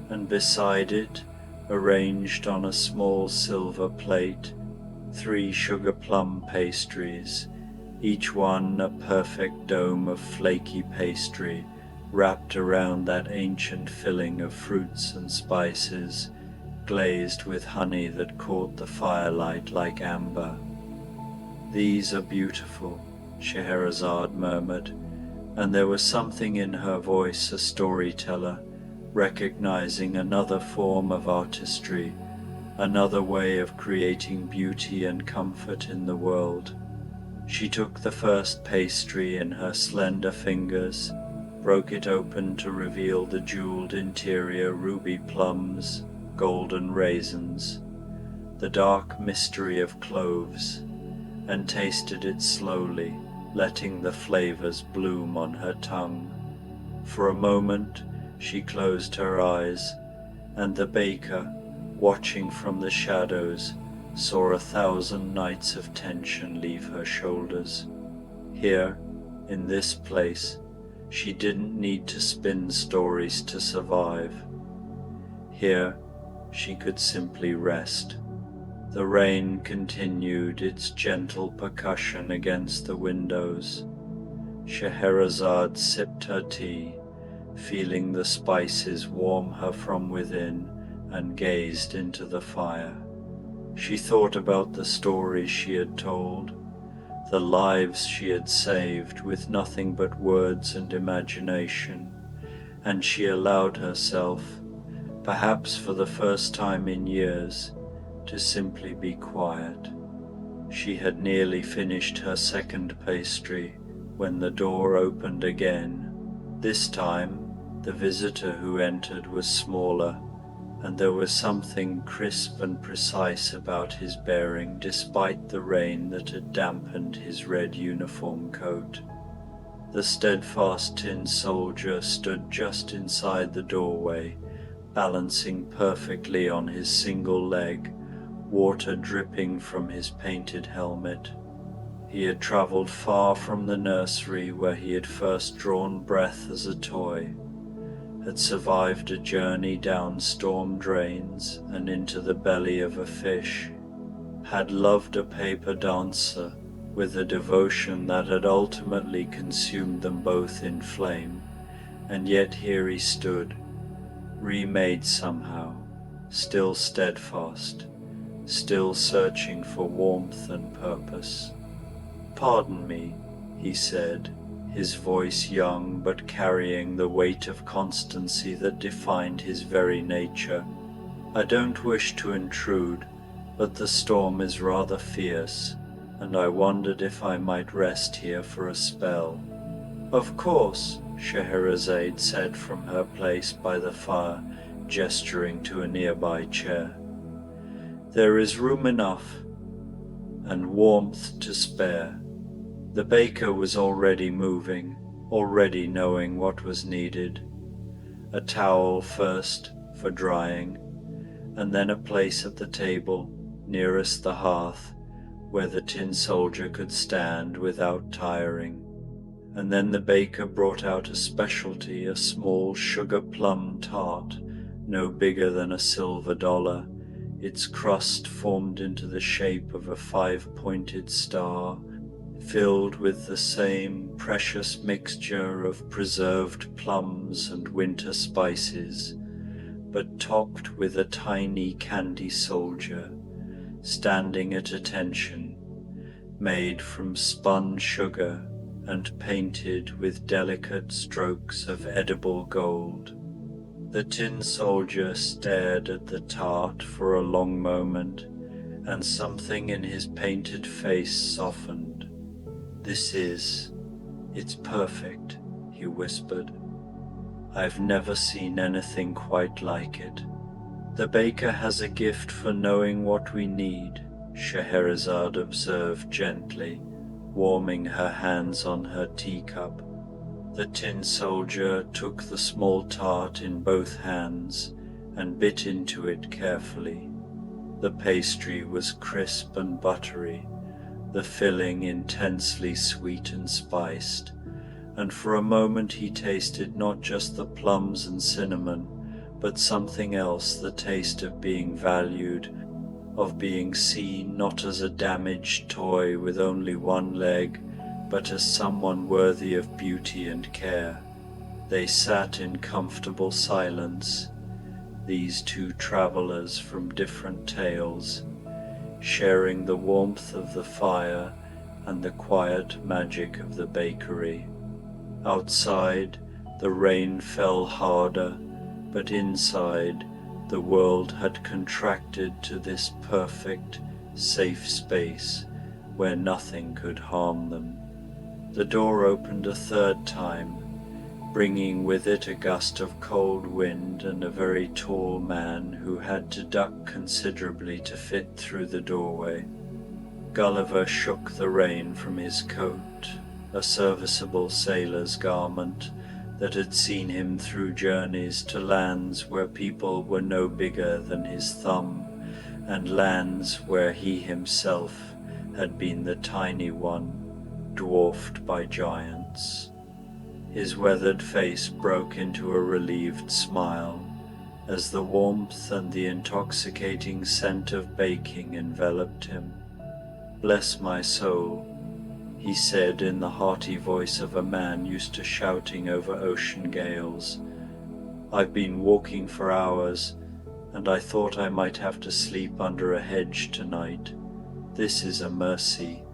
S1: and beside it, arranged on a small silver plate, 3 sugar plum pastries, each one a perfect dome of flaky pastry wrapped around that ancient filling of fruits and spices, glazed with honey that caught the firelight like amber. "These are beautiful," Scheherazade murmured, and there was something in her voice a storyteller, recognizing another form of artistry, another way of creating beauty and comfort in the world. She took the first pastry in her slender fingers, broke it open to reveal the jeweled interior, ruby plums, golden raisins, the dark mystery of cloves, and tasted it slowly, letting the flavors bloom on her tongue. For a moment she closed her eyes, and the baker, watching from the shadows, saw 1,000 nights of tension leave her shoulders. Here, in this place, she didn't need to spin stories to survive. Here, she could simply rest. The rain continued its gentle percussion against the windows. Scheherazade sipped her tea, feeling the spices warm her from within, and gazed into the fire. She thought about the stories she had told, the lives she had saved with nothing but words and imagination, and she allowed herself, perhaps for the first time in years, to simply be quiet. She had nearly finished her second pastry when the door opened again. This time, the visitor who entered was smaller, and there was something crisp and precise about his bearing despite the rain that had dampened his red uniform coat. The steadfast tin soldier stood just inside the doorway, balancing perfectly on his single leg, water dripping from his painted helmet. He had traveled far from the nursery where he had first drawn breath as a toy, had survived a journey down storm drains and into the belly of a fish, had loved a paper dancer with a devotion that had ultimately consumed them both in flame, and yet here he stood, remade somehow, still steadfast, still searching for warmth and purpose. "Pardon me," he said, his voice young but carrying the weight of constancy that defined his very nature. "I don't wish to intrude, but the storm is rather fierce, and I wondered if I might rest here for a spell." "Of course," Scheherazade said from her place by the fire, gesturing to a nearby chair. "There is room enough, and warmth to spare." The baker was already moving, already knowing what was needed. A towel first, for drying, and then a place at the table, nearest the hearth, where the tin soldier could stand without tiring. And then the baker brought out a specialty, a small sugar plum tart, no bigger than a silver dollar, its crust formed into the shape of a 5-pointed star, filled with the same precious mixture of preserved plums and winter spices, but topped with a tiny candy soldier, standing at attention, made from spun sugar and painted with delicate strokes of edible gold. The tin soldier stared at the tart for a long moment, and something in his painted face softened. It's perfect," he whispered. "I've never seen anything quite like it." "The baker has a gift for knowing what we need," Scheherazade observed gently, warming her hands on her teacup. The tin soldier took the small tart in both hands and bit into it carefully. The pastry was crisp and buttery, the filling intensely sweet and spiced, and for a moment he tasted not just the plums and cinnamon, but something else, the taste of being valued, of being seen not as a damaged toy with only one leg, but as someone worthy of beauty and care. They sat in comfortable silence, these two travelers from different tales, sharing the warmth of the fire and the quiet magic of the bakery. Outside, the rain fell harder, but inside, the world had contracted to this perfect, safe space where nothing could harm them. The door opened a third time, bringing with it a gust of cold wind and a very tall man who had to duck considerably to fit through the doorway. Gulliver shook the rain from his coat, a serviceable sailor's garment that had seen him through journeys to lands where people were no bigger than his thumb, and lands where he himself had been the tiny one, dwarfed by giants. His weathered face broke into a relieved smile as the warmth and the intoxicating scent of baking enveloped him. "Bless my soul," he said in the hearty voice of a man used to shouting over ocean gales. "I've been walking for hours, and I thought I might have to sleep under a hedge tonight. This is a mercy.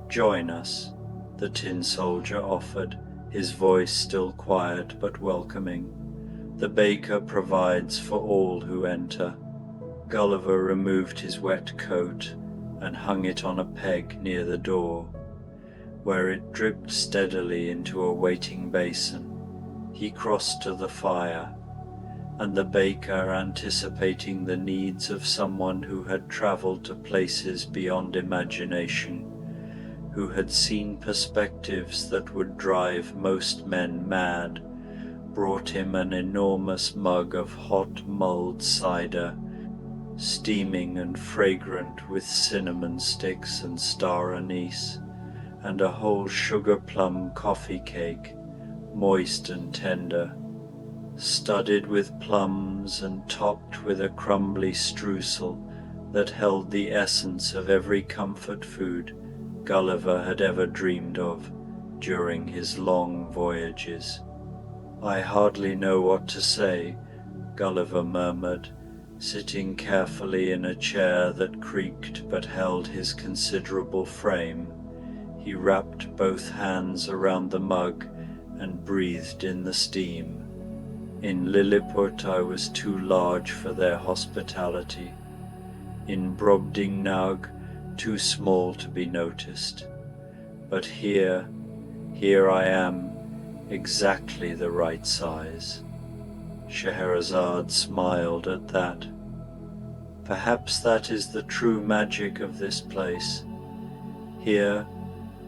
S1: Join us," the tin soldier offered, his voice still quiet but welcoming. "The baker provides for all who enter." Gulliver removed his wet coat and hung it on a peg near the door, where it dripped steadily into a waiting basin. He crossed to the fire, and the baker, anticipating the needs of someone who had traveled to places beyond imagination, who had seen perspectives that would drive most men mad, brought him an enormous mug of hot mulled cider, steaming and fragrant with cinnamon sticks and star anise, and a whole sugar plum coffee cake, moist and tender. studded with plums and topped with a crumbly streusel that held the essence of every comfort food Gulliver had ever dreamed of during his long voyages. "I hardly know what to say," Gulliver murmured, sitting carefully in a chair that creaked but held his considerable frame. He wrapped both hands around the mug and breathed in the steam. In Lilliput I was too large for their hospitality. In Brobdingnag, too small to be noticed. But here I am, exactly the right size. Scheherazade smiled at that. Perhaps that is the true magic of this place. Here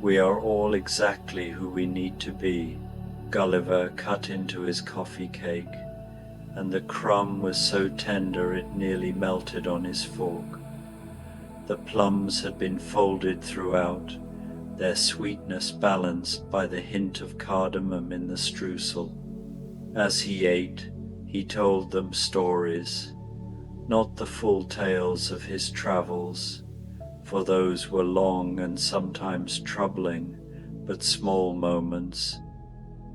S1: we are all exactly who we need to be. Gulliver cut into his coffee cake, and the crumb was so tender it nearly melted on his fork. The plums had been folded throughout, their sweetness balanced by the hint of cardamom in the streusel. As he ate, he told them stories, not the full tales of his travels, for those were long and sometimes troubling, but small moments.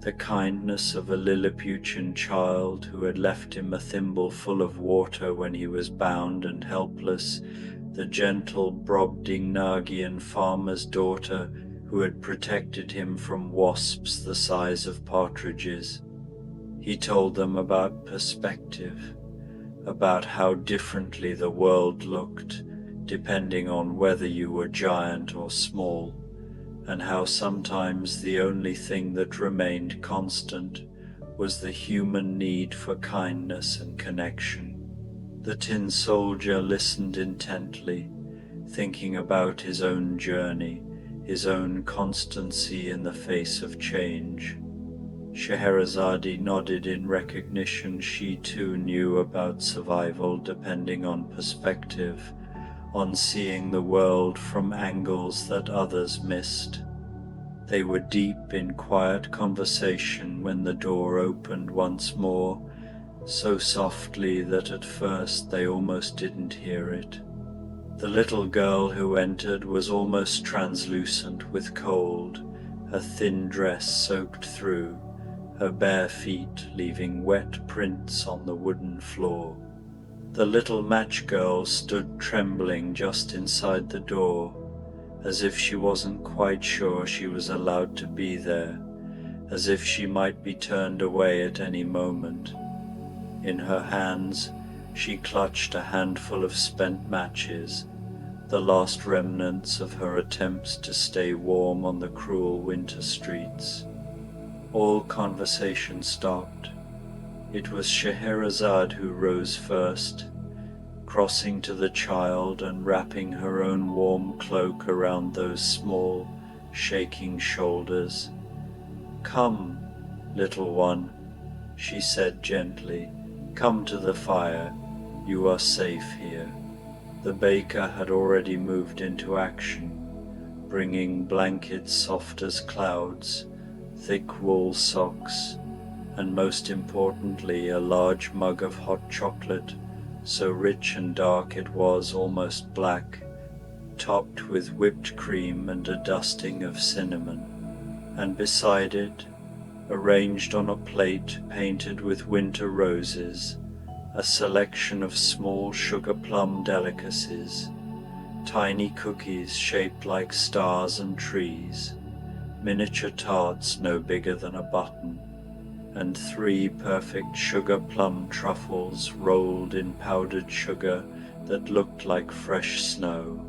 S1: The kindness of a Lilliputian child who had left him a thimble full of water when he was bound and helpless, the gentle Brobdingnagian farmer's daughter who had protected him from wasps the size of partridges. He told them about perspective, about how differently the world looked depending on whether you were giant or small, and how sometimes the only thing that remained constant was the human need for kindness and connection. The tin soldier listened intently, thinking about his own journey, his own constancy in the face of change. Scheherazade nodded in recognition. She too knew about survival depending on perspective, on seeing the world from angles that others missed. They were deep in quiet conversation when the door opened once more, so softly that at first they almost didn't hear it. The little girl who entered was almost translucent with cold, her thin dress soaked through, her bare feet leaving wet prints on the wooden floor. The little match girl stood trembling just inside the door, as if she wasn't quite sure she was allowed to be there, as if she might be turned away at any moment. In her hands, she clutched a handful of spent matches, the last remnants of her attempts to stay warm on the cruel winter streets. All conversation stopped. It was Scheherazade who rose first, crossing to the child and wrapping her own warm cloak around those small, shaking shoulders. "Come, little one," she said gently. "Come to the fire. You are safe here." The baker had already moved into action, bringing blankets soft as clouds, thick wool socks, and most importantly a large mug of hot chocolate, so rich and dark it was almost black, topped with whipped cream and a dusting of cinnamon. And beside it, arranged on a plate painted with winter roses, a selection of small sugar plum delicacies, tiny cookies shaped like stars and trees, miniature tarts no bigger than a button, and 3 perfect sugar plum truffles rolled in powdered sugar that looked like fresh snow.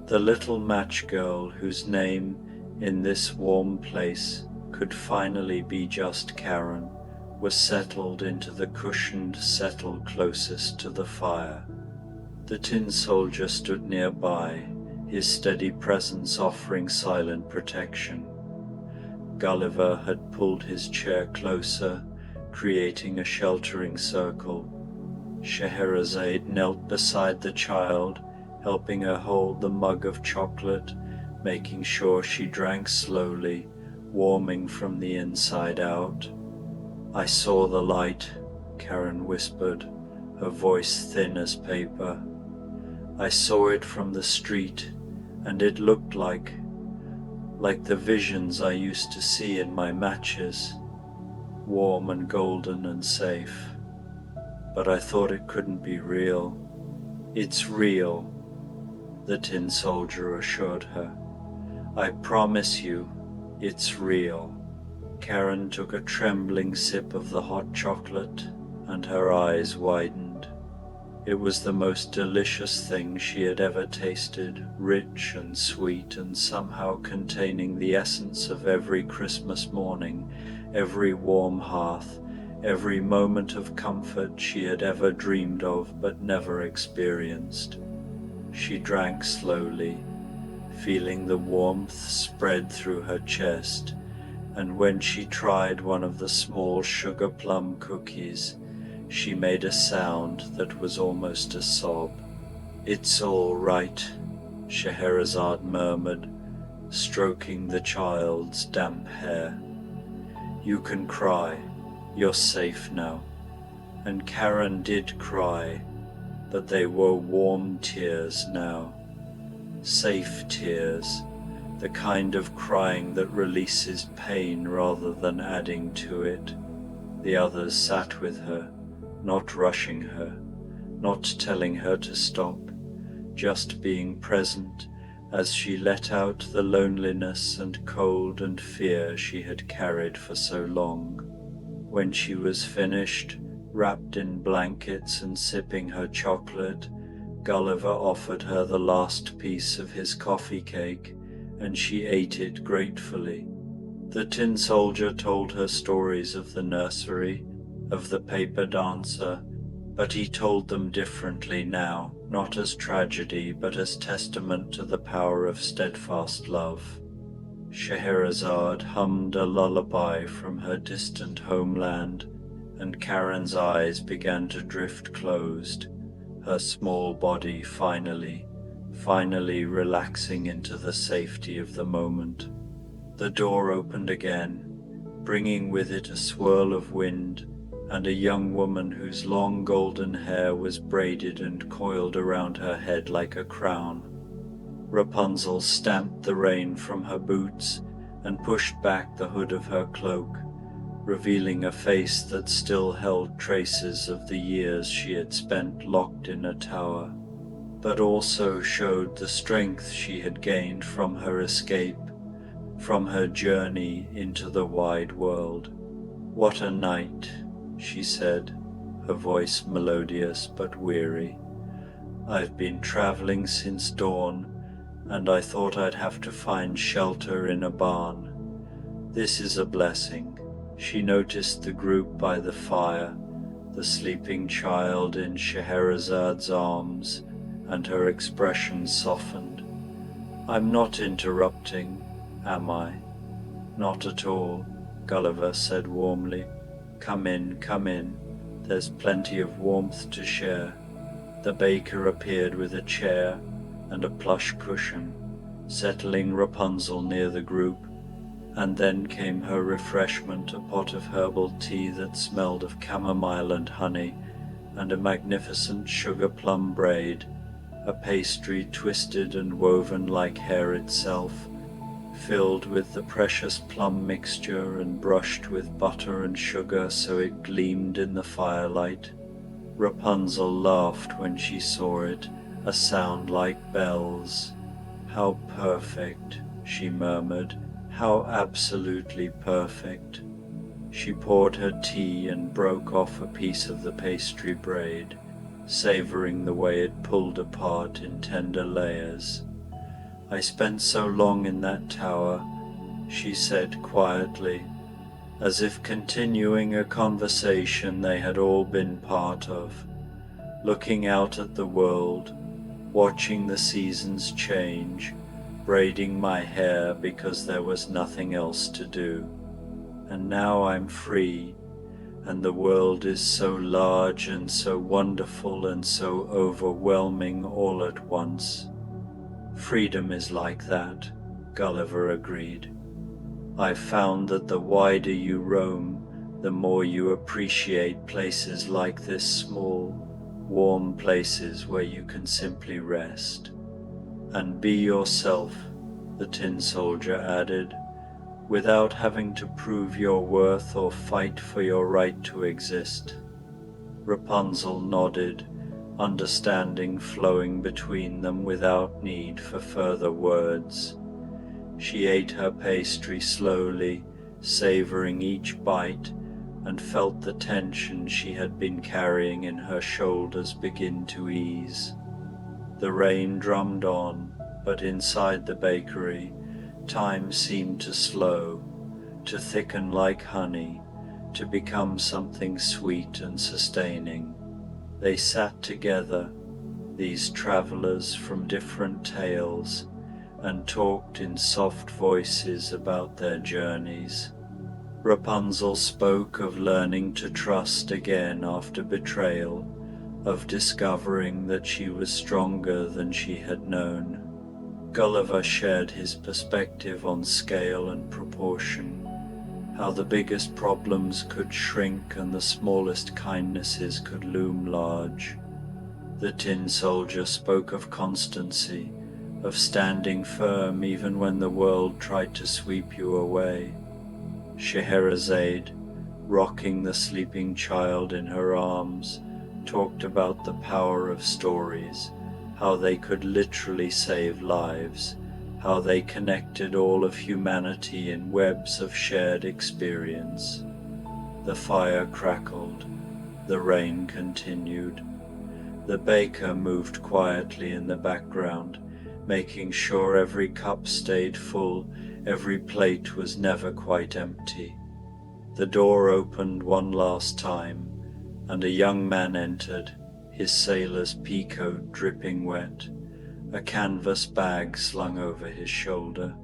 S1: The little match girl, whose name in this warm place could finally be just Karen, was settled into the cushioned settle closest to the fire. The tin soldier stood nearby, his steady presence offering silent protection. Gulliver had pulled his chair closer, creating a sheltering circle. Scheherazade knelt beside the child, helping her hold the mug of chocolate, making sure she drank slowly, warming from the inside out. "I saw the light," Karen whispered, her voice thin as paper. "I saw it from the street, and it looked like the visions I used to see in my matches, warm and golden and safe. But I thought it couldn't be real." "It's real," the tin soldier assured her. "I promise you, it's real." Karen took a trembling sip of the hot chocolate, and her eyes widened. It was the most delicious thing she had ever tasted, rich and sweet and somehow containing the essence of every Christmas morning, every warm hearth, every moment of comfort she had ever dreamed of but never experienced. She drank slowly, feeling the warmth spread through her chest, and when she tried one of the small sugar plum cookies, she made a sound that was almost a sob. "It's all right," Scheherazade murmured, stroking the child's damp hair. "You can cry. You're safe now." And Karen did cry, but they were warm tears now. Safe tears, the kind of crying that releases pain rather than adding to it. The others sat with her, not rushing her, not telling her to stop, just being present as she let out the loneliness and cold and fear she had carried for so long. When she was finished, wrapped in blankets and sipping her chocolate, Gulliver offered her the last piece of his coffee cake, and she ate it gratefully. The tin soldier told her stories of the nursery, of the paper dancer, but he told them differently now, not as tragedy, but as testament to the power of steadfast love. Scheherazade hummed a lullaby from her distant homeland, and Karen's eyes began to drift closed, her small body finally relaxing into the safety of the moment. The door opened again, bringing with it a swirl of wind and a young woman whose long golden hair was braided and coiled around her head like a crown. Rapunzel stamped the rain from her boots and pushed back the hood of her cloak, revealing a face that still held traces of the years she had spent locked in a tower, but also showed the strength she had gained from her escape, from her journey into the wide world. "What a night," she said, her voice melodious but weary. "I've been traveling since dawn, and I thought I'd have to find shelter in a barn. This is a blessing." She noticed the group by the fire, the sleeping child in Scheherazade's arms, and her expression softened. "I'm not interrupting, am I?" "Not at all," Gulliver said warmly. Come in, there's plenty of warmth to share." The baker appeared with a chair and a plush cushion, settling Rapunzel near the group, and then came her refreshment, a pot of herbal tea that smelled of chamomile and honey, and a magnificent sugar plum braid, a pastry twisted and woven like hair itself, filled with the precious plum mixture and brushed with butter and sugar so it gleamed in the firelight. Rapunzel laughed when she saw it, a sound like bells. "How perfect," she murmured, "how absolutely perfect." She poured her tea and broke off a piece of the pastry braid, savoring the way it pulled apart in tender layers. "I spent so long in that tower," she said quietly, as if continuing a conversation they had all been part of, looking out at the world, watching the seasons change, braiding my hair because there was nothing else to do. And now I'm free, and the world is so large and so wonderful and so overwhelming all at once." "Freedom is like that," Gulliver agreed. "I've found that the wider you roam, the more you appreciate places like this, small, warm places where you can simply rest. And be yourself, the tin soldier added, without having to prove your worth or fight for your right to exist. Rapunzel nodded, understanding flowing between them without need for further words. She ate her pastry slowly, savoring each bite, and felt the tension she had been carrying in her shoulders begin to ease. The rain drummed on, but inside the bakery, time seemed to slow, to thicken like honey, to become something sweet and sustaining. They sat together, these travelers from different tales, and talked in soft voices about their journeys. Rapunzel spoke of learning to trust again after betrayal, of discovering that she was stronger than she had known. Gulliver shared his perspective on scale and proportion, how the biggest problems could shrink and the smallest kindnesses could loom large. The tin soldier spoke of constancy, of standing firm even when the world tried to sweep you away. Scheherazade, rocking the sleeping child in her arms, talked about the power of stories, how they could literally save lives, how they connected all of humanity in webs of shared experience. The fire crackled, the rain continued. The baker moved quietly in the background, making sure every cup stayed full, every plate was never quite empty. The door opened one last time, and a young man entered, his sailor's peacoat dripping wet, a canvas bag slung over his shoulder.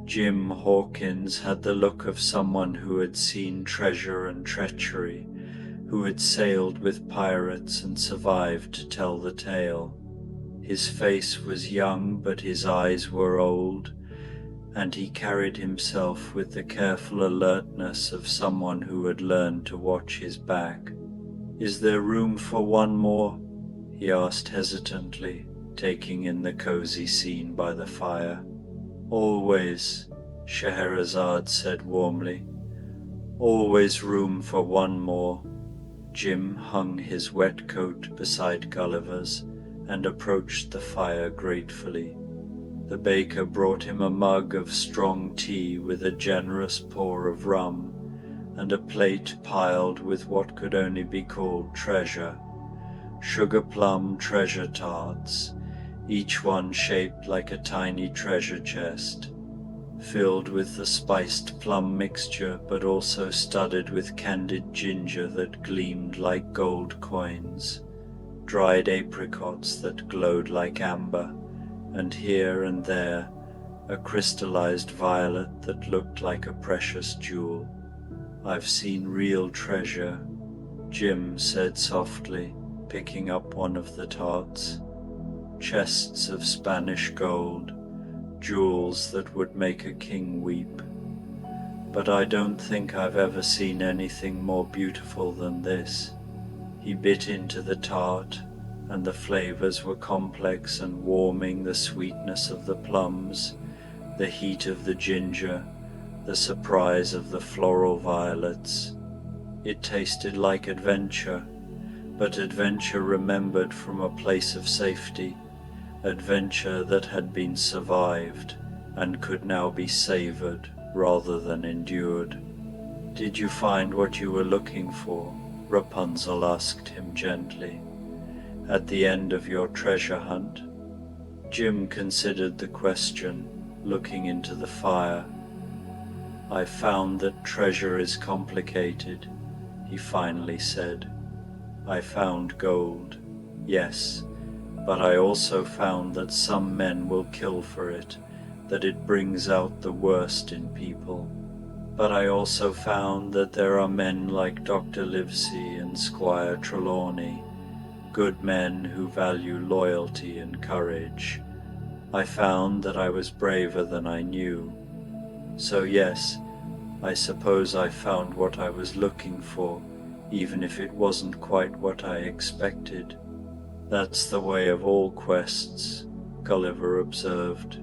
S1: Jim Hawkins had the look of someone who had seen treasure and treachery, who had sailed with pirates and survived to tell the tale. His face was young, but his eyes were old, and he carried himself with the careful alertness of someone who had learned to watch his back. "Is there room for one more?" he asked hesitantly, taking in the cozy scene by the fire. "Always," Scheherazade said warmly. "Always room for one more." Jim hung his wet coat beside Gulliver's and approached the fire gratefully. The baker brought him a mug of strong tea with a generous pour of rum, and a plate piled with what could only be called treasure. Sugar plum treasure tarts, each one shaped like a tiny treasure chest, filled with the spiced plum mixture but also studded with candied ginger that gleamed like gold coins, dried apricots that glowed like amber, and here and there a crystallized violet that looked like a precious jewel. "I've seen real treasure," Jim said softly, picking up one of the tarts. "Chests of Spanish gold, jewels that would make a king weep. But I don't think I've ever seen anything more beautiful than this." He bit into the tart, and the flavors were complex and warming, the sweetness of the plums, the heat of the ginger, the surprise of the floral violets. It tasted like adventure, but adventure remembered from a place of safety, adventure that had been survived and could now be savored rather than endured. "Did you find what you were looking for?" Rapunzel asked him gently. "At the end of your treasure hunt?" Jim considered the question, looking into the fire. "I found that treasure is complicated," he finally said. "I found gold, yes, but I also found that some men will kill for it, that it brings out the worst in people. But I also found that there are men like Dr. Livesey and Squire Trelawney, good men who value loyalty and courage. I found that I was braver than I knew. So yes, I suppose I found what I was looking for, even if it wasn't quite what I expected. That's the way of all quests, Gulliver observed.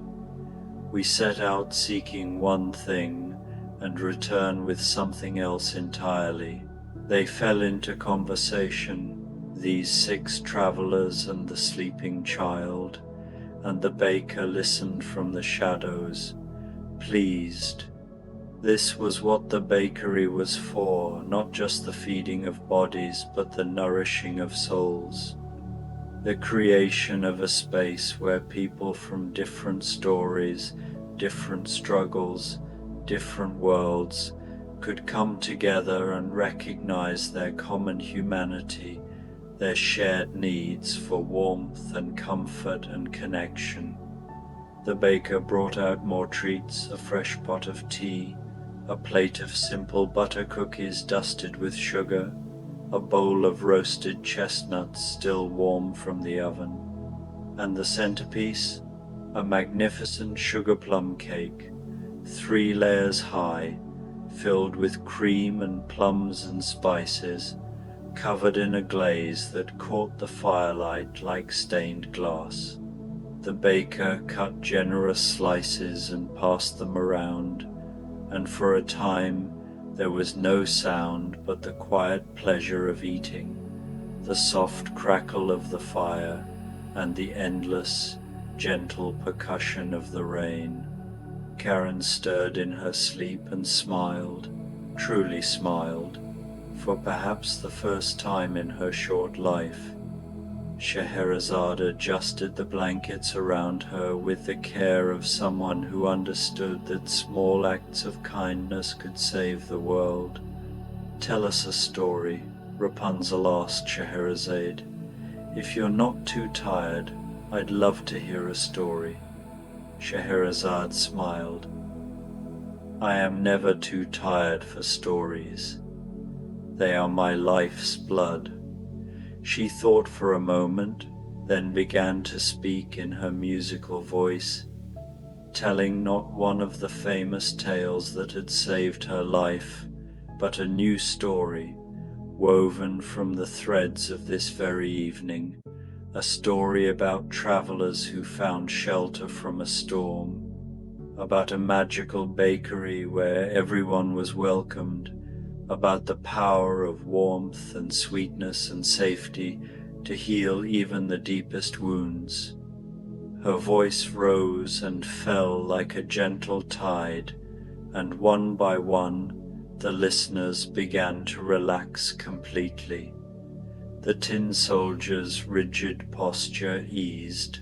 S1: We set out seeking one thing and return with something else entirely. They fell into conversation, these 6 travelers and the sleeping child, and the baker listened from the shadows, pleased. This was what the bakery was for, not just the feeding of bodies, but the nourishing of souls. The creation of a space where people from different stories, different struggles, different worlds could come together and recognize their common humanity, their shared needs for warmth and comfort and connection. The baker brought out more treats, a fresh pot of tea, a plate of simple butter cookies dusted with sugar, a bowl of roasted chestnuts still warm from the oven, and the centerpiece, a magnificent sugar plum cake, 3 layers high, filled with cream and plums and spices, covered in a glaze that caught the firelight like stained glass. The baker cut generous slices and passed them around, and for a time there was no sound but the quiet pleasure of eating, the soft crackle of the fire, and the endless, gentle percussion of the rain. Karen stirred in her sleep and smiled, truly smiled, for perhaps the first time in her short life. Scheherazade adjusted the blankets around her with the care of someone who understood that small acts of kindness could save the world. "Tell us a story," Rapunzel asked Scheherazade. "If you're not too tired, I'd love to hear a story." Scheherazade smiled. "I am never too tired for stories. They are my life's blood." She thought for a moment, then began to speak in her musical voice, telling not one of the famous tales that had saved her life, but a new story, woven from the threads of this very evening, a story about travelers who found shelter from a storm, about a magical bakery where everyone was welcomed, about the power of warmth and sweetness and safety to heal even the deepest wounds. Her voice rose and fell like a gentle tide, and one by one the listeners began to relax completely. The tin soldier's rigid posture eased,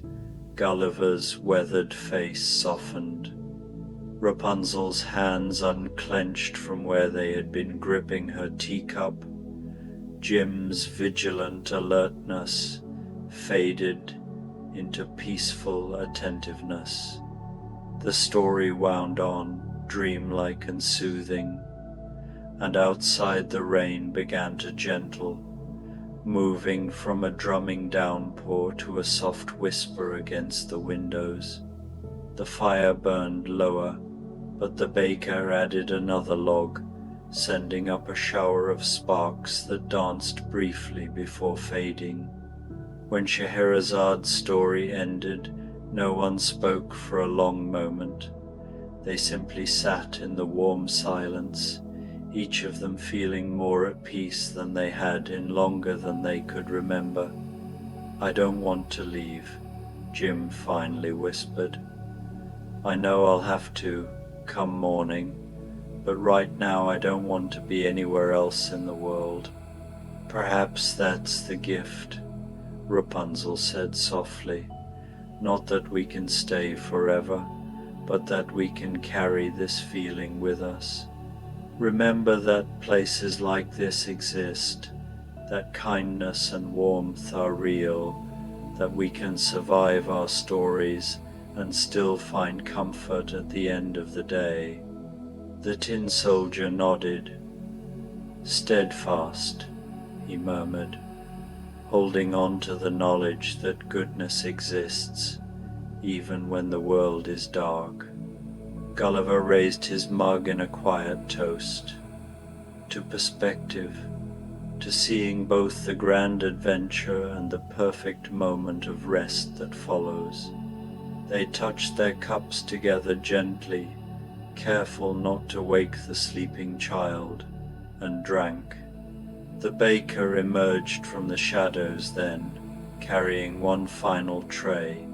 S1: Gulliver's weathered face softened. Rapunzel's hands unclenched from where they had been gripping her teacup. Jim's vigilant alertness faded into peaceful attentiveness. The story wound on, dreamlike and soothing, and outside the rain began to gentle, moving from a drumming downpour to a soft whisper against the windows. The fire burned lower, but the baker added another log, sending up a shower of sparks that danced briefly before fading. When Scheherazade's story ended, no one spoke for a long moment. They simply sat in the warm silence, each of them feeling more at peace than they had in longer than they could remember. "I don't want to leave," Jim finally whispered. "I know I'll have to, come morning, but right now I don't want to be anywhere else in the world." "Perhaps that's the gift," Rapunzel said softly. "Not that we can stay forever, but that we can carry this feeling with us. Remember that places like this exist, that kindness and warmth are real, that we can survive our stories and still find comfort at the end of the day." The tin soldier nodded. "Steadfast," he murmured, holding on to the knowledge that goodness exists, even when the world is dark. Gulliver raised his mug in a quiet toast. To perspective, to seeing both the grand adventure and the perfect moment of rest that follows. They touched their cups together gently, careful not to wake the sleeping child, and drank. The baker emerged from the shadows then, carrying one final tray.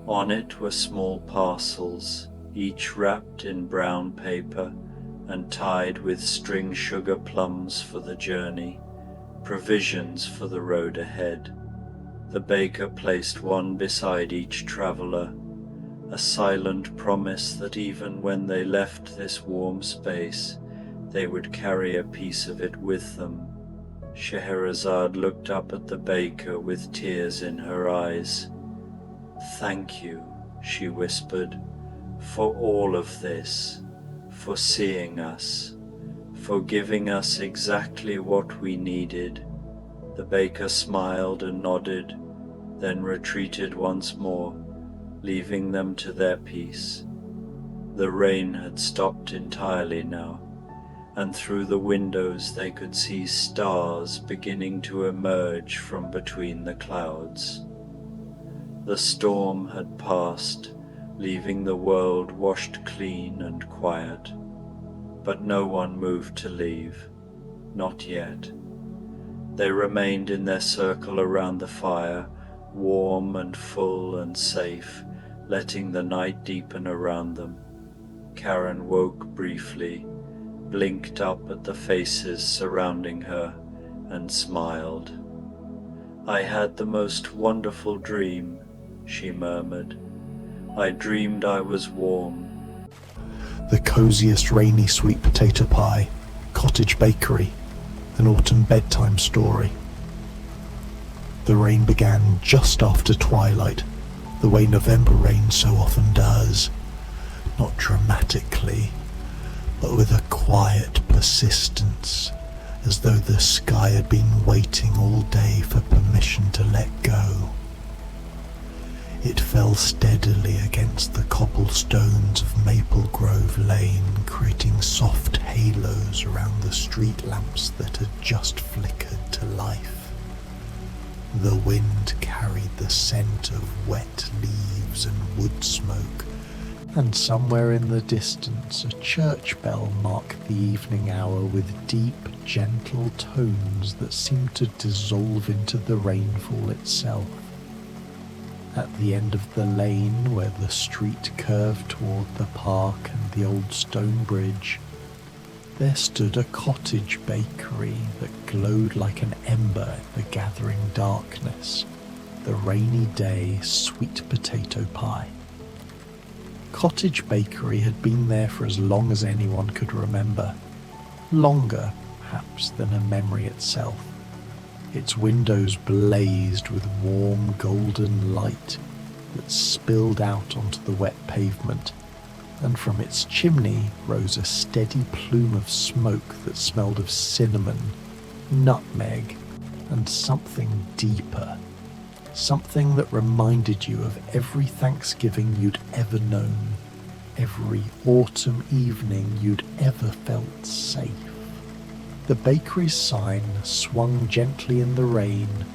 S1: On it were small parcels, each wrapped in brown paper and tied with string sugar plums for the journey, provisions for the road ahead. The baker placed one beside each traveler, a silent promise that even when they left this warm space, they would carry a piece of it with them. Scheherazade looked up at the baker with tears in her eyes. "Thank you," she whispered, "for all of this, for seeing us, for giving us exactly what we needed." The baker smiled and nodded, then retreated once more, leaving them to their peace. The rain had stopped entirely now, and through the windows they could see stars beginning to emerge from between the clouds. The storm had passed, leaving the world washed clean and quiet, but no one moved to leave, not yet. They remained in their circle around the fire, warm and full and safe, letting the night deepen around them. Karen woke briefly, blinked up at the faces surrounding her, and smiled. "I had the most wonderful dream," she murmured. "I dreamed I was warm."
S2: The coziest rainy sweet potato pie, Cottage bakery, an autumn bedtime story. The rain began just after twilight, the way November rain so often does, not dramatically, but with a quiet persistence, as though the sky had been waiting all day for permission to let go. It fell steadily against the cobblestones of Maple Grove Lane, creating soft halos around the street lamps that had just flickered to life. The wind carried the scent of wet leaves and wood smoke, and somewhere in the distance a church bell marked the evening hour with deep, gentle tones that seemed to dissolve into the rainfall itself. At the end of the lane, where the street curved toward the park and the old stone bridge, there stood a cottage bakery that glowed like an ember in the gathering darkness, the rainy day sweet potato pie. Cottage bakery had been there for as long as anyone could remember, longer, perhaps, than a memory itself. Its windows blazed with warm golden light that spilled out onto the wet pavement, and from its chimney rose a steady plume of smoke that smelled of cinnamon, nutmeg, and something deeper, something that reminded you of every Thanksgiving you'd ever known, every autumn evening you'd ever felt safe. The bakery's sign swung gently in the rain,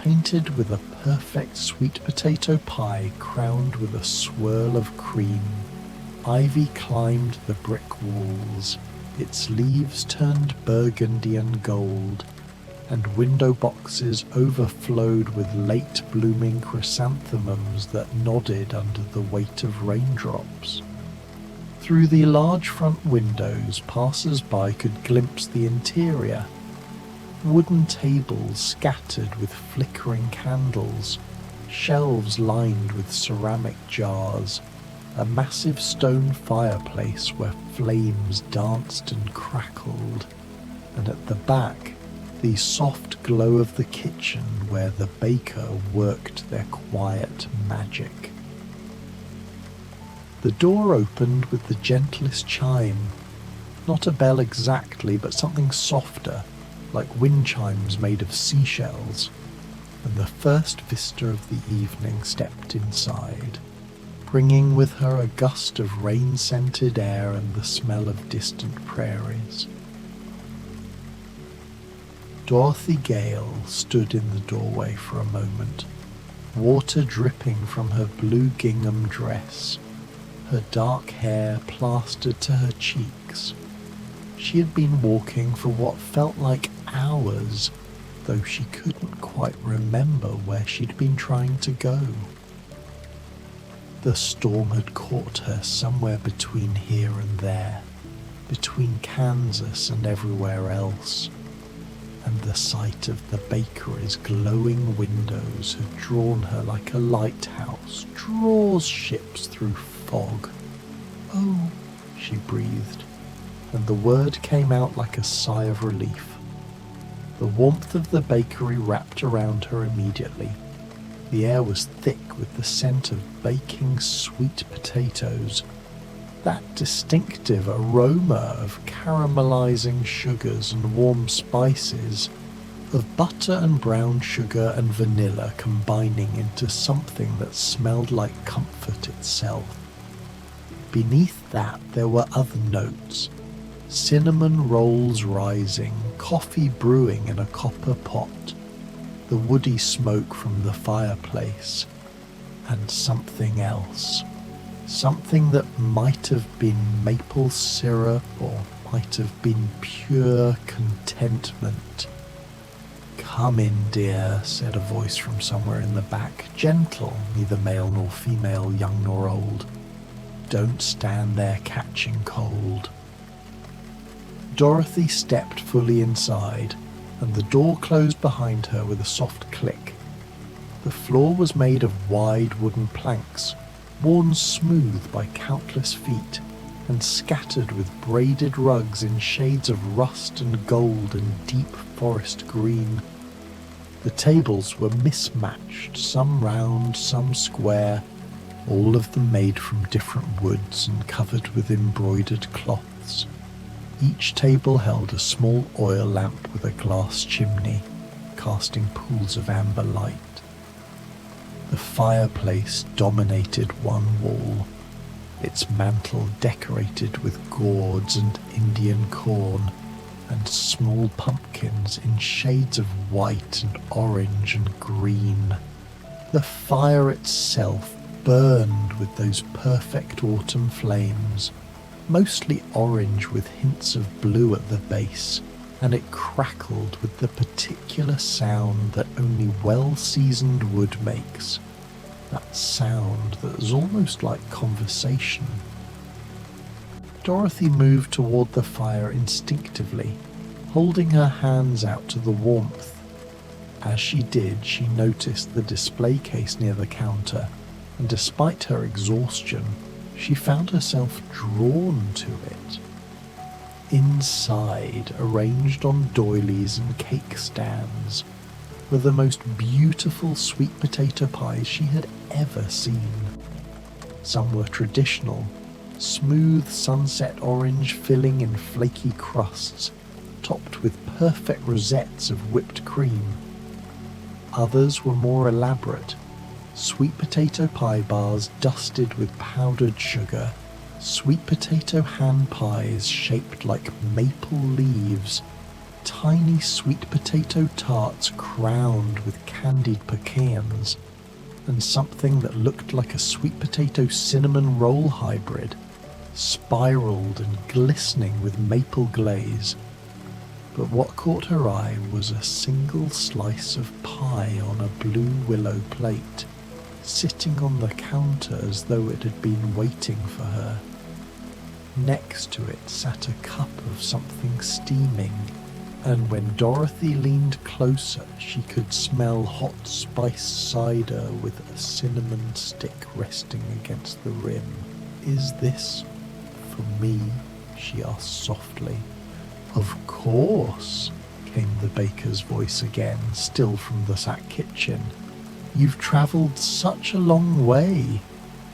S2: painted with a perfect sweet potato pie crowned with a swirl of cream. Ivy climbed the brick walls, its leaves turned burgundy and gold, and window boxes overflowed with late blooming chrysanthemums that nodded under the weight of raindrops. Through the large front windows, passers-by could glimpse the interior. Wooden tables scattered with flickering candles, shelves lined with ceramic jars, a massive stone fireplace where flames danced and crackled, and at the back, the soft glow of the kitchen where the baker worked their quiet magic. The door opened with the gentlest chime, not a bell exactly, but something softer, like wind chimes made of seashells, and the first vista of the evening stepped inside. bringing with her a gust of rain-scented air and the smell of distant prairies. Dorothy Gale stood in the doorway for a moment, water dripping from her blue gingham dress, her dark hair plastered to her cheeks. She had been walking for what felt like hours, though she couldn't quite remember where she'd been trying to go. The storm had caught her somewhere between here and there, between Kansas and everywhere else, and the sight of the bakery's glowing windows had drawn her like a lighthouse draws ships through fog. "Oh," she breathed, and the word came out like a sigh of relief. The warmth of the bakery wrapped around her immediately. The air was thick with the scent of baking sweet potatoes, that distinctive aroma of caramelizing sugars and warm spices, of butter and brown sugar and vanilla combining into something that smelled like comfort itself. Beneath that there were other notes: cinnamon rolls rising, coffee brewing in a copper pot, the woody smoke from the fireplace, and something else. Something that might have been maple syrup or might have been pure contentment. "Come in, dear," said a voice from somewhere in the back, gentle, neither male nor female, young nor old. "Don't stand there catching cold." Dorothy stepped fully inside, and the door closed behind her with a soft click. The floor was made of wide wooden planks, worn smooth by countless feet, and scattered with braided rugs in shades of rust and gold and deep forest green. The tables were mismatched, some round, some square, all of them made from different woods and covered with embroidered cloths. Each table held a small oil lamp with a glass chimney, casting pools of amber light. The fireplace dominated one wall, its mantel decorated with gourds and Indian corn and small pumpkins in shades of white and orange and green. The fire itself burned with those perfect autumn flames, mostly orange with hints of blue at the base, and it crackled with the particular sound that only well-seasoned wood makes, that sound that was almost like conversation. Dorothy moved toward the fire instinctively, holding her hands out to the warmth. As she did, she noticed the display case near the counter, and despite her exhaustion, she found herself drawn to it. Inside, arranged on doilies and cake stands, were the most beautiful sweet potato pies she had ever seen. Some were traditional, smooth sunset orange filling in flaky crusts, topped with perfect rosettes of whipped cream. Others were more elaborate, sweet potato pie bars dusted with powdered sugar, sweet potato hand pies shaped like maple leaves, tiny sweet potato tarts crowned with candied pecans, and something that looked like a sweet potato cinnamon roll hybrid, spiraled and glistening with maple glaze. But what caught her eye was a single slice of pie on a blue willow plate, sitting on the counter as though it had been waiting for her. Next to it sat a cup of something steaming, and when Dorothy leaned closer, she could smell hot spiced cider with a cinnamon stick resting against the rim. "Is this for me?" she asked softly. "Of course," came the baker's voice again, still from the back kitchen. "You've travelled such a long way."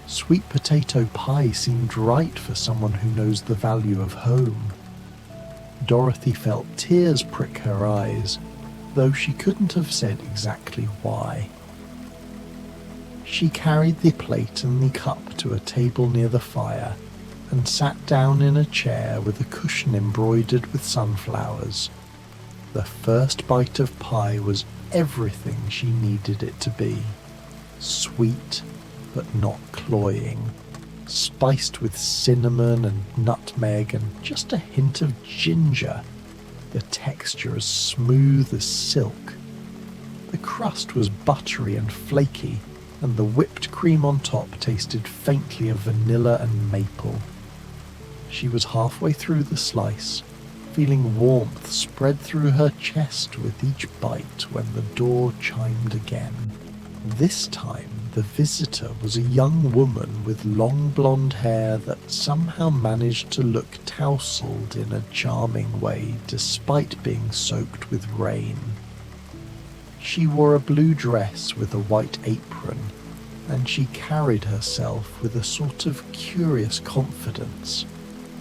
S2: Sweet potato pie seemed right for someone who knows the value of home. Dorothy felt tears prick her eyes, though she couldn't have said exactly why. She carried the plate and the cup to a table near the fire and sat down in a chair with a cushion embroidered with sunflowers. The first bite of pie was everything she needed it to be. Sweet, but not cloying, spiced with cinnamon and nutmeg and just a hint of ginger, the texture as smooth as silk. The crust was buttery and flaky, and the whipped cream on top tasted faintly of vanilla and maple. She was halfway through the slice, feeling warmth spread through her chest with each bite when the door chimed again. This time the visitor was a young woman with long blonde hair that somehow managed to look tousled in a charming way despite being soaked with rain. She wore a blue dress with a white apron, and she carried herself with a sort of curious confidence,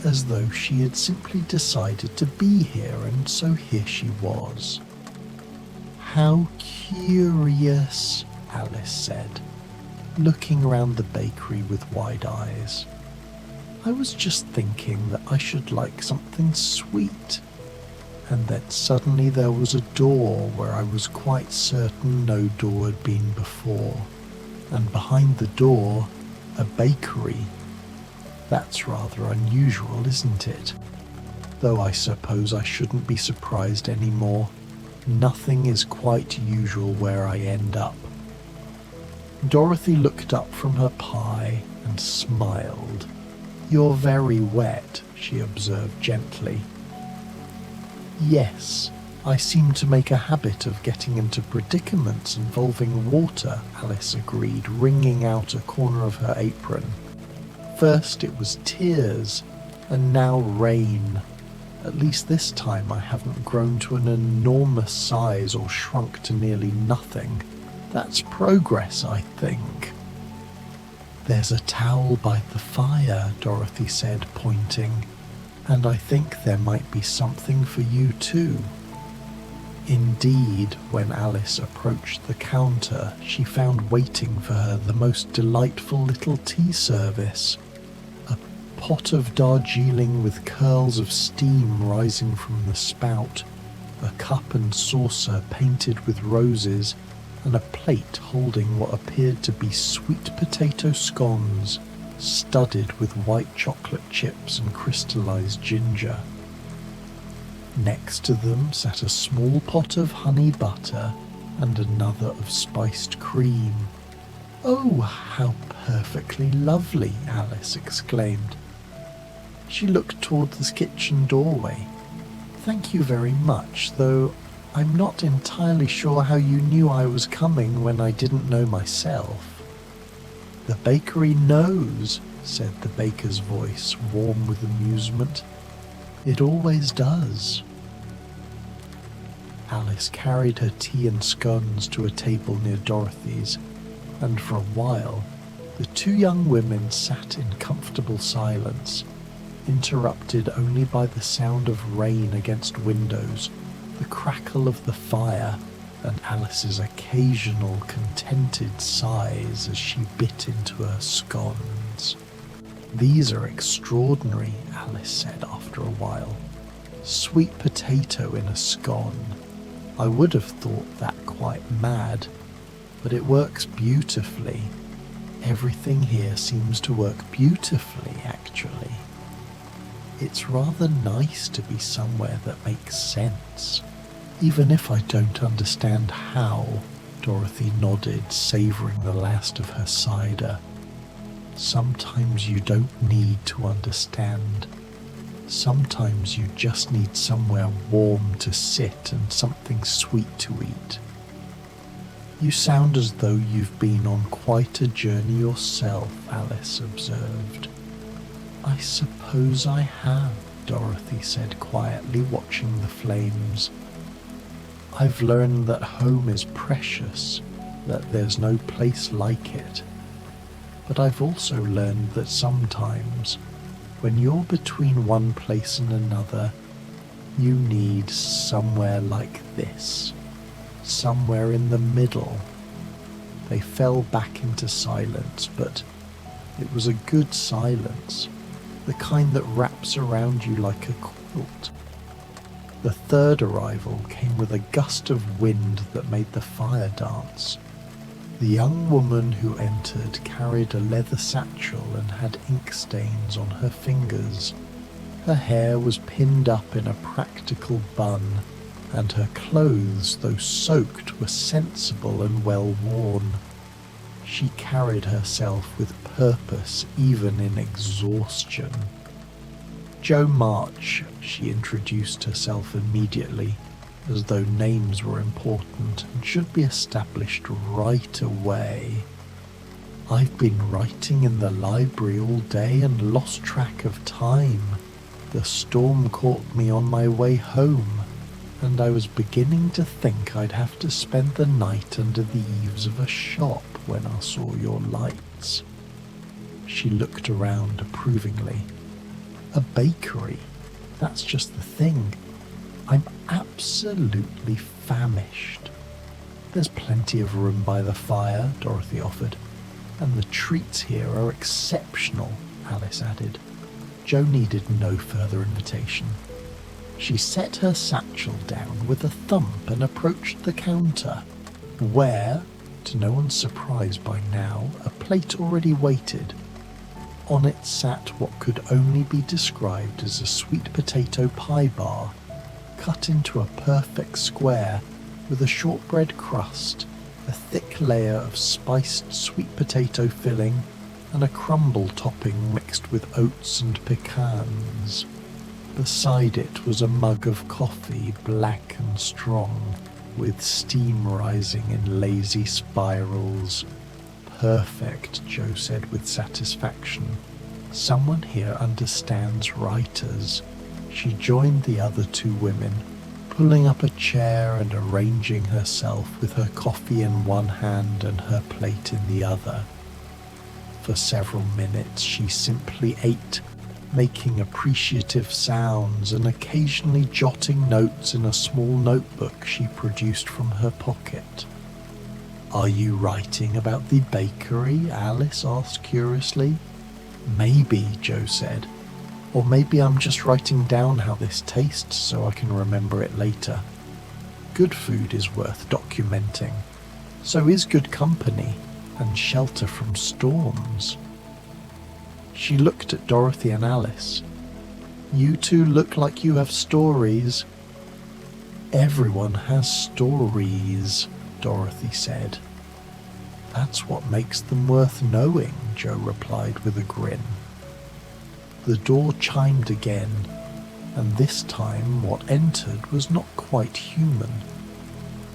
S2: as though she had simply decided to be here, and so here she was. "How curious," Alice said, looking around the bakery with wide eyes. "I was just thinking that I should like something sweet." And then suddenly there was a door where I was quite certain no door had been before, and behind the door, a bakery. That's rather unusual, isn't it? Though I suppose I shouldn't be surprised anymore. Nothing is quite usual where I end up. Dorothy looked up from her pie and smiled. "You're very wet," she observed gently. "Yes, I seem to make a habit of getting into predicaments involving water," Alice agreed, wringing out a corner of her apron. "First it was tears, and now rain. At least this time I haven't grown to an enormous size or shrunk to nearly nothing. That's progress, I think." "There's a towel by the fire," Dorothy said, pointing, "and I think there might be something for you too." Indeed, when Alice approached the counter, she found waiting for her the most delightful little tea service. A pot of Darjeeling with curls of steam rising from the spout, a cup and saucer painted with roses, and a plate holding what appeared to be sweet potato scones, studded with white chocolate chips and crystallized ginger. Next to them sat a small pot of honey butter and another of spiced cream. "Oh, how perfectly lovely!" Alice exclaimed. She looked toward the kitchen doorway. "Thank you very much, though I'm not entirely sure how you knew I was coming when I didn't know myself." "The bakery knows," said the baker's voice, warm with amusement. "It always does." Alice carried her tea and scones to a table near Dorothy's, and for a while the two young women sat in comfortable silence, interrupted only by the sound of rain against windows, the crackle of the fire, and Alice's occasional contented sighs as she bit into her scones. "These are extraordinary," Alice said after a while. "Sweet potato in a scone. I would have thought that quite mad, but it works beautifully. Everything here seems to work beautifully, actually. It's rather nice to be somewhere that makes sense, even if I don't understand how." Dorothy nodded, savouring the last of her cider. "Sometimes you don't need to understand. Sometimes you just need somewhere warm to sit and something sweet to eat." "You sound as though you've been on quite a journey yourself," Alice observed. "I suppose I have," Dorothy said quietly, watching the flames. "I've learned that home is precious, that there's no place like it. But I've also learned that sometimes, when you're between one place and another, you need somewhere like this, somewhere in the middle." They fell back into silence, but it was a good silence, the kind that wraps around you like a quilt. The third arrival came with a gust of wind that made the fire dance. The young woman who entered carried a leather satchel and had ink stains on her fingers. Her hair was pinned up in a practical bun, and her clothes, though soaked, were sensible and well worn. She carried herself with purpose, even in exhaustion. Jo March, she introduced herself immediately, as though names were important and should be established right away. I've been writing in the library all day and lost track of time. The storm caught me on my way home, and I was beginning to think I'd have to spend the night under the eaves of a shop when I saw your lights. She looked around approvingly. A bakery? That's just the thing. I'm absolutely famished. There's plenty of room by the fire, Dorothy offered, and the treats here are exceptional, Alice added. Jo needed no further invitation. She set her satchel down with a thump and approached the counter, where, to no one's surprise by now, a plate already waited. On it sat what could only be described as a sweet potato pie bar, cut into a perfect square with a shortbread crust, a thick layer of spiced sweet potato filling, and a crumble topping mixed with oats and pecans. Beside it was a mug of coffee, black and strong, with steam rising in lazy spirals. Perfect, Jo said with satisfaction. Someone here understands writers. She joined the other two women, pulling up a chair and arranging herself with her coffee in one hand and her plate in the other. For several minutes she simply ate, making appreciative sounds and occasionally jotting notes in a small notebook she produced from her pocket. "Are you writing about the bakery?" Alice asked curiously. "Maybe," Jo said. "Or maybe I'm just writing down how this tastes so I can remember it later. Good food is worth documenting. So is good company and shelter from storms." She looked at Dorothy and Alice. "You two look like you have stories." "Everyone has stories," Dorothy said. "That's what makes them worth knowing," Jo replied with a grin. The door chimed again, and this time what entered was not quite human.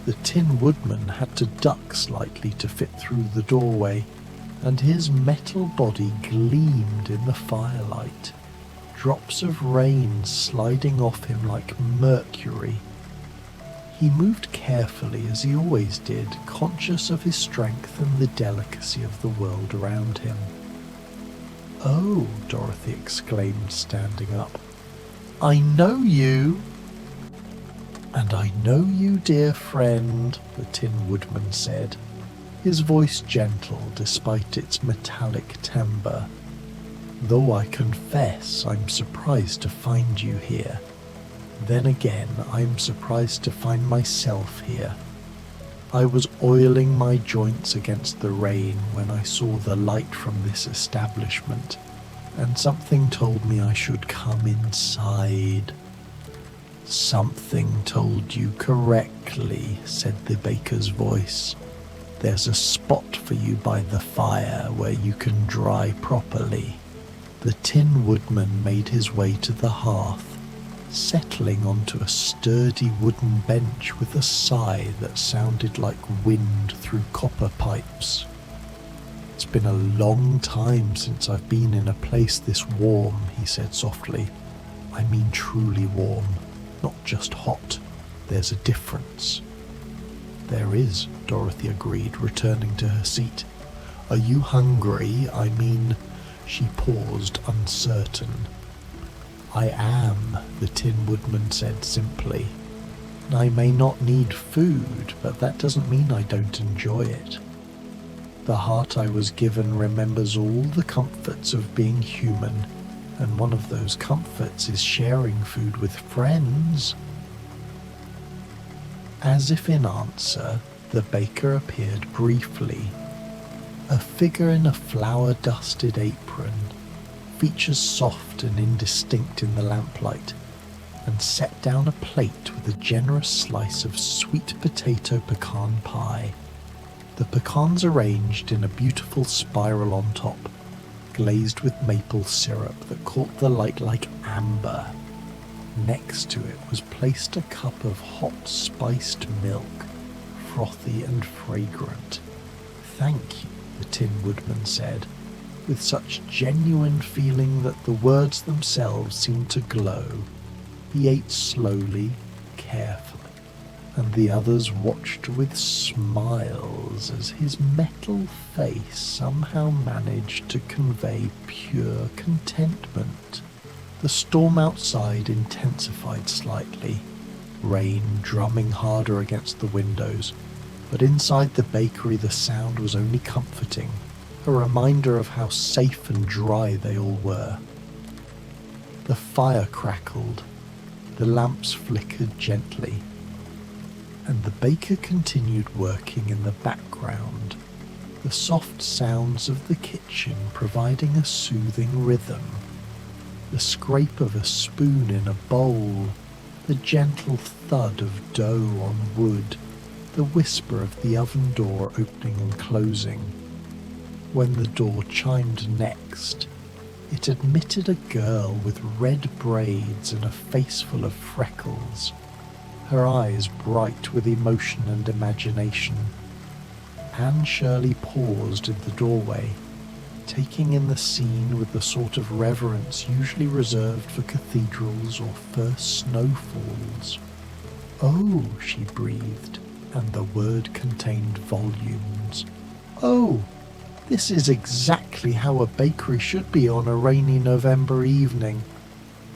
S2: The Tin Woodman had to duck slightly to fit through the doorway, and his metal body gleamed in the firelight, drops of rain sliding off him like mercury. He moved carefully as he always did, conscious of his strength and the delicacy of the world around him. "Oh," Dorothy exclaimed, standing up. "I know you!" "And I know you, dear friend," the Tin Woodman said, his voice gentle despite its metallic timbre. "Though I confess I'm surprised to find you here. Then again, I'm surprised to find myself here. I was oiling my joints against the rain when I saw the light from this establishment, and something told me I should come inside." "Something told you correctly," said the baker's voice. "There's a spot for you by the fire where you can dry properly." The Tin Woodman made his way to the hearth, settling onto a sturdy wooden bench with a sigh that sounded like wind through copper pipes. "It's been a long time since I've been in a place this warm," he said softly. "I mean truly warm, not just hot. There's a difference." "There is," Dorothy agreed, returning to her seat. "Are you hungry? I mean—" She paused, uncertain. "I am," the Tin Woodman said simply. "I may not need food, but that doesn't mean I don't enjoy it. The heart I was given remembers all the comforts of being human, and one of those comforts is sharing food with friends." As if in answer, the baker appeared briefly. A figure in a flour-dusted apron, features soft and indistinct in the lamplight, and set down a plate with a generous slice of sweet potato pecan pie. The pecans arranged in a beautiful spiral on top, glazed with maple syrup that caught the light like amber. Next to it was placed a cup of hot spiced milk, frothy and fragrant. "Thank you," the Tin Woodman said, with such genuine feeling that the words themselves seemed to glow. He ate slowly, carefully, and the others watched with smiles as his metal face somehow managed to convey pure contentment. The storm outside intensified slightly, rain drumming harder against the windows, but inside the bakery the sound was only comforting, a reminder of how safe and dry they all were. The fire crackled, the lamps flickered gently, and the baker continued working in the background, the soft sounds of the kitchen providing a soothing rhythm. The scrape of a spoon in a bowl, the gentle thud of dough on wood, the whisper of the oven door opening and closing. When the door chimed next, it admitted a girl with red braids and a face full of freckles, her eyes bright with emotion and imagination. Anne Shirley paused in the doorway, taking in the scene with the sort of reverence usually reserved for cathedrals or first snowfalls. "Oh," she breathed, and the word contained volumes. "Oh, this is exactly how a bakery should be on a rainy November evening.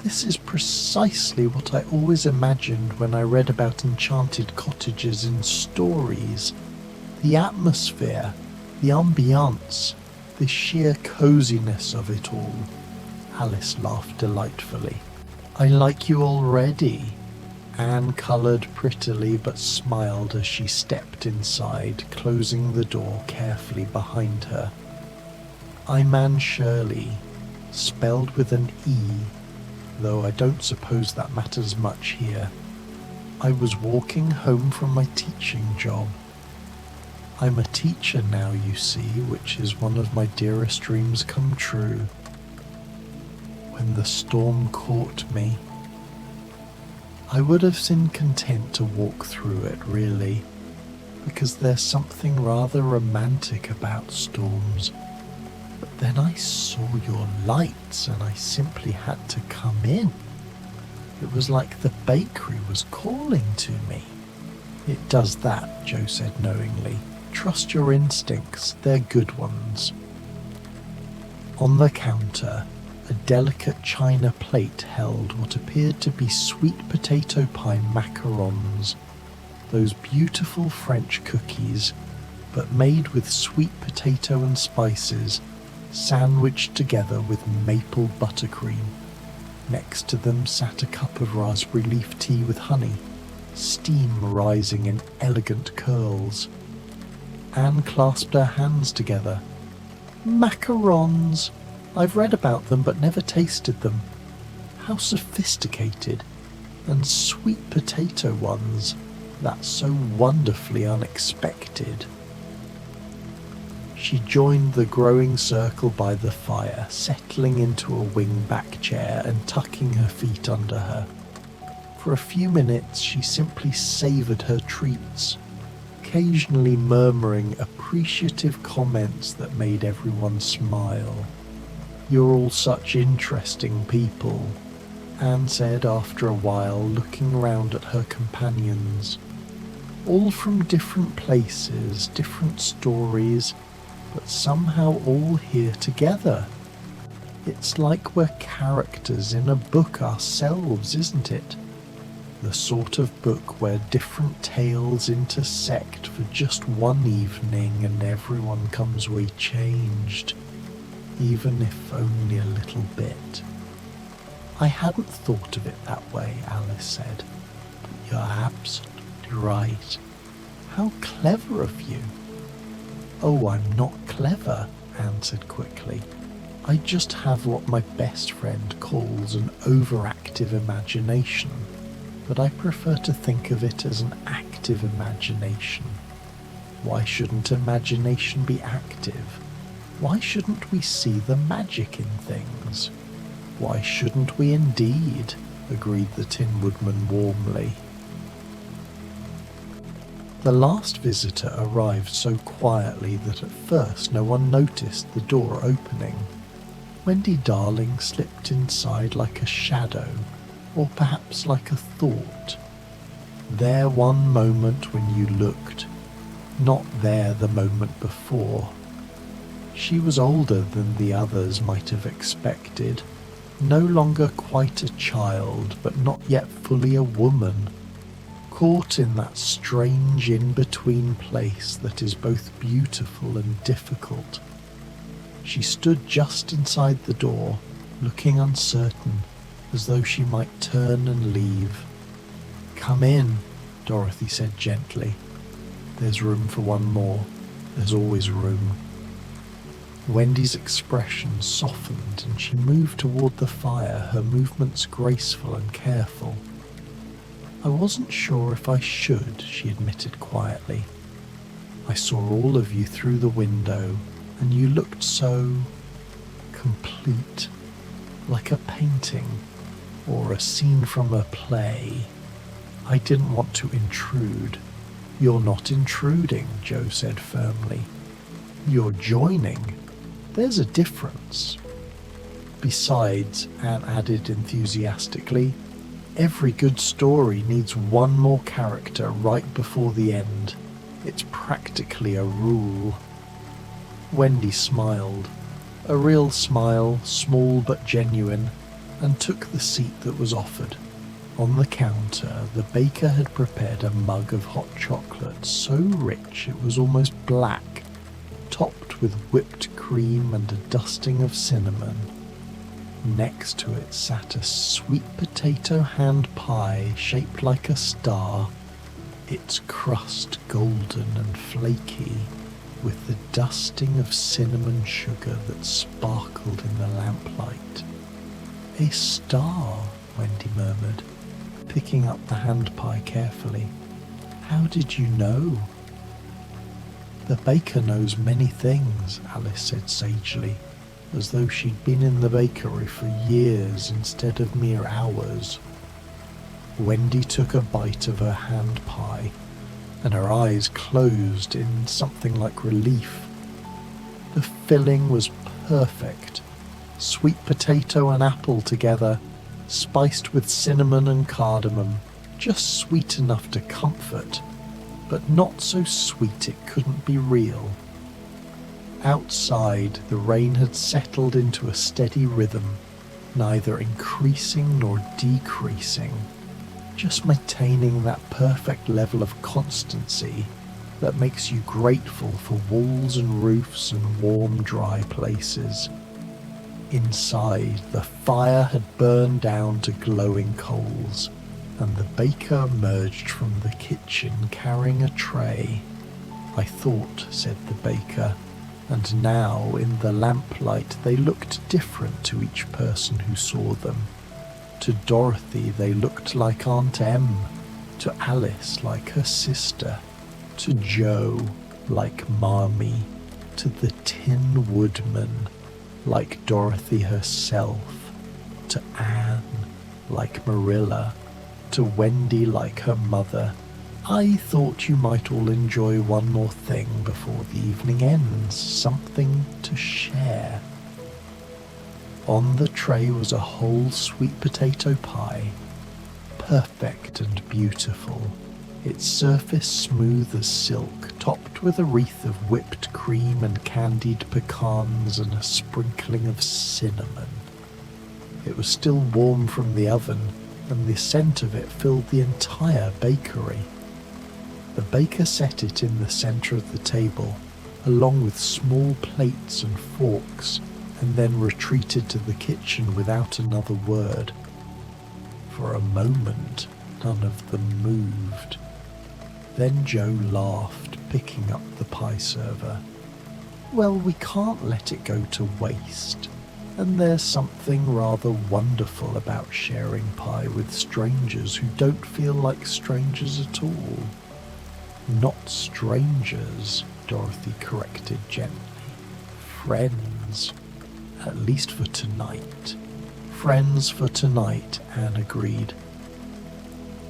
S2: This is precisely what I always imagined when I read about enchanted cottages in stories. The atmosphere, the ambiance, the sheer coziness of it all." Alice laughed delightfully. "I like you already." Anne coloured prettily but smiled as she stepped inside, closing the door carefully behind her. "I'm Anne Shirley, spelled with an E, though I don't suppose that matters much here. I was walking home from my teaching job. I'm a teacher now, you see, which is one of my dearest dreams come true. When the storm caught me, I would have been content to walk through it, really, because there's something rather romantic about storms. But then I saw your lights and I simply had to come in. It was like the bakery was calling to me." "It does that," Joe said knowingly. "Trust your instincts, they're good ones." On the counter, a delicate china plate held what appeared to be sweet potato pie macarons, those beautiful French cookies, but made with sweet potato and spices, sandwiched together with maple buttercream. Next to them sat a cup of raspberry leaf tea with honey, steam rising in elegant curls. Anne clasped her hands together. "Macarons! I've read about them but never tasted them. How sophisticated! And sweet potato ones. That's so wonderfully unexpected." She joined the growing circle by the fire, settling into a wing-back chair and tucking her feet under her. For a few minutes she simply savoured her treats, occasionally murmuring appreciative comments that made everyone smile. "You're all such interesting people," Anne said after a while, looking round at her companions. "All from different places, different stories, but somehow all here together. It's like we're characters in a book ourselves, isn't it? the sort of book where different tales intersect for just one evening and everyone comes away changed, even if only a little bit. I hadn't thought of it that way, Alice said. But you're absolutely right. How clever of you. Oh, I'm not clever, Anne said quickly. I just have what my best friend calls an overactive imagination, but I prefer to think of it as an active imagination. Why shouldn't imagination be active? Why shouldn't we see the magic in things? Why shouldn't we indeed? Agreed the Tin Woodman warmly. The last visitor arrived so quietly that at first no one noticed the door opening. Wendy Darling slipped inside like a shadow, or perhaps like a thought. There one moment when you looked, not there the moment before. She was older than the others might have expected, no longer quite a child, but not yet fully a woman, caught in that strange in-between place that is both beautiful and difficult. She stood just inside the door, looking uncertain, as though she might turn and leave. "Come in," Dorothy said gently. "There's room for one more. There's always room." Wendy's expression softened and she moved toward the fire, her movements graceful and careful. "I wasn't sure if I should," she admitted quietly. "I saw all of you through the window, and you looked so complete, like a painting or a scene from a play. I didn't want to intrude." "You're not intruding," Jo said firmly. "You're joining. There's a difference." "Besides," Anne added enthusiastically, "every good story needs one more character right before the end. It's practically a rule." Wendy smiled, a real smile, small but genuine, and took the seat that was offered. On the counter, the baker had prepared a mug of hot chocolate so rich it was almost black, topped with whipped cream and a dusting of cinnamon. Next to it sat a sweet potato hand pie shaped like a star, its crust golden and flaky, with the dusting of cinnamon sugar that sparkled in the lamplight. "A star," Wendy murmured, picking up the hand pie carefully. "How did you know?" "The baker knows many things," Alice said sagely, as though she'd been in the bakery for years instead of mere hours. Wendy took a bite of her hand pie, and her eyes closed in something like relief. The filling was perfect. Sweet potato and apple together, spiced with cinnamon and cardamom, just sweet enough to comfort, but not so sweet it couldn't be real. Outside, the rain had settled into a steady rhythm, neither increasing nor decreasing, just maintaining that perfect level of constancy that makes you grateful for walls and roofs and warm, dry places. Inside, the fire had burned down to glowing coals, and the baker emerged from the kitchen carrying a tray. "I thought," said the baker, and now in the lamplight they looked different to each person who saw them. To Dorothy they looked like Aunt Em, to Alice like her sister, to Jo like Marmee, to the Tin Woodman like Dorothy herself, to Anne like Marilla, to Wendy like her mother. "I thought you might all enjoy one more thing before the evening ends, something to share." On the tray was a whole sweet potato pie, perfect and beautiful, its surface smooth as silk, topped with a wreath of whipped cream and candied pecans and a sprinkling of cinnamon. It was still warm from the oven, and the scent of it filled the entire bakery. The baker set it in the centre of the table, along with small plates and forks, and then retreated to the kitchen without another word. For a moment, none of them moved. Then Joe laughed, picking up the pie server. Well, we can't let it go to waste, and there's something rather wonderful about sharing pie with strangers who don't feel like strangers at all. Not strangers, Dorothy corrected gently. Friends. At least for tonight. Friends for tonight, Anne agreed.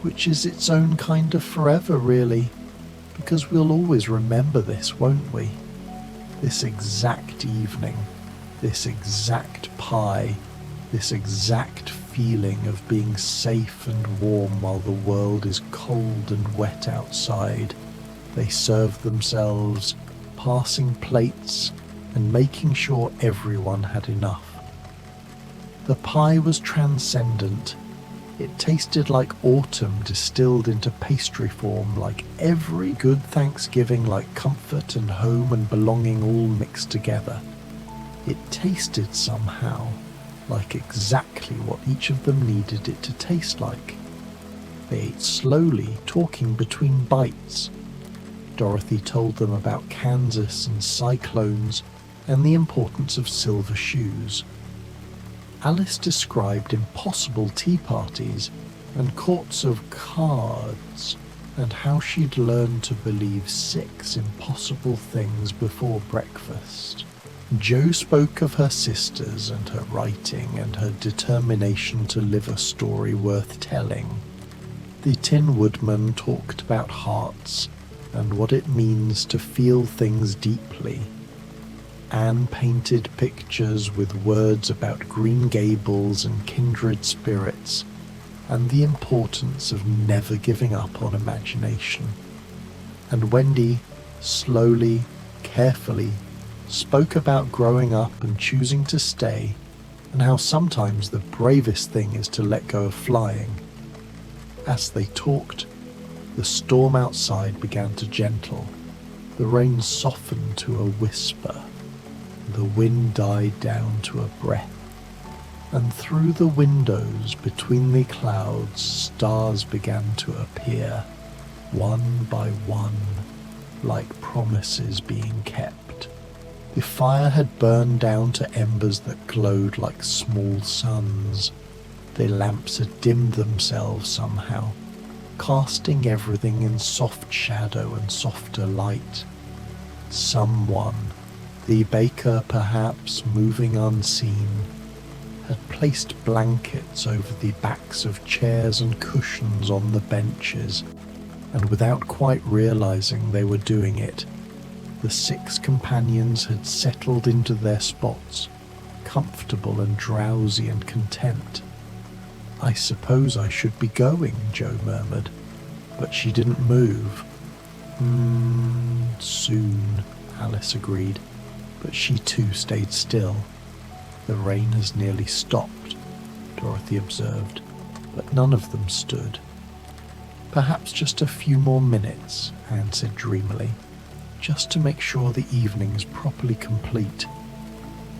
S2: Which is its own kind of forever, really, because we'll always remember this, won't we? This exact evening, this exact pie, this exact feeling of being safe and warm while the world is cold and wet outside. They served themselves, passing plates and making sure everyone had enough. The pie was transcendent. It tasted like autumn distilled into pastry form, like every good Thanksgiving, like comfort and home and belonging all mixed together. It tasted somehow like exactly what each of them needed it to taste like. They ate slowly, talking between bites. Dorothy told them about Kansas and cyclones and the importance of silver shoes. Alice described impossible tea parties and courts of cards and how she'd learned to believe 6 impossible things before breakfast. Jo spoke of her sisters and her writing and her determination to live a story worth telling. The Tin Woodman talked about hearts and what it means to feel things deeply. Anne painted pictures with words about Green Gables and kindred spirits, and the importance of never giving up on imagination. And Wendy, slowly, carefully, spoke about growing up and choosing to stay, and how sometimes the bravest thing is to let go of flying. As they talked, the storm outside began to gentle. The rain softened to a whisper. The wind died down to a breath. And through the windows between the clouds, stars began to appear, one by one, like promises being kept. The fire had burned down to embers that glowed like small suns. The lamps had dimmed themselves somehow, casting everything in soft shadow and softer light. Someone, the baker perhaps moving unseen, had placed blankets over the backs of chairs and cushions on the benches, and without quite realizing they were doing it, the 6 companions had settled into their spots, comfortable and drowsy and content. I suppose I should be going, Jo murmured, but she didn't move. Soon, Alice agreed, but she too stayed still. The rain has nearly stopped, Dorothy observed, but none of them stood. Perhaps just a few more minutes, Anne said dreamily, just to make sure the evening's properly complete.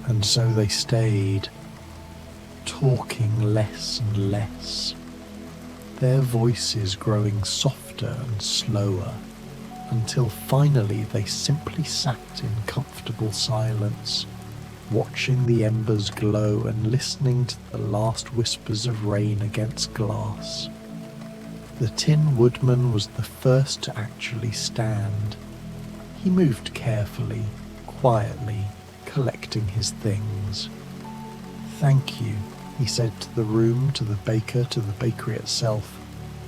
S2: And so they stayed, talking less and less, their voices growing softer and slower, until finally they simply sat in comfortable silence, watching the embers glow and listening to the last whispers of rain against glass. The Tin Woodman was the first to actually stand. He moved carefully, quietly, collecting his things. "Thank you," he said to the room, to the baker, to the bakery itself,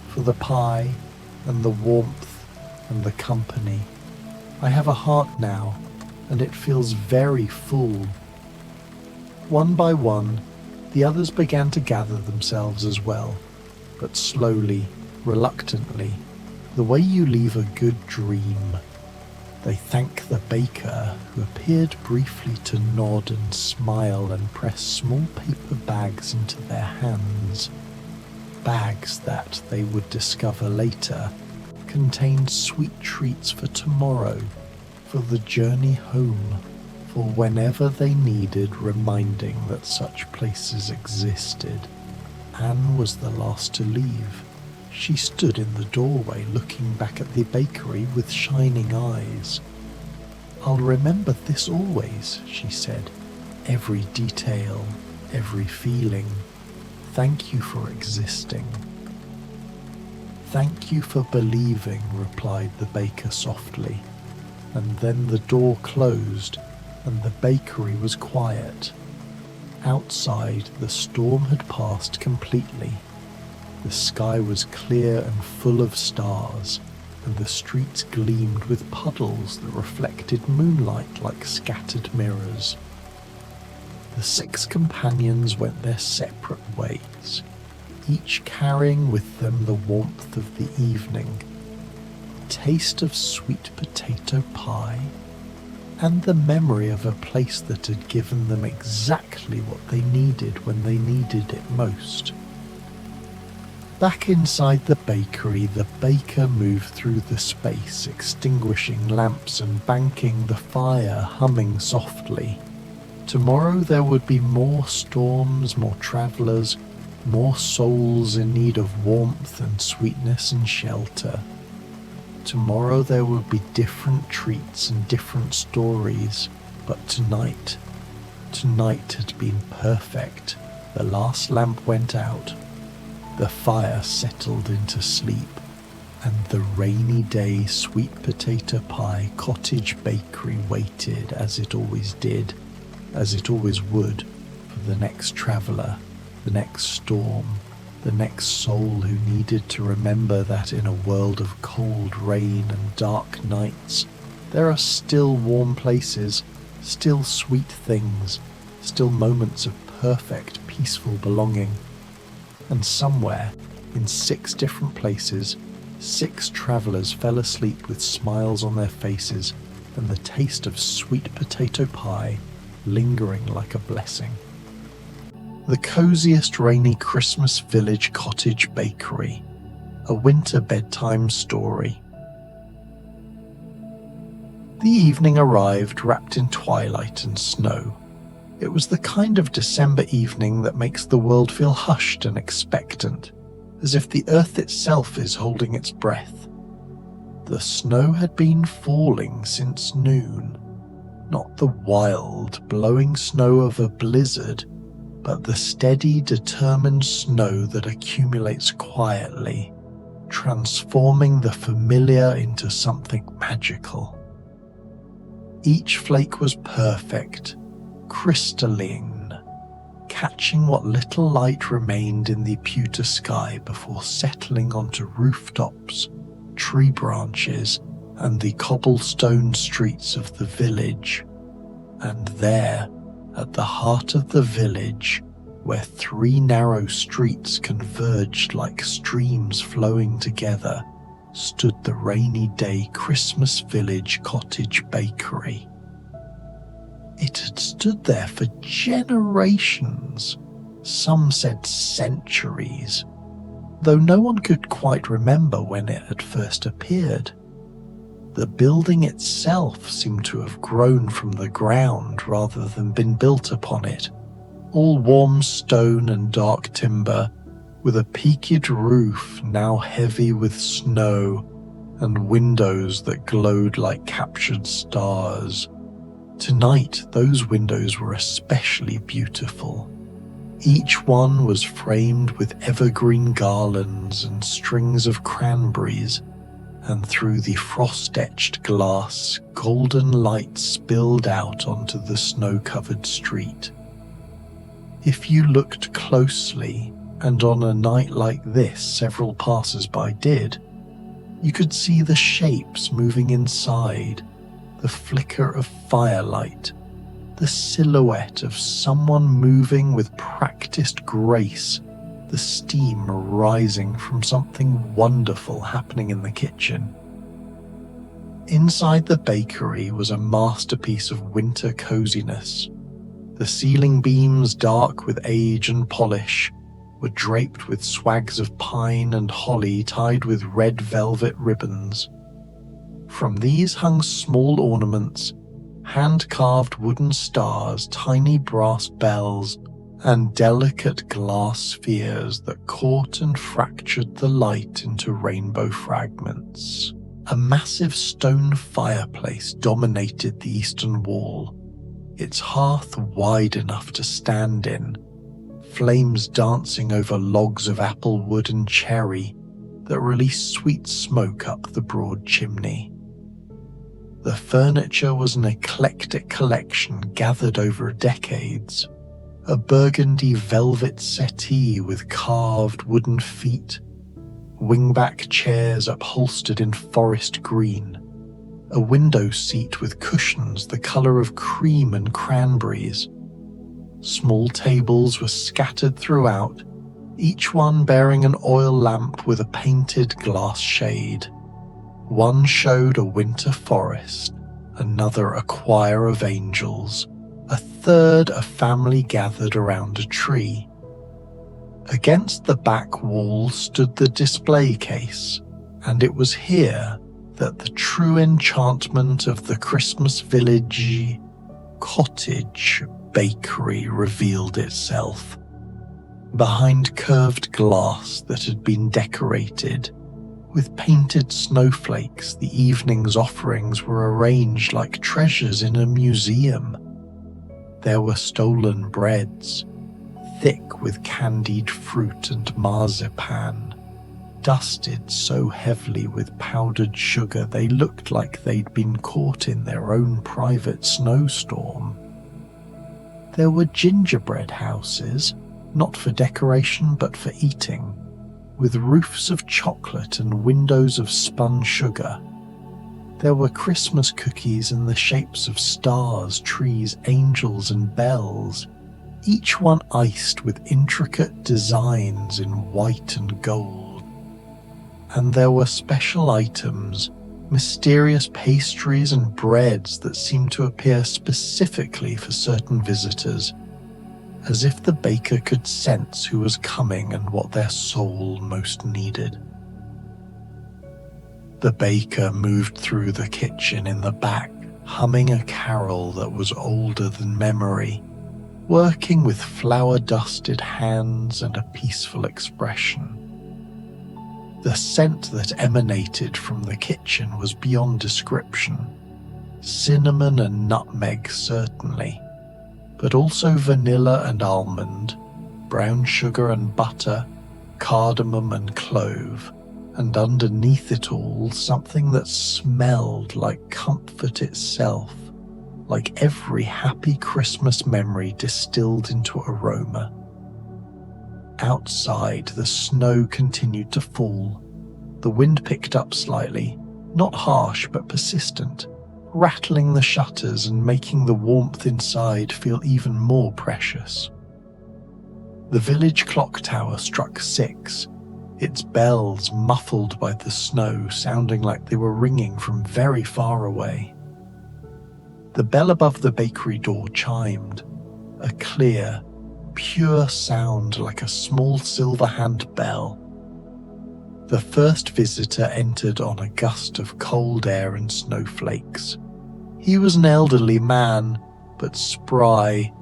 S2: for the pie and the warmth and the company. I have a heart now, and it feels very full. One by one, the others began to gather themselves as well, but slowly, reluctantly, the way you leave a good dream. They thanked the baker, who appeared briefly to nod and smile and press small paper bags into their hands. bags that, they would discover later, contained sweet treats for tomorrow, for the journey home, for whenever they needed reminding that such places existed. Anne was the last to leave. She stood in the doorway looking back at the bakery with shining eyes. "I'll remember this always," she said. "Every detail, every feeling. Thank you for existing." "Thank you for believing," replied the baker softly. And then the door closed and the bakery was quiet. Outside, the storm had passed completely. The sky was clear and full of stars, and the streets gleamed with puddles that reflected moonlight like scattered mirrors. The 6 companions went their separate ways, each carrying with them the warmth of the evening, a taste of sweet potato pie, and the memory of a place that had given them exactly what they needed when they needed it most. Back inside the bakery, the baker moved through the space, extinguishing lamps and banking the fire, humming softly. Tomorrow there would be more storms, more travellers, more souls in need of warmth and sweetness and shelter. Tomorrow there would be different treats and different stories, but tonight had been perfect. The last lamp went out, the fire settled into sleep, and the rainy day sweet potato pie cottage bakery waited as it always did, as it always would, for the next traveller, the next storm, the next soul who needed to remember that in a world of cold rain and dark nights, there are still warm places, still sweet things, still moments of perfect, peaceful belonging. And somewhere, in 6 different places, 6 travellers fell asleep with smiles on their faces and the taste of sweet potato pie lingering like a blessing. The coziest rainy Christmas village cottage bakery, a winter bedtime story. The evening arrived wrapped in twilight and snow. It was the kind of December evening that makes the world feel hushed and expectant, as if the earth itself is holding its breath. The snow had been falling since noon, not the wild, blowing snow of a blizzard, but the steady, determined snow that accumulates quietly, transforming the familiar into something magical. Each flake was perfect, crystalline, catching what little light remained in the pewter sky before settling onto rooftops, tree branches, and the cobblestone streets of the village. And there, at the heart of the village, where 3 narrow streets converged like streams flowing together, stood the rainy day Christmas village cottage bakery. It had stood there for generations, some said centuries, though no one could quite remember when it had first appeared. The building itself seemed to have grown from the ground rather than been built upon it, all warm stone and dark timber, with a peaked roof now heavy with snow and windows that glowed like captured stars. Tonight, those windows were especially beautiful. Each one was framed with evergreen garlands and strings of cranberries, and through the frost-etched glass, golden light spilled out onto the snow-covered street. If you looked closely, and on a night like this several passers-by did, you could see the shapes moving inside, the flicker of firelight, the silhouette of someone moving with practiced grace, the steam rising from something wonderful happening in the kitchen. Inside the bakery was a masterpiece of winter coziness, the ceiling beams dark with age and polish, were draped with swags of pine and holly tied with red velvet ribbons. From these hung small ornaments, hand-carved wooden stars, tiny brass bells, and delicate glass spheres that caught and fractured the light into rainbow fragments. A massive stone fireplace dominated the eastern wall, its hearth wide enough to stand in, flames dancing over logs of apple wood and cherry that released sweet smoke up the broad chimney. The furniture was an eclectic collection gathered over decades. A burgundy velvet settee with carved wooden feet, wingback chairs upholstered in forest green, a window seat with cushions the colour of cream and cranberries. Small tables were scattered throughout, each one bearing an oil lamp with a painted glass shade. One showed a winter forest, another a choir of angels, a third a family gathered around a tree. Against the back wall stood the display case, and it was here that the true enchantment of the Christmas village Cottage bakery revealed itself. Behind curved glass that had been decorated with painted snowflakes, the evening's offerings were arranged like treasures in a museum. There were stolen breads, thick with candied fruit and marzipan, dusted so heavily with powdered sugar they looked like they'd been caught in their own private snowstorm. There were gingerbread houses, not for decoration but for eating, with roofs of chocolate and windows of spun sugar. There were Christmas cookies in the shapes of stars, trees, angels, and bells, each one iced with intricate designs in white and gold. And there were special items, mysterious pastries and breads that seemed to appear specifically for certain visitors, as if the baker could sense who was coming and what their soul most needed. The baker moved through the kitchen in the back, humming a carol that was older than memory, working with flour-dusted hands and a peaceful expression. The scent that emanated from the kitchen was beyond description. Cinnamon and nutmeg certainly, but also vanilla and almond, brown sugar and butter, cardamom and clove, and underneath it all something that smelled like comfort itself, like every happy Christmas memory distilled into aroma. Outside, the snow continued to fall. The wind picked up slightly, not harsh but persistent, rattling the shutters and making the warmth inside feel even more precious. The village clock tower struck 6, its bells muffled by the snow sounding like they were ringing from very far away. The bell above the bakery door chimed, a clear, pure sound like a small silver hand bell. The first visitor entered on a gust of cold air and snowflakes. He was an elderly man, but spry,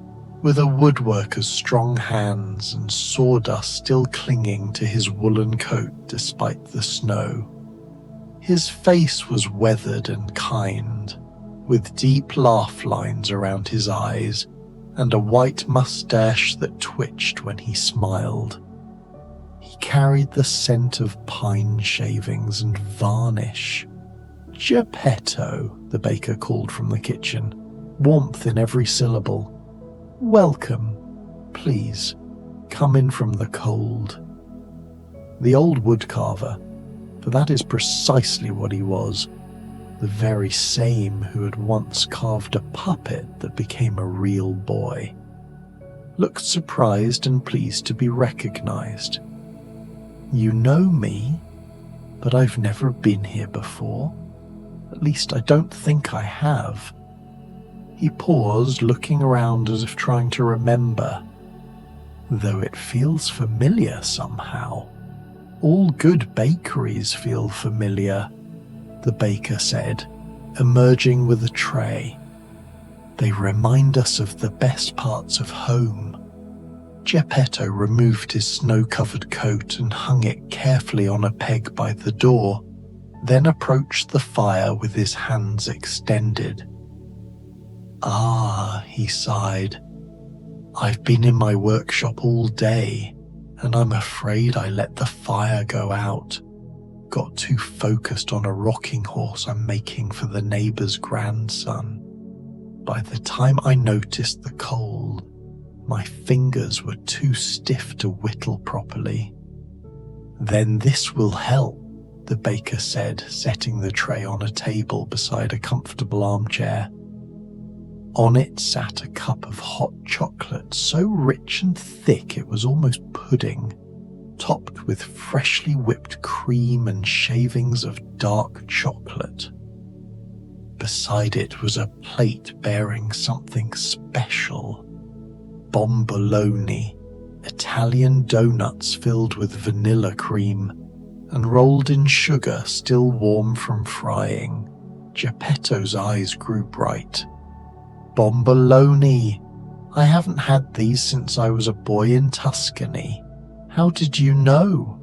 S2: with a woodworker's strong hands and sawdust still clinging to his woolen coat despite the snow. His face was weathered and kind, with deep laugh lines around his eyes and a white mustache that twitched when he smiled. He carried the scent of pine shavings and varnish. "Geppetto," the baker called from the kitchen, warmth in every syllable. "Welcome. Please, come in from the cold." The old woodcarver, for that is precisely what he was, the very same who had once carved a puppet that became a real boy, looked surprised and pleased to be recognized. "You know me, but I've never been here before. At least I don't think I have." He paused, looking around as if trying to remember. though it feels familiar somehow. All good bakeries feel familiar, the baker said, emerging with a tray. They remind us of the best parts of home. Geppetto removed his snow-covered coat and hung it carefully on a peg by the door, then approached the fire with his hands extended. "Ah," he sighed, "I've been in my workshop all day, and I'm afraid I let the fire go out. Got too focused on a rocking horse I'm making for the neighbor's grandson. By the time I noticed the cold, my fingers were too stiff to whittle properly." "Then this will help," the baker said, setting the tray on a table beside a comfortable armchair. On it sat a cup of hot chocolate so rich and thick it was almost pudding, topped with freshly whipped cream and shavings of dark chocolate. Beside it was a plate bearing something special: bomboloni, Italian donuts filled with vanilla cream and rolled in sugar still warm from frying. Geppetto's eyes grew bright. "Bomboloni! I haven't had these since I was a boy in Tuscany. How did you know?"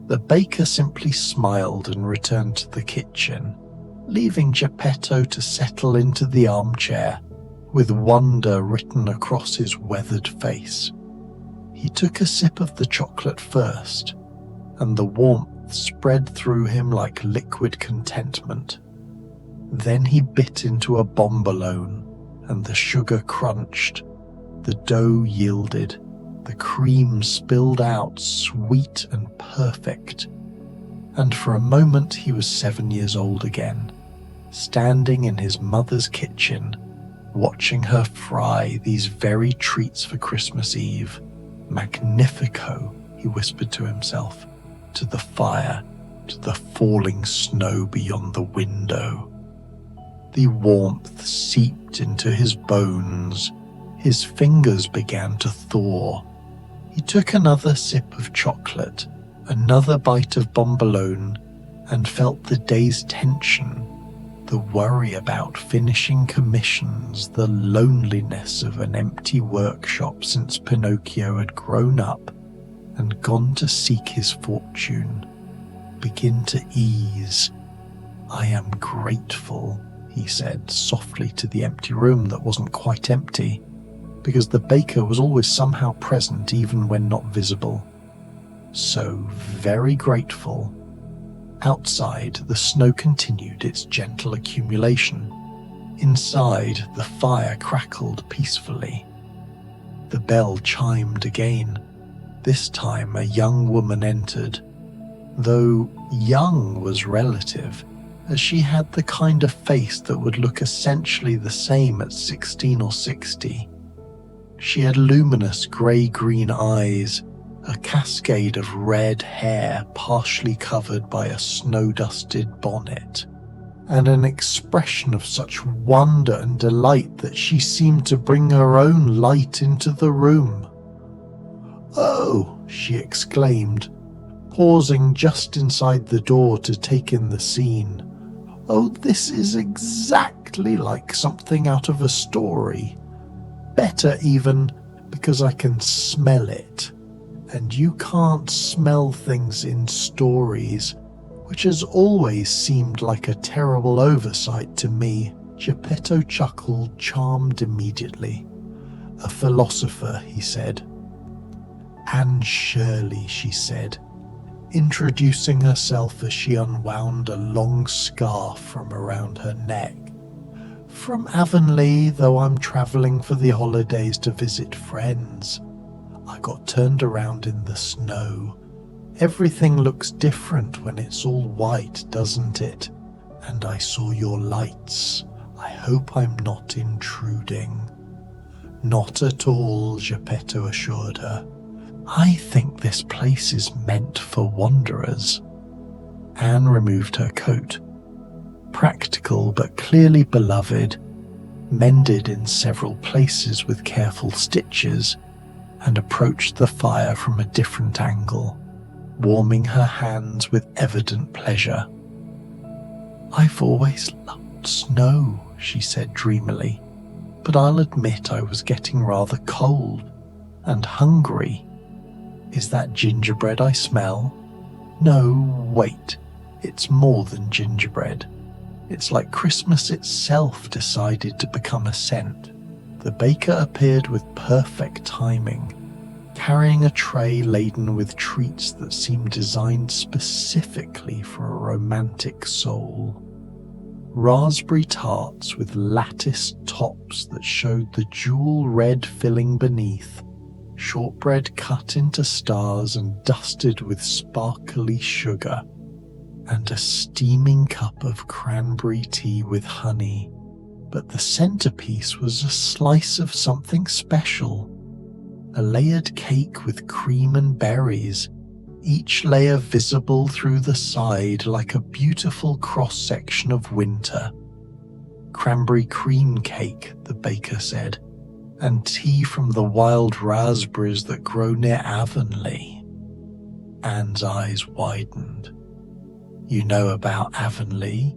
S2: The baker simply smiled and returned to the kitchen, leaving Geppetto to settle into the armchair, with wonder written across his weathered face. He took a sip of the chocolate first, and the warmth spread through him like liquid contentment. Then he bit into a bombolone, and the sugar crunched, the dough yielded, the cream spilled out sweet and perfect, and for a moment he was 7 years old again, standing in his mother's kitchen, watching her fry these very treats for Christmas Eve. "Magnifico," he whispered to himself, to the fire, to the falling snow beyond the window. The warmth seeped into his bones. His fingers began to thaw. He took another sip of chocolate, another bite of bombolone, and felt the day's tension, the worry about finishing commissions, the loneliness of an empty workshop since Pinocchio had grown up and gone to seek his fortune, begin to ease. "I am grateful," he said softly to the empty room that wasn't quite empty, because the baker was always somehow present even when not visible. "So very grateful." Outside, the snow continued its gentle accumulation. Inside, the fire crackled peacefully. The bell chimed again. This time a young woman entered, though young was relative, as she had the kind of face that would look essentially the same at 16 or 60. She had luminous grey-green eyes, a cascade of red hair partially covered by a snow-dusted bonnet, and an expression of such wonder and delight that she seemed to bring her own light into the room. "Oh!" she exclaimed, pausing just inside the door to take in the scene. "Oh, this is exactly like something out of a story. Better even, because I can smell it. And you can't smell things in stories, which has always seemed like a terrible oversight to me." Geppetto chuckled, charmed immediately. "A philosopher," he said. "Anne Shirley," she said, introducing herself as she unwound a long scarf from around her neck. "From Avonlea, though I'm travelling for the holidays to visit friends. I got turned around in the snow. Everything looks different when it's all white, doesn't it? And I saw your lights. I hope I'm not intruding." "Not at all," Geppetto assured her. "I think this place is meant for wanderers." Anne removed her coat. Practical but clearly beloved, mended in several places with careful stitches, and approached the fire from a different angle, warming her hands with evident pleasure. "I've always loved snow," she said dreamily, "but I'll admit I was getting rather cold and hungry. Is that gingerbread I smell? No, wait, it's more than gingerbread. It's like Christmas itself decided to become a scent." The baker appeared with perfect timing, carrying a tray laden with treats that seemed designed specifically for a romantic soul. Raspberry tarts with latticed tops that showed the jewel red filling beneath, shortbread cut into stars and dusted with sparkly sugar, and a steaming cup of cranberry tea with honey. But the centerpiece was a slice of something special, a layered cake with cream and berries, each layer visible through the side like a beautiful cross-section of winter. "Cranberry cream cake," the baker said, "and tea from the wild raspberries that grow near Avonlea." Anne's eyes widened. "You know about Avonlea?"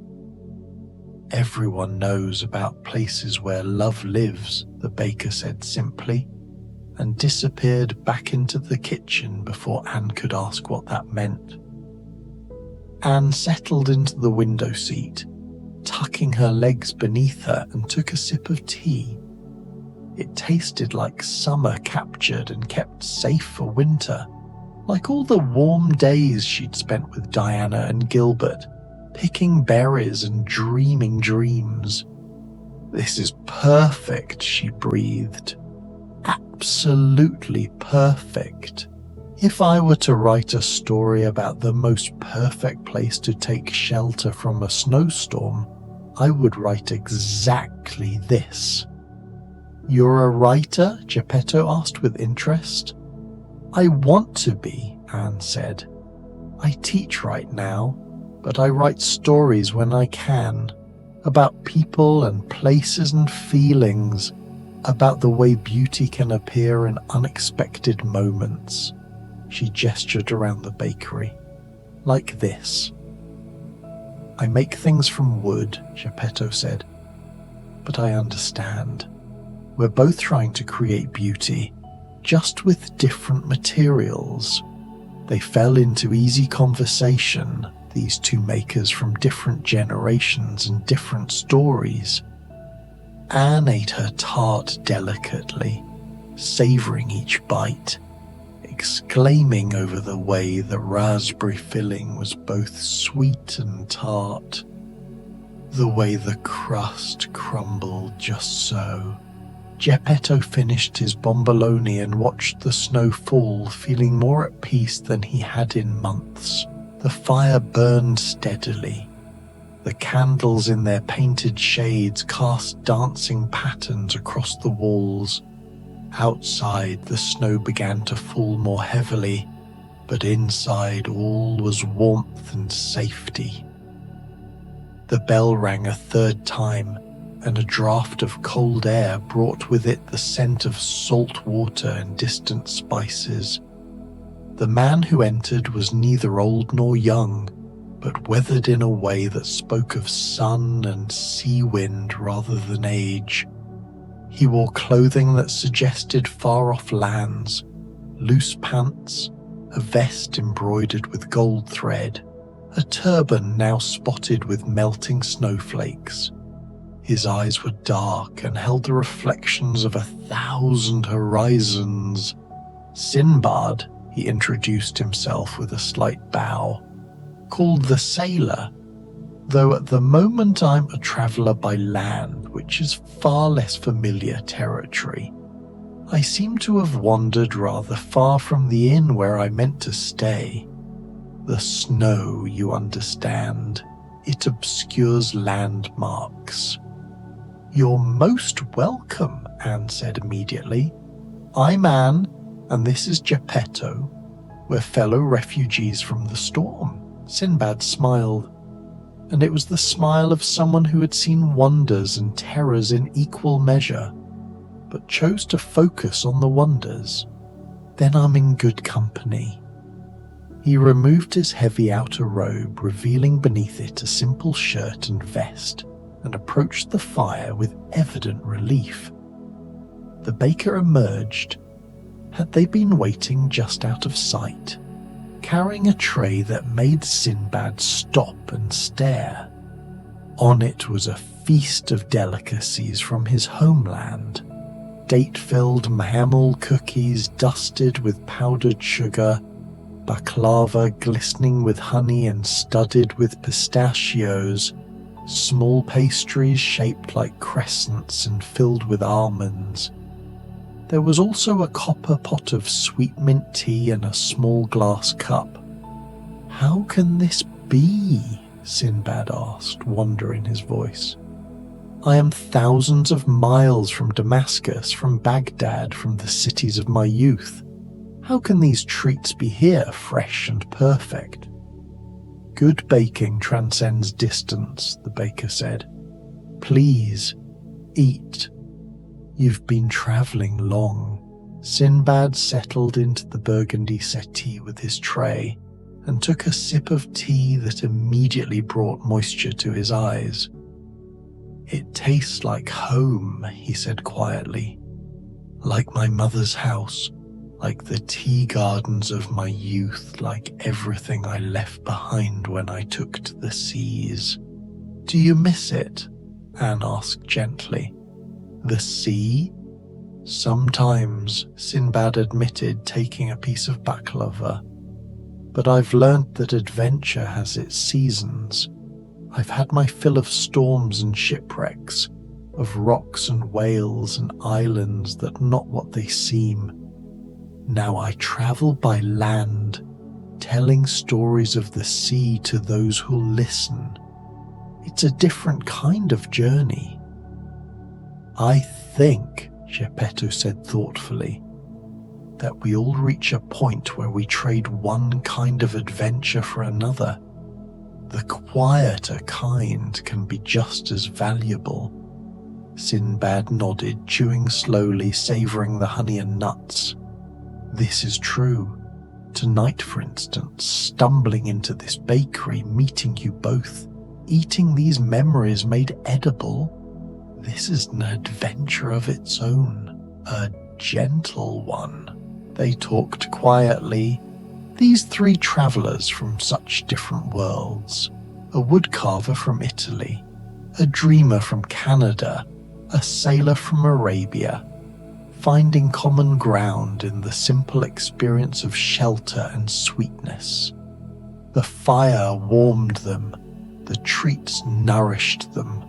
S2: "Everyone knows about places where love lives," the baker said simply, and disappeared back into the kitchen before Anne could ask what that meant. Anne settled into the window seat, tucking her legs beneath her, and took a sip of tea. It tasted like summer captured and kept safe for winter, like all the warm days she'd spent with Diana and Gilbert, picking berries and dreaming dreams. "This is perfect," she breathed. "Absolutely perfect. If I were to write a story about the most perfect place to take shelter from a snowstorm, I would write exactly this." "You're a writer?" Geppetto asked with interest. "I want to be," Anne said. "I teach right now, but I write stories when I can, about people and places and feelings, about the way beauty can appear in unexpected moments." She gestured around the bakery. "Like this." "I make things from wood," Geppetto said. "But I understand. We're both trying to create beauty, just with different materials." They fell into easy conversation, these two makers from different generations and different stories. Anne ate her tart delicately, savouring each bite, exclaiming over the way the raspberry filling was both sweet and tart, the way the crust crumbled just so. Geppetto finished his bomboloni and watched the snow fall, feeling more at peace than he had in months. The fire burned steadily. The candles in their painted shades cast dancing patterns across the walls. Outside, the snow began to fall more heavily, but inside all was warmth and safety. The bell rang a third time, and a draught of cold air brought with it the scent of salt water and distant spices. The man who entered was neither old nor young, but weathered in a way that spoke of sun and sea wind rather than age. He wore clothing that suggested far-off lands, loose pants, a vest embroidered with gold thread, a turban now spotted with melting snowflakes. His eyes were dark and held the reflections of 1,000 horizons. "Sinbad," he introduced himself with a slight bow, "called the Sailor, though at the moment I'm a traveller by land, which is far less familiar territory. I seem to have wandered rather far from the inn where I meant to stay. The snow, you understand, it obscures landmarks." "You're most welcome," Anne said immediately. "I'm Anne, and this is Geppetto. We're fellow refugees from the storm." Sinbad smiled, and it was the smile of someone who had seen wonders and terrors in equal measure, but chose to focus on the wonders. Then I'm in good company." He removed his heavy outer robe, revealing beneath it a simple shirt and vest, and approached the fire with evident relief. The baker emerged. Had they been waiting just out of sight, carrying a tray that made Sinbad stop and stare? On it was a feast of delicacies from his homeland. Date-filled mahamel cookies dusted with powdered sugar, baklava glistening with honey and studded with pistachios, small pastries shaped like crescents and filled with almonds. There was also a copper pot of sweet mint tea and a small glass cup. "How can this be?" Sinbad asked, wonder in his voice. "I am thousands of miles from Damascus, from Baghdad, from the cities of my youth. How can these treats be here, fresh and perfect?" "Good baking transcends distance," the baker said. "Please, eat. You've been travelling long." Sinbad settled into the burgundy settee with his tray and took a sip of tea that immediately brought moisture to his eyes. "It tastes like home," he said quietly. "Like my mother's house, like the tea gardens of my youth, like everything I left behind when I took to the seas." "Do you miss it?" Anne asked gently. "The sea?" "Sometimes," Sinbad admitted, taking a piece of baklava. "But I've learnt that adventure has its seasons. I've had my fill of storms and shipwrecks, of rocks and whales and islands that are not what they seem. Now I travel by land, telling stories of the sea to those who'll listen. It's a different kind of journey." "I think," Geppetto said thoughtfully, "that we all reach a point where we trade one kind of adventure for another. The quieter kind can be just as valuable." Sinbad nodded, chewing slowly, savouring the honey and nuts. "This is true. Tonight, for instance, stumbling into this bakery, meeting you both, eating these memories made edible, this is an adventure of its own, a gentle one." They talked quietly, these three travellers from such different worlds, a woodcarver from Italy, a dreamer from Canada, a sailor from Arabia, finding common ground in the simple experience of shelter and sweetness. The fire warmed them, the treats nourished them.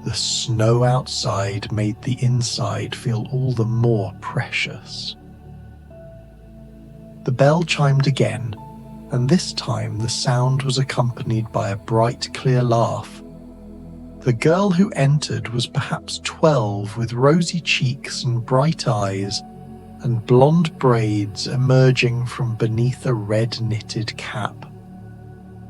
S2: The snow outside made the inside feel all the more precious. The bell chimed again, and this time the sound was accompanied by a bright, clear laugh. The girl who entered was perhaps 12, with rosy cheeks and bright eyes, and blonde braids emerging from beneath a red knitted cap.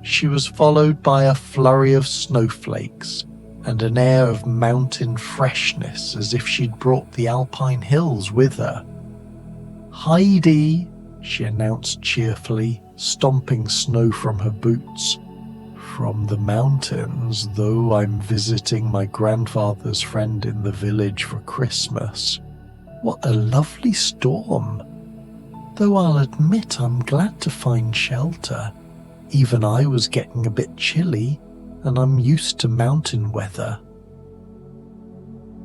S2: She was followed by a flurry of snowflakes and an air of mountain freshness, as if she'd brought the alpine hills with her. "Heidi," she announced cheerfully, stomping snow from her boots. "From the mountains, though I'm visiting my grandfather's friend in the village for Christmas." "What a lovely storm. Though I'll admit I'm glad to find shelter. Even I was getting a bit chilly, and I'm used to mountain weather."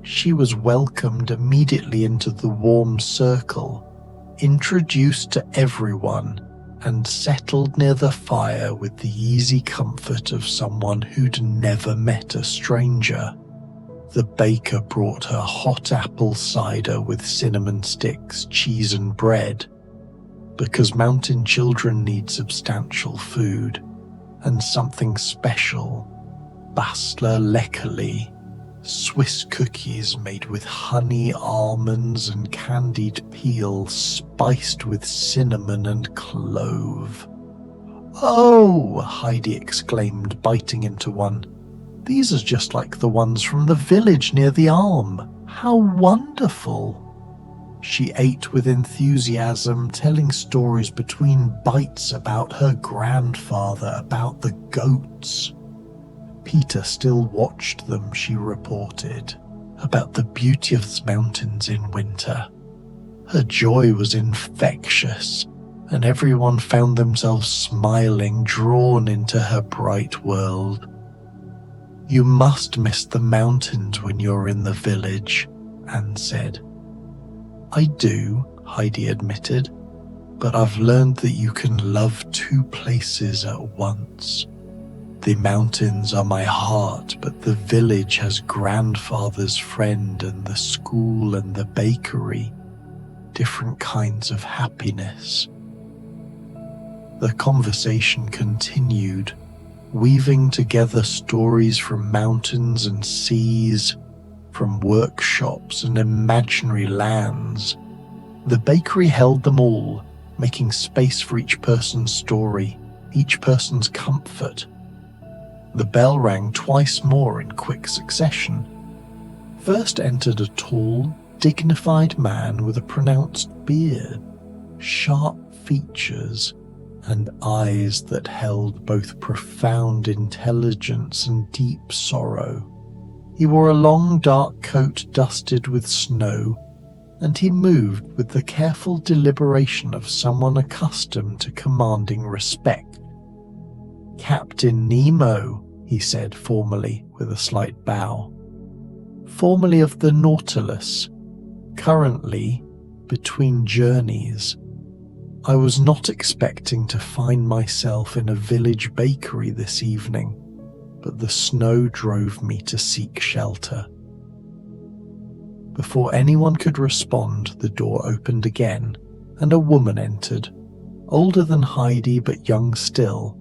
S2: She was welcomed immediately into the warm circle, introduced to everyone, and settled near the fire with the easy comfort of someone who'd never met a stranger. The baker brought her hot apple cider with cinnamon sticks, cheese and bread, because mountain children need substantial food, and something special, Bastler Leckerli, Swiss cookies made with honey, almonds and candied peel, spiced with cinnamon and clove. "Oh!" Heidi exclaimed, biting into one. "These are just like the ones from the village near the Alm. How wonderful!" She ate with enthusiasm, telling stories between bites about her grandfather, about the goats. Peter still watched them, she reported, about the beauty of the mountains in winter. Her joy was infectious, and everyone found themselves smiling, drawn into her bright world. "You must miss the mountains when you're in the village," Anne said. "I do," Heidi admitted, "but I've learned that you can love two places at once. The mountains are my heart, but the village has grandfather's friend and the school and the bakery. Different kinds of happiness." The conversation continued, weaving together stories from mountains and seas, from workshops and imaginary lands. The bakery held them all, making space for each person's story, each person's comfort. The bell rang twice more in quick succession. First entered a tall, dignified man with a pronounced beard, sharp features, and eyes that held both profound intelligence and deep sorrow. He wore a long dark coat dusted with snow, and he moved with the careful deliberation of someone accustomed to commanding respect. "Captain Nemo," he said formally with a slight bow. "Formerly of the Nautilus, currently between journeys. I was not expecting to find myself in a village bakery this evening, but the snow drove me to seek shelter." Before anyone could respond, the door opened again, and a woman entered, older than Heidi but young still,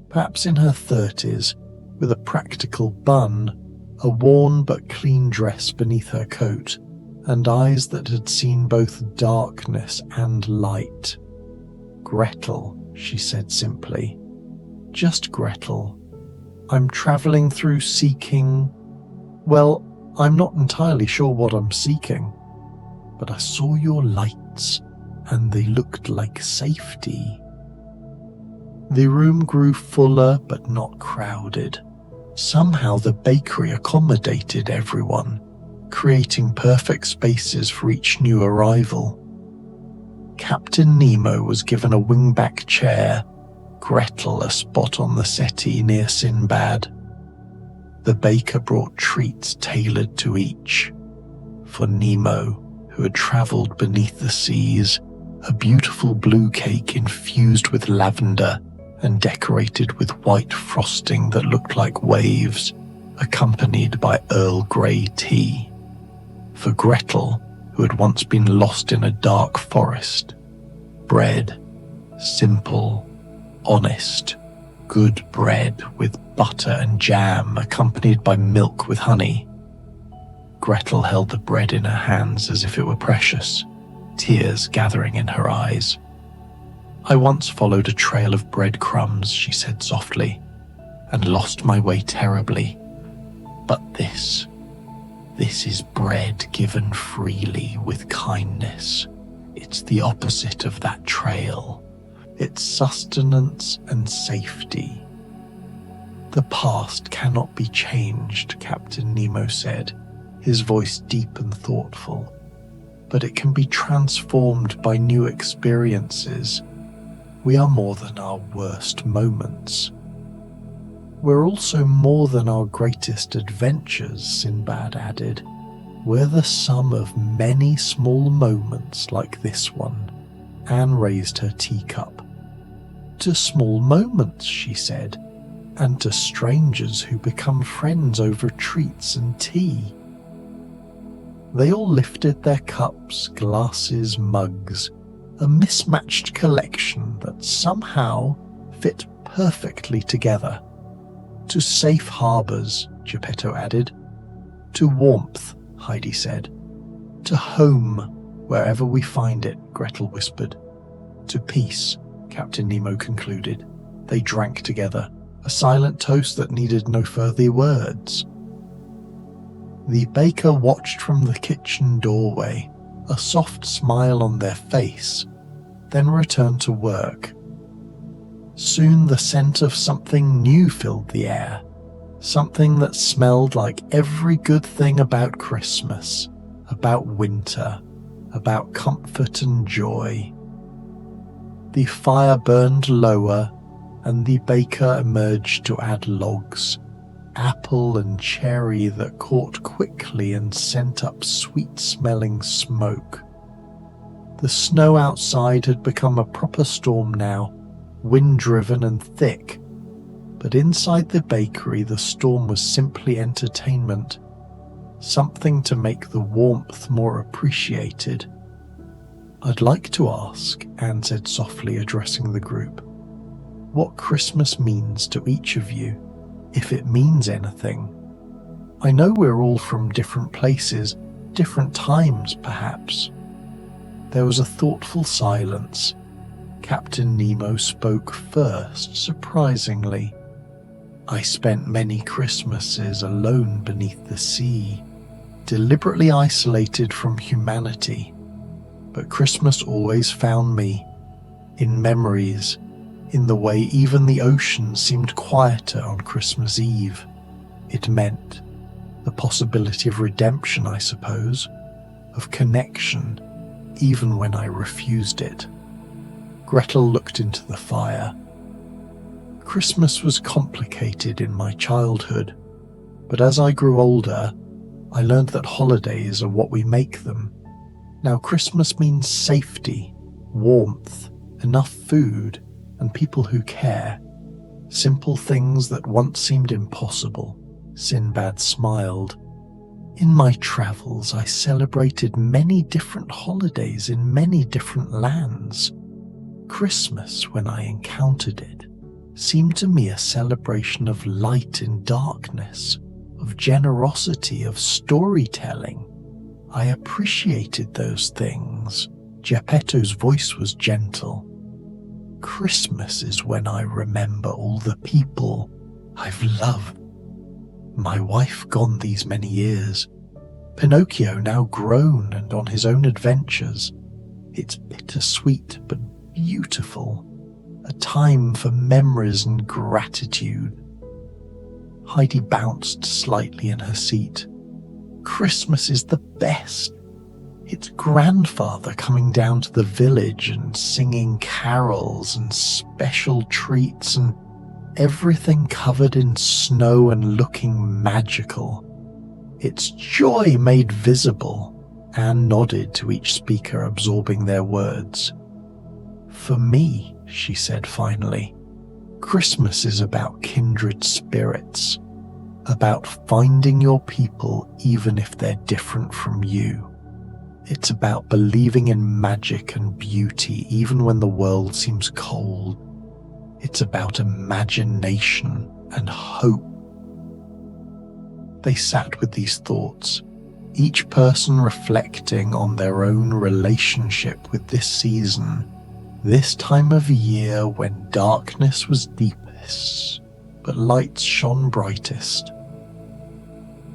S2: perhaps in her 30s, with a practical bun, a worn but clean dress beneath her coat, and eyes that had seen both darkness and light. "Gretel," she said simply. "Just Gretel. I'm travelling through seeking... well, I'm not entirely sure what I'm seeking, but I saw your lights, and they looked like safety." The room grew fuller but not crowded. Somehow the bakery accommodated everyone, creating perfect spaces for each new arrival. Captain Nemo was given a wingback chair, Gretel a spot on the settee near Sinbad. The baker brought treats tailored to each. For Nemo, who had travelled beneath the seas, a beautiful blue cake infused with lavender and decorated with white frosting that looked like waves, accompanied by Earl Grey tea. For Gretel, who had once been lost in a dark forest, bread, simple, honest, good bread with butter and jam accompanied by milk with honey. Gretel held the bread in her hands as if it were precious, tears gathering in her eyes. "I once followed a trail of breadcrumbs," she said softly, "and lost my way terribly. But this is bread given freely with kindness. It's the opposite of that trail. It's sustenance and safety." "The past cannot be changed," Captain Nemo said, his voice deep and thoughtful, "but it can be transformed by new experiences. We are more than our worst moments. We're also more than our greatest adventures," Sinbad added. "We're the sum of many small moments like this one." Anne raised her teacup. "To small moments," she said, "and to strangers who become friends over treats and tea." They all lifted their cups, glasses, mugs, a mismatched collection that somehow fit perfectly together. "To safe harbours," Geppetto added. "To warmth," Heidi said. "To home, wherever we find it," Gretel whispered. "To peace," Captain Nemo concluded. They drank together, a silent toast that needed no further words. The baker watched from the kitchen doorway, a soft smile on their face, then returned to work. Soon the scent of something new filled the air, something that smelled like every good thing about Christmas, about winter, about comfort and joy. The fire burned lower, and the baker emerged to add logs, apple and cherry that caught quickly and sent up sweet-smelling smoke. The snow outside had become a proper storm now, wind-driven and thick, but inside the bakery the storm was simply entertainment, something to make the warmth more appreciated. "I'd like to ask," Anne said softly, addressing the group, "what Christmas means to each of you, if it means anything. I know we're all from different places, different times perhaps." There was a thoughtful silence. Captain Nemo spoke first, surprisingly. "I spent many Christmases alone beneath the sea, deliberately isolated from humanity. But Christmas always found me, in memories, in the way even the ocean seemed quieter on Christmas Eve. It meant the possibility of redemption, I suppose, of connection, even when I refused it." Gretel looked into the fire. "Christmas was complicated in my childhood, but as I grew older, I learned that holidays are what we make them. Now Christmas means safety, warmth, enough food, and people who care. Simple things that once seemed impossible." Sinbad smiled. "In my travels, I celebrated many different holidays in many different lands. Christmas, when I encountered it, seemed to me a celebration of light in darkness, of generosity, of storytelling. I appreciated those things." Geppetto's voice was gentle. "Christmas is when I remember all the people I've loved. My wife gone these many years, Pinocchio now grown and on his own adventures. It's bittersweet but beautiful, a time for memories and gratitude." Heidi bounced slightly in her seat. "Christmas is the best. It's grandfather coming down to the village and singing carols and special treats and everything covered in snow and looking magical. It's joy made visible." Anne nodded to each speaker, absorbing their words. "For me," she said finally, "Christmas is about kindred spirits, about finding your people even if they're different from you. It's about believing in magic and beauty even when the world seems cold. It's about imagination and hope." They sat with these thoughts, each person reflecting on their own relationship with this season, this time of year when darkness was deepest, but lights shone brightest.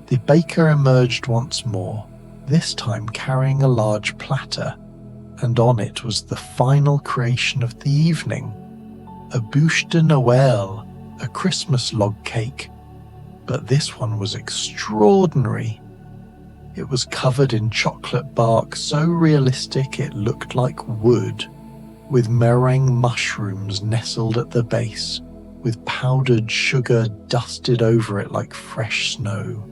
S2: The baker emerged once more, this time carrying a large platter, and on it was the final creation of the evening, a bûche de Noël, a Christmas log cake. But this one was extraordinary. It was covered in chocolate bark so realistic it looked like wood, with meringue mushrooms nestled at the base, with powdered sugar dusted over it like fresh snow,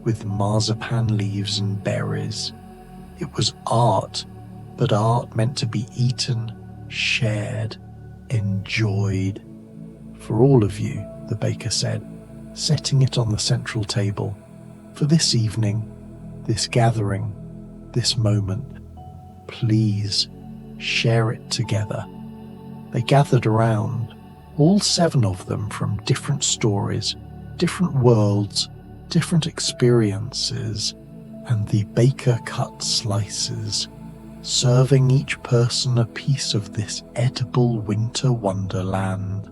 S2: with marzipan leaves and berries. It was art, but art meant to be eaten, shared, enjoyed. "For all of you," the baker said, setting it on the central table. "For this evening, this gathering, this moment. Please, share it together." They gathered around, all 7 of them from different stories, different worlds, different experiences, and the baker cut slices, serving each person a piece of this edible winter wonderland.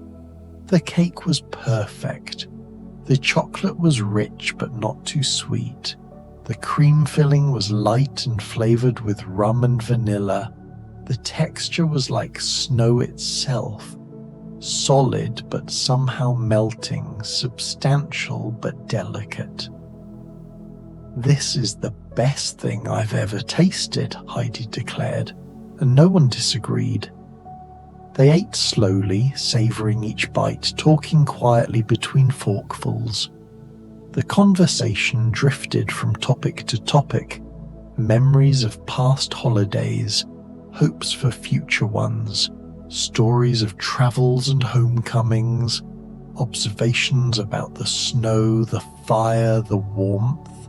S2: The cake was perfect. The chocolate was rich but not too sweet. The cream filling was light and flavored with rum and vanilla. The texture was like snow itself, solid but somehow melting, substantial but delicate. "This is the best thing I've ever tasted," Heidi declared, and no one disagreed. They ate slowly, savouring each bite, talking quietly between forkfuls. The conversation drifted from topic to topic, memories of past holidays, hopes for future ones, stories of travels and homecomings, observations about the snow, the fire, the warmth.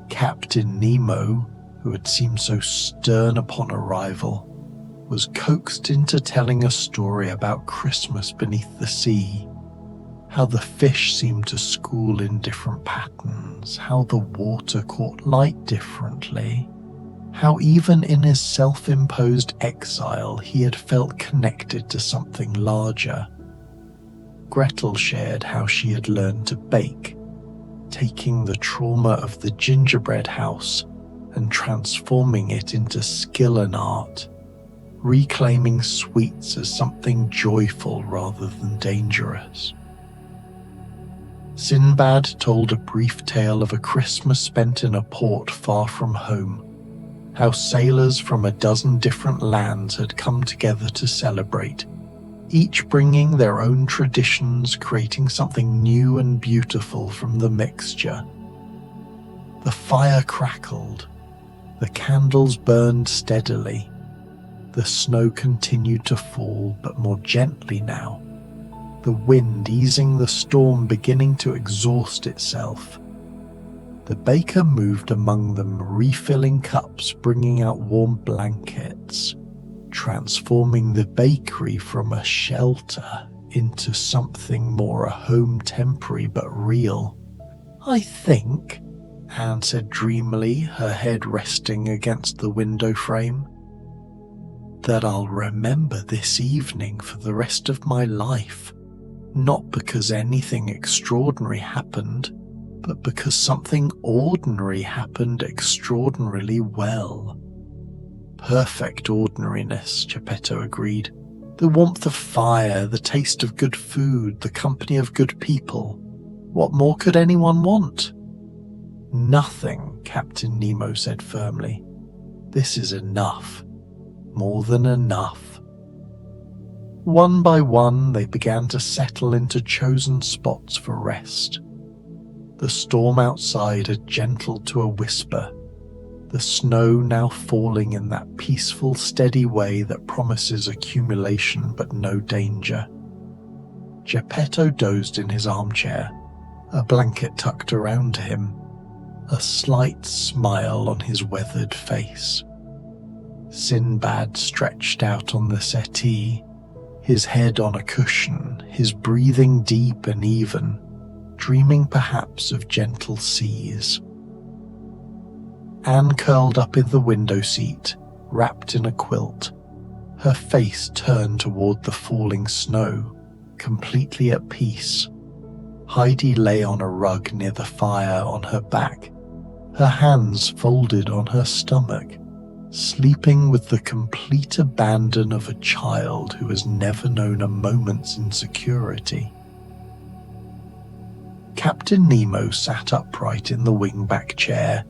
S2: Captain Nemo, who had seemed so stern upon arrival, was coaxed into telling a story about Christmas beneath the sea, how the fish seemed to school in different patterns, how the water caught light differently, how even in his self-imposed exile he had felt connected to something larger. Gretel shared how she had learned to bake, taking the trauma of the gingerbread house and transforming it into skill and art, reclaiming sweets as something joyful rather than dangerous. Sinbad told a brief tale of a Christmas spent in a port far from home, how sailors from a dozen different lands had come together to celebrate, each bringing their own traditions, creating something new and beautiful from the mixture. The fire crackled, the candles burned steadily, the snow continued to fall, but more gently now, the wind easing the storm beginning to exhaust itself. The baker moved among them, refilling cups, bringing out warm blankets, transforming the bakery from a shelter into something more a home, temporary but real. "I think," Anne said dreamily, her head resting against the window frame, "that I'll remember this evening for the rest of my life. Not because anything extraordinary happened, but because something ordinary happened extraordinarily well." "Perfect ordinariness," Geppetto agreed. "The warmth of fire, the taste of good food, the company of good people. What more could anyone want?" "Nothing," Captain Nemo said firmly. "This is enough. More than enough." One by one, they began to settle into chosen spots for rest. The storm outside had gentled to a whisper, the snow now falling in that peaceful, steady way that promises accumulation but no danger. Geppetto dozed in his armchair, a blanket tucked around him, a slight smile on his weathered face. Sinbad stretched out on the settee, his head on a cushion, his breathing deep and even, dreaming perhaps of gentle seas. Anne curled up in the window seat, wrapped in a quilt, her face turned toward the falling snow, completely at peace. Heidi lay on a rug near the fire on her back, her hands folded on her stomach, sleeping with the complete abandon of a child who has never known a moment's insecurity. Captain Nemo sat upright in the wingback chair,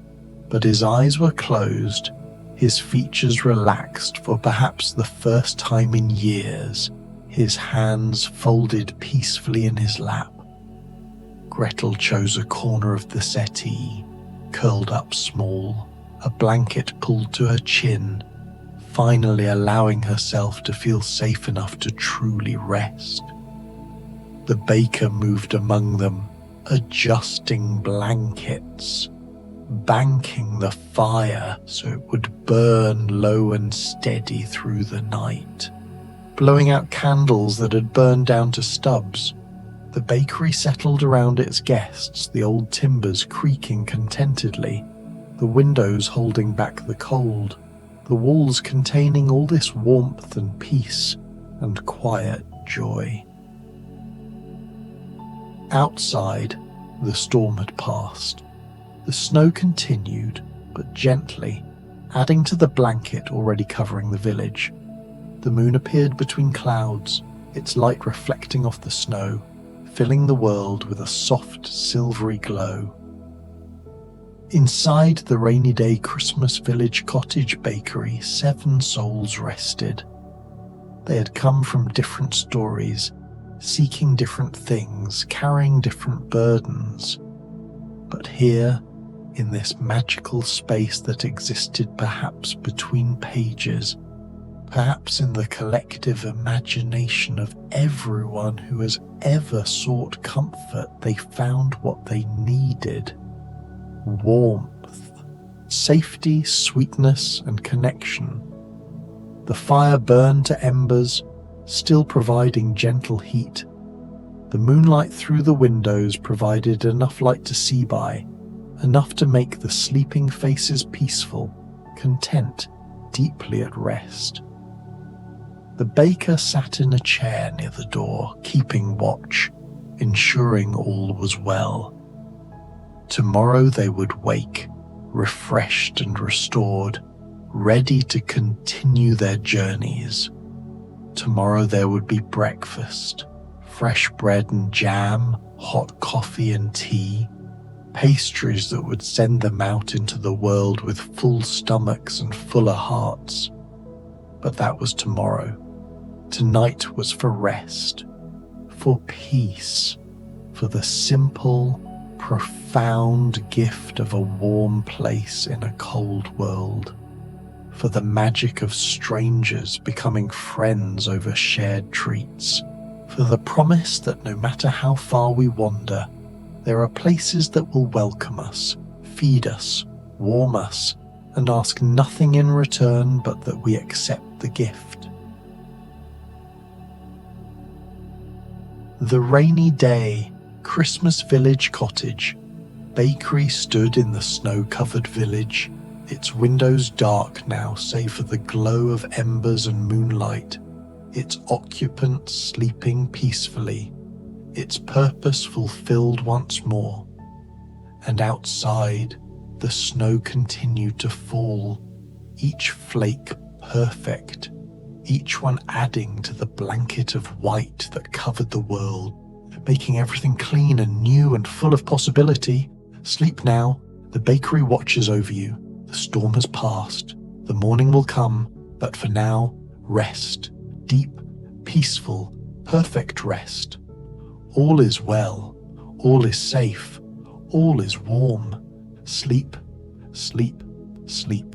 S2: but his eyes were closed, his features relaxed for perhaps the first time in years, his hands folded peacefully in his lap. Gretel chose a corner of the settee, curled up small, a blanket pulled to her chin, finally allowing herself to feel safe enough to truly rest. The baker moved among them, adjusting blankets, banking the fire so it would burn low and steady through the night, blowing out candles that had burned down to stubs. The bakery settled around its guests, the old timbers creaking contentedly, the windows holding back the cold, the walls containing all this warmth and peace and quiet joy. Outside, the storm had passed. The snow continued, but gently, adding to the blanket already covering the village. The moon appeared between clouds, its light reflecting off the snow, filling the world with a soft, silvery glow. Inside the rainy day Christmas village cottage bakery, 7 souls rested. They had come from different stories, seeking different things, carrying different burdens. But here, in this magical space that existed perhaps between pages, perhaps in the collective imagination of everyone who has ever sought comfort, they found what they needed: warmth, safety, sweetness, and connection. The fire burned to embers, still providing gentle heat. The moonlight through the windows provided enough light to see by, enough to make the sleeping faces peaceful, content, deeply at rest. The baker sat in a chair near the door, keeping watch, ensuring all was well. Tomorrow they would wake, refreshed and restored, ready to continue their journeys. Tomorrow there would be breakfast, fresh bread and jam, hot coffee and tea, pastries that would send them out into the world with full stomachs and fuller hearts. But that was tomorrow. Tonight was for rest, for peace, for the simple, profound gift of a warm place in a cold world, for the magic of strangers becoming friends over shared treats, for the promise that no matter how far we wander, there are places that will welcome us, feed us, warm us, and ask nothing in return but that we accept the gift. The rainy day, Christmas village cottage, bakery stood in the snow-covered village, its windows dark now save for the glow of embers and moonlight, its occupants sleeping peacefully, its purpose fulfilled once more. And outside, the snow continued to fall, each flake perfect, each one adding to the blanket of white that covered the world, making everything clean and new and full of possibility. Sleep now, the bakery watches over you. The storm has passed, the morning will come, but for now, rest, deep, peaceful, perfect rest. All is well, all is safe, all is warm. Sleep, sleep, sleep.